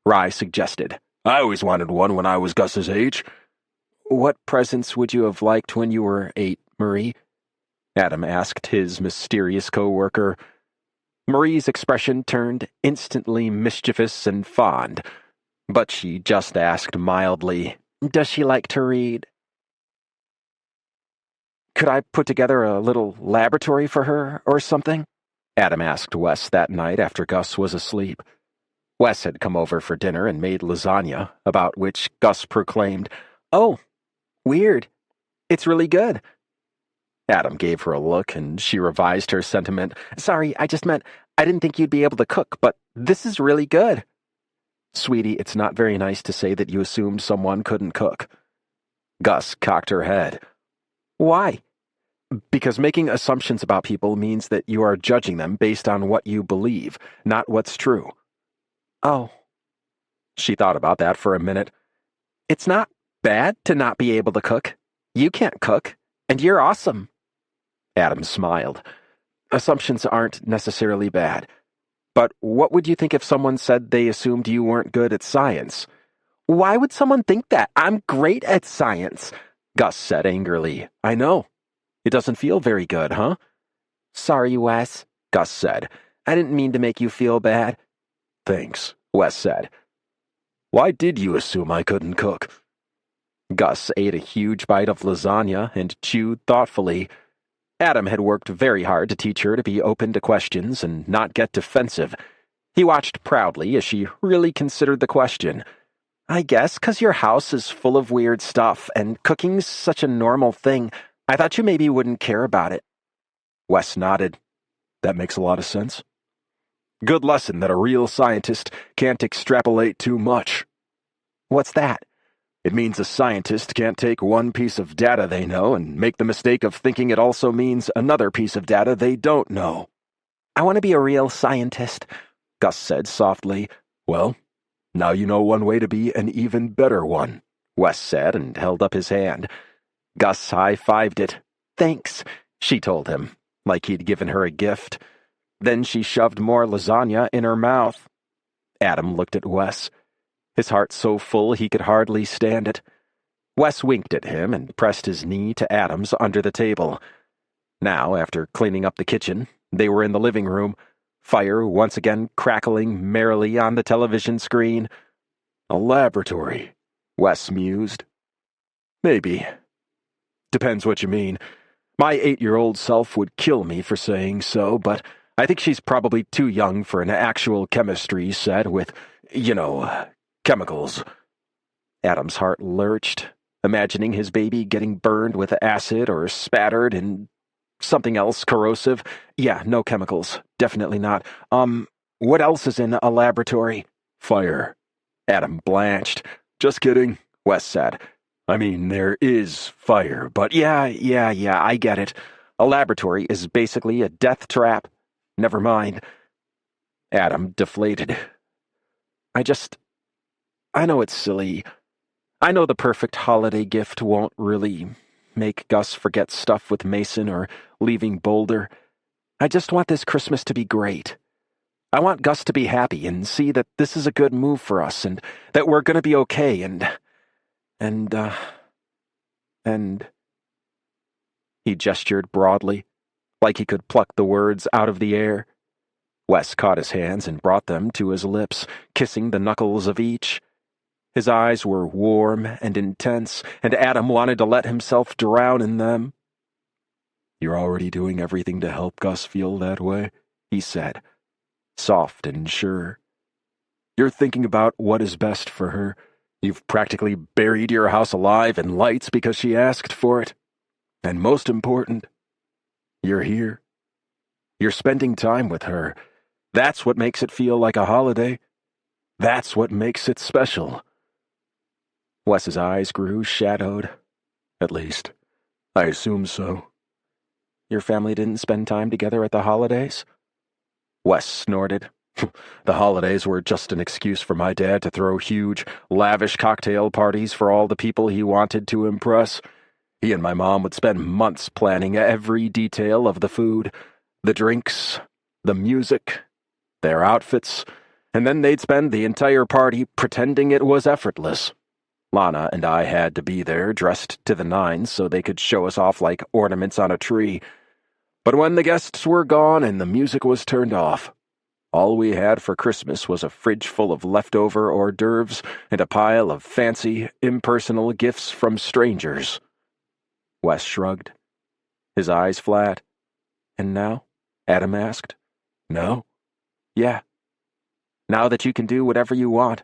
Rye suggested. "I always wanted one when I was Gus's age." "What presents would you have liked when you were 8, Marie?" Adam asked his mysterious co-worker. Marie's expression turned instantly mischievous and fond, but she just asked mildly, "Does she like to read?" "Could I put together a little laboratory for her, or something?" Adam asked Wes that night after Gus was asleep. Wes had come over for dinner and made lasagna, about which Gus proclaimed, "Oh, weird. It's really good." Adam gave her a look, and she revised her sentiment. "Sorry, I just meant I didn't think you'd be able to cook, but this is really good." "Sweetie, it's not very nice to say that you assumed someone couldn't cook." Gus cocked her head. "Why?" "Because making assumptions about people means that you are judging them based on what you believe, not what's true." "Oh." She thought about that for a minute. "It's not bad to not be able to cook. You can't cook, and you're awesome. Adam smiled. Assumptions aren't necessarily bad. But what would you think if someone said they assumed you weren't good at science? Why would someone think that? I'm great at science, Gus said angrily. I know. It doesn't feel very good, huh? Sorry, Wes, Gus said. I didn't mean to make you feel bad. Thanks, Wes said. Why did you assume I couldn't cook? Gus ate a huge bite of lasagna and chewed thoughtfully. Adam had worked very hard to teach her to be open to questions and not get defensive. He watched proudly as she really considered the question. I guess 'cause your house is full of weird stuff, and cooking's such a normal thing, I thought you maybe wouldn't care about it. Wes nodded. That makes a lot of sense. Good lesson that a real scientist can't extrapolate too much. What's that? It means a scientist can't take one piece of data they know and make the mistake of thinking it also means another piece of data they don't know. I want to be a real scientist, Gus said softly. Well, now you know one way to be an even better one, Wes said and held up his hand. Gus high-fived it. Thanks, she told him, like he'd given her a gift. Then she shoved more lasagna in her mouth. Adam looked at Wes, his heart so full he could hardly stand it. Wes winked at him and pressed his knee to Adam's under the table. Now, after cleaning up the kitchen, they were in the living room, fire once again crackling merrily on the television screen. A laboratory, Wes mused. Maybe. Depends what you mean. My 8-year-old self would kill me for saying so, but I think she's probably too young for an actual chemistry set with, chemicals. Adam's heart lurched, imagining his baby getting burned with acid or spattered in something else corrosive. Yeah, no chemicals. Definitely not. What else is in a laboratory? Fire. Adam blanched. Just kidding, Wes said. I mean, there is fire, but... Yeah, I get it. A laboratory is basically a death trap. Never mind. Adam deflated. I know it's silly. I know the perfect holiday gift won't really make Gus forget stuff with Mason or leaving Boulder. I just want this Christmas to be great. I want Gus to be happy and see that this is a good move for us and that we're going to be okay and... He gestured broadly, like he could pluck the words out of the air. Wes caught his hands and brought them to his lips, kissing the knuckles of each. His eyes were warm and intense, and Adam wanted to let himself drown in them. You're already doing everything to help Gus feel that way, he said, soft and sure. You're thinking about what is best for her. You've practically buried your house alive in lights because she asked for it. And most important, you're here. You're spending time with her. That's what makes it feel like a holiday. That's what makes it special. Wes's eyes grew shadowed. At least, I assume so. Your family didn't spend time together at the holidays? Wes snorted. The holidays were just an excuse for my dad to throw huge, lavish cocktail parties for all the people he wanted to impress. He and my mom would spend months planning every detail of the food, the drinks, the music, their outfits, and then they'd spend the entire party pretending it was effortless. Lana and I had to be there, dressed to the nines, so they could show us off like ornaments on a tree. But when the guests were gone and the music was turned off, all we had for Christmas was a fridge full of leftover hors d'oeuvres and a pile of fancy, impersonal gifts from strangers. Wes shrugged, his eyes flat. And now? Adam asked. Now? Yeah. Now that you can do whatever you want,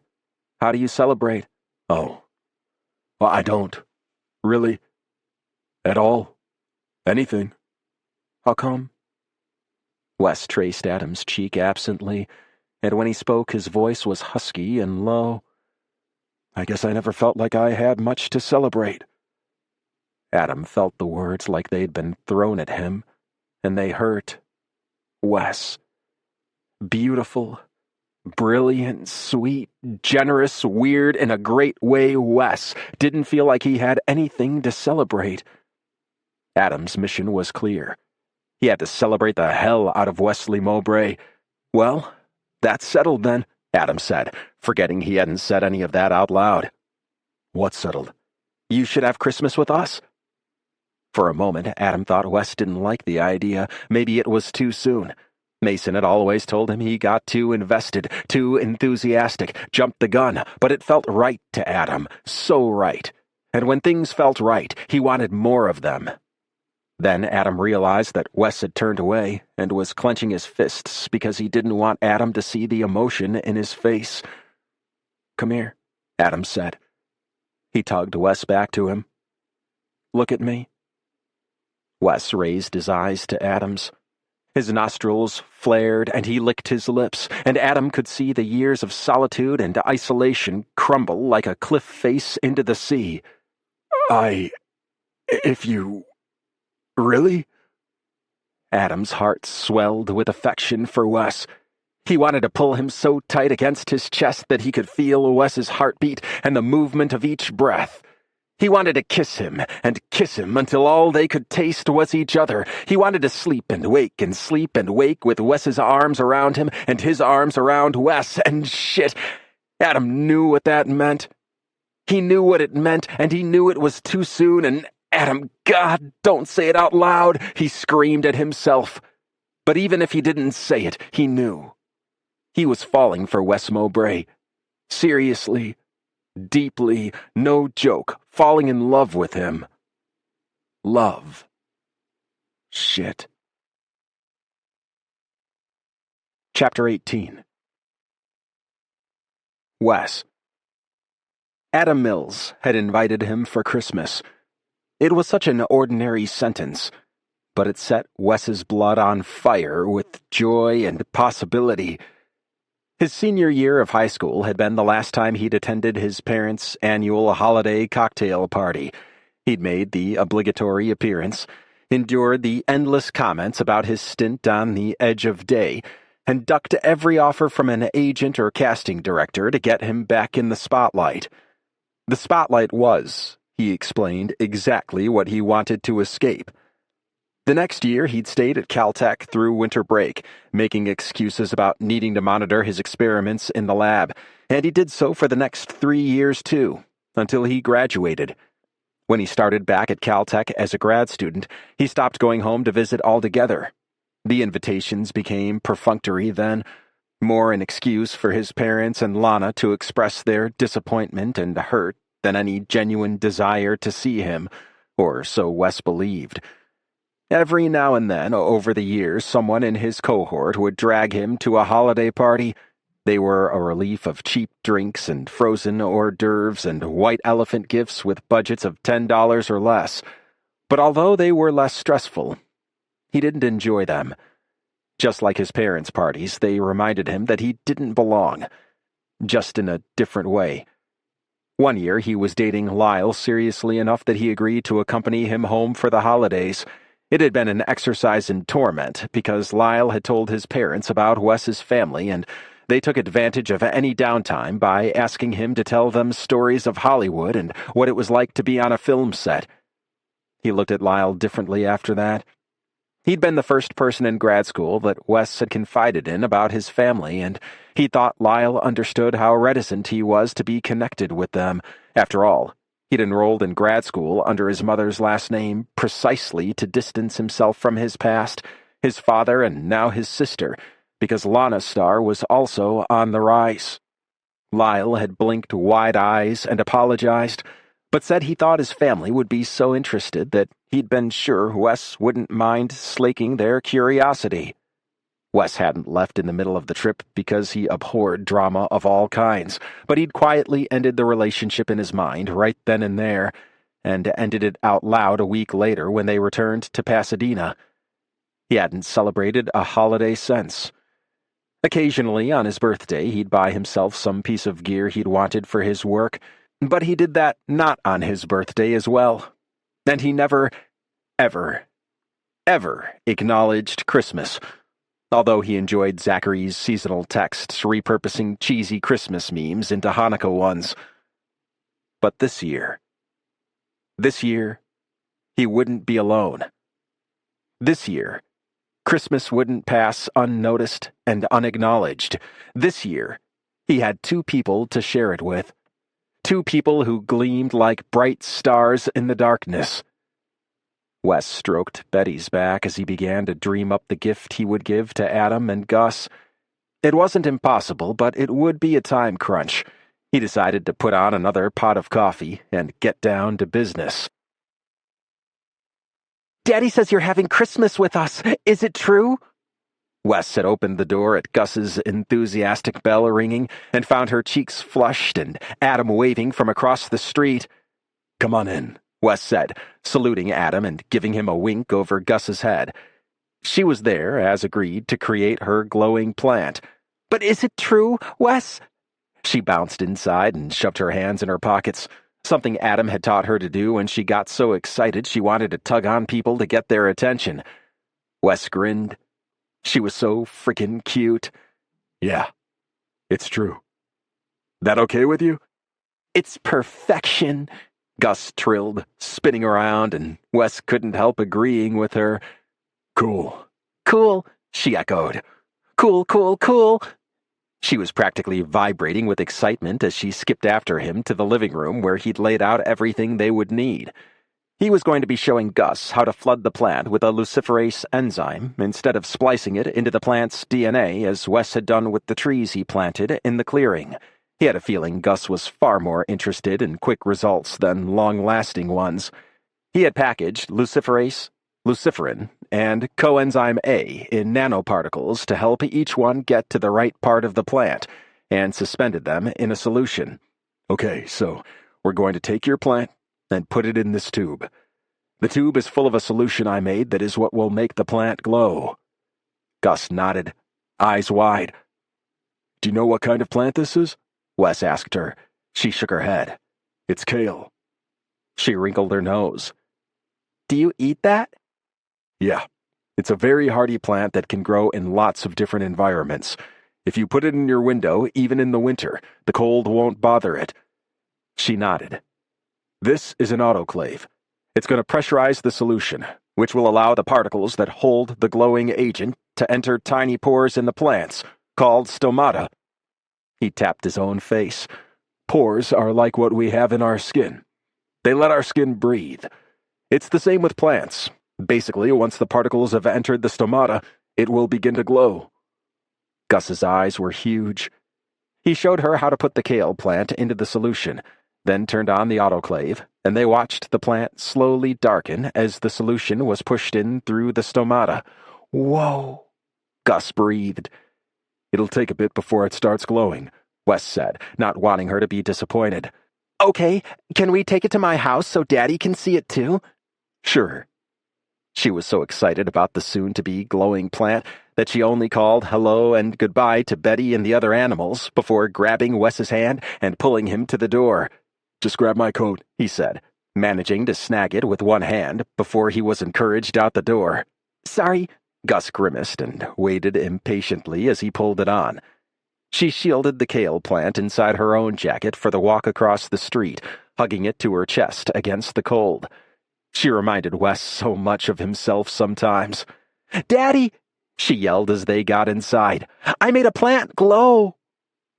how do you celebrate? Oh. Well, I don't. Really. At all. Anything. How come? Wes traced Adam's cheek absently, and when he spoke his voice was husky and low. I guess I never felt like I had much to celebrate. Adam felt the words like they'd been thrown at him, and they hurt. Wes. Beautiful, brilliant, sweet, generous, weird, in a great way Wes didn't feel like he had anything to celebrate. Adam's mission was clear. He had to celebrate the hell out of Wesley Mowbray. Well, that's settled then, Adam said, forgetting he hadn't said any of that out loud. What's settled? You should have Christmas with us. For a moment, Adam thought Wes didn't like the idea. Maybe it was too soon. Mason had always told him he got too invested, too enthusiastic, jumped the gun, but it felt right to Adam, so right. And when things felt right, he wanted more of them. Then Adam realized that Wes had turned away and was clenching his fists because he didn't want Adam to see the emotion in his face. "Come here," Adam said. He tugged Wes back to him. "Look at me." Wes raised his eyes to Adam's. His nostrils flared, and he licked his lips, and Adam could see the years of solitude and isolation crumble like a cliff face into the sea. If you... Really?" Adam's heart swelled with affection for Wes. He wanted to pull him so tight against his chest that he could feel Wes's heartbeat and the movement of each breath. He wanted to kiss him until all they could taste was each other. He wanted to sleep and wake with Wes's arms around him and his arms around Wes, and shit, Adam knew what that meant. He knew what it meant, and he knew it was too soon, and Adam, God, don't say it out loud, he screamed at himself. But even if he didn't say it, he knew. He was falling for Wes Mowbray. Seriously. Deeply, no joke, falling in love with him. Love. Shit. Chapter 18. Wes. Adam Mills had invited him for Christmas. It was such an ordinary sentence, but it set Wes's blood on fire with joy and possibility. His senior year of high school had been the last time he'd attended his parents' annual holiday cocktail party. He'd made the obligatory appearance, endured the endless comments about his stint on the edge of day, and ducked every offer from an agent or casting director to get him back in the spotlight. The spotlight was, he explained, exactly what he wanted to escape. The next year, he'd stayed at Caltech through winter break, making excuses about needing to monitor his experiments in the lab, and he did so for the next 3 years, too, until he graduated. When he started back at Caltech as a grad student, he stopped going home to visit altogether. The invitations became perfunctory then, more an excuse for his parents and Lana to express their disappointment and hurt than any genuine desire to see him, or so Wes believed. Every now and then, over the years, someone in his cohort would drag him to a holiday party. They were a relief of cheap drinks and frozen hors d'oeuvres and white elephant gifts with budgets of $10 or less. But although they were less stressful, he didn't enjoy them. Just like his parents' parties, they reminded him that he didn't belong, just in a different way. One year, he was dating Lyle seriously enough that he agreed to accompany him home for the holidays. It had been an exercise in torment because Lyle had told his parents about Wes's family, and they took advantage of any downtime by asking him to tell them stories of Hollywood and what it was like to be on a film set. He looked at Lyle differently after that. He'd been the first person in grad school that Wes had confided in about his family, and he thought Lyle understood how reticent he was to be connected with them. After all, he'd enrolled in grad school under his mother's last name precisely to distance himself from his past, his father, and now his sister, because Lana's star was also on the rise. Lyle had blinked wide eyes and apologized, but said he thought his family would be so interested that he'd been sure Wes wouldn't mind slaking their curiosity. Wes hadn't left in the middle of the trip because he abhorred drama of all kinds, but he'd quietly ended the relationship in his mind right then and there, and ended it out loud a week later when they returned to Pasadena. He hadn't celebrated a holiday since. Occasionally, on his birthday, he'd buy himself some piece of gear he'd wanted for his work, but he did that not on his birthday as well. And he never, ever, ever acknowledged Christmas, although he enjoyed Zachary's seasonal texts repurposing cheesy Christmas memes into Hanukkah ones. But this year, he wouldn't be alone. This year, Christmas wouldn't pass unnoticed and unacknowledged. This year, he had 2 people to share it with. 2 people who gleamed like bright stars in the darkness. Wes stroked Betty's back as he began to dream up the gift he would give to Adam and Gus. It wasn't impossible, but it would be a time crunch. He decided to put on another pot of coffee and get down to business. Daddy says you're having Christmas with us. Is it true? Wes had opened the door at Gus's enthusiastic bell ringing and found her cheeks flushed and Adam waving from across the street. "Come on in," Wes said, saluting Adam and giving him a wink over Gus's head. She was there, as agreed, to create her glowing plant. But is it true, Wes? She bounced inside and shoved her hands in her pockets, something Adam had taught her to do when she got so excited she wanted to tug on people to get their attention. Wes grinned. She was so frickin' cute. "Yeah, it's true. That okay with you?" "It's perfection," Gus trilled, spinning around, and Wes couldn't help agreeing with her. "Cool." "Cool," she echoed. "Cool, cool, cool." She was practically vibrating with excitement as she skipped after him to the living room where he'd laid out everything they would need. He was going to be showing Gus how to flood the plant with a luciferase enzyme instead of splicing it into the plant's DNA as Wes had done with the trees he planted in the clearing. He had a feeling Gus was far more interested in quick results than long-lasting ones. He had packaged luciferase, luciferin, and coenzyme A in nanoparticles to help each one get to the right part of the plant, and suspended them in a solution. "Okay, so we're going to take your plant and put it in this tube. The tube is full of a solution I made that is what will make the plant glow." Gus nodded, eyes wide. "Do you know what kind of plant this is?" Wes asked her. She shook her head. "It's kale." She wrinkled her nose. "Do you eat that?" "Yeah. It's a very hardy plant that can grow in lots of different environments. If you put it in your window, even in the winter, the cold won't bother it." She nodded. "This is an autoclave. It's going to pressurize the solution, which will allow the particles that hold the glowing agent to enter tiny pores in the plants, called stomata." He tapped his own face. "Pores are like what we have in our skin. They let our skin breathe. It's the same with plants. Basically, once the particles have entered the stomata, it will begin to glow." Gus's eyes were huge. He showed her how to put the kale plant into the solution, then turned on the autoclave, and they watched the plant slowly darken as the solution was pushed in through the stomata. "Whoa," Gus breathed. "It'll take a bit before it starts glowing," Wes said, not wanting her to be disappointed. "Okay, can we take it to my house so Daddy can see it too?" "Sure." She was so excited about the soon-to-be glowing plant that she only called hello and goodbye to Betty and the other animals before grabbing Wes's hand and pulling him to the door. "Just grab my coat," he said, managing to snag it with one hand before he was encouraged out the door. "Sorry." Gus grimaced and waited impatiently as he pulled it on. She shielded the kale plant inside her own jacket for the walk across the street, hugging it to her chest against the cold. She reminded Wes so much of himself sometimes. "Daddy!" she yelled as they got inside. "I made a plant glow."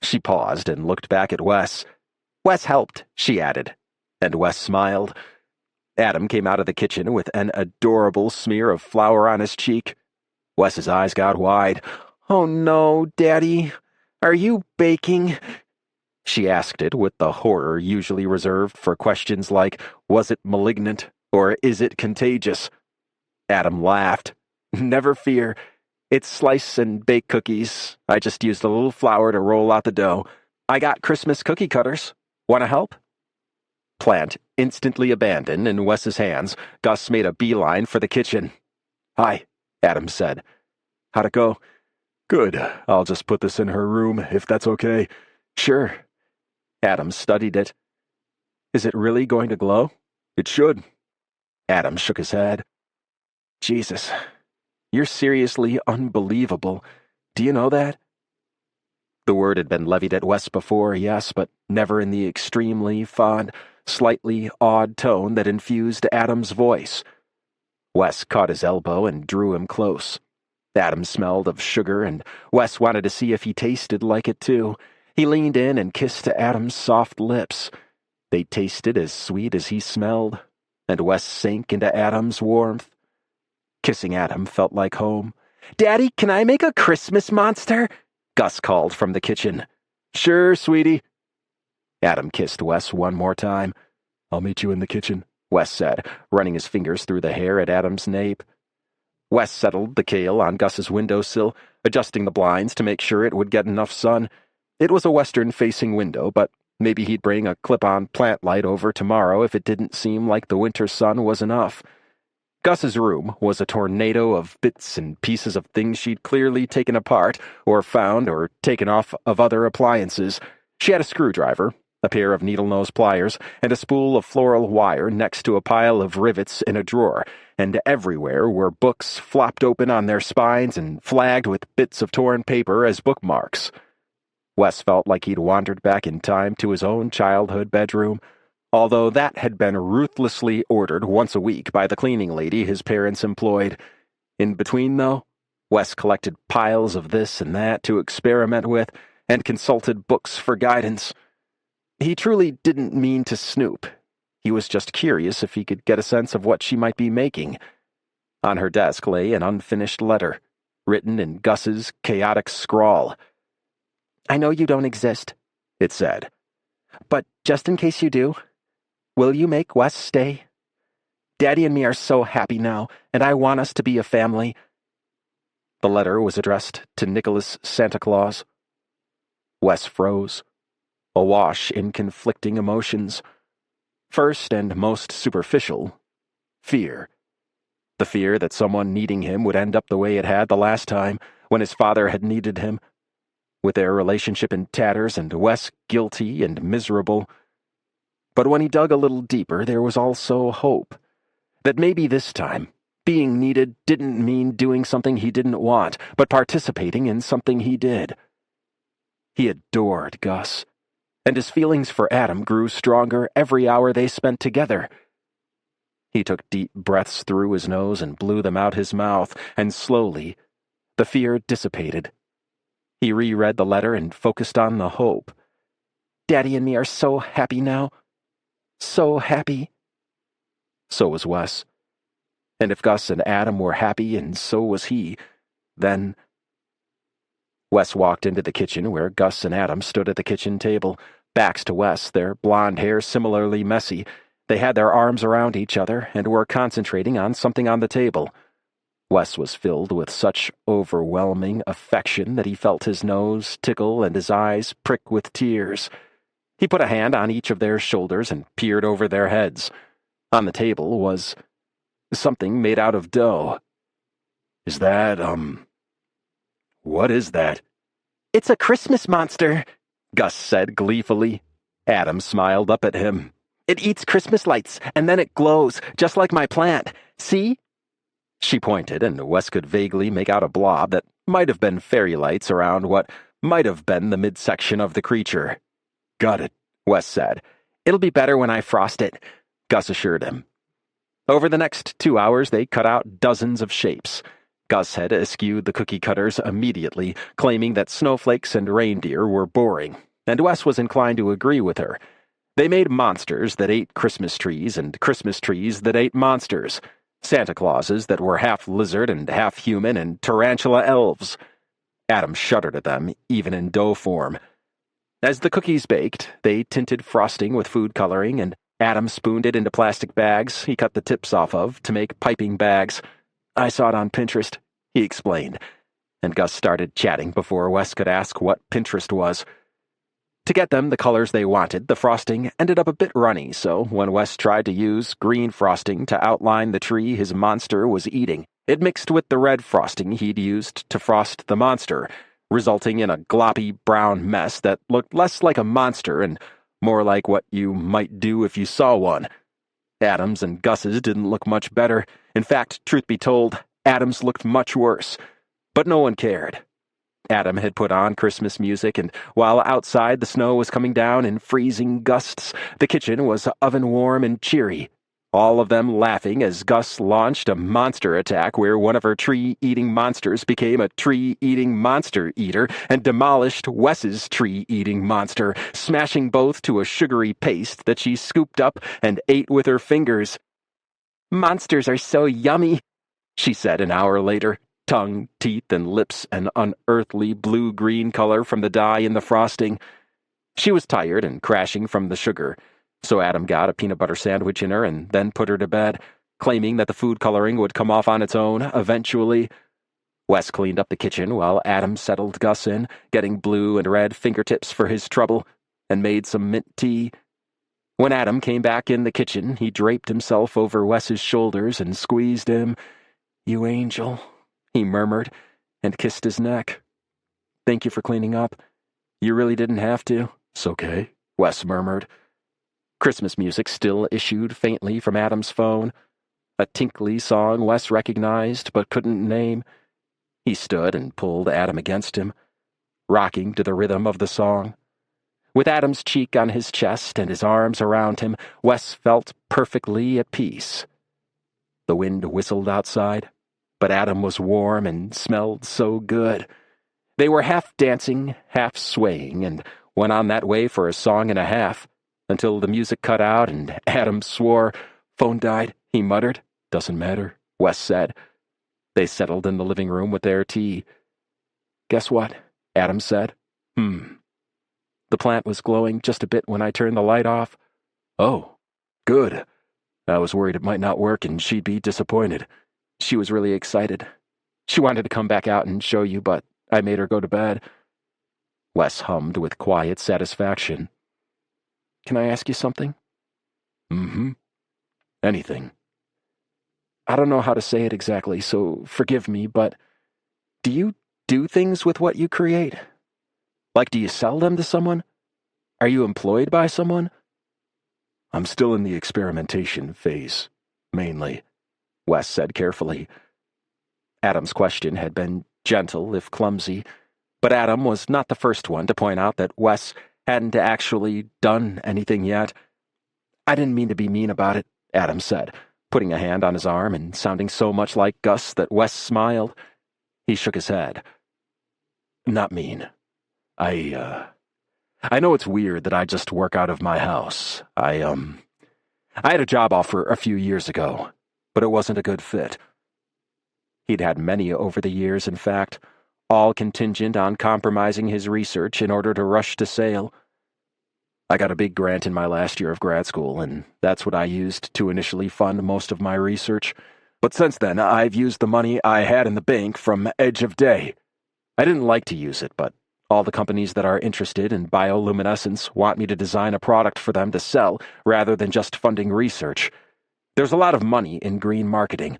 She paused and looked back at Wes. "Wes helped," she added, and Wes smiled. Adam came out of the kitchen with an adorable smear of flour on his cheek. Wes's eyes got wide. "Oh no, Daddy. Are you baking?" She asked it with the horror usually reserved for questions like, was it malignant, or is it contagious? Adam laughed. "Never fear. It's slice and bake cookies. I just used a little flour to roll out the dough. I got Christmas cookie cutters. Want to help?" Plant instantly abandoned in Wes's hands, Gus made a beeline for the kitchen. "Hi," Adam said. "How'd it go?" "Good. I'll just put this in her room, if that's okay." "Sure." Adam studied it. "Is it really going to glow?" "It should." Adam shook his head. "Jesus, You're seriously unbelievable. Do you know that?" The word had been levied at Wes before, yes, but never in the extremely fond, slightly awed tone that infused Adam's voice. Wes caught his elbow and drew him close. Adam smelled of sugar, and Wes wanted to see if he tasted like it too. He leaned in and kissed Adam's soft lips. They tasted as sweet as he smelled, and Wes sank into Adam's warmth. Kissing Adam felt like home. "Daddy, can I make a Christmas monster?" Gus called from the kitchen. "Sure, sweetie." Adam kissed Wes one more time. "I'll meet you in the kitchen," Wes said, running his fingers through the hair at Adam's nape. Wes settled the kale on Gus's windowsill, adjusting the blinds to make sure it would get enough sun. It was a western-facing window, but maybe he'd bring a clip-on plant light over tomorrow if it didn't seem like the winter sun was enough. Gus's room was a tornado of bits and pieces of things she'd clearly taken apart, or found, or taken off of other appliances. She had a screwdriver, a pair of needle-nose pliers, and a spool of floral wire next to a pile of rivets in a drawer, and everywhere were books flopped open on their spines and flagged with bits of torn paper as bookmarks. Wes felt like he'd wandered back in time to his own childhood bedroom, although that had been ruthlessly ordered once a week by the cleaning lady his parents employed. In between, though, Wes collected piles of this and that to experiment with, and consulted books for guidance. He truly didn't mean to snoop. He was just curious if he could get a sense of what she might be making. On her desk lay an unfinished letter, written in Gus's chaotic scrawl. "I know you don't exist," it said. "but just in case you do, will you make Wes stay? Daddy and me are so happy now, and I want us to be a family." The letter was addressed to Nicholas Santa Claus. Wes froze, awash in conflicting emotions. First and most superficial, fear. The fear that someone needing him would end up the way it had the last time, when his father had needed him, with their relationship in tatters and Wes guilty and miserable. But when he dug a little deeper, there was also hope. That maybe this time, being needed didn't mean doing something he didn't want, but participating in something he did. He adored Gus, and his feelings for Adam grew stronger every hour they spent together. He took deep breaths through his nose and blew them out his mouth, and slowly, the fear dissipated. He reread the letter and focused on the hope. "Daddy and me are so happy now. So happy." So was Wes. And if Gus and Adam were happy and so was he, then... Wes walked into the kitchen where Gus and Adam stood at the kitchen table, backs to Wes, their blonde hair similarly messy. They had their arms around each other and were concentrating on something on the table. Wes was filled with such overwhelming affection that he felt his nose tickle and his eyes prick with tears. He put a hand on each of their shoulders and peered over their heads. On the table was something made out of dough. "Is that, what is that?" "It's a Christmas monster," Gus said gleefully. Adam smiled up at him. "It eats Christmas lights, and then it glows, just like my plant. See?" She pointed, and Wes could vaguely make out a blob that might have been fairy lights around what might have been the midsection of the creature. "Got it," Wes said. "It'll be better when I frost it," Gus assured him. Over the next 2 hours, they cut out dozens of shapes. Gus had eschewed the cookie cutters immediately, claiming that snowflakes and reindeer were boring, and Wes was inclined to agree with her. They made monsters that ate Christmas trees and Christmas trees that ate monsters, Santa Clauses that were half lizard and half human, and tarantula elves. Adam shuddered at them, even in dough form. As the cookies baked, they tinted frosting with food coloring, and Adam spooned it into plastic bags he cut the tips off of to make piping bags. "I saw it on Pinterest," he explained, and Gus started chatting before Wes could ask what Pinterest was. To get them the colors they wanted, the frosting ended up a bit runny, so when Wes tried to use green frosting to outline the tree his monster was eating, it mixed with the red frosting he'd used to frost the monster, resulting in a gloppy brown mess that looked less like a monster and more like what you might do if you saw one. Adam's and Gus's didn't look much better. In fact, truth be told, Adam's looked much worse, but no one cared. Adam had put on Christmas music, and while outside the snow was coming down in freezing gusts, the kitchen was oven-warm and cheery, all of them laughing as Gus launched a monster attack where one of her tree-eating monsters became a tree-eating monster-eater and demolished Wes's tree-eating monster, smashing both to a sugary paste that she scooped up and ate with her fingers. "Monsters are so yummy," she said an hour later, tongue, teeth, and lips an unearthly blue-green color from the dye in the frosting. She was tired and crashing from the sugar, so Adam got a peanut butter sandwich in her and then put her to bed, claiming that the food coloring would come off on its own eventually. Wes cleaned up the kitchen while Adam settled Gus in, getting blue and red fingertips for his trouble, and made some mint tea. When Adam came back in the kitchen, he draped himself over Wes's shoulders and squeezed him. "You angel," he murmured, and kissed his neck. "Thank you for cleaning up. You really didn't have to." "It's okay," Wes murmured. Christmas music still issued faintly from Adam's phone, a tinkly song Wes recognized but couldn't name. He stood and pulled Adam against him, rocking to the rhythm of the song. With Adam's cheek on his chest and his arms around him, Wes felt perfectly at peace. The wind whistled outside, but Adam was warm and smelled so good. They were half dancing, half swaying, and went on that way for a song and a half, until the music cut out and Adam swore. "Phone died," he muttered. "Doesn't matter," Wes said. They settled in the living room with their tea. "Guess what?" Adam said. The plant was glowing just a bit when I turned the light off." "Oh, good. I was worried it might not work and she'd be disappointed." She was really excited. She wanted to come back out and show you, but I made her go to bed. Wes hummed with quiet satisfaction. "Can I ask you something?" Anything." "I don't know how to say it exactly, so forgive me, but do you do things with what you create? Like, do you sell them to someone? Are you employed by someone?" "I'm still in the experimentation phase, mainly," Wes said carefully. Adam's question had been gentle, if clumsy, but Adam was not the first one to point out that Wes hadn't actually done anything yet. "I didn't mean to be mean about it," Adam said, putting a hand on his arm and sounding so much like Gus that Wes smiled. He shook his head. "Not mean. I know it's weird that I just work out of my house. I had a job offer a few years ago, but it wasn't a good fit." He'd had many over the years, in fact, all contingent on compromising his research in order to rush to sale. "I got a big grant in my last year of grad school, and that's what I used to initially fund most of my research. But since then, I've used the money I had in the bank from Edge of Day. I didn't like to use it, but all the companies that are interested in bioluminescence want me to design a product for them to sell rather than just funding research. There's a lot of money in green marketing.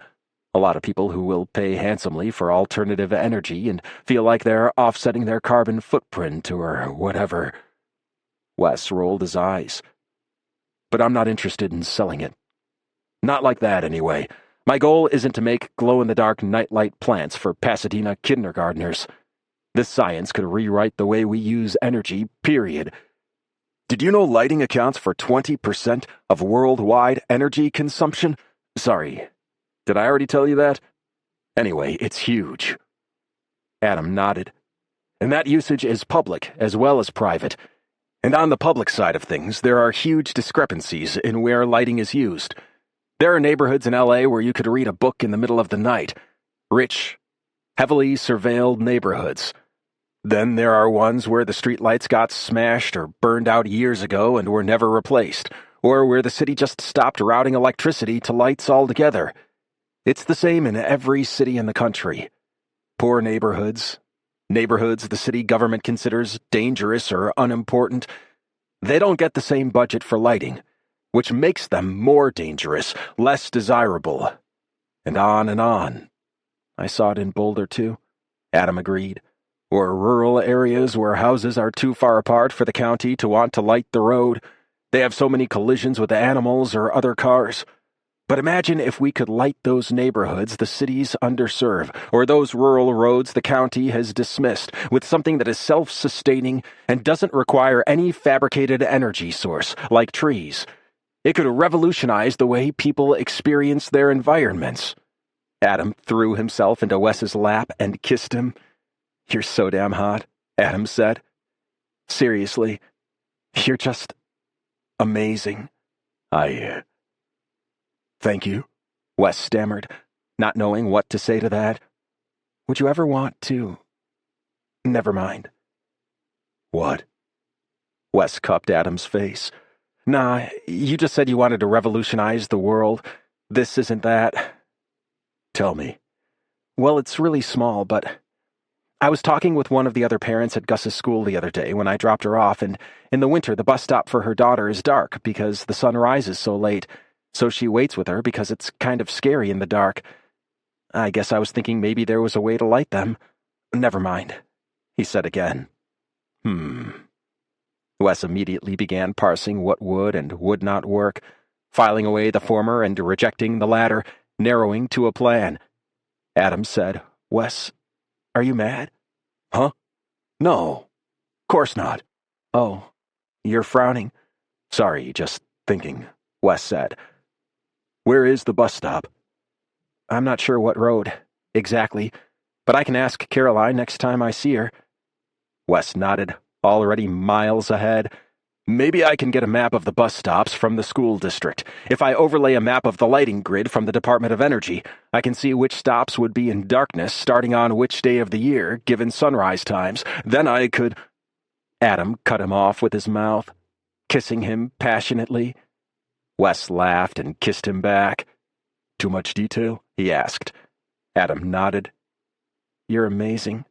A lot of people who will pay handsomely for alternative energy and feel like they're offsetting their carbon footprint or whatever." Wes rolled his eyes. "But I'm not interested in selling it. Not like that, anyway. My goal isn't to make glow-in-the-dark nightlight plants for Pasadena kindergartners. This science could rewrite the way we use energy, period. Did you know lighting accounts for 20% of worldwide energy consumption? Sorry, did I already tell you that? Anyway, it's huge." Adam nodded. "And that usage is public as well as private. And on the public side of things, there are huge discrepancies in where lighting is used. There are neighborhoods in LA where you could read a book in the middle of the night. Rich, heavily surveilled neighborhoods. Then there are ones where the streetlights got smashed or burned out years ago and were never replaced, or where the city just stopped routing electricity to lights altogether. It's the same in every city in the country. Poor neighborhoods the city government considers dangerous or unimportant, they don't get the same budget for lighting, which makes them more dangerous, less desirable. And on and on. I saw it in Boulder, too," Adam agreed. "Or rural areas where houses are too far apart for the county to want to light the road. They have so many collisions with animals or other cars. But imagine if we could light those neighborhoods the cities underserve, or those rural roads the county has dismissed, with something that is self-sustaining and doesn't require any fabricated energy source, like trees. It could revolutionize the way people experience their environments. Adam threw himself into Wes's lap and kissed him. "You're so damn hot," Adam said. "Seriously, you're just amazing." Thank you," Wes stammered, not knowing what to say to that. "Would you ever want to... Never mind." "What?" Wes cupped Adam's face. "Nah, you just said you wanted to revolutionize the world. This isn't that." "Tell me." "Well, it's really small, but I was talking with one of the other parents at Gus's school the other day when I dropped her off, and in the winter the bus stop for her daughter is dark because the sun rises so late, so she waits with her because it's kind of scary in the dark. I guess I was thinking maybe there was a way to light them. Never mind," he said again. Wes immediately began parsing what would and would not work, filing away the former and rejecting the latter, narrowing to a plan. Adam said, "Wes, are you mad?" "Huh? No. Course not." "Oh, you're frowning." "Sorry, just thinking," Wes said. "Where is the bus stop?" "I'm not sure what road, exactly, but I can ask Caroline next time I see her." Wes nodded, already miles ahead. "Maybe I can get a map of the bus stops from the school district. If I overlay a map of the lighting grid from the Department of Energy, I can see which stops would be in darkness starting on which day of the year, given sunrise times. Then I could—" Adam cut him off with his mouth, kissing him passionately. Wes laughed and kissed him back. "Too much detail?" he asked. Adam nodded. "You're amazing.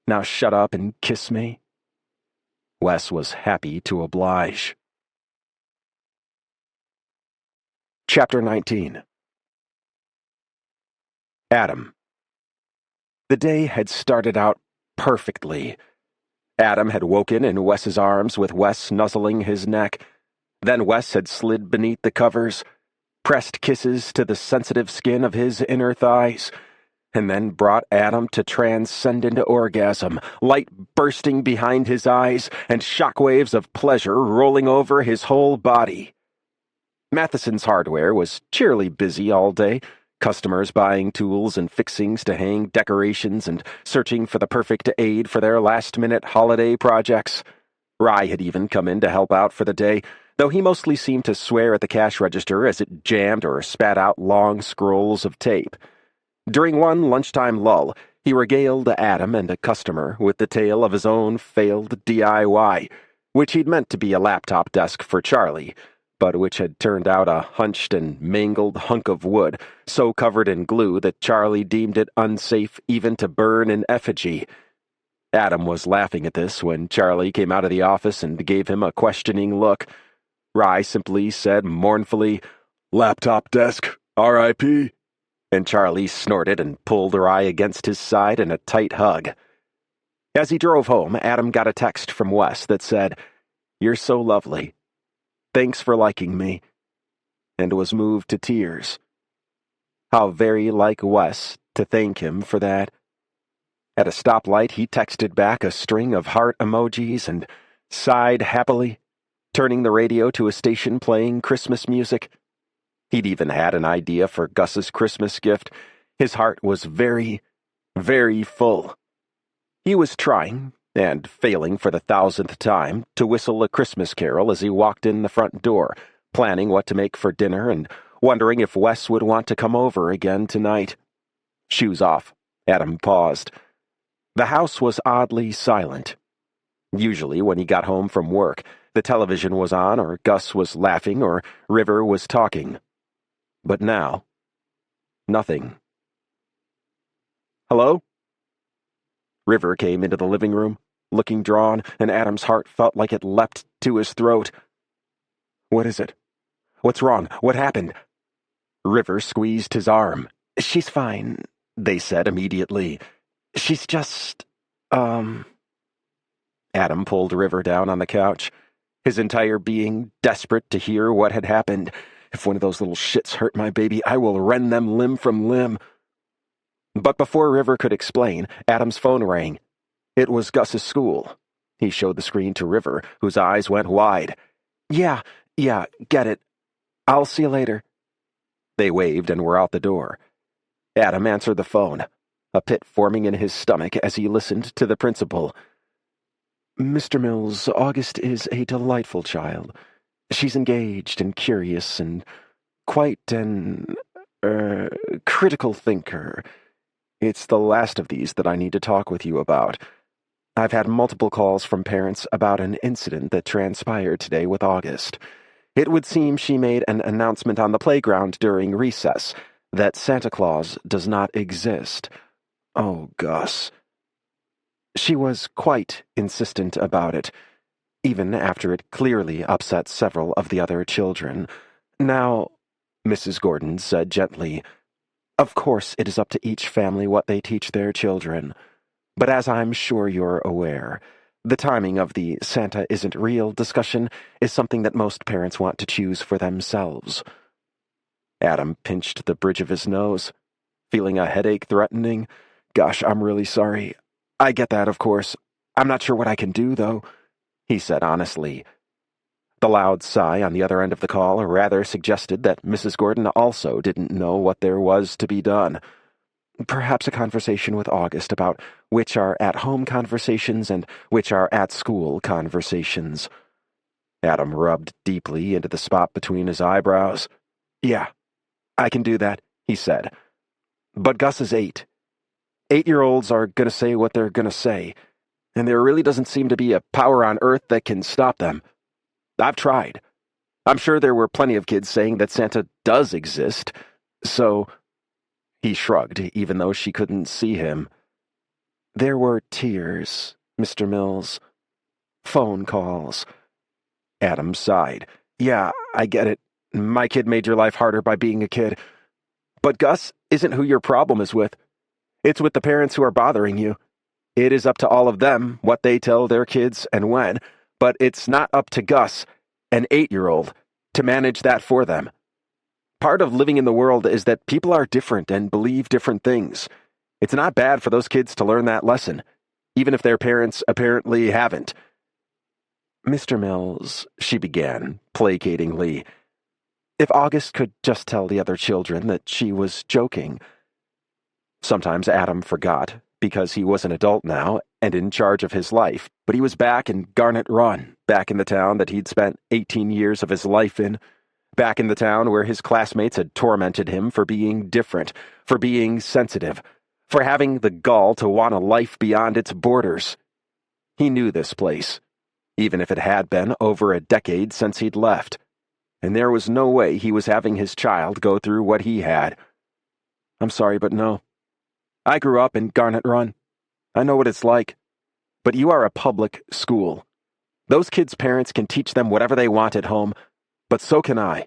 Now shut up and kiss me." Wes was happy to oblige. Chapter 19. Adam. The day had started out perfectly. Adam had woken in Wes's arms with Wes nuzzling his neck. Then Wes had slid beneath the covers, pressed kisses to the sensitive skin of his inner thighs, and then brought Adam to transcendent orgasm, light bursting behind his eyes and shockwaves of pleasure rolling over his whole body. Matheson's Hardware was cheerily busy all day, customers buying tools and fixings to hang decorations and searching for the perfect aid for their last-minute holiday projects. Rye had even come in to help out for the day, though he mostly seemed to swear at the cash register as it jammed or spat out long scrolls of tape. During one lunchtime lull, he regaled Adam and a customer with the tale of his own failed DIY, which he'd meant to be a laptop desk for Charlie, but which had turned out a hunched and mangled hunk of wood, so covered in glue that Charlie deemed it unsafe even to burn in effigy. Adam was laughing at this when Charlie came out of the office and gave him a questioning look. Rye simply said mournfully, "Laptop desk, R.I.P." And Charlie snorted and pulled Rye against his side in a tight hug. As he drove home, Adam got a text from Wes that said, "You're so lovely. Thanks for liking me," and was moved to tears. How very like Wes to thank him for that. At a stoplight, he texted back a string of heart emojis and sighed happily, turning the radio to a station playing Christmas music. He'd even had an idea for Gus's Christmas gift. His heart was very, very full. He was trying, and failing for the 1,000th time, to whistle a Christmas carol as he walked in the front door, planning what to make for dinner and wondering if Wes would want to come over again tonight. Shoes off, Adam paused. The house was oddly silent. Usually, when he got home from work, the television was on, or Gus was laughing, or River was talking. But now, nothing. "Hello?" River came into the living room, looking drawn, and Adam's heart felt like it leapt to his throat. "What is it? What's wrong? What happened?" River squeezed his arm. "She's fine," they said immediately. "She's just, Adam pulled River down on the couch, his entire being desperate to hear what had happened. If one of those little shits hurt my baby, I will rend them limb from limb." But before River could explain, Adam's phone rang. It was Gus's school. He showed the screen to River, whose eyes went wide. Yeah, get it. I'll see you later." They waved and were out the door. Adam answered the phone, a pit forming in his stomach as he listened to the principal. "Mr. Mills, August is a delightful child. She's engaged and curious and quite an, critical thinker. It's the last of these that I need to talk with you about. I've had multiple calls from parents about an incident that transpired today with August. It would seem she made an announcement on the playground during recess that Santa Claus does not exist. Oh, Gus. She was quite insistent about it, even after it clearly upset several of the other children. Now, Mrs. Gordon said gently, of course it is up to each family what they teach their children. But as I'm sure you're aware, the timing of the Santa isn't real discussion is something that most parents want to choose for themselves." Adam pinched the bridge of his nose, feeling a headache threatening. "Gosh, I'm really sorry. I get that, of course. I'm not sure what I can do, though," he said honestly. The loud sigh on the other end of the call rather suggested that Mrs. Gordon also didn't know what there was to be done. Perhaps a conversation with August about which are at-home conversations and which are at-school conversations. Adam rubbed deeply into the spot between his eyebrows. "Yeah, I can do that," he said. "But Gus is 8. 8-year-olds are going to say what they're going to say, and there really doesn't seem to be a power on earth that can stop them. I've tried. I'm sure there were plenty of kids saying that Santa does exist, so—" He shrugged, even though she couldn't see him. "There were tears, Mr. Mills. Phone calls." Adam sighed. "Yeah, I get it. My kid made your life harder by being a kid. But Gus isn't who your problem is with. It's with the parents who are bothering you. It is up to all of them what they tell their kids and when, but it's not up to Gus, an 8-year-old, to manage that for them. Part of living in the world is that people are different and believe different things. It's not bad for those kids to learn that lesson, even if their parents apparently haven't." "Mr. Mills," she began, placatingly, "if August could just tell the other children that she was joking." Sometimes Adam forgot, because he was an adult now and in charge of his life, but he was back in Garnet Run, back in the town that he'd spent 18 years of his life in, back in the town where his classmates had tormented him for being different, for being sensitive, for having the gall to want a life beyond its borders. He knew this place, even if it had been over a decade since he'd left, and there was no way he was having his child go through what he had. "I'm sorry, but no. I grew up in Garnet Run. I know what it's like. But you are a public school. Those kids' parents can teach them whatever they want at home, but so can I.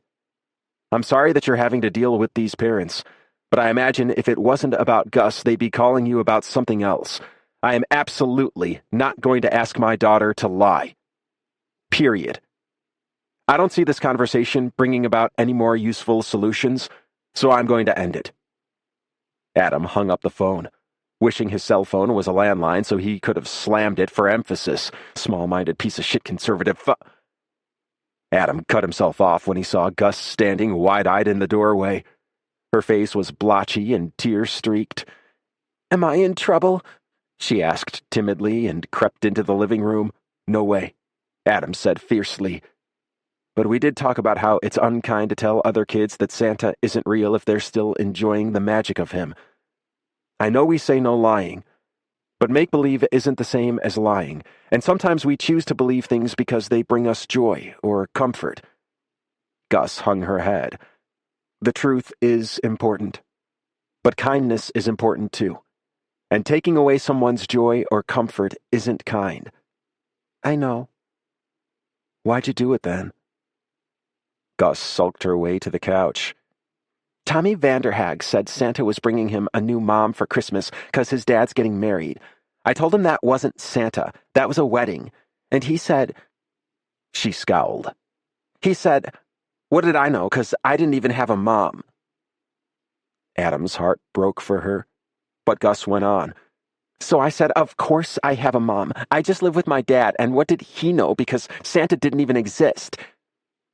I'm sorry that you're having to deal with these parents, but I imagine if it wasn't about Gus, they'd be calling you about something else. I am absolutely not going to ask my daughter to lie. Period. I don't see this conversation bringing about any more useful solutions, so I'm going to end it." Adam hung up the phone, wishing his cell phone was a landline so he could have slammed it for emphasis. Small-minded piece of shit conservative Adam cut himself off when he saw Gus standing wide-eyed in the doorway. Her face was blotchy and tear-streaked. "Am I in trouble?" she asked timidly and crept into the living room. "No way," Adam said fiercely. "But we did talk about how it's unkind to tell other kids that Santa isn't real if they're still enjoying the magic of him. I know we say no lying, but make-believe isn't the same as lying, and sometimes we choose to believe things because they bring us joy or comfort." Gus hung her head. "The truth is important, but kindness is important too, and taking away someone's joy or comfort isn't kind." "I know." "Why'd you do it then?" Gus sulked her way to the couch. "Tommy Vanderhag said Santa was bringing him a new mom for Christmas because his dad's getting married. I told him that wasn't Santa, that was a wedding. And he said—" She scowled. "He said, What did I know? 'Cause I didn't even have a mom." Adam's heart broke for her, but Gus went on. "So I said, of course I have a mom. I just live with my dad, and what did he know, because Santa didn't even exist?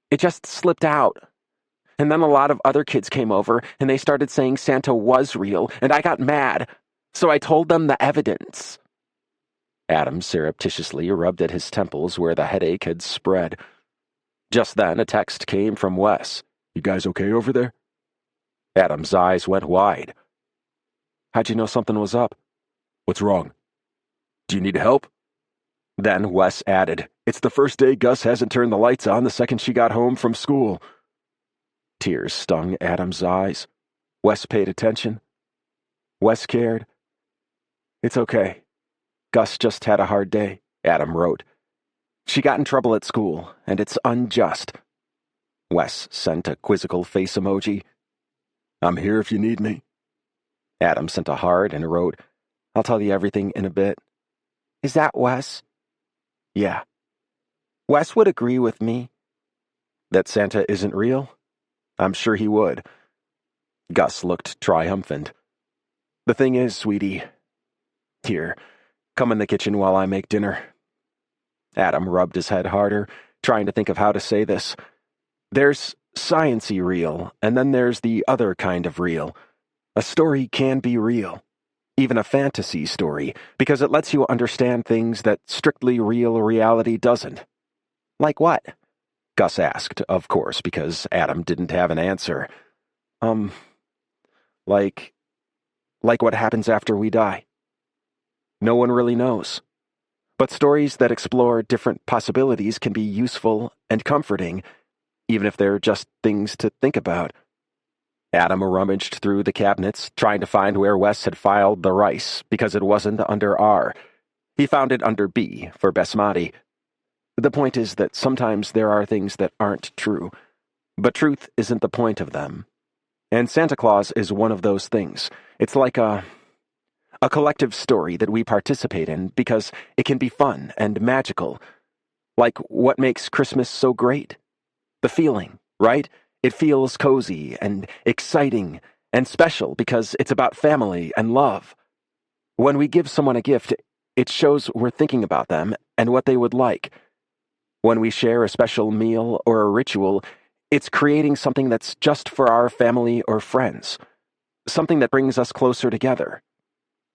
It just slipped out. And then a lot of other kids came over, and they started saying Santa was real, and I got mad. So I told them the evidence." Adam surreptitiously rubbed at his temples where the headache had spread. Just then, a text came from Wes. "You guys okay over there?" Adam's eyes went wide. "How'd you know something was up?" "What's wrong? Do you need help?" Then Wes added, "It's the first day Gus hasn't turned the lights on the second she got home from school." Tears stung Adam's eyes. Wes paid attention. Wes cared. "It's okay. Gus just had a hard day," Adam wrote. "She got in trouble at school, and it's unjust." Wes sent a quizzical face emoji. "I'm here if you need me." Adam sent a heart and wrote, "I'll tell you everything in a bit." "Is that Wes?" "Yeah." "Wes would agree with me." "That Santa isn't real?" "I'm sure he would." Gus looked triumphant. "The thing is, sweetie, here, come in the kitchen while I make dinner." Adam rubbed his head harder, trying to think of how to say this. "There's science-y real, and then there's the other kind of real. A story can be real, even a fantasy story, because it lets you understand things that strictly real reality doesn't." "Like what?" Gus asked, of course, because Adam didn't have an answer. Like what happens after we die. No one really knows. But stories that explore different possibilities can be useful and comforting, even if they're just things to think about." Adam rummaged through the cabinets, trying to find where Wes had filed the rice, because it wasn't under R. He found it under B, for basmati. "The point is that sometimes there are things that aren't true, but truth isn't the point of them. And Santa Claus is one of those things. It's like a collective story that we participate in because it can be fun and magical. Like what makes Christmas so great? The feeling, right? It feels cozy and exciting and special because it's about family and love. When we give someone a gift, it shows we're thinking about them and what they would like. When we share a special meal or a ritual, it's creating something that's just for our family or friends. Something that brings us closer together.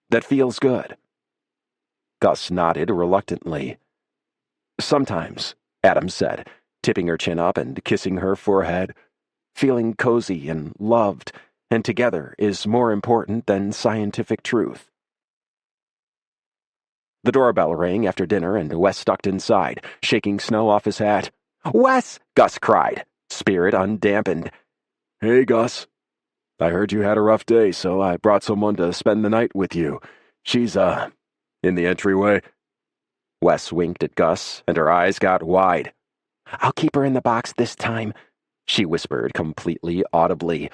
That feels good." Gus nodded reluctantly. "Sometimes," Adam said, tipping her chin up and kissing her forehead, "feeling cozy and loved and together is more important than scientific truth." The doorbell rang after dinner, and Wes ducked inside, shaking snow off his hat. "Wes!" Gus cried, spirit undampened. "Hey, Gus. I heard you had a rough day, so I brought someone to spend the night with you. She's, in the entryway." Wes winked at Gus, and her eyes got wide. "I'll keep her in the box this time," she whispered completely audibly.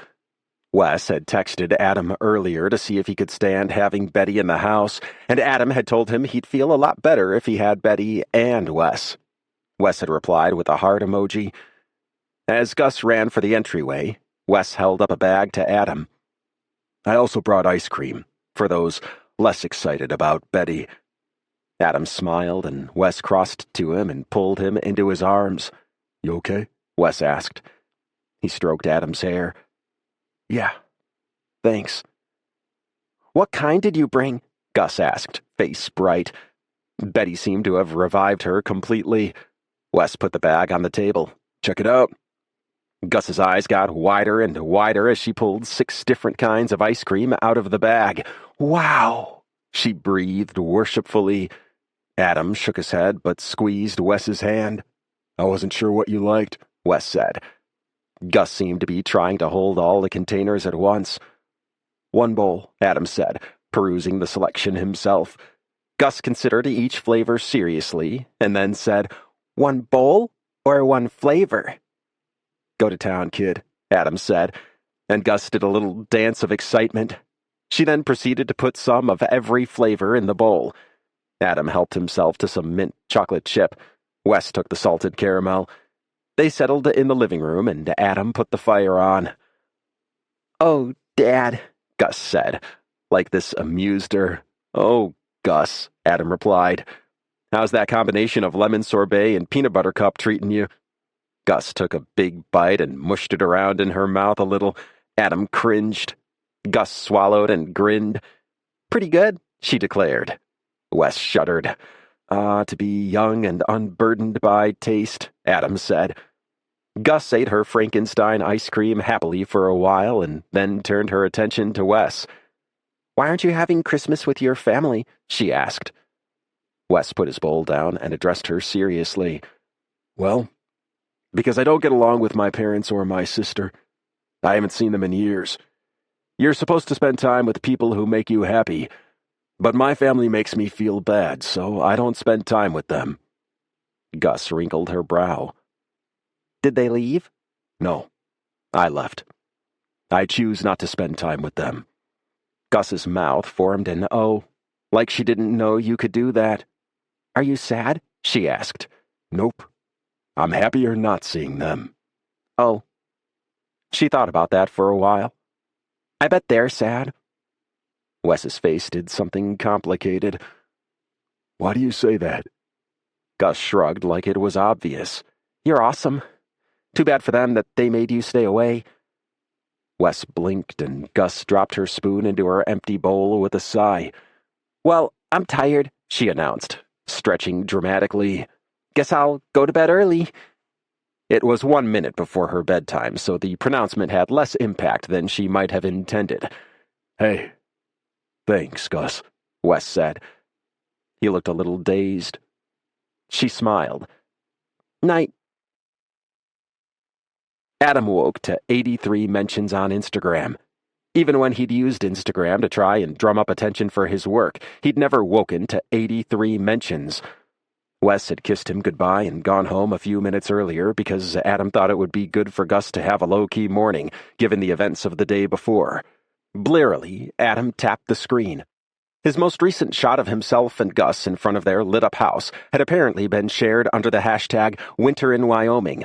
Wes had texted Adam earlier to see if he could stand having Betty in the house, and Adam had told him he'd feel a lot better if he had Betty and Wes. Wes had replied with a heart emoji. As Gus ran for the entryway, Wes held up a bag to Adam. "I also brought ice cream, for those less excited about Betty." Adam smiled, and Wes crossed to him and pulled him into his arms. "You okay?" Wes asked. He stroked Adam's hair. "Yeah, thanks." "What kind did you bring?" Gus asked, face bright. Betty seemed to have revived her completely. Wes put the bag on the table. "Check it out." Gus's eyes got wider and wider as she pulled 6 different kinds of ice cream out of the bag. "Wow!" she breathed worshipfully. Adam shook his head but squeezed Wes's hand. "I wasn't sure what you liked," Wes said. Gus seemed to be trying to hold all the containers at once. "1 bowl," Adam said, perusing the selection himself. Gus considered each flavor seriously, and then said, "1 bowl or 1 flavor?" "Go to town, kid," Adam said, and Gus did a little dance of excitement. She then proceeded to put some of every flavor in the bowl. Adam helped himself to some mint chocolate chip. Wes took the salted caramel. They settled in the living room, and Adam put the fire on. "Oh, Dad," Gus said, like this amused her. "Oh, Gus," Adam replied. "How's that combination of lemon sorbet and peanut butter cup treating you?" Gus took a big bite and mushed it around in her mouth a little. Adam cringed. Gus swallowed and grinned. "Pretty good," she declared. Wes shuddered. To be young and unburdened by taste," Adam said. Gus ate her Frankenstein ice cream happily for a while and then turned her attention to Wes. "Why aren't you having Christmas with your family?" she asked. Wes put his bowl down and addressed her seriously. "Well, because I don't get along with my parents or my sister. I haven't seen them in years. You're supposed to spend time with people who make you happy, but my family makes me feel bad, so I don't spend time with them." Gus wrinkled her brow. "Did they leave?" "No, I left. I choose not to spend time with them." Gus's mouth formed an O, like she didn't know you could do that. "Are you sad?" she asked. "Nope. I'm happier not seeing them." "Oh." She thought about that for a while. "I bet they're sad." Wes's face did something complicated. "Why do you say that?" Gus shrugged like it was obvious. "You're awesome. Too bad for them that they made you stay away." Wes blinked, and Gus dropped her spoon into her empty bowl with a sigh. "Well, I'm tired," she announced, stretching dramatically. "Guess I'll go to bed early." It was 1 minute before her bedtime, so the pronouncement had less impact than she might have intended. "Hey, thanks, Gus," Wes said. He looked a little dazed. She smiled. "Night." Adam woke to 83 mentions on Instagram. Even when he'd used Instagram to try and drum up attention for his work, he'd never woken to 83 mentions. Wes had kissed him goodbye and gone home a few minutes earlier because Adam thought it would be good for Gus to have a low-key morning, given the events of the day before. Blearily, Adam tapped the screen. His most recent shot of himself and Gus in front of their lit-up house had apparently been shared under the hashtag Winter in Wyoming,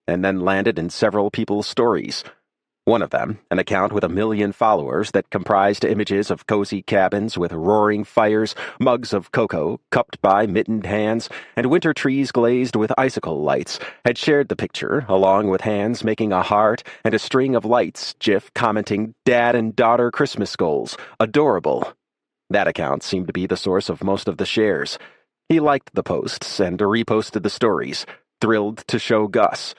and then landed in several people's stories. One of them, an account with 1 million followers that comprised images of cozy cabins with roaring fires, mugs of cocoa cupped by mittened hands, and winter trees glazed with icicle lights, had shared the picture, along with hands making a heart and a string of lights gif commenting dad and daughter Christmas goals. Adorable. That account seemed to be the source of most of the shares. He liked the posts and reposted the stories, thrilled to show Gus.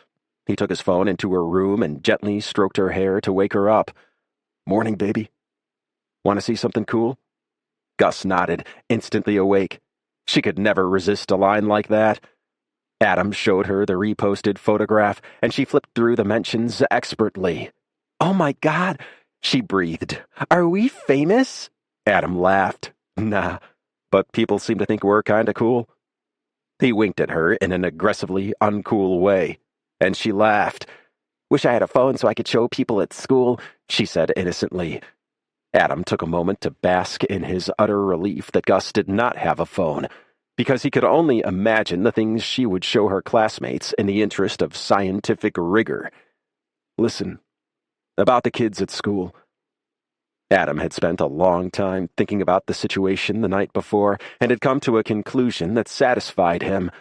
He took his phone into her room and gently stroked her hair to wake her up. "Morning, baby. Want to see something cool?" Gus nodded, instantly awake. She could never resist a line like that. Adam showed her the reposted photograph, and she flipped through the mentions expertly. "Oh my God," she breathed. "Are we famous?" Adam laughed. "Nah, but people seem to think we're kinda cool." He winked at her in an aggressively uncool way, and she laughed. "Wish I had a phone so I could show people at school," she said innocently. Adam took a moment to bask in his utter relief that Gus did not have a phone, because he could only imagine the things she would show her classmates in the interest of scientific rigor. "Listen, about the kids at school." Adam had spent a long time thinking about the situation the night before and had come to a conclusion that satisfied him.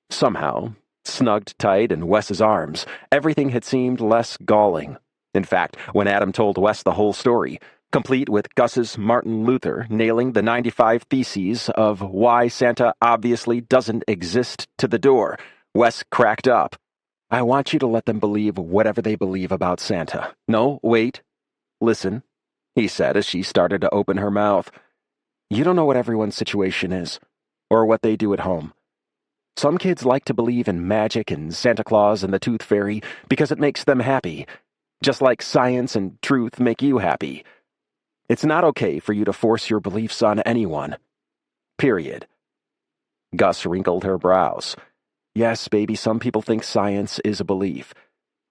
Somehow, snugged tight in Wes's arms, everything had seemed less galling. In fact, when Adam told Wes the whole story, complete with Gus's Martin Luther nailing the 95 theses of why Santa obviously doesn't exist to the door, Wes cracked up. "I want you to let them believe whatever they believe about Santa. No, wait. Listen," he said as she started to open her mouth. "You don't know what everyone's situation is, or what they do at home. Some kids like to believe in magic and Santa Claus and the Tooth Fairy because it makes them happy, just like science and truth make you happy. It's not okay for you to force your beliefs on anyone. Period." Gus wrinkled her brows. "Yes, baby, some people think science is a belief.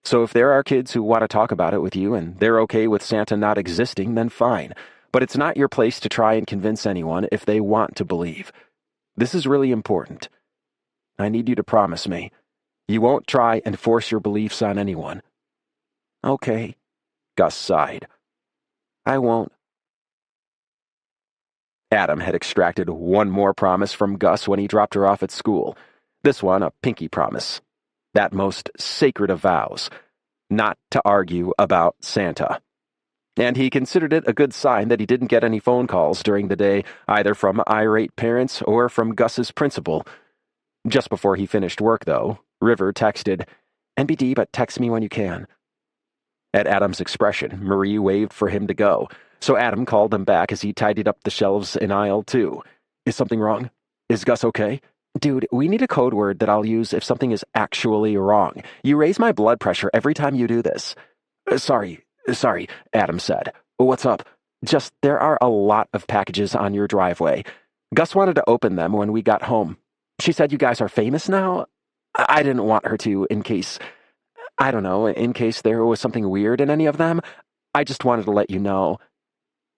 So if there are kids who want to talk about it with you and they're okay with Santa not existing, then fine. But it's not your place to try and convince anyone if they want to believe. This is really important. I need you to promise me. You won't try and force your beliefs on anyone. Okay, Gus sighed. I won't. Adam had extracted one more promise from Gus when he dropped her off at school. This one, a pinky promise. That most sacred of vows. Not to argue about Santa. And he considered it a good sign that he didn't get any phone calls during the day, either from irate parents or from Gus's principal. Just before he finished work, though, River texted, NBD, but text me when you can. At Adam's expression, Marie waved for him to go, so Adam called them back as he tidied up the shelves in aisle 2. Is something wrong? Is Gus okay? Dude, we need a code word that I'll use if something is actually wrong. You raise my blood pressure every time you do this. Sorry, Adam said. What's up? Just there are a lot of packages on your driveway. Gus wanted to open them when we got home. She said you guys are famous now? I didn't want her to in case there was something weird in any of them. I just wanted to let you know.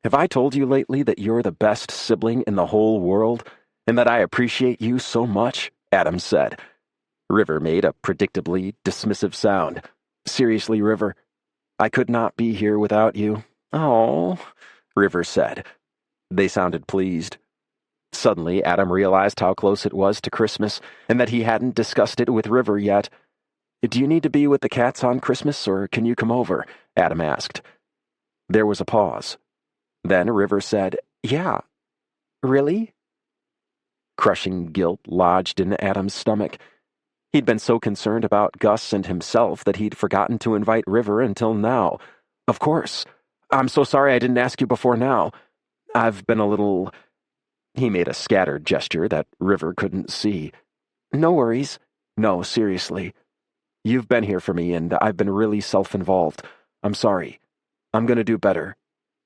Have I told you lately that you're the best sibling in the whole world, and that I appreciate you so much? Adam said. River made a predictably dismissive sound. Seriously, River, I could not be here without you. Oh, River said. They sounded pleased. Suddenly, Adam realized how close it was to Christmas, and that he hadn't discussed it with River yet. Do you need to be with the cats on Christmas, or can you come over? Adam asked. There was a pause. Then River said, Yeah. Really? Crushing guilt lodged in Adam's stomach. He'd been so concerned about Gus and himself that he'd forgotten to invite River until now. Of course. I'm so sorry I didn't ask you before now. I've been a little... He made a scattered gesture that River couldn't see. No worries. No, seriously. You've been here for me, and I've been really self-involved. I'm sorry. I'm gonna do better.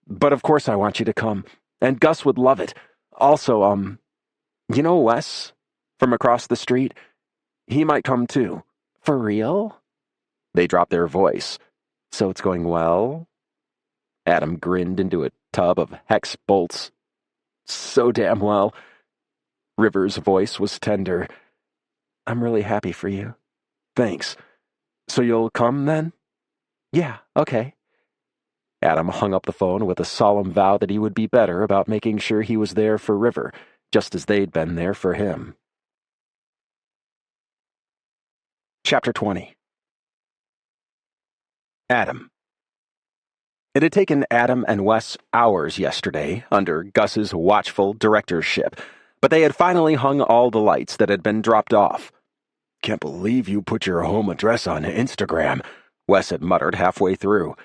But of course I want you to come. And Gus would love it. Also, you know Wes? From across the street? He might come too. For real? They dropped their voice. So it's going well? Adam grinned into a tub of hex bolts. So damn well. River's voice was tender. I'm really happy for you. Thanks. So you'll come then? Yeah, okay. Adam hung up the phone with a solemn vow that he would be better about making sure he was there for River, just as they'd been there for him. Chapter 20. Adam. It had taken Adam and Wes hours yesterday, under Gus's watchful directorship, but they had finally hung all the lights that had been dropped off. Can't believe you put your home address on Instagram, Wes had muttered halfway through.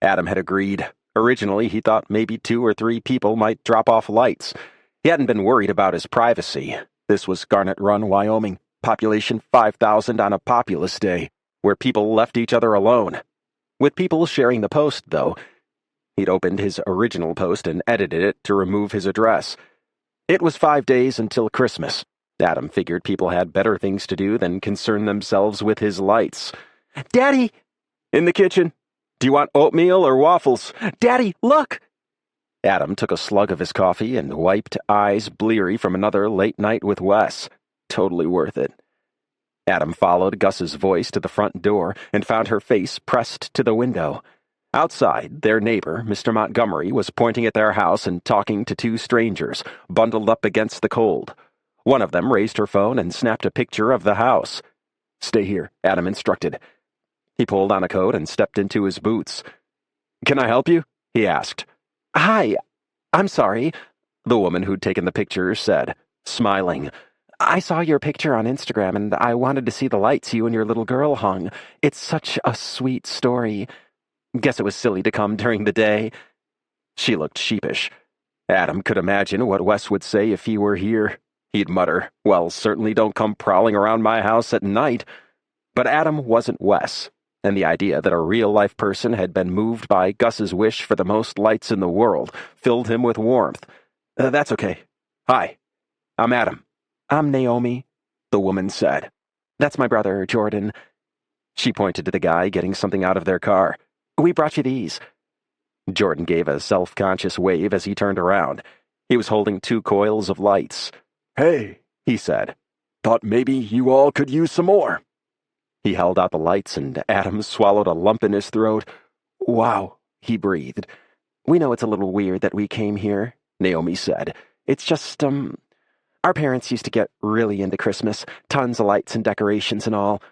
Adam had agreed. Originally, he thought maybe 2 or 3 people might drop off lights. He hadn't been worried about his privacy. This was Garnet Run, Wyoming, population 5,000 on a populous day, where people left each other alone. With people sharing the post, though, he'd opened his original post and edited it to remove his address. It was 5 days until Christmas. Adam figured people had better things to do than concern themselves with his lights. Daddy! In the kitchen. Do you want oatmeal or waffles? Daddy, look! Adam took a slug of his coffee and wiped eyes bleary from another late night with Wes. Totally worth it. Adam followed Gus's voice to the front door and found her face pressed to the window. Outside, their neighbor, Mr. Montgomery, was pointing at their house and talking to 2 strangers, bundled up against the cold. One of them raised her phone and snapped a picture of the house. Stay here, Adam instructed. He pulled on a coat and stepped into his boots. Can I help you? He asked. Hi, I'm sorry, the woman who'd taken the picture said, smiling. I saw your picture on Instagram and I wanted to see the lights you and your little girl hung. It's such a sweet story. Guess it was silly to come during the day. She looked sheepish. Adam could imagine what Wes would say if he were here. He'd mutter, well, certainly don't come prowling around my house at night. But Adam wasn't Wes, and the idea that a real-life person had been moved by Gus's wish for the most lights in the world filled him with warmth. That's okay. Hi, I'm Adam. I'm Naomi, the woman said. That's my brother, Jordan. She pointed to the guy getting something out of their car. We brought you these. Jordan gave a self-conscious wave as he turned around. He was holding 2 coils of lights. Hey, he said. Thought maybe you all could use some more. He held out the lights, and Adam swallowed a lump in his throat. Wow, he breathed. We know it's a little weird that we came here, Naomi said. It's just, our parents used to get really into Christmas, tons of lights and decorations and all.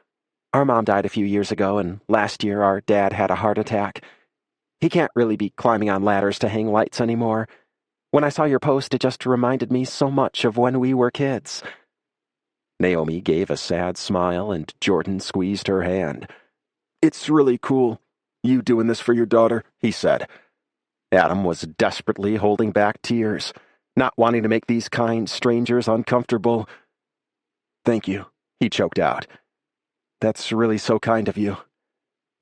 Our mom died a few years ago, and last year our dad had a heart attack. He can't really be climbing on ladders to hang lights anymore. When I saw your post, it just reminded me so much of when we were kids. Naomi gave a sad smile, and Jordan squeezed her hand. It's really cool, you doing this for your daughter, he said. Adam was desperately holding back tears, not wanting to make these kind strangers uncomfortable. Thank you, he choked out. That's really so kind of you.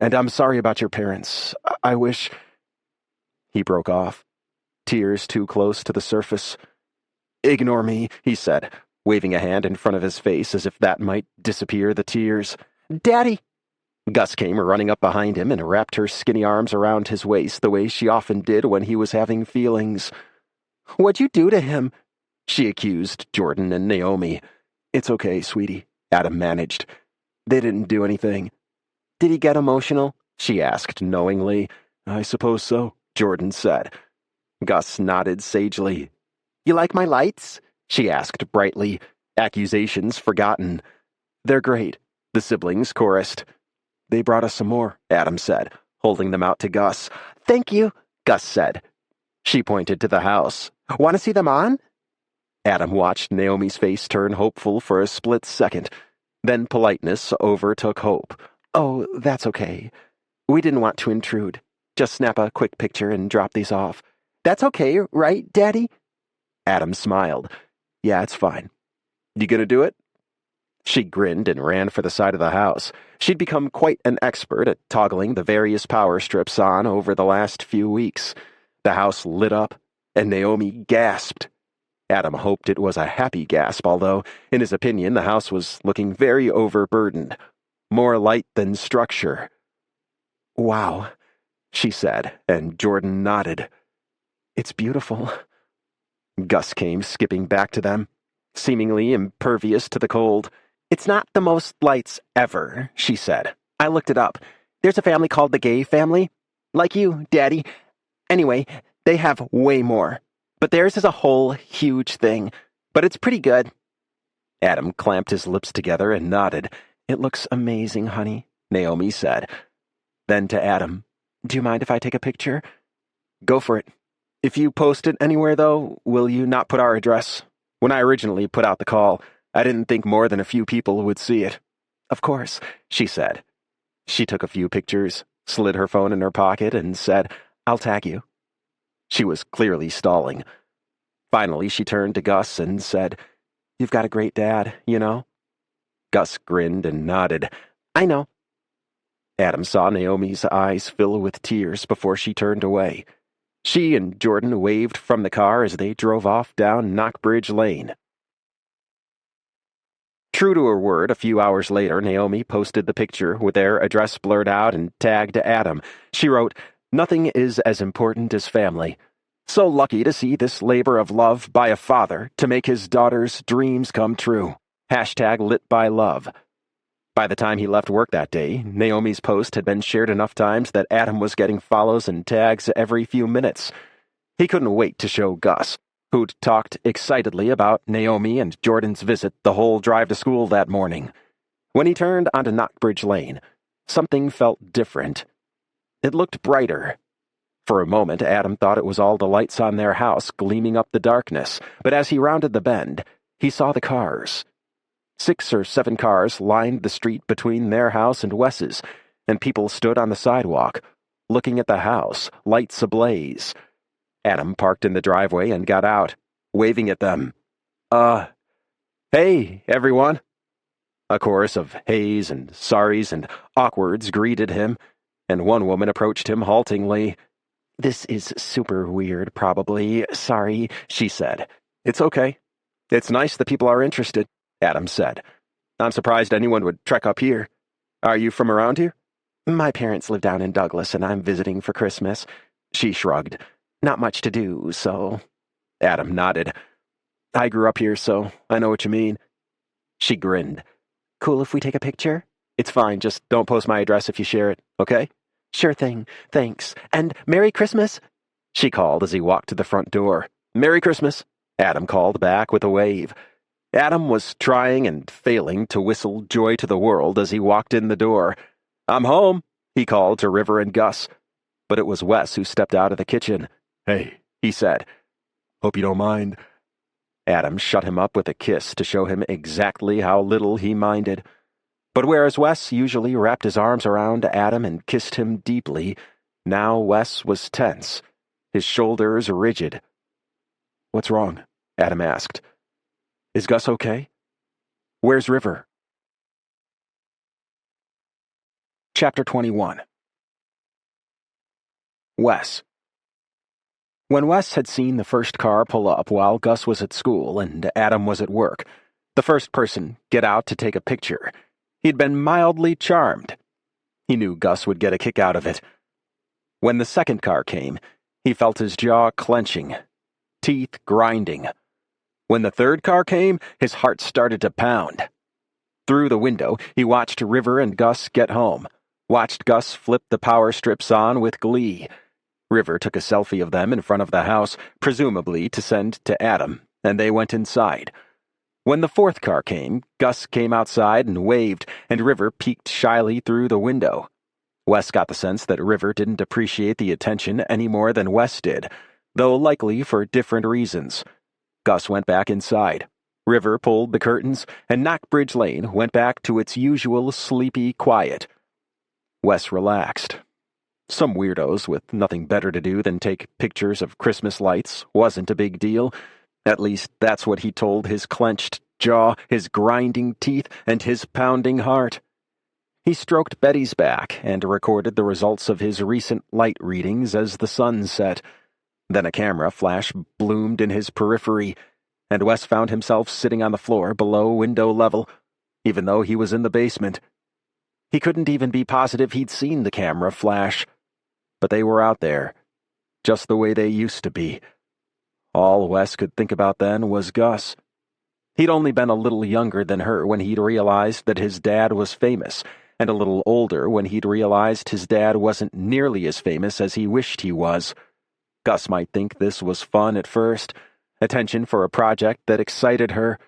And I'm sorry about your parents. I wish... He broke off, tears too close to the surface. Ignore me, he said, waving a hand in front of his face as if that might disappear the tears. Daddy! Gus came running up behind him and wrapped her skinny arms around his waist the way she often did when he was having feelings. What'd you do to him? She accused Jordan and Naomi. It's okay, sweetie, Adam managed. They didn't do anything. Did he get emotional? She asked knowingly. I suppose so, Jordan said. Gus nodded sagely. You like my lights? She asked brightly, accusations forgotten. They're great, the siblings chorused. They brought us some more, Adam said, holding them out to Gus. Thank you, Gus said. She pointed to the house. Want to see them on? Adam watched Naomi's face turn hopeful for a split second. Then politeness overtook hope. Oh, that's okay. We didn't want to intrude. Just snap a quick picture and drop these off. That's okay, right, Daddy? Adam smiled. Yeah, it's fine. You gonna do it? She grinned and ran for the side of the house. She'd become quite an expert at toggling the various power strips on over the last few weeks. The house lit up, and Naomi gasped. Adam hoped it was a happy gasp, although, in his opinion, the house was looking very overburdened. More light than structure. Wow, she said, and Jordan nodded. It's beautiful. Gus came skipping back to them, seemingly impervious to the cold. It's not the most lights ever, she said. I looked it up. There's a family called the Gay family. Like you, Daddy. Anyway, they have way more. But theirs is a whole huge thing. But it's pretty good. Adam clamped his lips together and nodded. It looks amazing, honey, Naomi said. Then to Adam, do you mind if I take a picture? Go for it. If you post it anywhere, though, will you not put our address? When I originally put out the call, I didn't think more than a few people would see it. Of course, she said. She took a few pictures, slid her phone in her pocket, and said, I'll tag you. She was clearly stalling. Finally, she turned to Gus and said, You've got a great dad, you know? Gus grinned and nodded. I know. Adam saw Naomi's eyes fill with tears before she turned away. She and Jordan waved from the car as they drove off down Knockbridge Lane. True to her word, a few hours later, Naomi posted the picture with their address blurred out and tagged Adam. She wrote, Nothing is as important as family. So lucky to see this labor of love by a father to make his daughter's dreams come true. #LitByLove. By the time he left work that day, Naomi's post had been shared enough times that Adam was getting follows and tags every few minutes. He couldn't wait to show Gus, who'd talked excitedly about Naomi and Jordan's visit the whole drive to school that morning. When he turned onto Knockbridge Lane, something felt different. It looked brighter. For a moment, Adam thought it was all the lights on their house gleaming up the darkness, but as he rounded the bend, he saw the cars. 6 or 7 cars lined the street between their house and Wes's, and people stood on the sidewalk, looking at the house, lights ablaze. Adam parked in the driveway and got out, waving at them. Hey, everyone." A chorus of heys and sorries and awkwards greeted him, and one woman approached him haltingly. "This is super weird, probably. Sorry," she said. "It's okay. It's nice that people are interested," Adam said. "I'm surprised anyone would trek up here. Are you from around here?" "My parents live down in Douglas, and I'm visiting for Christmas." She shrugged. "Not much to do, so—" Adam nodded. "I grew up here, so I know what you mean." She grinned. "Cool if we take a picture?" It's fine, just don't post my address if you share it, okay? Sure thing, thanks. And Merry Christmas, she called as he walked to the front door. Merry Christmas, Adam called back with a wave. Adam was trying and failing to whistle joy to the world as he walked in the door. I'm home, he called to River and Gus. But it was Wes who stepped out of the kitchen. Hey, he said. Hope you don't mind. Adam shut him up with a kiss to show him exactly how little he minded. But whereas Wes usually wrapped his arms around Adam and kissed him deeply, now Wes was tense, his shoulders rigid. What's wrong? Adam asked. Is Gus okay? Where's River? Chapter 21. Wes. When Wes had seen the first car pull up while Gus was at school and Adam was at work, the first person get out to take a picture, he'd been mildly charmed. He knew Gus would get a kick out of it. When the second car came, he felt his jaw clenching, teeth grinding. When the third car came, his heart started to pound. Through the window, he watched River and Gus get home, watched Gus flip the power strips on with glee. River took a selfie of them in front of the house, presumably to send to Adam, and they went inside. When the fourth car came, Gus came outside and waved, and River peeked shyly through the window. Wes got the sense that River didn't appreciate the attention any more than Wes did, though likely for different reasons. Gus went back inside. River pulled the curtains, and Knockbridge Lane went back to its usual sleepy quiet. Wes relaxed. Some weirdos with nothing better to do than take pictures of Christmas lights wasn't a big deal. At least that's what he told his clenched jaw, his grinding teeth, and his pounding heart. He stroked Betty's back and recorded the results of his recent light readings as the sun set. Then a camera flash bloomed in his periphery, and Wes found himself sitting on the floor below window level, even though he was in the basement. He couldn't even be positive he'd seen the camera flash. But they were out there, just the way they used to be. All Wes could think about then was Gus. He'd only been a little younger than her when he'd realized that his dad was famous, and a little older when he'd realized his dad wasn't nearly as famous as he wished he was. Gus might think this was fun at first, attention for a project that excited her.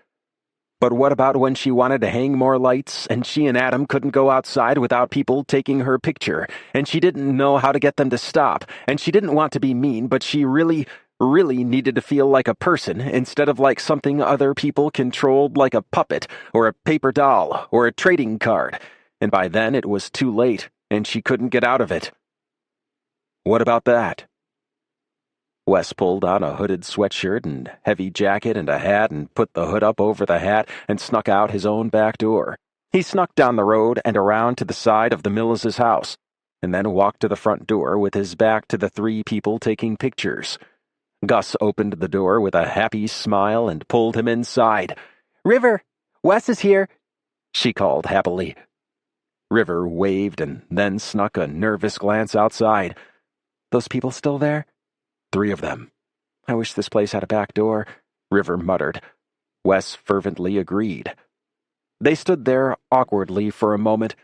But what about when she wanted to hang more lights, and she and Adam couldn't go outside without people taking her picture, and she didn't know how to get them to stop, and she didn't want to be mean, but she really needed to feel like a person instead of like something other people controlled like a puppet, or a paper doll, or a trading card, and by then it was too late, and she couldn't get out of it. What about that? Wes pulled on a hooded sweatshirt and heavy jacket and a hat and put the hood up over the hat and snuck out his own back door. He snuck down the road and around to the side of the Mills's house, and then walked to the front door with his back to the three people taking pictures. Gus opened the door with a happy smile and pulled him inside. River, Wes is here, she called happily. River waved and then snuck a nervous glance outside. Those people still there? 3 of them. I wish this place had a back door, River muttered. Wes fervently agreed. They stood there awkwardly for a moment,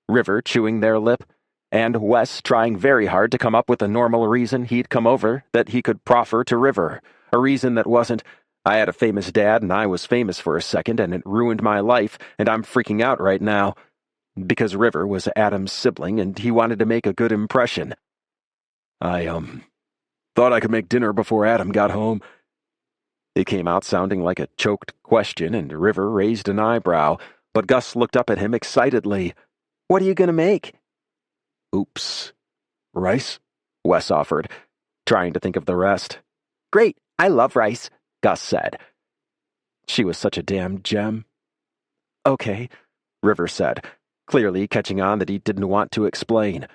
River chewing their lip, and Wes trying very hard to come up with a normal reason he'd come over that he could proffer to River, a reason that wasn't, I had a famous dad and I was famous for a second and it ruined my life and I'm freaking out right now, because River was Adam's sibling and he wanted to make a good impression. Thought I could make dinner before Adam got home. It came out sounding like a choked question, and River raised an eyebrow, but Gus looked up at him excitedly. What are you going to make? Oops. Rice? Wes offered, trying to think of the rest. Great, I love rice, Gus said. She was such a damn gem. Okay, River said, clearly catching on that he didn't want to explain.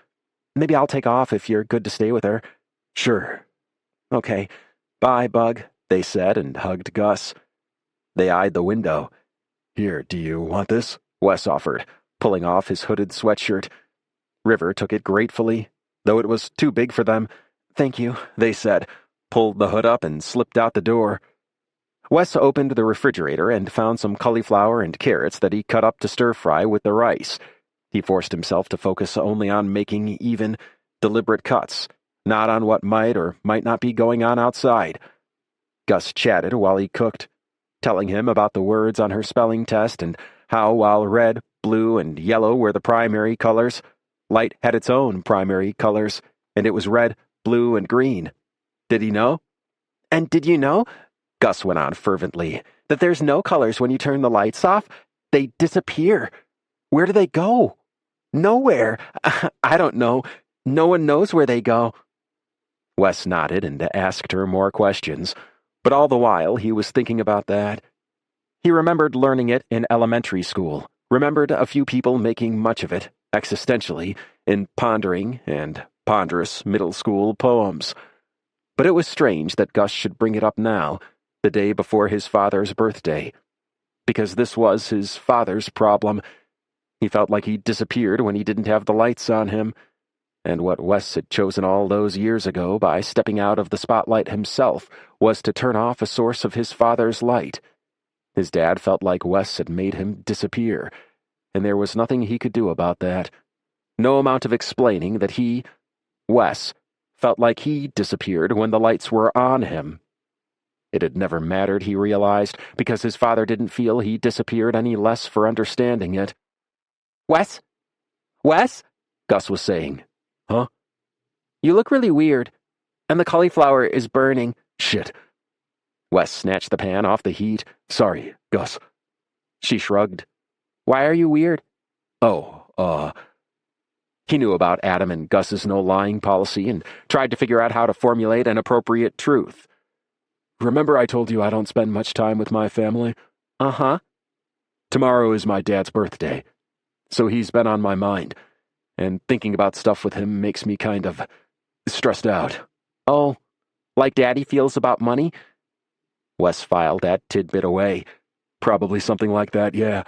Maybe I'll take off if you're good to stay with her. Sure. Okay, bye, Bug, they said and hugged Gus. They eyed the window. Here, do you want this? Wes offered, pulling off his hooded sweatshirt. River took it gratefully, though it was too big for them. Thank you, they said, pulled the hood up and slipped out the door. Wes opened the refrigerator and found some cauliflower and carrots that he cut up to stir-fry with the rice. He forced himself to focus only on making even, deliberate cuts, not on what might or might not be going on outside. Gus chatted while he cooked, telling him about the words on her spelling test and how while red, blue, and yellow were the primary colors, light had its own primary colors, and it was red, blue, and green. Did he know? And did you know, Gus went on fervently, that there's no colors when you turn the lights off? They disappear. Where do they go? Nowhere. I don't know. No one knows where they go. Wes nodded and asked her more questions, but all the while he was thinking about that. He remembered learning it in elementary school, remembered a few people making much of it, existentially, in pondering and ponderous middle school poems. But it was strange that Gus should bring it up now, the day before his father's birthday, because this was his father's problem. He felt like he disappeared when he didn't have the lights on him, and what Wes had chosen all those years ago by stepping out of the spotlight himself was to turn off a source of his father's light. His dad felt like Wes had made him disappear, and there was nothing he could do about that. No amount of explaining that he, Wes, felt like he disappeared when the lights were on him. It had never mattered, he realized, because his father didn't feel he disappeared any less for understanding it. Wes? Wes? Gus was saying. Huh? You look really weird, and the cauliflower is burning. Shit. Wes snatched the pan off the heat. Sorry, Gus. She shrugged. Why are you weird? He knew about Adam and Gus's no-lying policy and tried to figure out how to formulate an appropriate truth. Remember I told you I don't spend much time with my family? Uh-huh. Tomorrow is my dad's birthday, so he's been on my mind, and thinking about stuff with him makes me kind of stressed out. Oh, like Daddy feels about money? Wes filed that tidbit away. Probably something like that, yeah.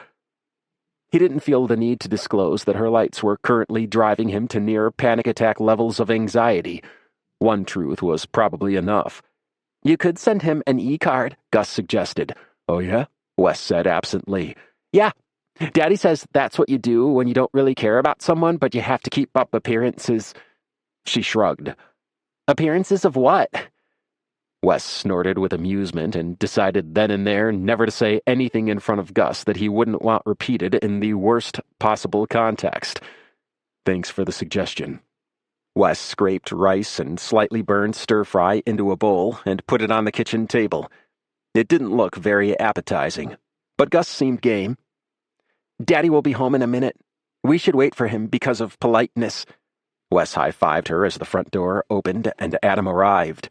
He didn't feel the need to disclose that her lights were currently driving him to near panic attack levels of anxiety. One truth was probably enough. You could send him an e-card, Gus suggested. Oh, yeah? Wes said absently. Yeah. Daddy says that's what you do when you don't really care about someone, but you have to keep up appearances. She shrugged. Appearances of what? Wes snorted with amusement and decided then and there never to say anything in front of Gus that he wouldn't want repeated in the worst possible context. Thanks for the suggestion. Wes scraped rice and slightly burned stir-fry into a bowl and put it on the kitchen table. It didn't look very appetizing, but Gus seemed game. Daddy will be home in a minute. We should wait for him because of politeness. Wes high-fived her as the front door opened and Adam arrived.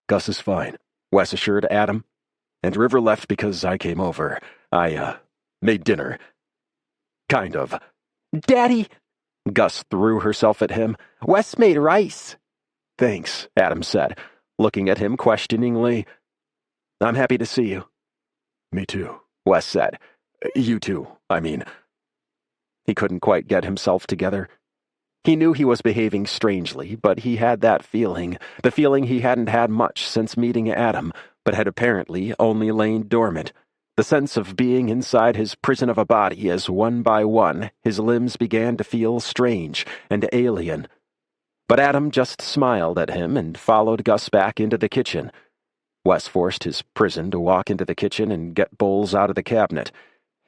Gus is fine, Wes assured Adam. And River left because I came over. I, made dinner. Kind of. Daddy! Gus threw herself at him. Wes made rice. Thanks, Adam said, looking at him questioningly. I'm happy to see you. Me too, Wes said. You too, I mean. He couldn't quite get himself together. He knew he was behaving strangely, but he had that feeling, the feeling he hadn't had much since meeting Adam, but had apparently only lain dormant, the sense of being inside his prison of a body as one by one his limbs began to feel strange and alien. But Adam just smiled at him and followed Gus back into the kitchen. Wes forced his prison to walk into the kitchen and get bowls out of the cabinet.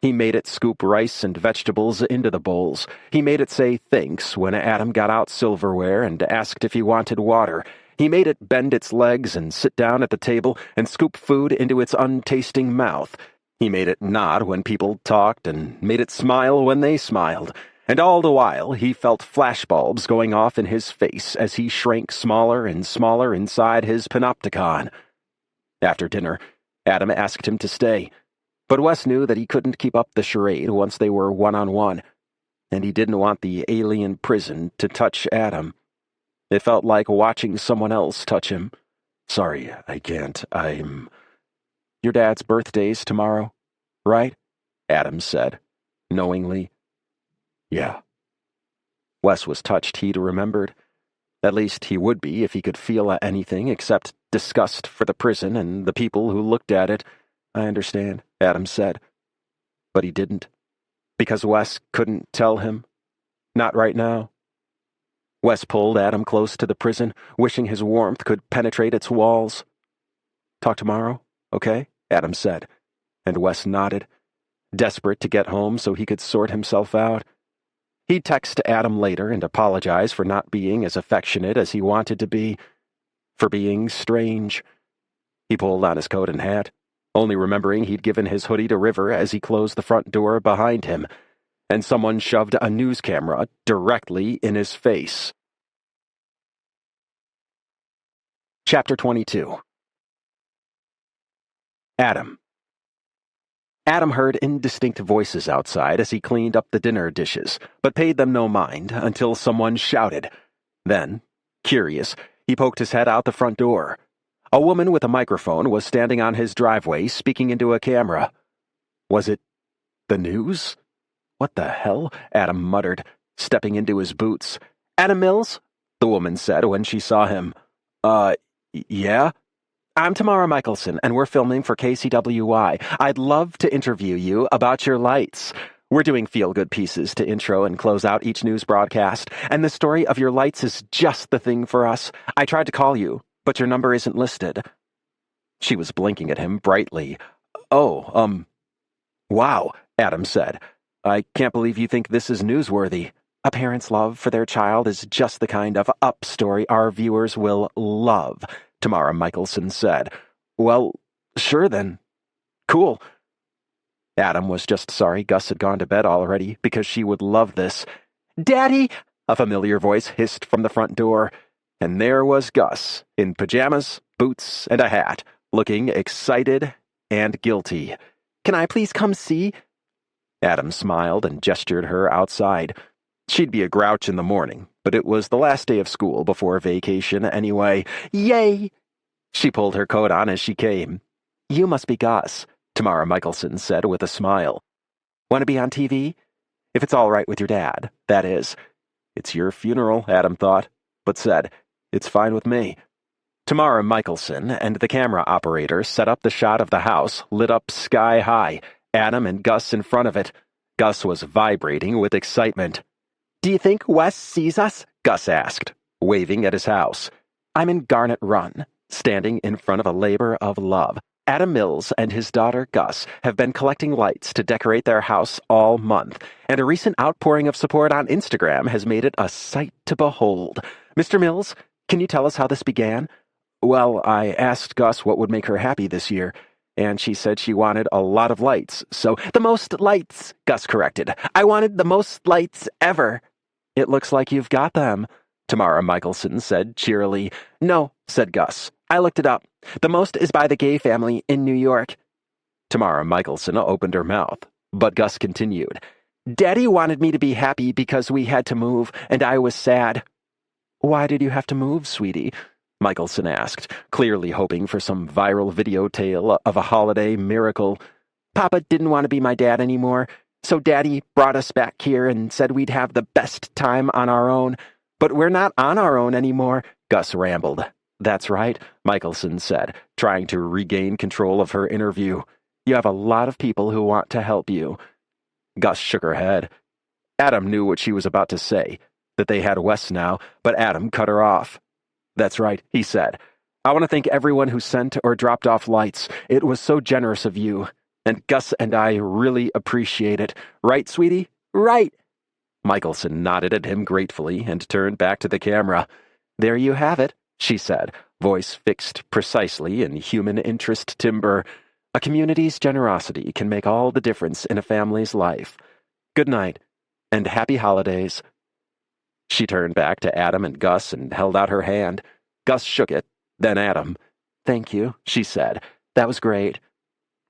He made it scoop rice and vegetables into the bowls. He made it say thanks when Adam got out silverware and asked if he wanted water. He made it bend its legs and sit down at the table and scoop food into its untasting mouth. He made it nod when people talked and made it smile when they smiled. And all the while he felt flashbulbs going off in his face as he shrank smaller and smaller inside his panopticon. After dinner, Adam asked him to stay. But Wes knew that he couldn't keep up the charade once they were one-on-one, and he didn't want the alien prison to touch Adam. It felt like watching someone else touch him. Sorry, I can't. Your dad's birthday's tomorrow, right? Adam said, knowingly. Yeah. Wes was touched, he'd remembered. At least he would be if he could feel anything except disgust for the prison and the people who looked at it. I understand, Adam said. But he didn't. Because Wes couldn't tell him? Not right now. Wes pulled Adam close to the prison, wishing his warmth could penetrate its walls. Talk tomorrow, okay? Adam said, and Wes nodded, desperate to get home so he could sort himself out. He'd text Adam later and apologize for not being as affectionate as he wanted to be, for being strange. He pulled on his coat and hat, only remembering he'd given his hoodie to River as he closed the front door behind him, and someone shoved a news camera directly in his face. Chapter 22. Adam. Adam heard indistinct voices outside as he cleaned up the dinner dishes, but paid them no mind until someone shouted. Then, curious, he poked his head out the front door. A woman with a microphone was standing on his driveway speaking into a camera. Was it the news? What the hell? Adam muttered, stepping into his boots. Adam Mills? The woman said when she saw him. Yeah? I'm Tamara Michelson, and we're filming for KCWY. I'd love to interview you about your lights. We're doing feel-good pieces to intro and close out each news broadcast, and the story of your lights is just the thing for us. I tried to call you, but your number isn't listed. She was blinking at him brightly. Wow, Adam said. I can't believe you think this is newsworthy. A parent's love for their child is just the kind of up story our viewers will love, Tamara Michelson said. Well, sure then. Cool. Adam was just sorry Gus had gone to bed already, because she would love this. Daddy! A familiar voice hissed from the front door, and there was Gus, in pajamas, boots, and a hat, looking excited and guilty. Can I please come see? Adam smiled and gestured her outside. She'd be a grouch in the morning, but it was the last day of school before vacation anyway. Yay! She pulled her coat on as she came. You must be Gus, Tamara Michelson said with a smile. Want to be on TV? If it's all right with your dad, that is. It's your funeral, Adam thought, but said, it's fine with me. Tamara Michelson and the camera operator set up the shot of the house, lit up sky high, Adam and Gus in front of it. Gus was vibrating with excitement. Do you think Wes sees us? Gus asked, waving at his house. I'm in Garnet Run, standing in front of a labor of love. Adam Mills and his daughter Gus have been collecting lights to decorate their house all month, and a recent outpouring of support on Instagram has made it a sight to behold. Mr. Mills, can you tell us how this began? Well, I asked Gus what would make her happy this year, and she said she wanted a lot of lights, so— The most lights, Gus corrected. I wanted the most lights ever. It looks like you've got them, Tamara Michelson said cheerily. No, said Gus. I looked it up. The most is by the Gay family in New York. Tamara Michelson opened her mouth, but Gus continued. Daddy wanted me to be happy because we had to move, and I was sad. Why did you have to move, sweetie? Michelson asked, clearly hoping for some viral video tale of a holiday miracle. Papa didn't want to be my dad anymore, so Daddy brought us back here and said we'd have the best time on our own. But we're not on our own anymore, Gus rambled. That's right, Michelson said, trying to regain control of her interview. You have a lot of people who want to help you. Gus shook her head. Adam knew what she was about to say, that they had Wes now, but Adam cut her off. That's right, he said. I want to thank everyone who sent or dropped off lights. It was so generous of you. And Gus and I really appreciate it. Right, sweetie? Right. Michelson nodded at him gratefully and turned back to the camera. There you have it, she said, voice fixed precisely in human interest timbre. A community's generosity can make all the difference in a family's life. Good night, and happy holidays. She turned back to Adam and Gus and held out her hand. Gus shook it, then Adam. Thank you, she said. That was great.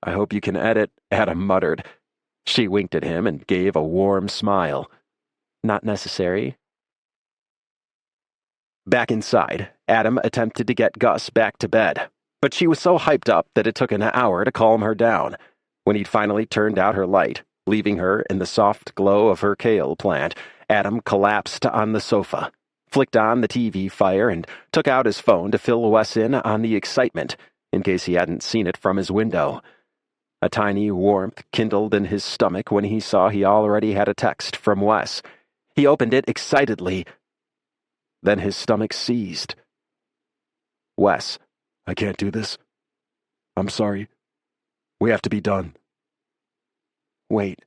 I hope you can edit, Adam muttered. She winked at him and gave a warm smile. Not necessary. Back inside, Adam attempted to get Gus back to bed, but she was so hyped up that it took an hour to calm her down. When he'd finally turned out her light, leaving her in the soft glow of her kale plant, Adam collapsed on the sofa, flicked on the TV fire, and took out his phone to fill Wes in on the excitement, in case he hadn't seen it from his window. A tiny warmth kindled in his stomach when he saw he already had a text from Wes. He opened it excitedly. Then his stomach seized. Wes, I can't do this. I'm sorry. We have to be done. Wait.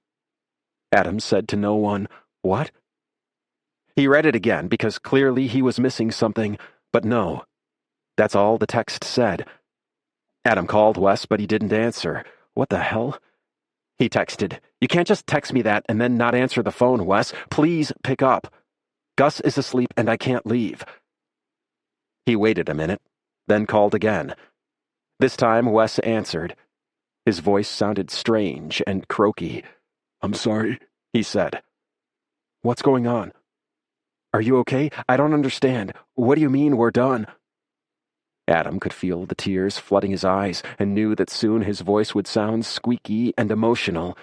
Adam said to no one. What? He read it again because clearly he was missing something, but no. That's all the text said. Adam called Wes, but he didn't answer. What the hell? He texted, "You can't just text me that and then not answer the phone, Wes. Please pick up. Gus is asleep and I can't leave." He waited a minute, then called again. This time Wes answered. His voice sounded strange and croaky. I'm sorry, he said. What's going on? Are you okay? I don't understand. What do you mean we're done? Adam could feel the tears flooding his eyes and knew that soon his voice would sound squeaky and emotional.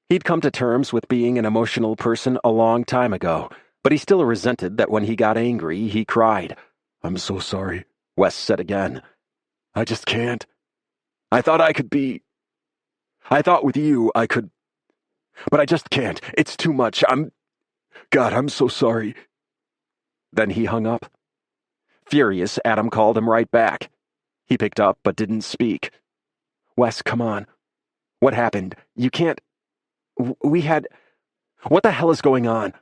He'd come to terms with being an emotional person a long time ago, but he still resented that when he got angry, he cried. I'm so sorry, Wes said again. I just can't. I thought with you I could, but I just can't. It's too much. God, I'm so sorry. Then he hung up. Furious, Adam called him right back. He picked up but didn't speak. Wes, come on. What happened? You can't... What the hell is going on?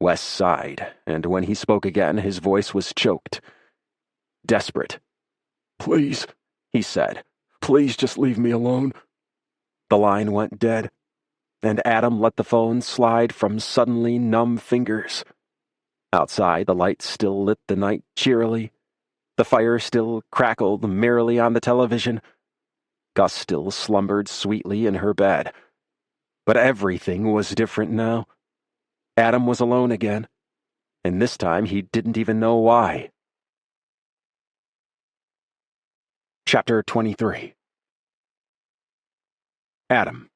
Wes sighed, and when he spoke again, his voice was choked. Desperate. Please, he said. Please just leave me alone. The line went dead, and Adam let the phone slide from suddenly numb fingers. Outside, the lights still lit the night cheerily. The fire still crackled merrily on the television. Gus still slumbered sweetly in her bed. But everything was different now. Adam was alone again, and this time he didn't even know why. Chapter 23. Adam.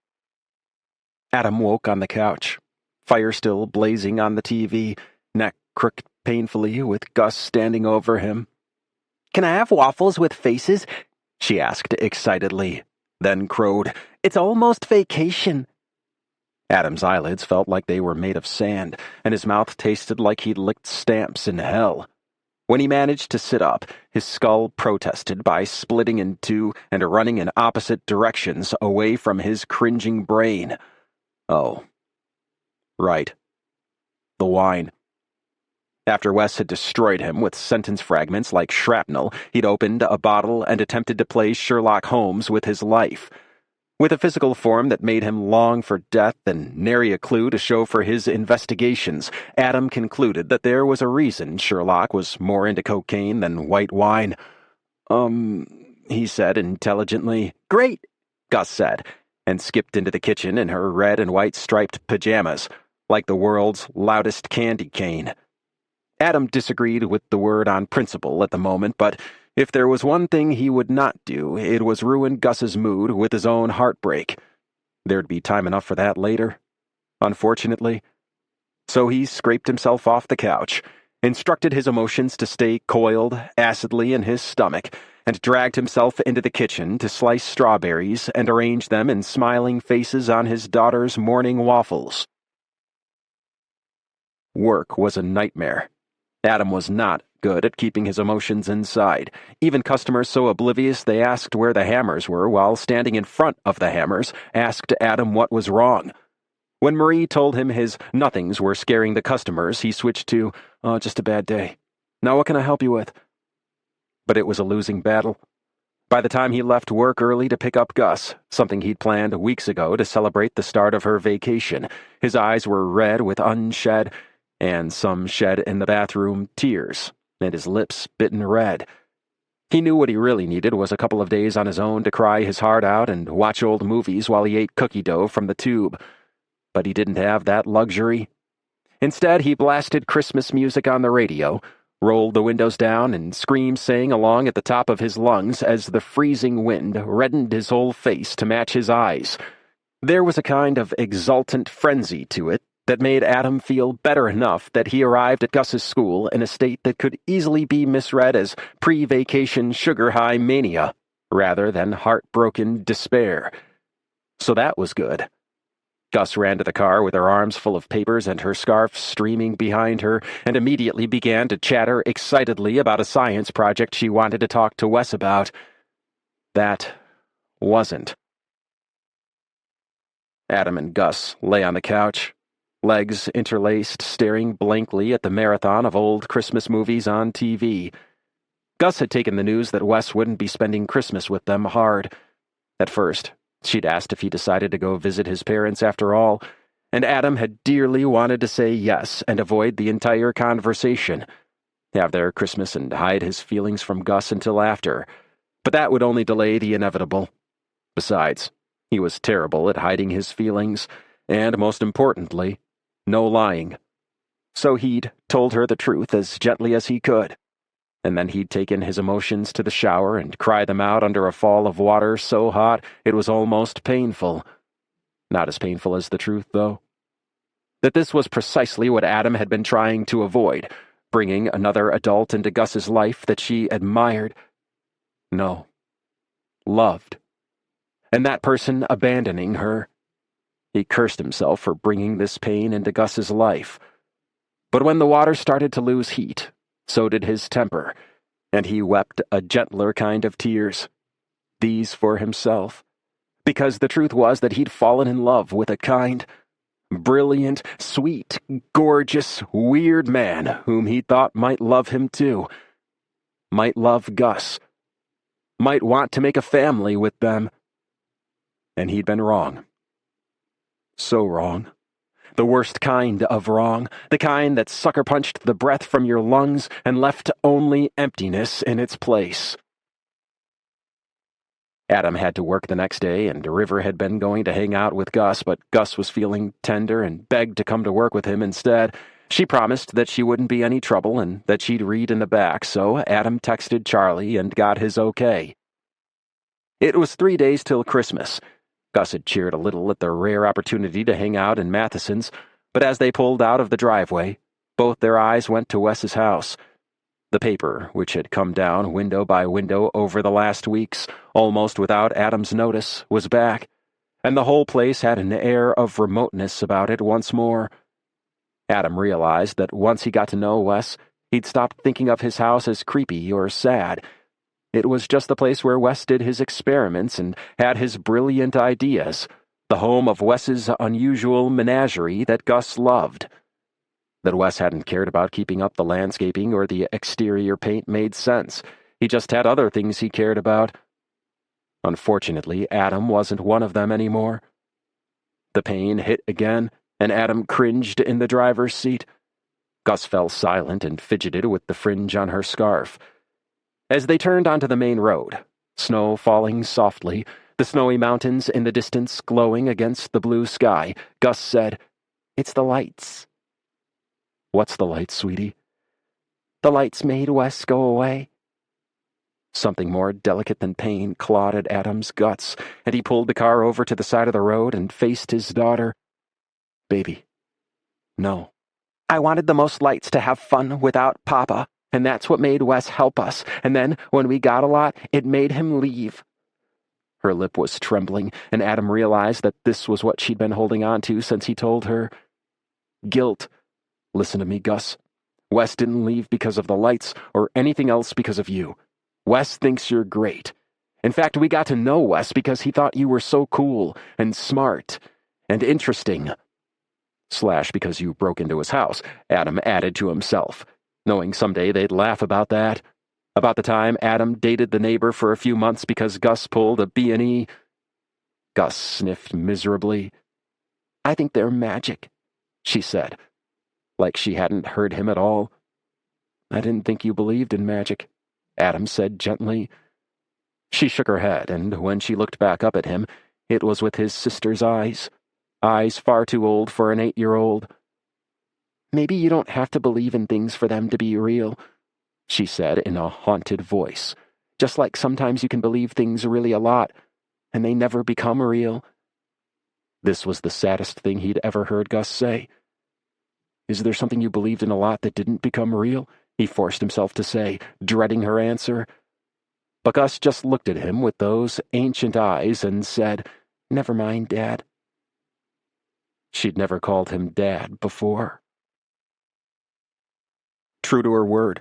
Adam woke on the couch, fire still blazing on the TV, neck crooked painfully with Gus standing over him. "Can I have waffles with faces?" she asked excitedly, then crowed, "It's almost vacation." Adam's eyelids felt like they were made of sand, and his mouth tasted like he'd licked stamps in hell. When he managed to sit up, his skull protested by splitting in two and running in opposite directions away from his cringing brain. Oh. Right. The wine. After Wes had destroyed him with sentence fragments like shrapnel, he'd opened a bottle and attempted to play Sherlock Holmes with his life. With a physical form that made him long for death and nary a clue to show for his investigations, Adam concluded that there was a reason Sherlock was more into cocaine than white wine. He said intelligently. "Great," Gus said, and skipped into the kitchen in her red and white striped pajamas, like the world's loudest candy cane. Adam disagreed with the word on principle at the moment, but if there was one thing he would not do, it was ruin Gus's mood with his own heartbreak. There'd be time enough for that later, unfortunately. So he scraped himself off the couch, instructed his emotions to stay coiled acidly in his stomach, and dragged himself into the kitchen to slice strawberries and arrange them in smiling faces on his daughter's morning waffles. Work was a nightmare. Adam was not good at keeping his emotions inside. Even customers so oblivious they asked where the hammers were while standing in front of the hammers asked Adam what was wrong. When Marie told him his nothings were scaring the customers, he switched to, "Just a bad day. Now what can I help you with?" But it was a losing battle. By the time he left work early to pick up Gus, something he'd planned weeks ago to celebrate the start of her vacation, his eyes were red with unshed, and some shed in the bathroom tears, and his lips bitten red. He knew what he really needed was a couple of days on his own to cry his heart out and watch old movies while he ate cookie dough from the tube. But he didn't have that luxury. Instead, he blasted Christmas music on the radio, rolled the windows down, and screamed sang along at the top of his lungs as the freezing wind reddened his whole face to match his eyes. There was a kind of exultant frenzy to it that made Adam feel better enough that he arrived at Gus's school in a state that could easily be misread as pre-vacation sugar-high mania, rather than heartbroken despair. So that was good. Gus ran to the car with her arms full of papers and her scarf streaming behind her, and immediately began to chatter excitedly about a science project she wanted to talk to Wes about. That wasn't. Adam and Gus lay on the couch, legs interlaced, staring blankly at the marathon of old Christmas movies on TV. Gus had taken the news that Wes wouldn't be spending Christmas with them hard. At first, she'd asked if he decided to go visit his parents after all, and Adam had dearly wanted to say yes and avoid the entire conversation, have their Christmas and hide his feelings from Gus until after, but that would only delay the inevitable. Besides, he was terrible at hiding his feelings, and most importantly, no lying. So he'd told her the truth as gently as he could, and then he'd taken his emotions to the shower and cry them out under a fall of water so hot it was almost painful. Not as painful as the truth, though. That this was precisely what Adam had been trying to avoid, bringing another adult into Gus's life that she admired. No. Loved. And that person abandoning her. He cursed himself for bringing this pain into Gus's life. But when the water started to lose heat, so did his temper, and he wept a gentler kind of tears. These for himself. Because the truth was that he'd fallen in love with a kind, brilliant, sweet, gorgeous, weird man whom he thought might love him too. Might love Gus. Might want to make a family with them. And he'd been wrong. So wrong. The worst kind of wrong, the kind that sucker-punched the breath from your lungs and left only emptiness in its place. Adam had to work the next day, and River had been going to hang out with Gus, but Gus was feeling tender and begged to come to work with him instead. She promised that she wouldn't be any trouble and that she'd read in the back, so Adam texted Charlie and got his okay. It was 3 days till Christmas. Gus had cheered a little at the rare opportunity to hang out in Matheson's, but as they pulled out of the driveway, both their eyes went to Wes's house. The paper, which had come down window by window over the last weeks, almost without Adam's notice, was back, and the whole place had an air of remoteness about it once more. Adam realized that once he got to know Wes, he'd stopped thinking of his house as creepy or sad. It was just the place where Wes did his experiments and had his brilliant ideas, the home of Wes's unusual menagerie that Gus loved. That Wes hadn't cared about keeping up the landscaping or the exterior paint made sense. He just had other things he cared about. Unfortunately, Adam wasn't one of them anymore. The pain hit again, and Adam cringed in the driver's seat. Gus fell silent and fidgeted with the fringe on her scarf. As they turned onto the main road, snow falling softly, the snowy mountains in the distance glowing against the blue sky, Gus said, "It's the lights." "What's the lights, sweetie?" "The lights made Wes go away." Something more delicate than pain clawed at Adam's guts, and he pulled the car over to the side of the road and faced his daughter. "Baby, no. I wanted the most lights to have fun without Papa, and that's what made Wes help us, and then, when we got a lot, it made him leave." Her lip was trembling, and Adam realized that this was what she'd been holding on to since he told her. Guilt. "Listen to me, Gus. Wes didn't leave because of the lights, or anything else because of you. Wes thinks you're great. In fact, we got to know Wes because he thought you were so cool, and smart, and interesting. / because you broke into his house," Adam added to himself, knowing someday they'd laugh about that. About the time Adam dated the neighbor for a few months because Gus pulled a B&E. Gus sniffed miserably. "I think they're magic," she said, like she hadn't heard him at all. "I didn't think you believed in magic," Adam said gently. She shook her head, and when she looked back up at him, it was with his sister's eyes far too old for an 8-year-old. "Maybe you don't have to believe in things for them to be real," she said in a haunted voice. "Just like sometimes you can believe things really a lot, and they never become real." This was the saddest thing he'd ever heard Gus say. "Is there something you believed in a lot that didn't become real?" he forced himself to say, dreading her answer. but Gus just looked at him with those ancient eyes and said, "Never mind, Dad." She'd never called him Dad before. True to her word,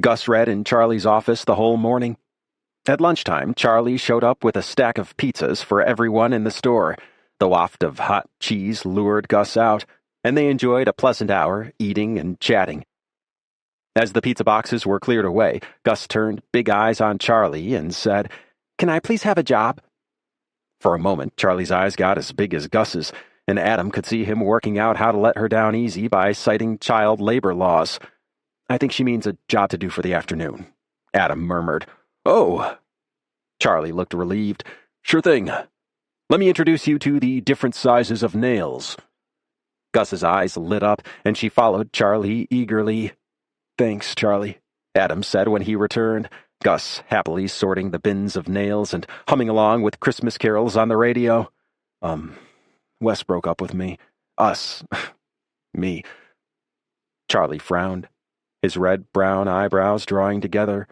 Gus read in Charlie's office the whole morning. At lunchtime, Charlie showed up with a stack of pizzas for everyone in the store. The waft of hot cheese lured Gus out, and they enjoyed a pleasant hour eating and chatting. As the pizza boxes were cleared away, Gus turned big eyes on Charlie and said, "Can I please have a job?" For a moment, Charlie's eyes got as big as Gus's, and Adam could see him working out how to let her down easy by citing child labor laws. "I think she means a job to do for the afternoon," Adam murmured. "Oh." Charlie looked relieved. "Sure thing. Let me introduce you to the different sizes of nails." Gus's eyes lit up, and she followed Charlie eagerly. "Thanks, Charlie," Adam said when he returned, Gus happily sorting the bins of nails and humming along with Christmas carols on the radio. Wes broke up with me. Us. Me." Charlie frowned, his red-brown eyebrows drawing together.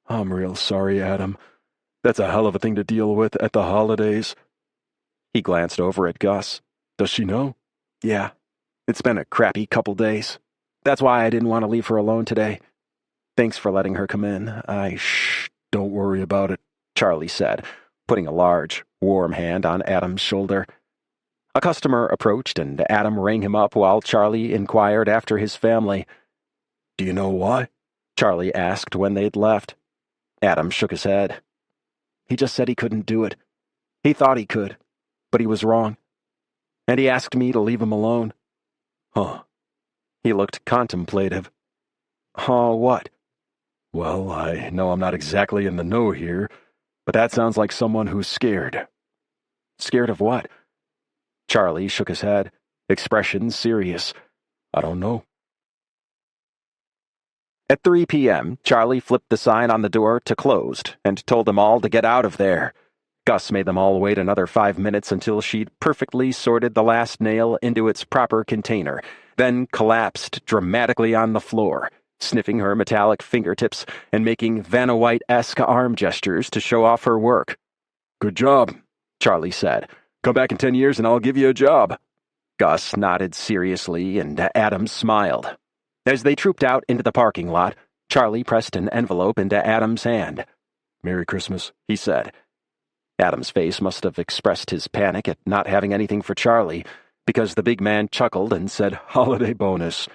"I'm real sorry, Adam. That's a hell of a thing to deal with at the holidays." He glanced over at Gus. "Does she know?" "Yeah. It's been a crappy couple days. That's why I didn't want to leave her alone today. Thanks for letting her come in. Don't worry about it," Charlie said, putting a large, warm hand on Adam's shoulder. A customer approached, and Adam rang him up while Charlie inquired after his family. "Do you know why?" Charlie asked when they'd left. Adam shook his head. "He just said he couldn't do it. He thought he could, but he was wrong. And he asked me to leave him alone." "Huh." He looked contemplative. "Huh, what?" "Well, I know I'm not exactly in the know here, but that sounds like someone who's scared." "Scared of what?" Charlie shook his head, expression serious. "I don't know." At 3 p.m., Charlie flipped the sign on the door to closed and told them all to get out of there. Gus made them all wait another 5 minutes until she'd perfectly sorted the last nail into its proper container, then collapsed dramatically on the floor, sniffing her metallic fingertips and making Vanna White-esque arm gestures to show off her work. "Good job," Charlie said. "Come back in 10 years and I'll give you a job." Gus nodded seriously, and Adam smiled. As they trooped out into the parking lot, Charlie pressed an envelope into Adam's hand. "Merry Christmas," he said. Adam's face must have expressed his panic at not having anything for Charlie, because the big man chuckled and said, "Holiday bonus.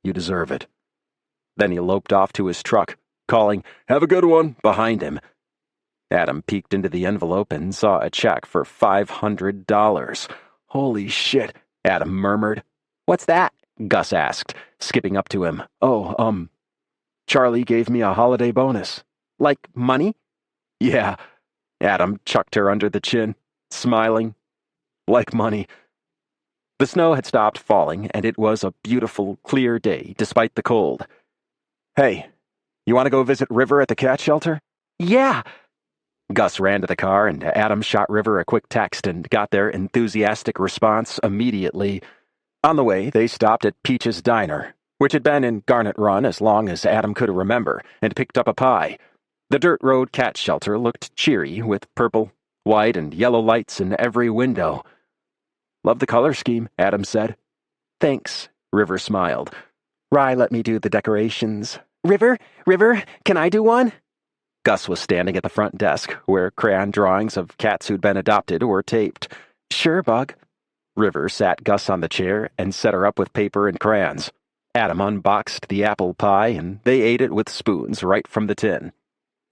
You deserve it." Then he loped off to his truck, calling, "Have a good one," behind him. Adam peeked into the envelope and saw a check for $500. "Holy shit," Adam murmured. "What's that?" Gus asked, skipping up to him. Charlie gave me a holiday bonus." "Like money?" "Yeah." Adam chucked her under the chin, smiling. "Like money." The snow had stopped falling, and it was a beautiful, clear day, despite the cold. "Hey, you want to go visit River at the cat shelter?" "Yeah." Gus ran to the car, and Adam shot River a quick text and got their enthusiastic response immediately. On the way, they stopped at Peach's Diner, which had been in Garnet Run as long as Adam could remember, and picked up a pie. The dirt road cat shelter looked cheery, with purple, white, and yellow lights in every window. "Love the color scheme," Adam said. "Thanks," River smiled. "Rye let me do the decorations." River, can I do one?" Gus was standing at the front desk, where crayon drawings of cats who'd been adopted were taped. "Sure, Bug." River sat Gus on the chair and set her up with paper and crayons. Adam unboxed the apple pie, and they ate it with spoons right from the tin.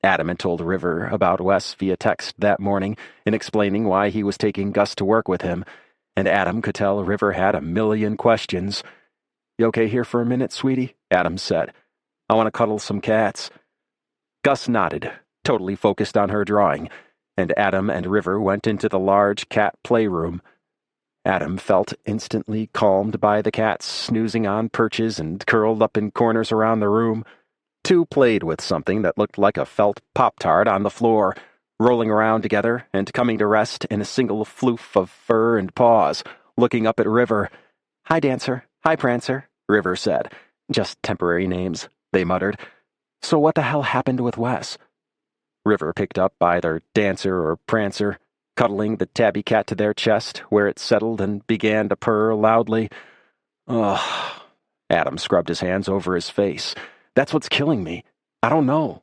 Adam had told River about Wes via text that morning in explaining why he was taking Gus to work with him, and Adam could tell River had a million questions. "You okay here for a minute, sweetie?" Adam said. "I want to cuddle some cats." Gus nodded, totally focused on her drawing, and Adam and River went into the large cat playroom. Adam felt instantly calmed by the cats snoozing on perches and curled up in corners around the room. Two played with something that looked like a felt Pop-Tart on the floor, rolling around together and coming to rest in a single floof of fur and paws, looking up at River. "Hi, Dancer. Hi, Prancer," River said. "Just temporary names," they muttered. "So what the hell happened with Wes?" River picked up either Dancer or Prancer, cuddling the tabby cat to their chest, where it settled and began to purr loudly. Ugh. Adam scrubbed his hands over his face. That's what's killing me. I don't know.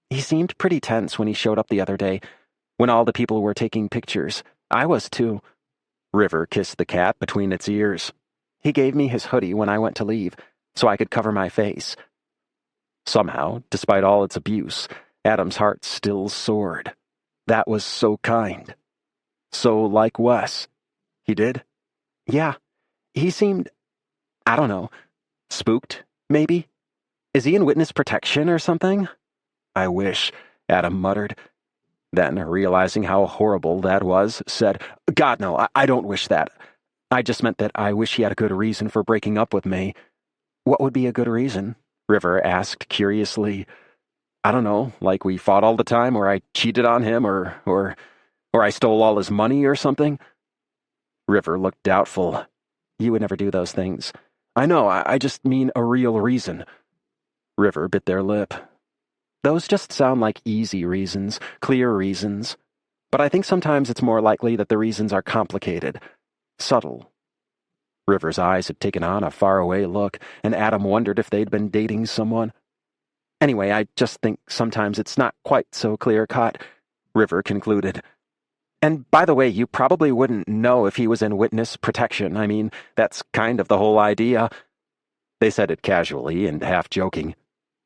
He seemed pretty tense when he showed up the other day, when all the people were taking pictures. I was too. River kissed the cat between its ears. He gave me his hoodie when I went to leave, so I could cover my face. Somehow, despite all its abuse, Adam's heart still soared. That was so kind. So like Wes. He did? Yeah. He seemed, I don't know, spooked, maybe? Is he in witness protection or something? I wish, Adam muttered. Then, realizing how horrible that was, said, God, no, I don't wish that. I just meant that I wish he had a good reason for breaking up with me. What would be a good reason? River asked curiously. I don't know, like we fought all the time, or I cheated on him, or I stole all his money or something? River looked doubtful. You would never do those things. I know, I just mean a real reason. River bit their lip. Those just sound like easy reasons, clear reasons. But I think sometimes it's more likely that the reasons are complicated, subtle. River's eyes had taken on a faraway look, and Adam wondered if they'd been dating someone. Anyway, I just think sometimes it's not quite so clear-cut, River concluded. And by the way, you probably wouldn't know if he was in witness protection. I mean, that's kind of the whole idea. They said it casually and half-joking.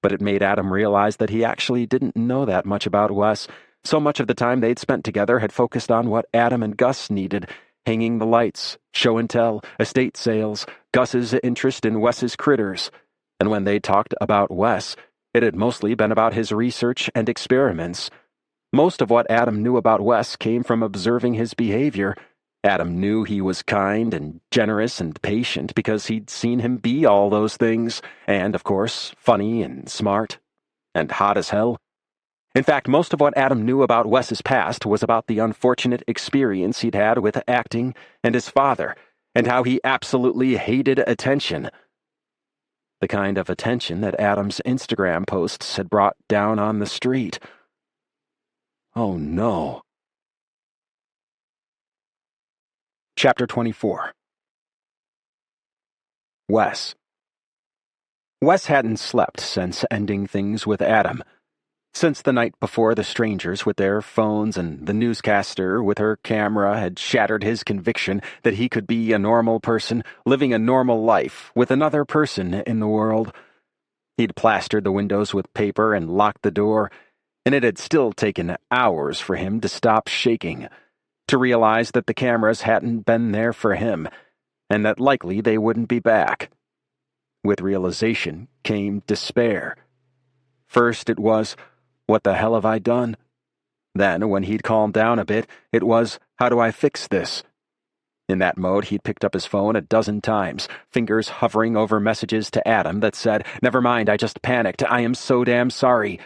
But it made Adam realize that he actually didn't know that much about Wes. So much of the time they'd spent together had focused on what Adam and Gus needed: hanging the lights, show and tell, estate sales, Gus's interest in Wes's critters. And when they talked about Wes, it had mostly been about his research and experiments. Most of what Adam knew about Wes came from observing his behavior. Adam knew he was kind and generous and patient because he'd seen him be all those things, and, of course, funny and smart, and hot as hell. In fact, most of what Adam knew about Wes's past was about the unfortunate experience he'd had with acting and his father, and how he absolutely hated attention. The kind of attention that Adam's Instagram posts had brought down on the street. Oh no. Chapter 24. Wes. Wes hadn't slept since ending things with Adam. Since the night before the strangers with their phones and the newscaster with her camera had shattered his conviction that he could be a normal person, living a normal life with another person in the world. He'd plastered the windows with paper and locked the door, and it had still taken hours for him to stop shaking, to realize that the cameras hadn't been there for him, and that likely they wouldn't be back. With realization came despair. First it was, what the hell have I done? Then, when he'd calmed down a bit, it was, how do I fix this? In that mode, he'd picked up his phone a dozen times, fingers hovering over messages to Adam that said, Never mind, I just panicked, I am so damn sorry.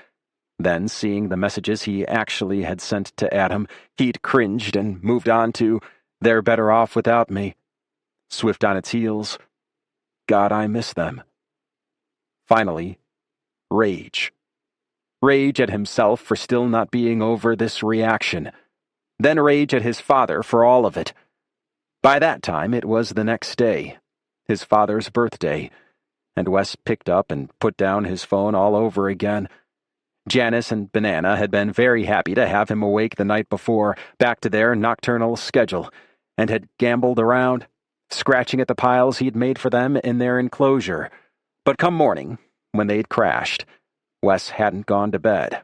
Then, seeing the messages he actually had sent to Adam, he'd cringed and moved on to, They're better off without me. Swift on its heels, God, I miss them. Finally, rage. Rage at himself for still not being over this reaction. Then rage at his father for all of it. By that time, it was the next day, his father's birthday, and Wes picked up and put down his phone all over again. Janice and Banana had been very happy to have him awake the night before, back to their nocturnal schedule, and had gambled around, scratching at the piles he'd made for them in their enclosure. But come morning, when they'd crashed, Wes hadn't gone to bed.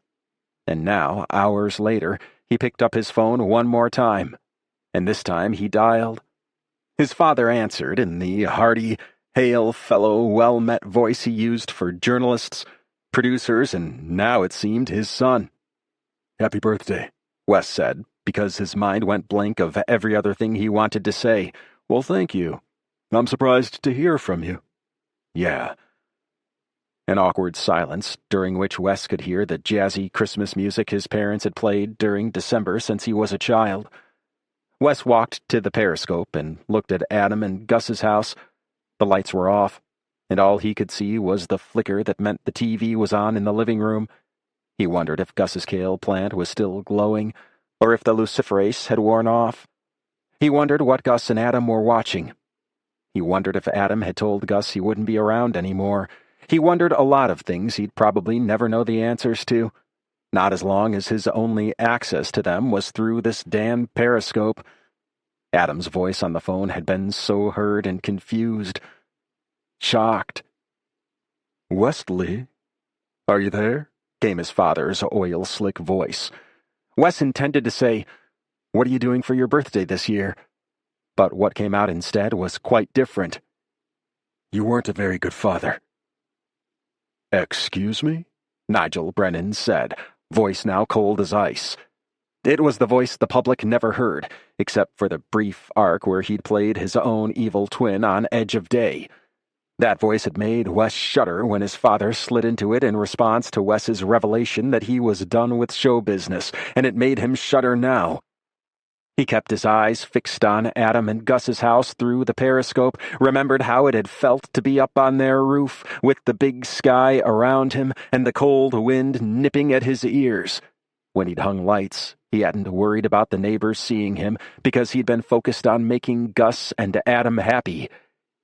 And now, hours later, he picked up his phone one more time, and this time he dialed. His father answered in the hearty, hail fellow, well-met voice he used for journalists, producers, and now it seemed his son. Happy birthday, Wes said, because his mind went blank of every other thing he wanted to say. Well, thank you. I'm surprised to hear from you. Yeah. An awkward silence, during which Wes could hear the jazzy Christmas music his parents had played during December since he was a child. Wes walked to the periscope and looked at Adam and Gus's house. The lights were off, and all he could see was the flicker that meant the TV was on in the living room. He wondered if Gus's kale plant was still glowing, or if the luciferase had worn off. He wondered what Gus and Adam were watching. He wondered if Adam had told Gus he wouldn't be around anymore. He wondered a lot of things he'd probably never know the answers to. Not as long as his only access to them was through this damn periscope. Adam's voice on the phone had been so hurt and confused. Shocked. "Wesley, are you there?" came his father's oil-slick voice. Wes intended to say, "What are you doing for your birthday this year?" But what came out instead was quite different. "You weren't a very good father." "Excuse me?" Nigel Brennan said, voice now cold as ice. It was the voice the public never heard, except for the brief arc where he'd played his own evil twin on Edge of Day. That voice had made Wes shudder when his father slid into it in response to Wes's revelation that he was done with show business, and it made him shudder now. He kept his eyes fixed on Adam and Gus's house through the periscope, remembered how it had felt to be up on their roof, with the big sky around him and the cold wind nipping at his ears. When he'd hung lights, he hadn't worried about the neighbors seeing him, because he'd been focused on making Gus and Adam happy.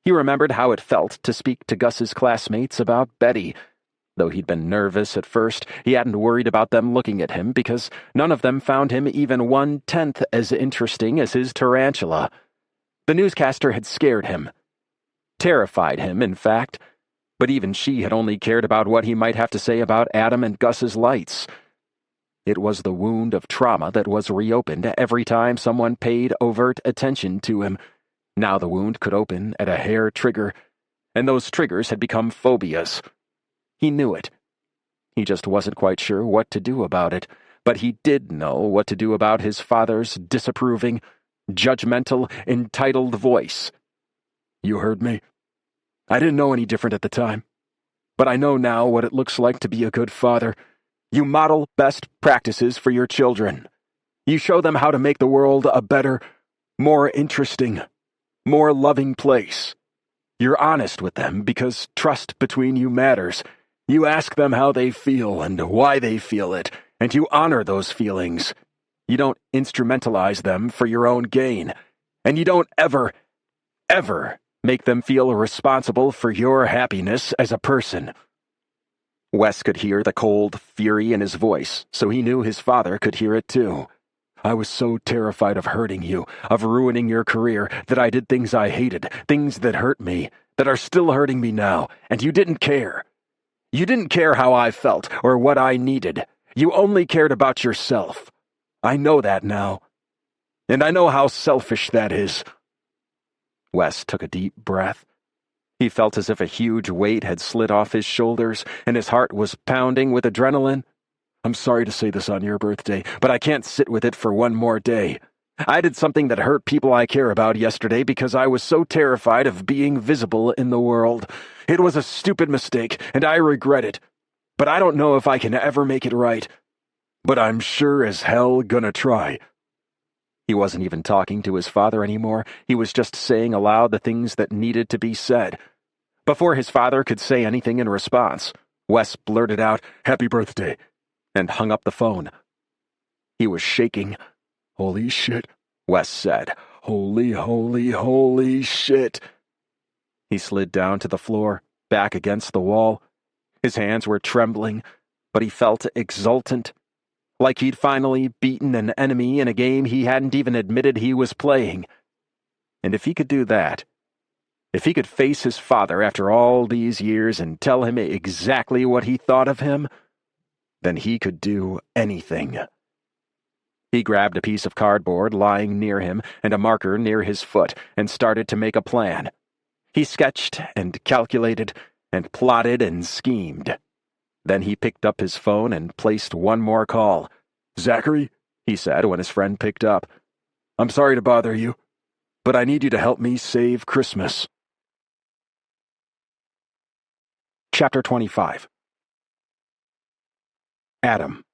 He remembered how it felt to speak to Gus's classmates about Betty. Though he'd been nervous at first, he hadn't worried about them looking at him, because none of them found him even 1/10 as interesting as his tarantula. The newscaster had scared him. Terrified him, in fact. But even she had only cared about what he might have to say about Adam and Gus's lights. It was the wound of trauma that was reopened every time someone paid overt attention to him. Now the wound could open at a hair trigger, and those triggers had become phobias. He knew it. He just wasn't quite sure what to do about it, but he did know what to do about his father's disapproving, judgmental, entitled voice. "You heard me. I didn't know any different at the time, but I know now what it looks like to be a good father. You model best practices for your children. You show them how to make the world a better, more interesting, more loving place. You're honest with them because trust between you matters. You ask them how they feel and why they feel it, and you honor those feelings. You don't instrumentalize them for your own gain, and you don't ever make them feel responsible for your happiness as a person." Wes could hear the cold fury in his voice, so he knew his father could hear it too. "I was so terrified of hurting you, of ruining your career, that I did things I hated, things that hurt me, that are still hurting me now, and you didn't care. You didn't care how I felt or what I needed. You only cared about yourself. I know that now. And I know how selfish that is." Wes took a deep breath. He felt as if a huge weight had slid off his shoulders, and his heart was pounding with adrenaline. "I'm sorry to say this on your birthday, but I can't sit with it for one more day. I did something that hurt people I care about yesterday because I was so terrified of being visible in the world. It was a stupid mistake, and I regret it. But I don't know if I can ever make it right. But I'm sure as hell gonna try." He wasn't even talking to his father anymore. He was just saying aloud the things that needed to be said. Before his father could say anything in response, Wes blurted out, "Happy birthday," and hung up the phone. He was shaking. "Holy shit," Wes said. Holy shit." He slid down to the floor, back against the wall. His hands were trembling, but he felt exultant, like he'd finally beaten an enemy in a game he hadn't even admitted he was playing. And if he could do that, if he could face his father after all these years and tell him exactly what he thought of him, then he could do anything. He grabbed a piece of cardboard lying near him and a marker near his foot and started to make a plan. He sketched and calculated and plotted and schemed. Then he picked up his phone and placed one more call. "Zachary," he said when his friend picked up, "I'm sorry to bother you, but I need you to help me save Christmas." Chapter 25. Adam.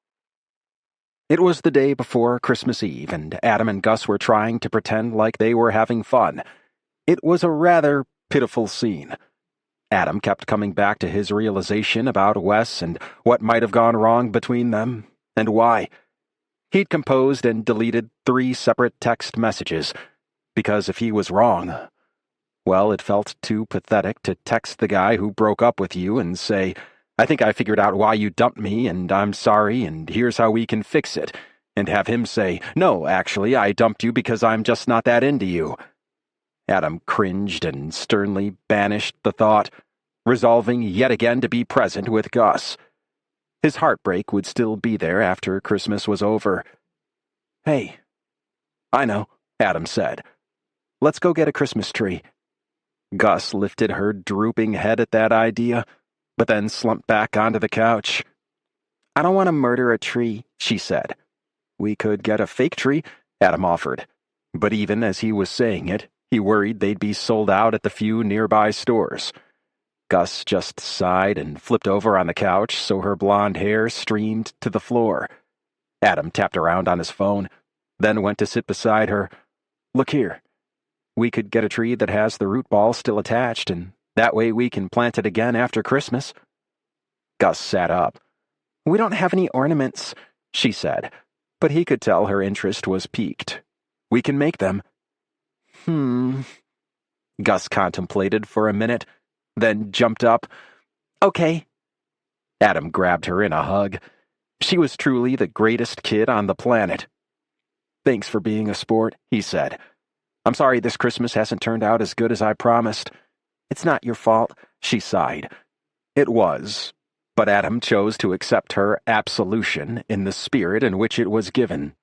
It was the day before Christmas Eve, and Adam and Gus were trying to pretend like they were having fun. It was a rather pitiful scene. Adam kept coming back to his realization about Wes and what might have gone wrong between them, and why. He'd composed and deleted 3 separate text messages, because if he was wrong, well, it felt too pathetic to text the guy who broke up with you and say, "I think I figured out why you dumped me, and I'm sorry, and here's how we can fix it," and have him say, "No, actually, I dumped you because I'm just not that into you." Adam cringed and sternly banished the thought, resolving yet again to be present with Gus. His heartbreak would still be there after Christmas was over. "Hey." "I know," Adam said. "Let's go get a Christmas tree." Gus lifted her drooping head at that idea, but then slumped back onto the couch. "I don't want to murder a tree," she said. "We could get a fake tree," Adam offered. But even as he was saying it, he worried they'd be sold out at the few nearby stores. Gus just sighed and flipped over on the couch so her blonde hair streamed to the floor. Adam tapped around on his phone, then went to sit beside her. "Look here. We could get a tree that has the root ball still attached, and that way we can plant it again after Christmas." Gus sat up. "We don't have any ornaments," she said, but he could tell her interest was piqued. "We can make them." Gus contemplated for a minute, then jumped up. "Okay." Adam grabbed her in a hug. She was truly the greatest kid on the planet. "Thanks for being a sport," he said. "I'm sorry this Christmas hasn't turned out as good as I promised." "It's not your fault," she sighed. It was, but Adam chose to accept her absolution in the spirit in which it was given.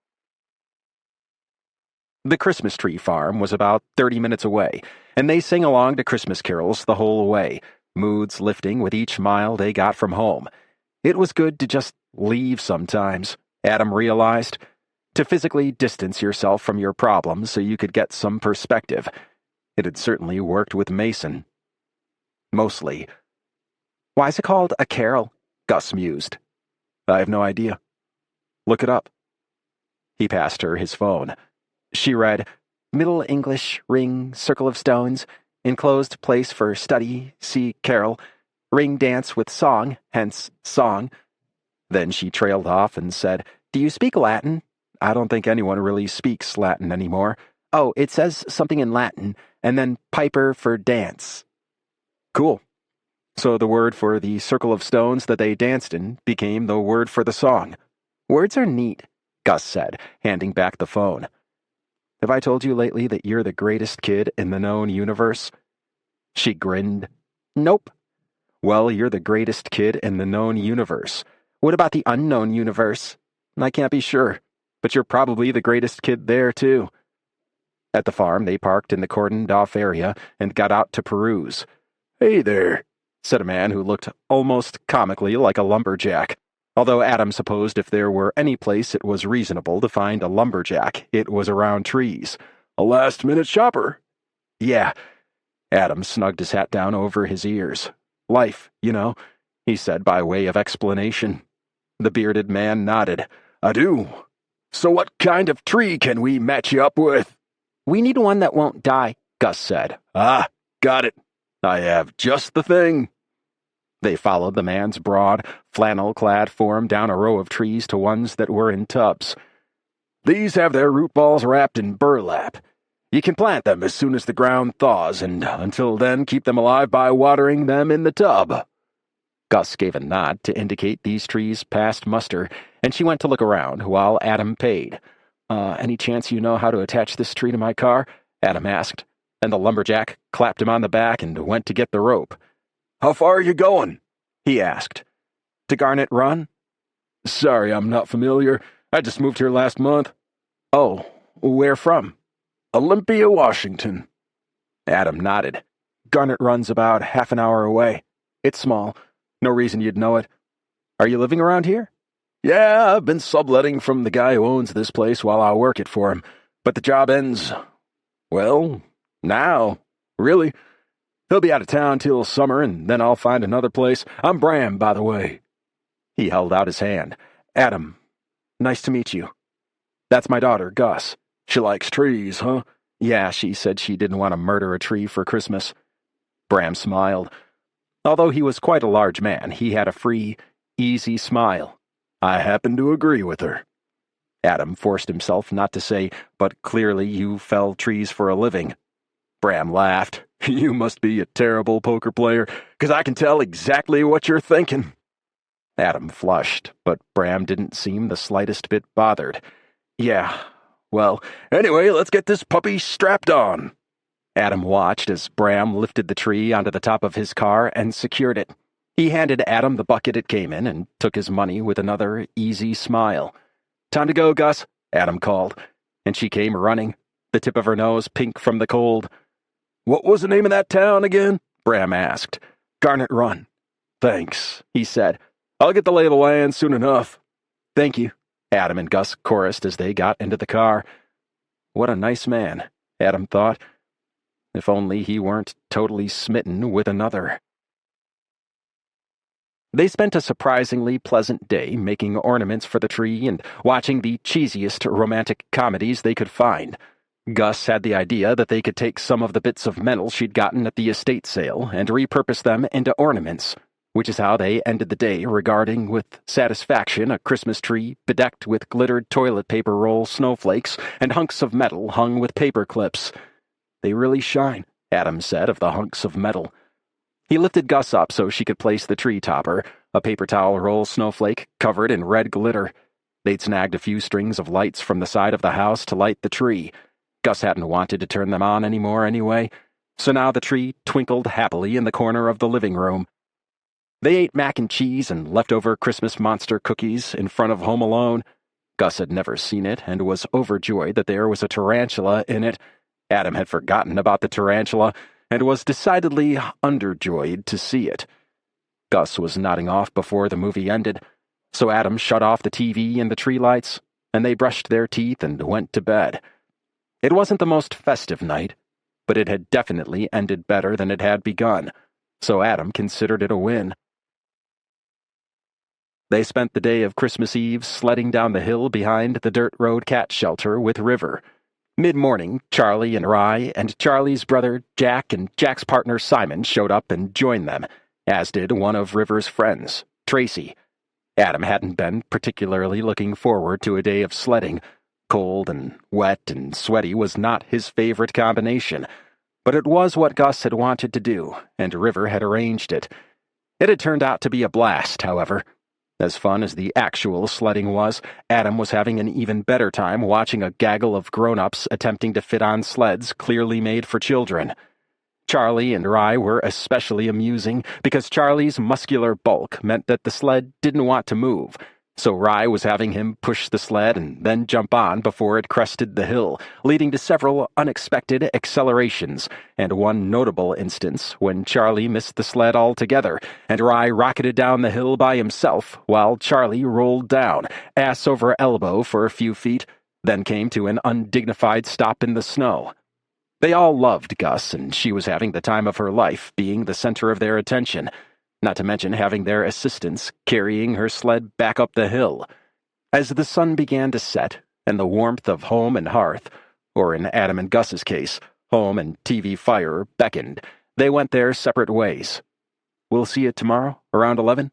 The Christmas tree farm was about 30 minutes away, and they sang along to Christmas carols the whole way, moods lifting with each mile they got from home. It was good to just leave sometimes, Adam realized, to physically distance yourself from your problems so you could get some perspective. It had certainly worked with Mason. Mostly. "Why is it called a carol?" Gus mused. "I have no idea. Look it up." He passed her his phone. She read, "Middle English, ring, circle of stones, enclosed place for study, see carol, ring dance with song, hence song." Then she trailed off and said, "Do you speak Latin?" "I don't think anyone really speaks Latin anymore." "Oh, it says something in Latin, and then piper for dance." "Cool." So the word for the circle of stones that they danced in became the word for the song. "Words are neat," Gus said, handing back the phone. "Have I told you lately that you're the greatest kid in the known universe?" She grinned. "Nope." "Well, you're the greatest kid in the known universe. What about the unknown universe?" "I can't be sure, but you're probably the greatest kid there, too." At the farm, they parked in the cordoned-off area and got out to peruse. "Hey there," said a man who looked almost comically like a lumberjack, although Adam supposed if there were any place it was reasonable to find a lumberjack, it was around trees. "A last-minute shopper?" "Yeah." Adam snugged his hat down over his ears. "Life, you know," he said by way of explanation. The bearded man nodded. "I do. So what kind of tree can we match you up with?" "We need one that won't die," Gus said. "Ah, got it. I have just the thing." They followed the man's broad, flannel-clad form down a row of trees to ones that were in tubs. "These have their root balls wrapped in burlap. You can plant them as soon as the ground thaws, and until then keep them alive by watering them in the tub." Gus gave a nod to indicate these trees passed muster, and she went to look around while Adam paid. Any chance you know how to attach this tree to my car?" Adam asked, and the lumberjack clapped him on the back and went to get the rope. "How far are you going?" he asked. "To Garnet Run?" "Sorry, I'm not familiar. I just moved here last month." "Oh, where from?" "Olympia, Washington." Adam nodded. "Garnet Run's about half an hour away. It's small. No reason you'd know it. Are you living around here?" "Yeah, I've been subletting from the guy who owns this place while I work it for him. But the job ends, well, now, really. He'll be out of town till summer, and then I'll find another place. I'm Bram, by the way." He held out his hand. "Adam, nice to meet you. That's my daughter, Gus." "She likes trees, huh?" "Yeah, she said she didn't want to murder a tree for Christmas." Bram smiled. Although he was quite a large man, he had a free, easy smile. I happen to agree with her. Adam forced himself not to say, "But clearly you fell trees for a living." Bram laughed. You must be a terrible poker player, 'cause I can tell exactly what you're thinking. Adam flushed, but Bram didn't seem the slightest bit bothered. Yeah, well, anyway, let's get this puppy strapped on. Adam watched as Bram lifted the tree onto the top of his car and secured it. He handed Adam the bucket it came in and took his money with another easy smile. "Time to go, Gus," Adam called, and she came running, the tip of her nose pink from the cold. "What was the name of that town again?" Bram asked. "Garnet Run." "Thanks," he said. "I'll get the lay of the land soon enough." "Thank you," Adam and Gus chorused as they got into the car. What a nice man, Adam thought. If only he weren't totally smitten with another. They spent a surprisingly pleasant day making ornaments for the tree and watching the cheesiest romantic comedies they could find. Gus had the idea that they could take some of the bits of metal she'd gotten at the estate sale and repurpose them into ornaments, which is how they ended the day regarding with satisfaction a Christmas tree bedecked with glittered toilet paper roll snowflakes and hunks of metal hung with paper clips. "They really shine," Adam said of the hunks of metal. He lifted Gus up so she could place the tree topper, a paper towel roll snowflake covered in red glitter. They'd snagged a few strings of lights from the side of the house to light the tree. Gus hadn't wanted to turn them on anymore anyway, so now the tree twinkled happily in the corner of the living room. They ate mac and cheese and leftover Christmas monster cookies in front of Home Alone. Gus had never seen it and was overjoyed that there was a tarantula in it. Adam had forgotten about the tarantula and was decidedly underjoyed to see it. Gus was nodding off before the movie ended, so Adam shut off the TV and the tree lights, and they brushed their teeth and went to bed. It wasn't the most festive night, but it had definitely ended better than it had begun, so Adam considered it a win. They spent the day of Christmas Eve sledding down the hill behind the dirt road cat shelter with River. Mid-morning, Charlie and Rye and Charlie's brother Jack and Jack's partner Simon showed up and joined them, as did one of River's friends, Tracy. Adam hadn't been particularly looking forward to a day of sledding. Cold and wet and sweaty was not his favorite combination, but it was what Gus had wanted to do, and River had arranged it. It had turned out to be a blast, however. As fun as the actual sledding was, Adam was having an even better time watching a gaggle of grown-ups attempting to fit on sleds clearly made for children. Charlie and Rye were especially amusing because Charlie's muscular bulk meant that the sled didn't want to move, so Rye was having him push the sled and then jump on before it crested the hill, leading to several unexpected accelerations, and one notable instance when Charlie missed the sled altogether, and Rye rocketed down the hill by himself while Charlie rolled down, ass over elbow for a few feet, then came to an undignified stop in the snow. They all loved Gus, and she was having the time of her life, being the center of their attention, not to mention having their assistants carrying her sled back up the hill. As the sun began to set, and the warmth of home and hearth, or in Adam and Gus's case, home and TV fire, beckoned, they went their separate ways. "We'll see you tomorrow, around 11?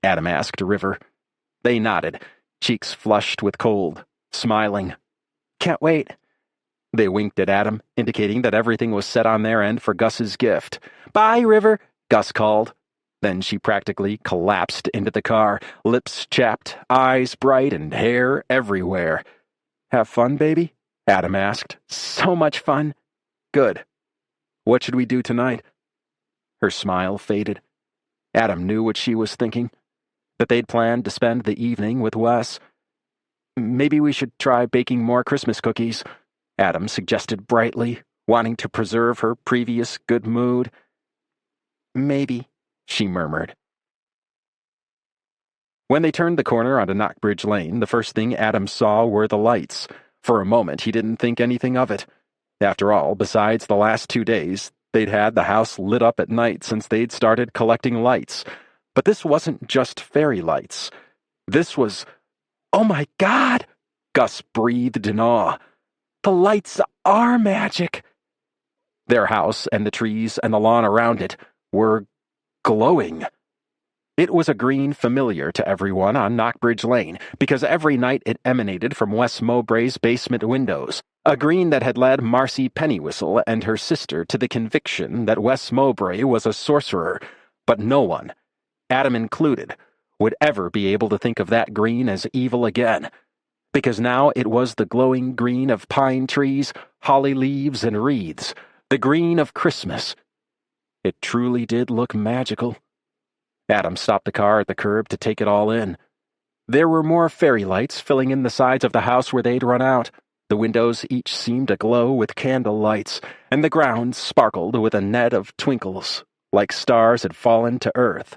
Adam asked River. They nodded, cheeks flushed with cold, smiling. "Can't wait." They winked at Adam, indicating that everything was set on their end for Gus's gift. "Bye, River," Gus called. Then she practically collapsed into the car, lips chapped, eyes bright, and hair everywhere. "Have fun, baby?" Adam asked. "So much fun." "Good. What should we do tonight?" Her smile faded. Adam knew what she was thinking, that they'd planned to spend the evening with Wes. "Maybe we should try baking more Christmas cookies," Adam suggested brightly, wanting to preserve her previous good mood. "Maybe," she murmured. When they turned the corner onto Knockbridge Lane, the first thing Adam saw were the lights. For a moment, he didn't think anything of it. After all, besides the last 2 days, they'd had the house lit up at night since they'd started collecting lights. But this wasn't just fairy lights. This was... "Oh my God!" Gus breathed in awe. "The lights are magic!" Their house and the trees and the lawn around it were glowing. It was a green familiar to everyone on Knockbridge Lane, because every night it emanated from Wes Mowbray's basement windows, a green that had led Marcy Pennywhistle and her sister to the conviction that Wes Mowbray was a sorcerer, but no one, Adam included, would ever be able to think of that green as evil again, because now it was the glowing green of pine trees, holly leaves, and wreaths, the green of Christmas. It truly did look magical. Adam stopped the car at the curb to take it all in. There were more fairy lights filling in the sides of the house where they'd run out. The windows each seemed aglow with candle lights, and the ground sparkled with a net of twinkles, like stars had fallen to earth.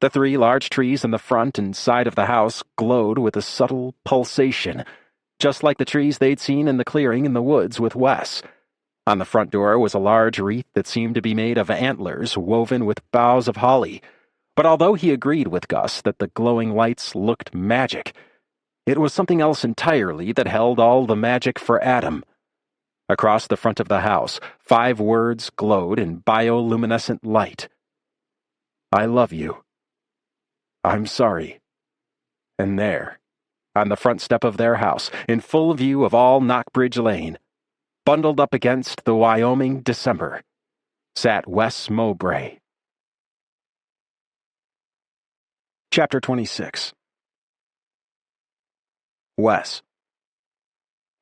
The 3 large trees in the front and side of the house glowed with a subtle pulsation, just like the trees they'd seen in the clearing in the woods with Wes. On the front door was a large wreath that seemed to be made of antlers woven with boughs of holly. But although he agreed with Gus that the glowing lights looked magic, it was something else entirely that held all the magic for Adam. Across the front of the house, 5 words glowed in bioluminescent light. I love you. I'm sorry. And there, on the front step of their house, in full view of all Knockbridge Lane, bundled up against the Wyoming December, sat Wes Mowbray. Chapter 26. Wes.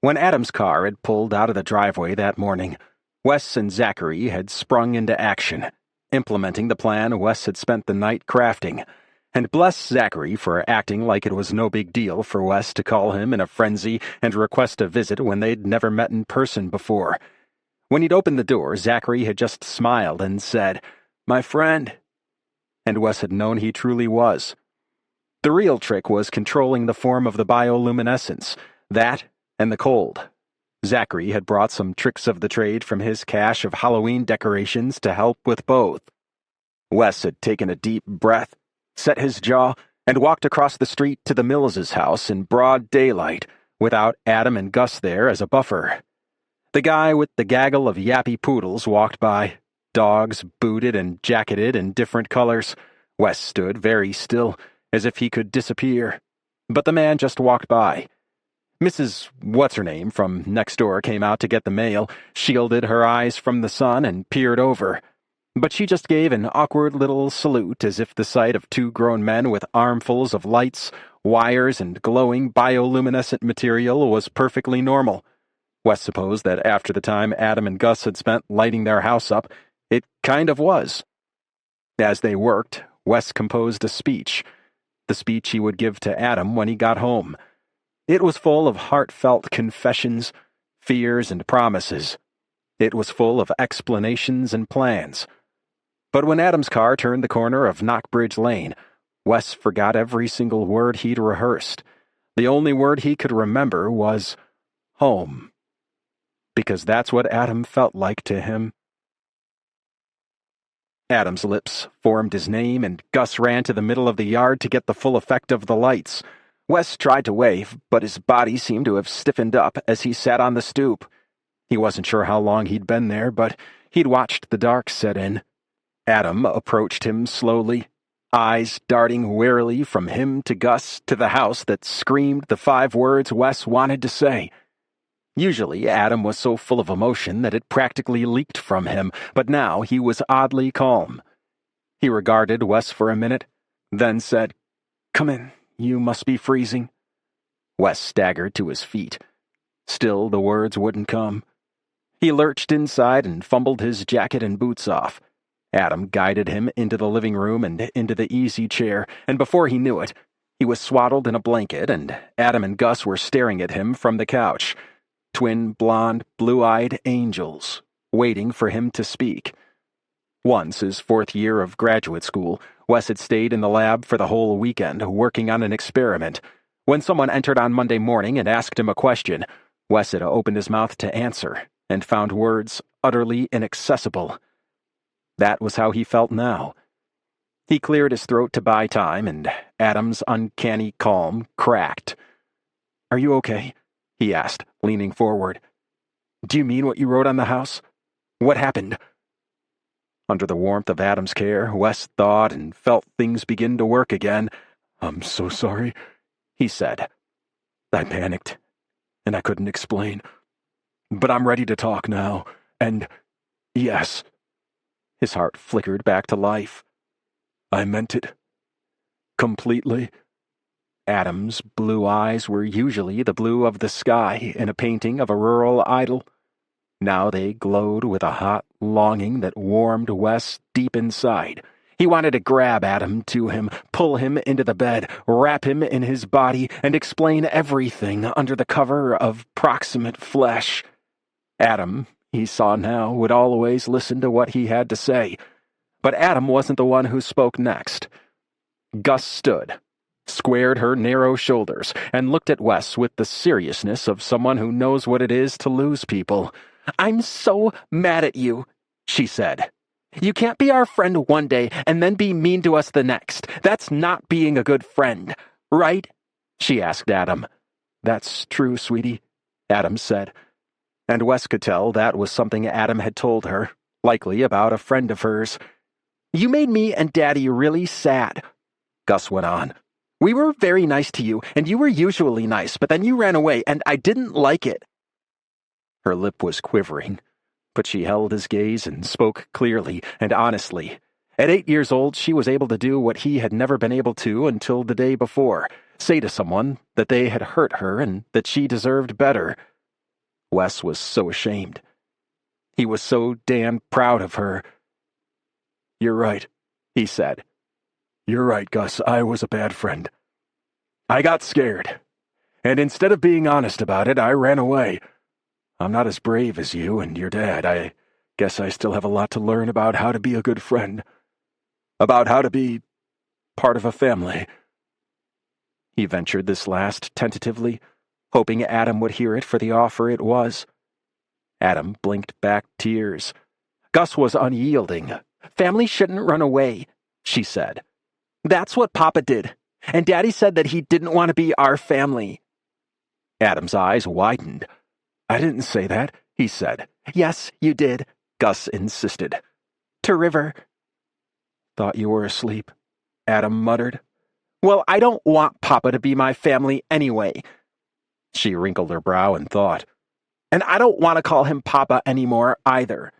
When Adam's car had pulled out of the driveway that morning, Wes and Zachary had sprung into action, implementing the plan Wes had spent the night crafting, and bless Zachary for acting like it was no big deal for Wes to call him in a frenzy and request a visit when they'd never met in person before. When he'd opened the door, Zachary had just smiled and said, "My friend," and Wes had known he truly was. The real trick was controlling the form of the bioluminescence, that and the cold. Zachary had brought some tricks of the trade from his cache of Halloween decorations to help with both. Wes had taken a deep breath, set his jaw, and walked across the street to the Millses' house in broad daylight, without Adam and Gus there as a buffer. The guy with the gaggle of yappy poodles walked by, dogs booted and jacketed in different colors. Wes stood very still, as if he could disappear. But the man just walked by. Mrs. What's-Her-Name from next door came out to get the mail, shielded her eyes from the sun, and peered over. But she just gave an awkward little salute as if the sight of 2 grown men with armfuls of lights, wires, and glowing bioluminescent material was perfectly normal. Wes supposed that after the time Adam and Gus had spent lighting their house up, it kind of was. As they worked, Wes composed a speech, the speech he would give to Adam when he got home. It was full of heartfelt confessions, fears, and promises. It was full of explanations and plans. But when Adam's car turned the corner of Knockbridge Lane, Wes forgot every single word he'd rehearsed. The only word he could remember was home. Because that's what Adam felt like to him. Adam's lips formed his name, and Gus ran to the middle of the yard to get the full effect of the lights. Wes tried to wave, but his body seemed to have stiffened up as he sat on the stoop. He wasn't sure how long he'd been there, but he'd watched the dark set in. Adam approached him slowly, eyes darting warily from him to Gus to the house that screamed the 5 words Wes wanted to say. Usually, Adam was so full of emotion that it practically leaked from him, but now he was oddly calm. He regarded Wes for a minute, then said, "Come in, you must be freezing." Wes staggered to his feet. Still, the words wouldn't come. He lurched inside and fumbled his jacket and boots off. Adam guided him into the living room and into the easy chair, and before he knew it, he was swaddled in a blanket, and Adam and Gus were staring at him from the couch. Twin, blonde, blue-eyed angels, waiting for him to speak. Once, his 4th year of graduate school, Wes had stayed in the lab for the whole weekend, working on an experiment. When someone entered on Monday morning and asked him a question, Wes had opened his mouth to answer, and found words utterly inaccessible. That was how he felt now. He cleared his throat to buy time, and Adam's uncanny calm cracked. "Are you okay?" he asked, leaning forward. "Do you mean what you wrote on the house? What happened?" Under the warmth of Adam's care, Wes thought and felt things begin to work again. "I'm so sorry," he said. "I panicked, and I couldn't explain. But I'm ready to talk now, and yes." His heart flickered back to life. "I meant it. Completely." Adam's blue eyes were usually the blue of the sky in a painting of a rural idyll. Now they glowed with a hot longing that warmed Wes deep inside. He wanted to grab Adam to him, pull him into the bed, wrap him in his body, and explain everything under the cover of proximate flesh. Adam, he saw now, would always listen to what he had to say. But Adam wasn't the one who spoke next. Gus stood, squared her narrow shoulders, and looked at Wes with the seriousness of someone who knows what it is to lose people. "I'm so mad at you," she said. "You can't be our friend one day and then be mean to us the next. That's not being a good friend, right?" she asked Adam. "That's true, sweetie," Adam said. And Wes could tell that was something Adam had told her, likely about a friend of hers. "You made me and Daddy really sad," Gus went on. "We were very nice to you, and you were usually nice, but then you ran away, and I didn't like it." Her lip was quivering, but she held his gaze and spoke clearly and honestly. At 8 years old, she was able to do what he had never been able to until the day before, say to someone that they had hurt her and that she deserved better. Wes was so ashamed. He was so damn proud of her. "You're right," he said. "You're right, Gus. I was a bad friend. I got scared, and instead of being honest about it, I ran away. I'm not as brave as you and your dad. I guess I still have a lot to learn about how to be a good friend. About how to be part of a family." He ventured this last tentatively, hoping Adam would hear it for the offer it was. Adam blinked back tears. Gus was unyielding. "Family shouldn't run away," she said. "That's what Papa did, and Daddy said that he didn't want to be our family." Adam's eyes widened. "I didn't say that," he said. "Yes, you did," Gus insisted. "To River." "Thought you were asleep," Adam muttered. "Well, I don't want Papa to be my family anyway." She wrinkled her brow in thought. "And I don't want to call him Papa anymore, either."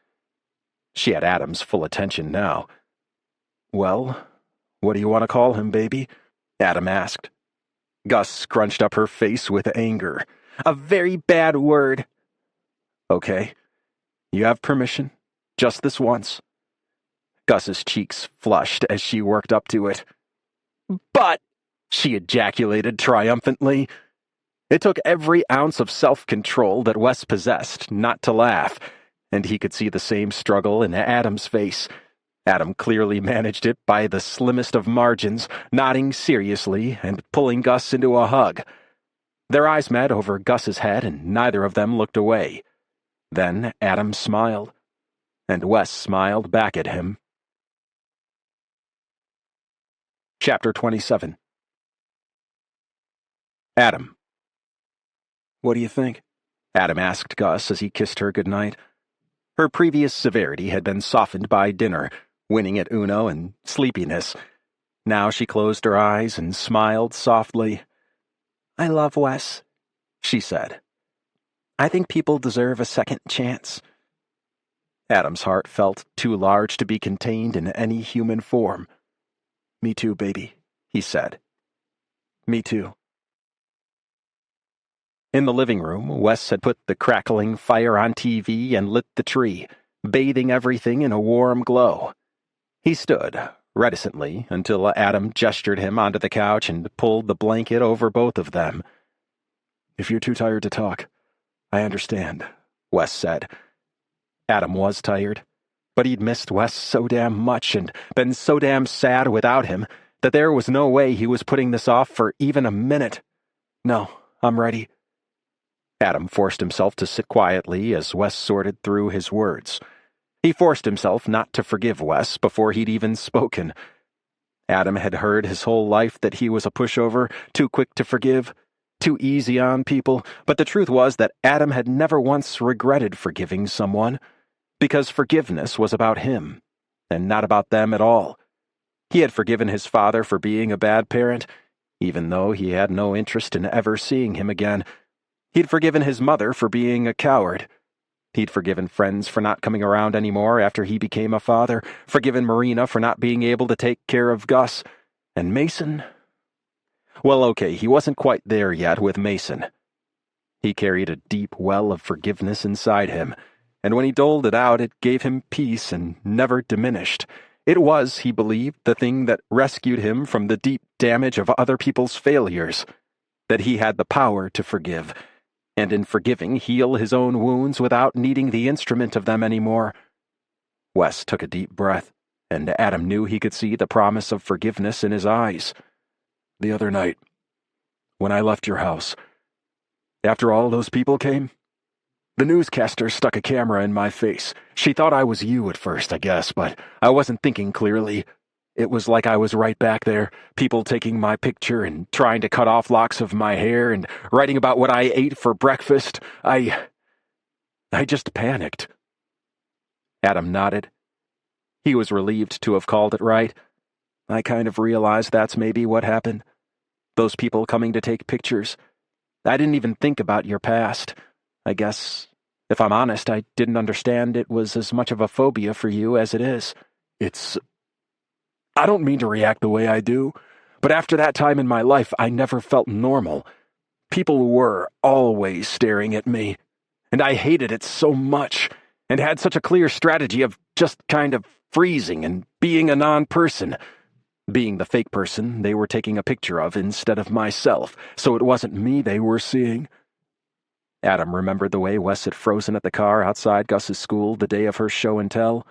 She had Adam's full attention now. "Well, what do you want to call him, baby?" Adam asked. Gus scrunched up her face with anger. "A very bad word." "Okay. You have permission. Just this once." Gus's cheeks flushed as she worked up to it. "But," she ejaculated triumphantly. It took every ounce of self-control that Wes possessed not to laugh, and he could see the same struggle in Adam's face. Adam clearly managed it by the slimmest of margins, nodding seriously and pulling Gus into a hug. Their eyes met over Gus's head, and neither of them looked away. Then Adam smiled, and Wes smiled back at him. Chapter 27. Adam. "What do you think?" Adam asked Gus as he kissed her goodnight. Her previous severity had been softened by dinner, winning at Uno, and sleepiness. Now she closed her eyes and smiled softly. "I love Wes," she said. "I think people deserve a second chance." Adam's heart felt too large to be contained in any human form. "Me too, baby," he said. "Me too." In the living room, Wes had put the crackling fire on TV and lit the tree, bathing everything in a warm glow. He stood, reticently, until Adam gestured him onto the couch and pulled the blanket over both of them. "If you're too tired to talk, I understand," Wes said. Adam was tired, but he'd missed Wes so damn much and been so damn sad without him that there was no way he was putting this off for even a minute. "No, I'm ready." Adam forced himself to sit quietly as Wes sorted through his words. He forced himself not to forgive Wes before he'd even spoken. Adam had heard his whole life that he was a pushover, too quick to forgive, too easy on people, but the truth was that Adam had never once regretted forgiving someone, because forgiveness was about him. and not about them at all. He had forgiven his father for being a bad parent, even though he had no interest in ever seeing him again. He'd forgiven his mother for being a coward. He'd forgiven friends for not coming around anymore after he became a father, forgiven Marina for not being able to take care of Gus. And Mason? Well, okay, he wasn't quite there yet with Mason. He carried a deep well of forgiveness inside him, and when he doled it out, it gave him peace and never diminished. It was, he believed, the thing that rescued him from the deep damage of other people's failures, that he had the power to forgive, and in forgiving heal his own wounds without needing the instrument of them anymore. Wes took a deep breath, and Adam knew he could see the promise of forgiveness in his eyes. The other night, when I left your house, after all those people came, the newscaster stuck a camera in my face. She thought I was you at first, I guess, but I wasn't thinking clearly. It was like I was right back there, people taking my picture and trying to cut off locks of my hair and writing about what I ate for breakfast. I just panicked. Adam nodded. He was relieved to have called it right. I kind of realized that's maybe what happened. Those people coming to take pictures. I didn't even think about your past. I guess, if I'm honest, I didn't understand it was as much of a phobia for you as it is. I don't mean to react the way I do, but after that time in my life, I never felt normal. People were always staring at me, and I hated it so much, and had such a clear strategy of just kind of freezing and being a non-person. Being the fake person they were taking a picture of instead of myself, so it wasn't me they were seeing. Adam remembered the way Wes had frozen at the car outside Gus's school the day of her show and tell.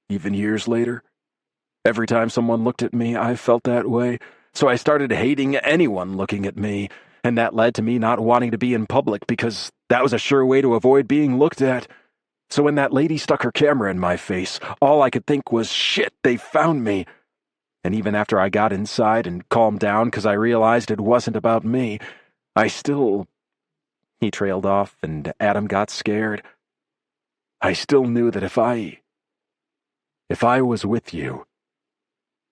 Even years later, every time someone looked at me, I felt that way, so I started hating anyone looking at me, and that led to me not wanting to be in public because that was a sure way to avoid being looked at. So when that lady stuck her camera in my face, all I could think was, shit, they found me. And even after I got inside and calmed down because I realized it wasn't about me, I still... He trailed off, and Adam got scared. I still knew that if I was with you,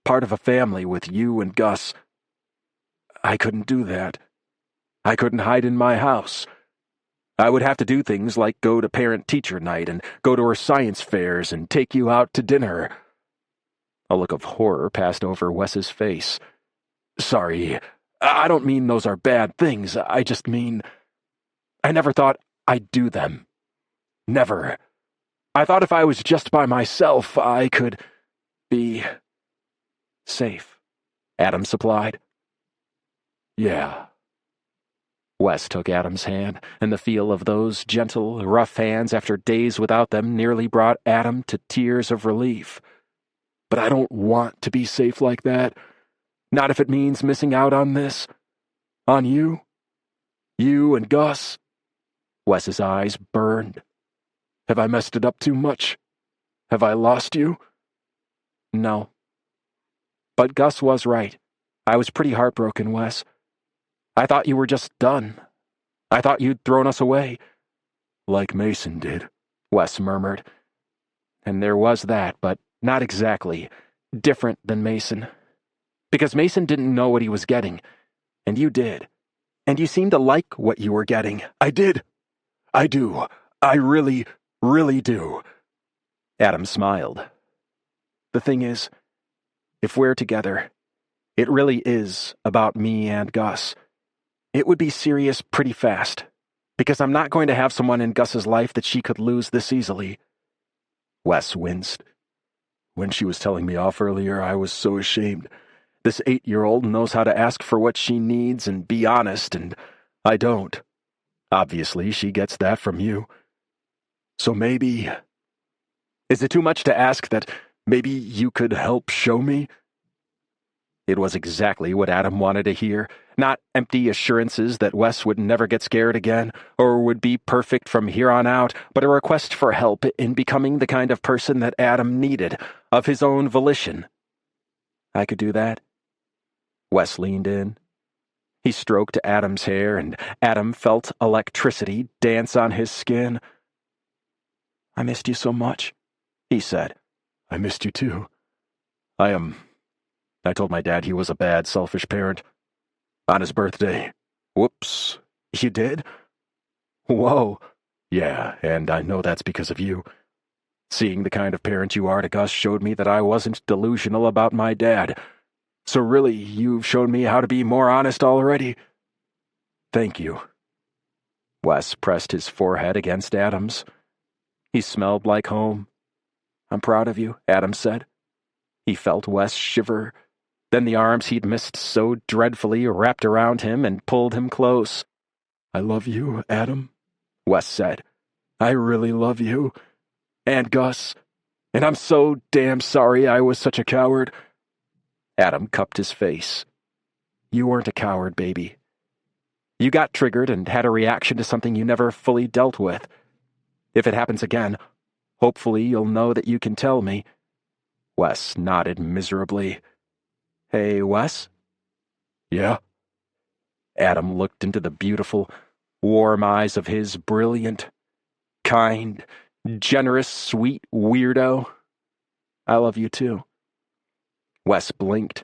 part of a family with you and Gus, I couldn't do that. I couldn't hide in my house. I would have to do things like go to parent-teacher night and go to her science fairs and take you out to dinner. A look of horror passed over Wes's face. Sorry, I don't mean those are bad things. I just mean... I never thought I'd do them. Never. I thought if I was just by myself, I could be safe, Adam supplied. Yeah. Wes took Adam's hand, and the feel of those gentle, rough hands after days without them nearly brought Adam to tears of relief. But I don't want to be safe like that. Not if it means missing out on this. On you. You and Gus. Wes's eyes burned. Have I messed it up too much? Have I lost you? No. But Gus was right. I was pretty heartbroken, Wes. I thought you were just done. I thought you'd thrown us away. Like Mason did, Wes murmured. And there was that, but not exactly. Different than Mason. Because Mason didn't know what he was getting. And you did. And you seemed to like what you were getting. I did. I do. I really, really do. Adam smiled. The thing is, if we're together, it really is about me and Gus. It would be serious pretty fast, because I'm not going to have someone in Gus's life that she could lose this easily. Wes winced. When she was telling me off earlier, I was so ashamed. This 8-year-old knows how to ask for what she needs and be honest, and I don't. Obviously, she gets that from you. So maybe... Is it too much to ask that maybe you could help show me? It was exactly what Adam wanted to hear. Not empty assurances that Wes would never get scared again, or would be perfect from here on out, but a request for help in becoming the kind of person that Adam needed, of his own volition. I could do that. Wes leaned in. He stroked Adam's hair, and Adam felt electricity dance on his skin. I missed you so much, he said. I missed you too. I told my dad he was a bad, selfish parent. On his birthday. Whoops. You did? Whoa. Yeah, and I know that's because of you. Seeing the kind of parent you are to Gus showed me that I wasn't delusional about my dad. So really, you've shown me how to be more honest already. Thank you. Wes pressed his forehead against Adam's. He smelled like home. I'm proud of you, Adam said. He felt Wes shiver. Then the arms he'd missed so dreadfully wrapped around him and pulled him close. I love you, Adam, Wes said. I really love you. And Gus. And I'm so damn sorry I was such a coward. Adam cupped his face. You weren't a coward, baby. You got triggered and had a reaction to something you never fully dealt with. If it happens again, hopefully you'll know that you can tell me. Wes nodded miserably. Hey, Wes? Yeah? Adam looked into the beautiful, warm eyes of his brilliant, kind, generous, sweet weirdo. I love you too. Wes blinked,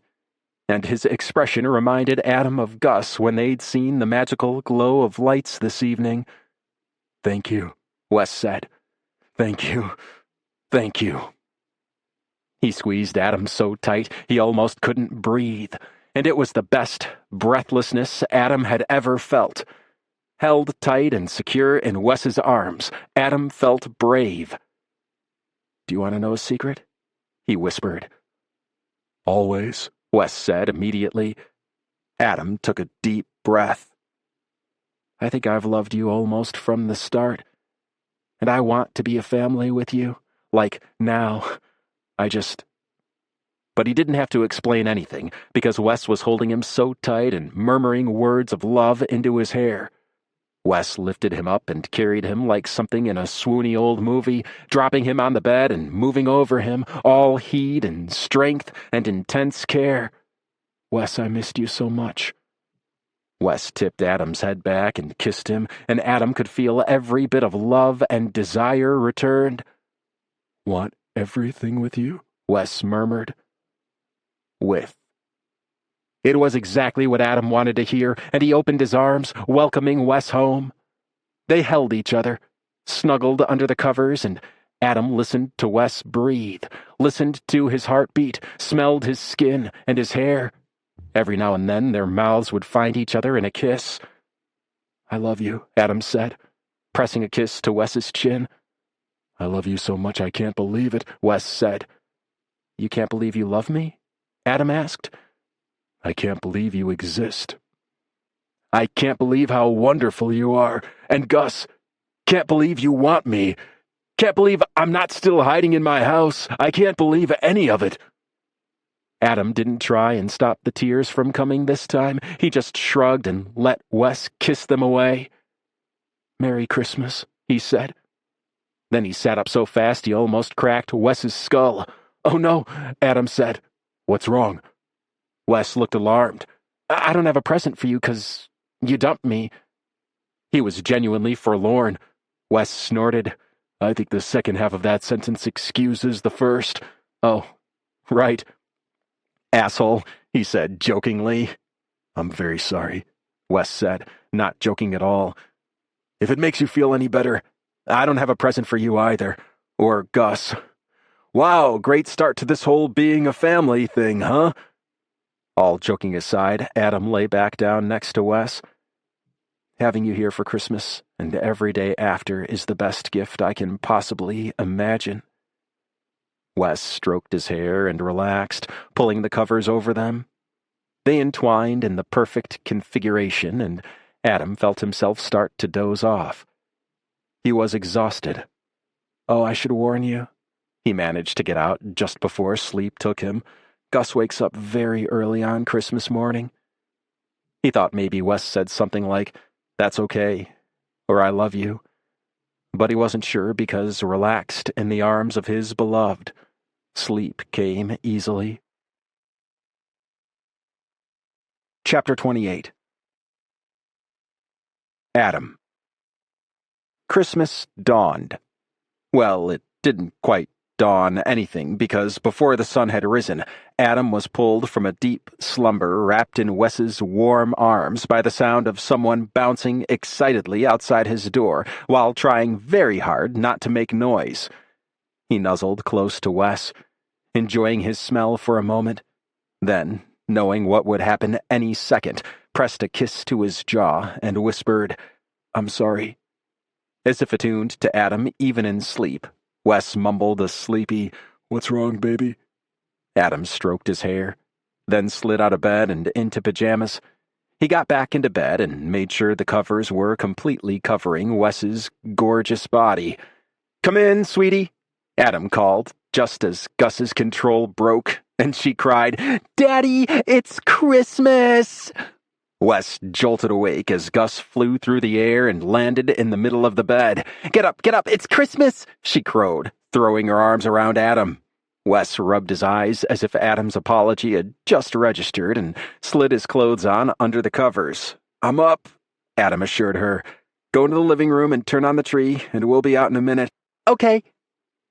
and his expression reminded Adam of Gus when they'd seen the magical glow of lights this evening. Thank you, Wes said. Thank you. Thank you. He squeezed Adam so tight he almost couldn't breathe, and it was the best breathlessness Adam had ever felt. Held tight and secure in Wes's arms, Adam felt brave. Do you want to know a secret? He whispered. Always, Wes said immediately. Adam took a deep breath. I think I've loved you almost from the start, and I want to be a family with you, like now. But he didn't have to explain anything, because Wes was holding him so tight and murmuring words of love into his hair. Wes lifted him up and carried him like something in a swoony old movie, dropping him on the bed and moving over him, all heed and strength and intense care. Wes, I missed you so much. Wes tipped Adam's head back and kissed him, and Adam could feel every bit of love and desire returned. Want everything with you? Wes murmured. With. It was exactly what Adam wanted to hear, and he opened his arms, welcoming Wes home. They held each other, snuggled under the covers, and Adam listened to Wes breathe, listened to his heartbeat, smelled his skin and his hair. Every now and then their mouths would find each other in a kiss. I love you, Adam said, pressing a kiss to Wes's chin. I love you so much I can't believe it, Wes said. You can't believe you love me? Adam asked. I can't believe you exist. I can't believe how wonderful you are. And Gus, can't believe you want me. Can't believe I'm not still hiding in my house. I can't believe any of it. Adam didn't try and stop the tears from coming this time. He just shrugged and let Wes kiss them away. Merry Christmas, he said. Then he sat up so fast he almost cracked Wes's skull. Oh no, Adam said. What's wrong? Wes looked alarmed. I don't have a present for you because you dumped me. He was genuinely forlorn. Wes snorted. I think the second half of that sentence excuses the first. Oh, right. Asshole, he said jokingly. I'm very sorry, Wes said, not joking at all. If it makes you feel any better, I don't have a present for you either. Or Gus. Wow, great start to this whole being a family thing, huh? All joking aside, Adam lay back down next to Wes. Having you here for Christmas and every day after is the best gift I can possibly imagine. Wes stroked his hair and relaxed, pulling the covers over them. They entwined in the perfect configuration, and Adam felt himself start to doze off. He was exhausted. Oh, I should warn you. He managed to get out just before sleep took him. Gus wakes up very early on Christmas morning. He thought maybe Wes said something like, that's okay, or I love you. But he wasn't sure because, relaxed in the arms of his beloved, sleep came easily. Chapter 28. Adam. Christmas dawned. Well, it didn't quite dawn anything because before the sun had risen, Adam was pulled from a deep slumber wrapped in Wes's warm arms by the sound of someone bouncing excitedly outside his door while trying very hard not to make noise. He nuzzled close to Wes, enjoying his smell for a moment, then, knowing what would happen any second, pressed a kiss to his jaw and whispered, "I'm sorry." As if attuned to Adam even in sleep, Wes mumbled a sleepy, "What's wrong, baby?" Adam stroked his hair, then slid out of bed and into pajamas. He got back into bed and made sure the covers were completely covering Wes's gorgeous body. "Come in, sweetie," Adam called, just as Gus's control broke, and she cried, "Daddy, it's Christmas!" Wes jolted awake as Gus flew through the air and landed in the middle of the bed. Get up, it's Christmas!" she crowed, throwing her arms around Adam. Wes rubbed his eyes as if Adam's apology had just registered and slid his clothes on under the covers. "I'm up," Adam assured her. "Go into the living room and turn on the tree, and we'll be out in a minute." "Okay."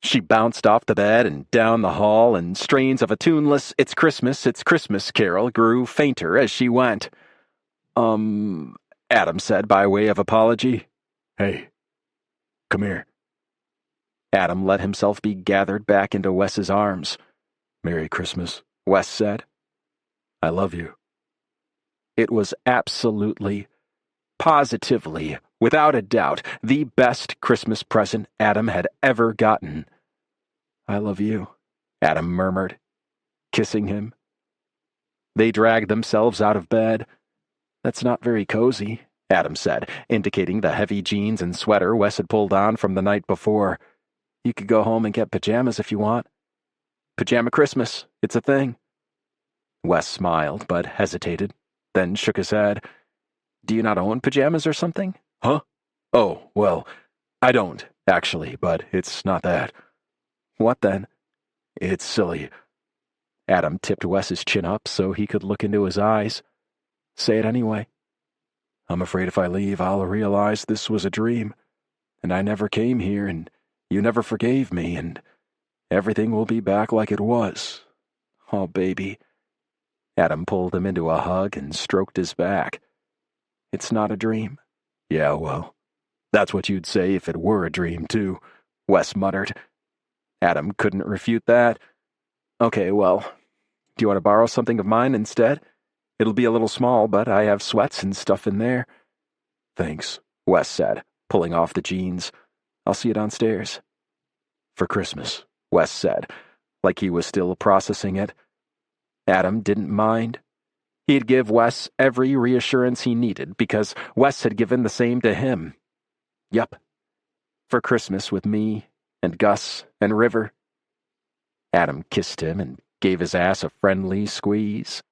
She bounced off the bed and down the hall, and strains of a tuneless It's Christmas carol grew fainter as she went. Adam said by way of apology. "Hey, come here." Adam let himself be gathered back into Wes's arms. "Merry Christmas," Wes said. "I love you." It was absolutely, positively, without a doubt, the best Christmas present Adam had ever gotten. "I love you," Adam murmured, kissing him. They dragged themselves out of bed. "That's not very cozy," Adam said, indicating the heavy jeans and sweater Wes had pulled on from the night before. "You could go home and get pajamas if you want." "Pajama Christmas, it's a thing." Wes smiled, but hesitated, then shook his head. "Do you not own pajamas or something?" "Huh? Oh, well, I don't, actually, but it's not that." "What then?" "It's silly." Adam tipped Wes's chin up so he could look into his eyes. "Say it anyway." "I'm afraid if I leave, I'll realize this was a dream, and I never came here, and you never forgave me, and everything will be back like it was. Oh, baby." Adam pulled him into a hug and stroked his back. "It's not a dream." "Yeah, well, that's what you'd say if it were a dream, too," Wes muttered. Adam couldn't refute that. "Okay, well, do you want to borrow something of mine instead? It'll be a little small, but I have sweats and stuff in there." "Thanks," Wes said, pulling off the jeans. "I'll see you downstairs." "For Christmas," Wes said, like he was still processing it. Adam didn't mind. He'd give Wes every reassurance he needed because Wes had given the same to him. Yup. For Christmas with me and Gus and River. Adam kissed him and gave his ass a friendly squeeze.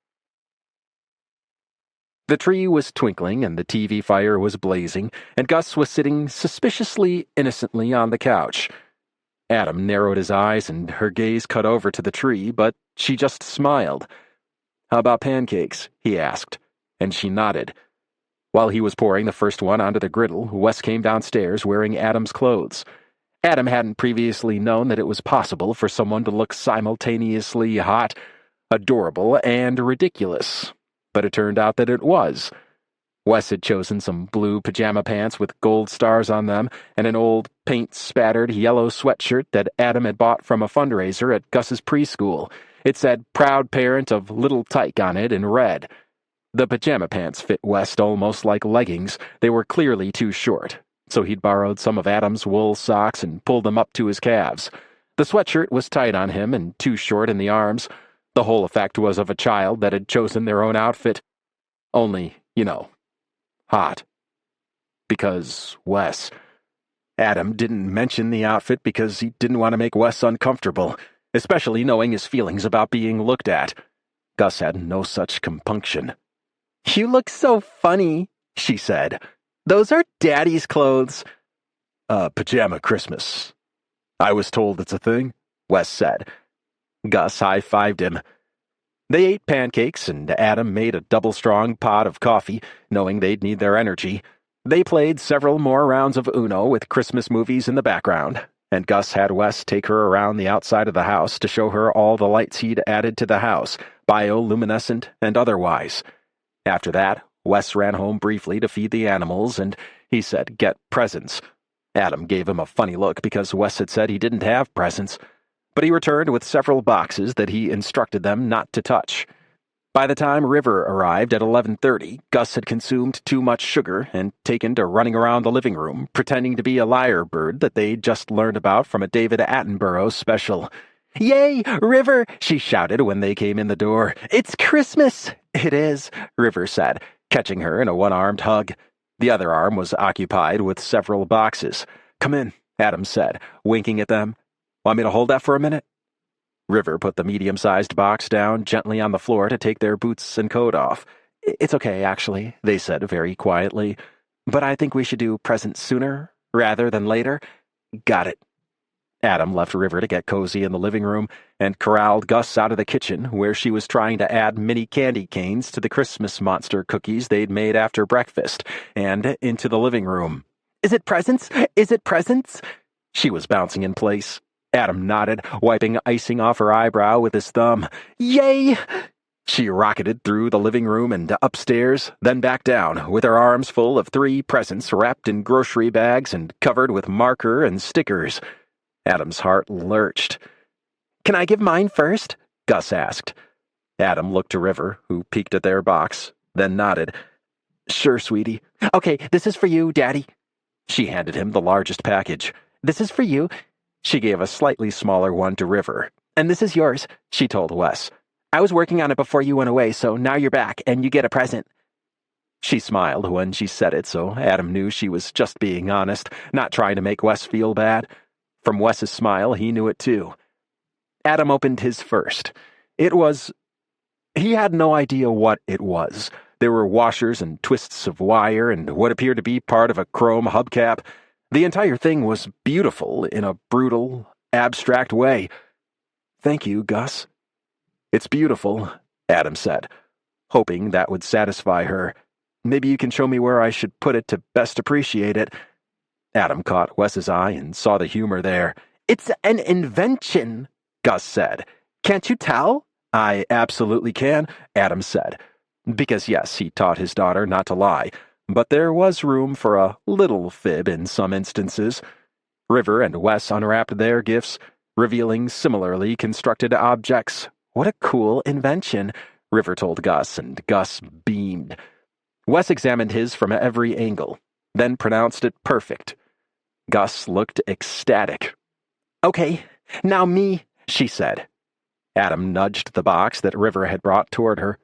The tree was twinkling and the TV fire was blazing, and Gus was sitting suspiciously innocently on the couch. Adam narrowed his eyes and her gaze cut over to the tree, but she just smiled. "How about pancakes?" he asked, and she nodded. While he was pouring the first one onto the griddle, Wes came downstairs wearing Adam's clothes. Adam hadn't previously known that it was possible for someone to look simultaneously hot, adorable, and ridiculous. But it turned out that it was. Wes had chosen some blue pajama pants with gold stars on them and an old paint-spattered yellow sweatshirt that Adam had bought from a fundraiser at Gus's preschool. It said "Proud Parent of Little Tyke" on it in red. The pajama pants fit Wes almost like leggings. They were clearly too short, so he'd borrowed some of Adam's wool socks and pulled them up to his calves. The sweatshirt was tight on him and too short in the arms. The whole effect was of a child that had chosen their own outfit. Only, hot. Because Wes. Adam didn't mention the outfit because he didn't want to make Wes uncomfortable, especially knowing his feelings about being looked at. Gus had no such compunction. "You look so funny," she said. "Those are Daddy's clothes." Pajama Christmas. I was told it's a thing," Wes said. Gus high-fived him. They ate pancakes, and Adam made a double-strong pot of coffee, knowing they'd need their energy. They played several more rounds of Uno with Christmas movies in the background. and Gus had Wes take her around the outside of the house to show her all the lights he'd added to the house, bioluminescent and otherwise. After that, Wes ran home briefly to feed the animals, and he said, "Get presents." Adam gave him a funny look because Wes had said he didn't have presents, but he returned with several boxes that he instructed them not to touch. By the time River arrived at 11:30, Gus had consumed too much sugar and taken to running around the living room, pretending to be a lyre bird that they'd just learned about from a David Attenborough special. "Yay, River!" she shouted when they came in the door. "It's Christmas!" "It is," River said, catching her in a one-armed hug. The other arm was occupied with several boxes. "Come in," Adam said, winking at them. "Want me to hold that for a minute?" River put the medium-sized box down gently on the floor to take their boots and coat off. "It's okay, actually," they said very quietly. "But I think we should do presents sooner, rather than later." "Got it." Adam left River to get cozy in the living room and corralled Gus out of the kitchen, where she was trying to add mini candy canes to the Christmas monster cookies they'd made after breakfast, and into the living room. "Is it presents? Is it presents?" She was bouncing in place. Adam nodded, wiping icing off her eyebrow with his thumb. "Yay!" She rocketed through the living room and upstairs, then back down, with her arms full of 3 presents wrapped in grocery bags and covered with marker and stickers. Adam's heart lurched. "Can I give mine first?" Gus asked. Adam looked to River, who peeked at their box, then nodded. "Sure, sweetie." "Okay, this is for you, Daddy." She handed him the largest package. "This is for you." She gave a slightly smaller one to River. "And this is yours," she told Wes. "I was working on it before you went away, so now you're back, and you get a present." She smiled when she said it, so Adam knew she was just being honest, not trying to make Wes feel bad. From Wes's smile, he knew it too. Adam opened his first. He had no idea what it was. There were washers and twists of wire and what appeared to be part of a chrome hubcap. The entire thing was beautiful in a brutal, abstract way. "Thank you, Gus." "It's beautiful," Adam said, hoping that would satisfy her. "Maybe you can show me where I should put it to best appreciate it." Adam caught Wes's eye and saw the humor there. "It's an invention," Gus said. "Can't you tell?" "I absolutely can," Adam said. Because yes, he taught his daughter not to lie, but there was room for a little fib in some instances. River and Wes unwrapped their gifts, revealing similarly constructed objects. "What a cool invention," River told Gus, and Gus beamed. Wes examined his from every angle, then pronounced it perfect. Gus looked ecstatic. "Okay, now me," she said. Adam nudged the box that River had brought toward her.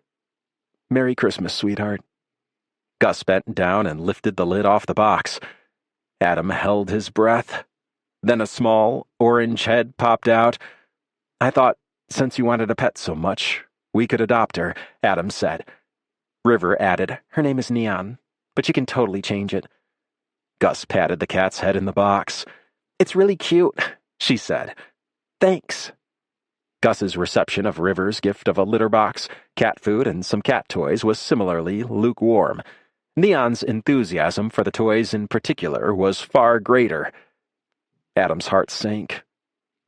"Merry Christmas, sweetheart." Gus bent down and lifted the lid off the box. Adam held his breath. Then a small, orange head popped out. "I thought, since you wanted a pet so much, we could adopt her," Adam said. River added, "Her name is Neon, but you can totally change it." Gus patted the cat's head in the box. "It's really cute," she said. "Thanks." Gus's reception of River's gift of a litter box, cat food, and some cat toys was similarly lukewarm. Neon's enthusiasm for the toys in particular was far greater. Adam's heart sank.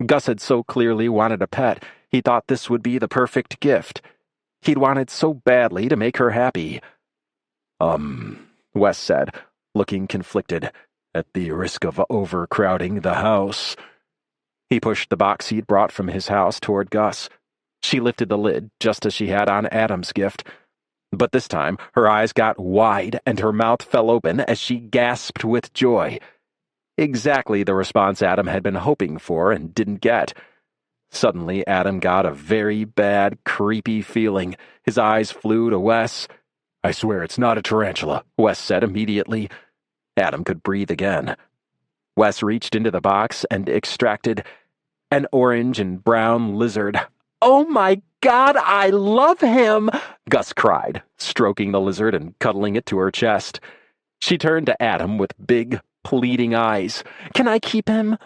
Gus had so clearly wanted a pet, he thought this would be the perfect gift. He'd wanted so badly to make her happy. Wes said, looking conflicted, "at the risk of overcrowding the house." He pushed the box he'd brought from his house toward Gus. She lifted the lid, just as she had on Adam's gift. But this time, her eyes got wide and her mouth fell open as she gasped with joy. Exactly the response Adam had been hoping for and didn't get. Suddenly, Adam got a very bad, creepy feeling. His eyes flew to Wes. "I swear it's not a tarantula," Wes said immediately. Adam could breathe again. Wes reached into the box and extracted an orange and brown lizard. "Oh my God, I love him!" Gus cried, stroking the lizard and cuddling it to her chest. She turned to Adam with big, pleading eyes. "Can I keep him?"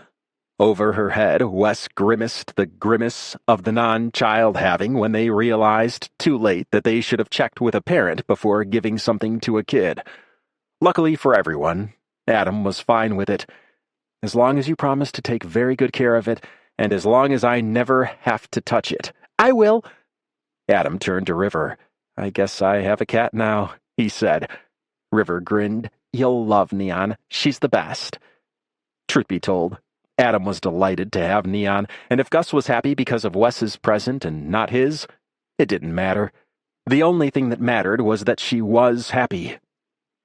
Over her head, Wes grimaced the grimace of the non-child having when they realized too late that they should have checked with a parent before giving something to a kid. Luckily for everyone, Adam was fine with it. As long as you promise to take very good care of it, and as long as I never have to touch it. I will. Adam turned to River. I guess I have a cat now, he said. River grinned. You'll love Neon. She's the best. Truth be told, Adam was delighted to have Neon, and if Gus was happy because of Wes's present and not his, it didn't matter. The only thing that mattered was that she was happy.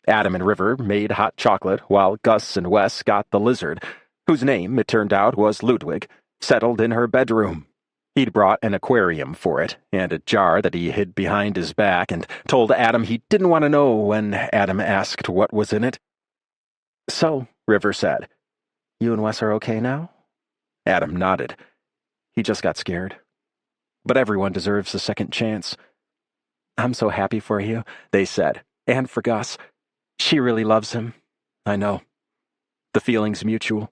Adam and River made hot chocolate while Gus and Wes got the lizard, whose name, it turned out, was Ludwig, settled in her bedroom. He'd brought an aquarium for it, and a jar that he hid behind his back, and told Adam he didn't want to know when Adam asked what was in it. So, River said, you and Wes are okay now? Adam nodded. He just got scared. But everyone deserves a second chance. I'm so happy for you, they said, and for Gus. She really loves him. I know. The feeling's mutual.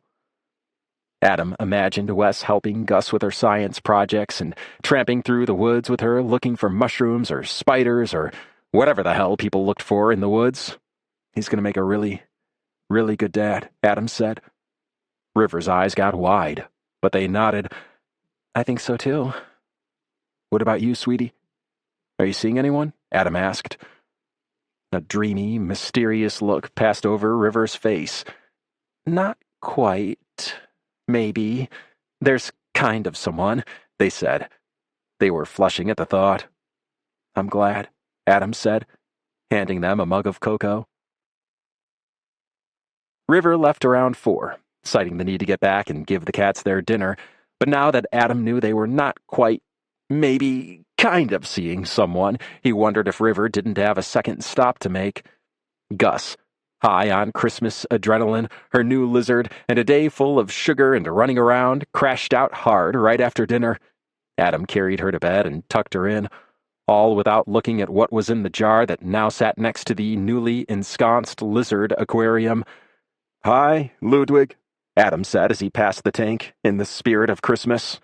Adam imagined Wes helping Gus with her science projects and tramping through the woods with her looking for mushrooms or spiders or whatever the hell people looked for in the woods. He's going to make a really, really good dad, Adam said. River's eyes got wide, but they nodded. I think so too. What about you, sweetie? Are you seeing anyone? Adam asked. A dreamy, mysterious look passed over River's face. Not quite. Maybe. There's kind of someone, they said. They were flushing at the thought. I'm glad, Adam said, handing them a mug of cocoa. River left around 4, citing the need to get back and give the cats their dinner, but now that Adam knew they were not quite, maybe, kind of seeing someone, he wondered if River didn't have a second stop to make. Gus, high on Christmas adrenaline, her new lizard, and a day full of sugar and running around, crashed out hard right after dinner. Adam carried her to bed and tucked her in, all without looking at what was in the jar that now sat next to the newly ensconced lizard aquarium. Hi, Ludwig, Adam said as he passed the tank, in the spirit of Christmas.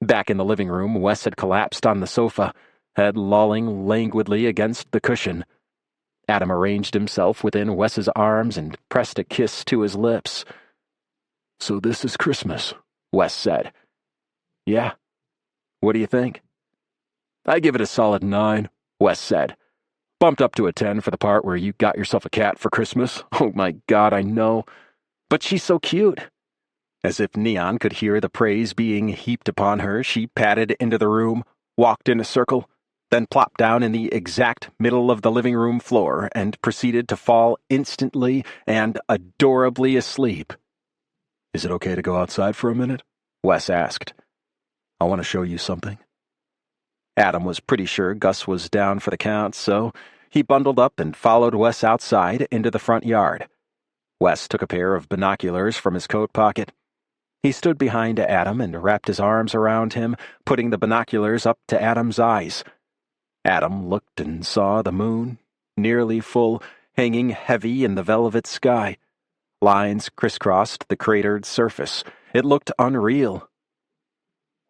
Back in the living room, Wes had collapsed on the sofa, head lolling languidly against the cushion. Adam arranged himself within Wes's arms and pressed a kiss to his lips. So this is Christmas, Wes said. Yeah. What do you think? I give it a solid 9, Wes said. Bumped up to a 10 for the part where you got yourself a cat for Christmas. Oh my God, I know. But she's so cute. As if Neon could hear the praise being heaped upon her, she padded into the room, walked in a circle, then plopped down in the exact middle of the living room floor and proceeded to fall instantly and adorably asleep. Is it okay to go outside for a minute? Wes asked. I want to show you something. Adam was pretty sure Gus was down for the count, so he bundled up and followed Wes outside into the front yard. Wes took a pair of binoculars from his coat pocket. He stood behind Adam and wrapped his arms around him, putting the binoculars up to Adam's eyes. Adam looked and saw the moon, nearly full, hanging heavy in the velvet sky. Lines crisscrossed the cratered surface. It looked unreal.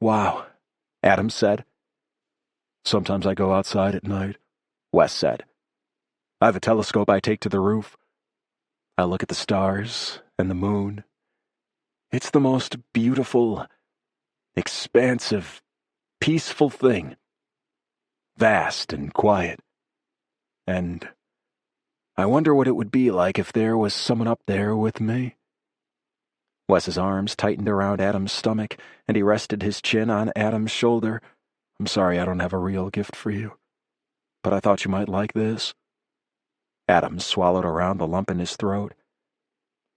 Wow, Adam said. Sometimes I go outside at night, Wes said. I have a telescope I take to the roof. I look at the stars and the moon. It's the most beautiful, expansive, peaceful thing. Vast and quiet. And I wonder what it would be like if there was someone up there with me. Wes's arms tightened around Adam's stomach, and he rested his chin on Adam's shoulder. I'm sorry I don't have a real gift for you, but I thought you might like this. Adam swallowed around the lump in his throat.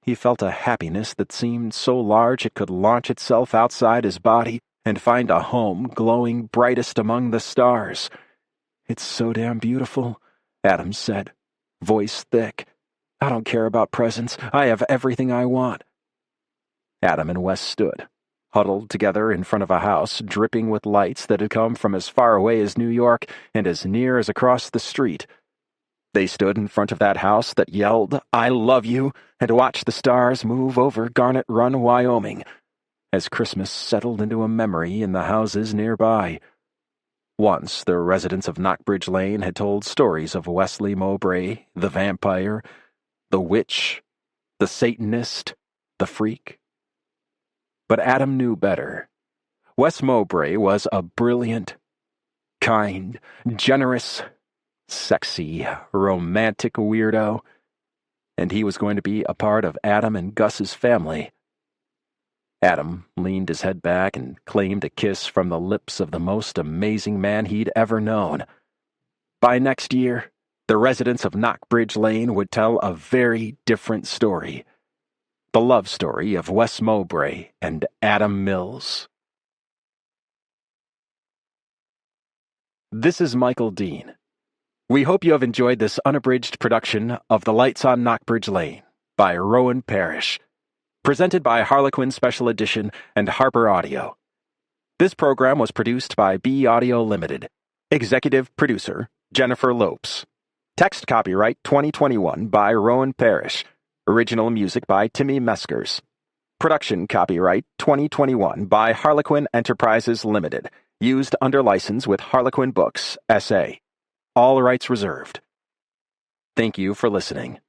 He felt a happiness that seemed so large it could launch itself outside his body and find a home glowing brightest among the stars. It's so damn beautiful, Adam said, voice thick. I don't care about presents. I have everything I want. Adam and Wes stood, huddled together in front of a house dripping with lights that had come from as far away as New York and as near as across the street. They stood in front of that house that yelled, "I love you," and watched the stars move over Garnet Run, Wyoming, as Christmas settled into a memory in the houses nearby. Once, the residents of Knockbridge Lane had told stories of Wesley Mowbray, the vampire, the witch, the Satanist, the freak. But Adam knew better. Wes Mowbray was a brilliant, kind, generous, sexy, romantic weirdo, and he was going to be a part of Adam and Gus's family. Adam leaned his head back and claimed a kiss from the lips of the most amazing man he'd ever known. By next year, the residents of Knockbridge Lane would tell a very different story. The love story of Wes Mowbray and Adam Mills. This is Michael Dean. We hope you have enjoyed this unabridged production of The Lights on Knockbridge Lane by Roan Parrish, presented by Harlequin Special Edition and Harper Audio. This program was produced by B Audio Limited. Executive Producer, Jennifer Lopes. Text copyright 2021 by Roan Parrish. Original music by Timmy Meskers. Production copyright 2021 by Harlequin Enterprises Limited. Used under license with Harlequin Books, S.A. All rights reserved. Thank you for listening.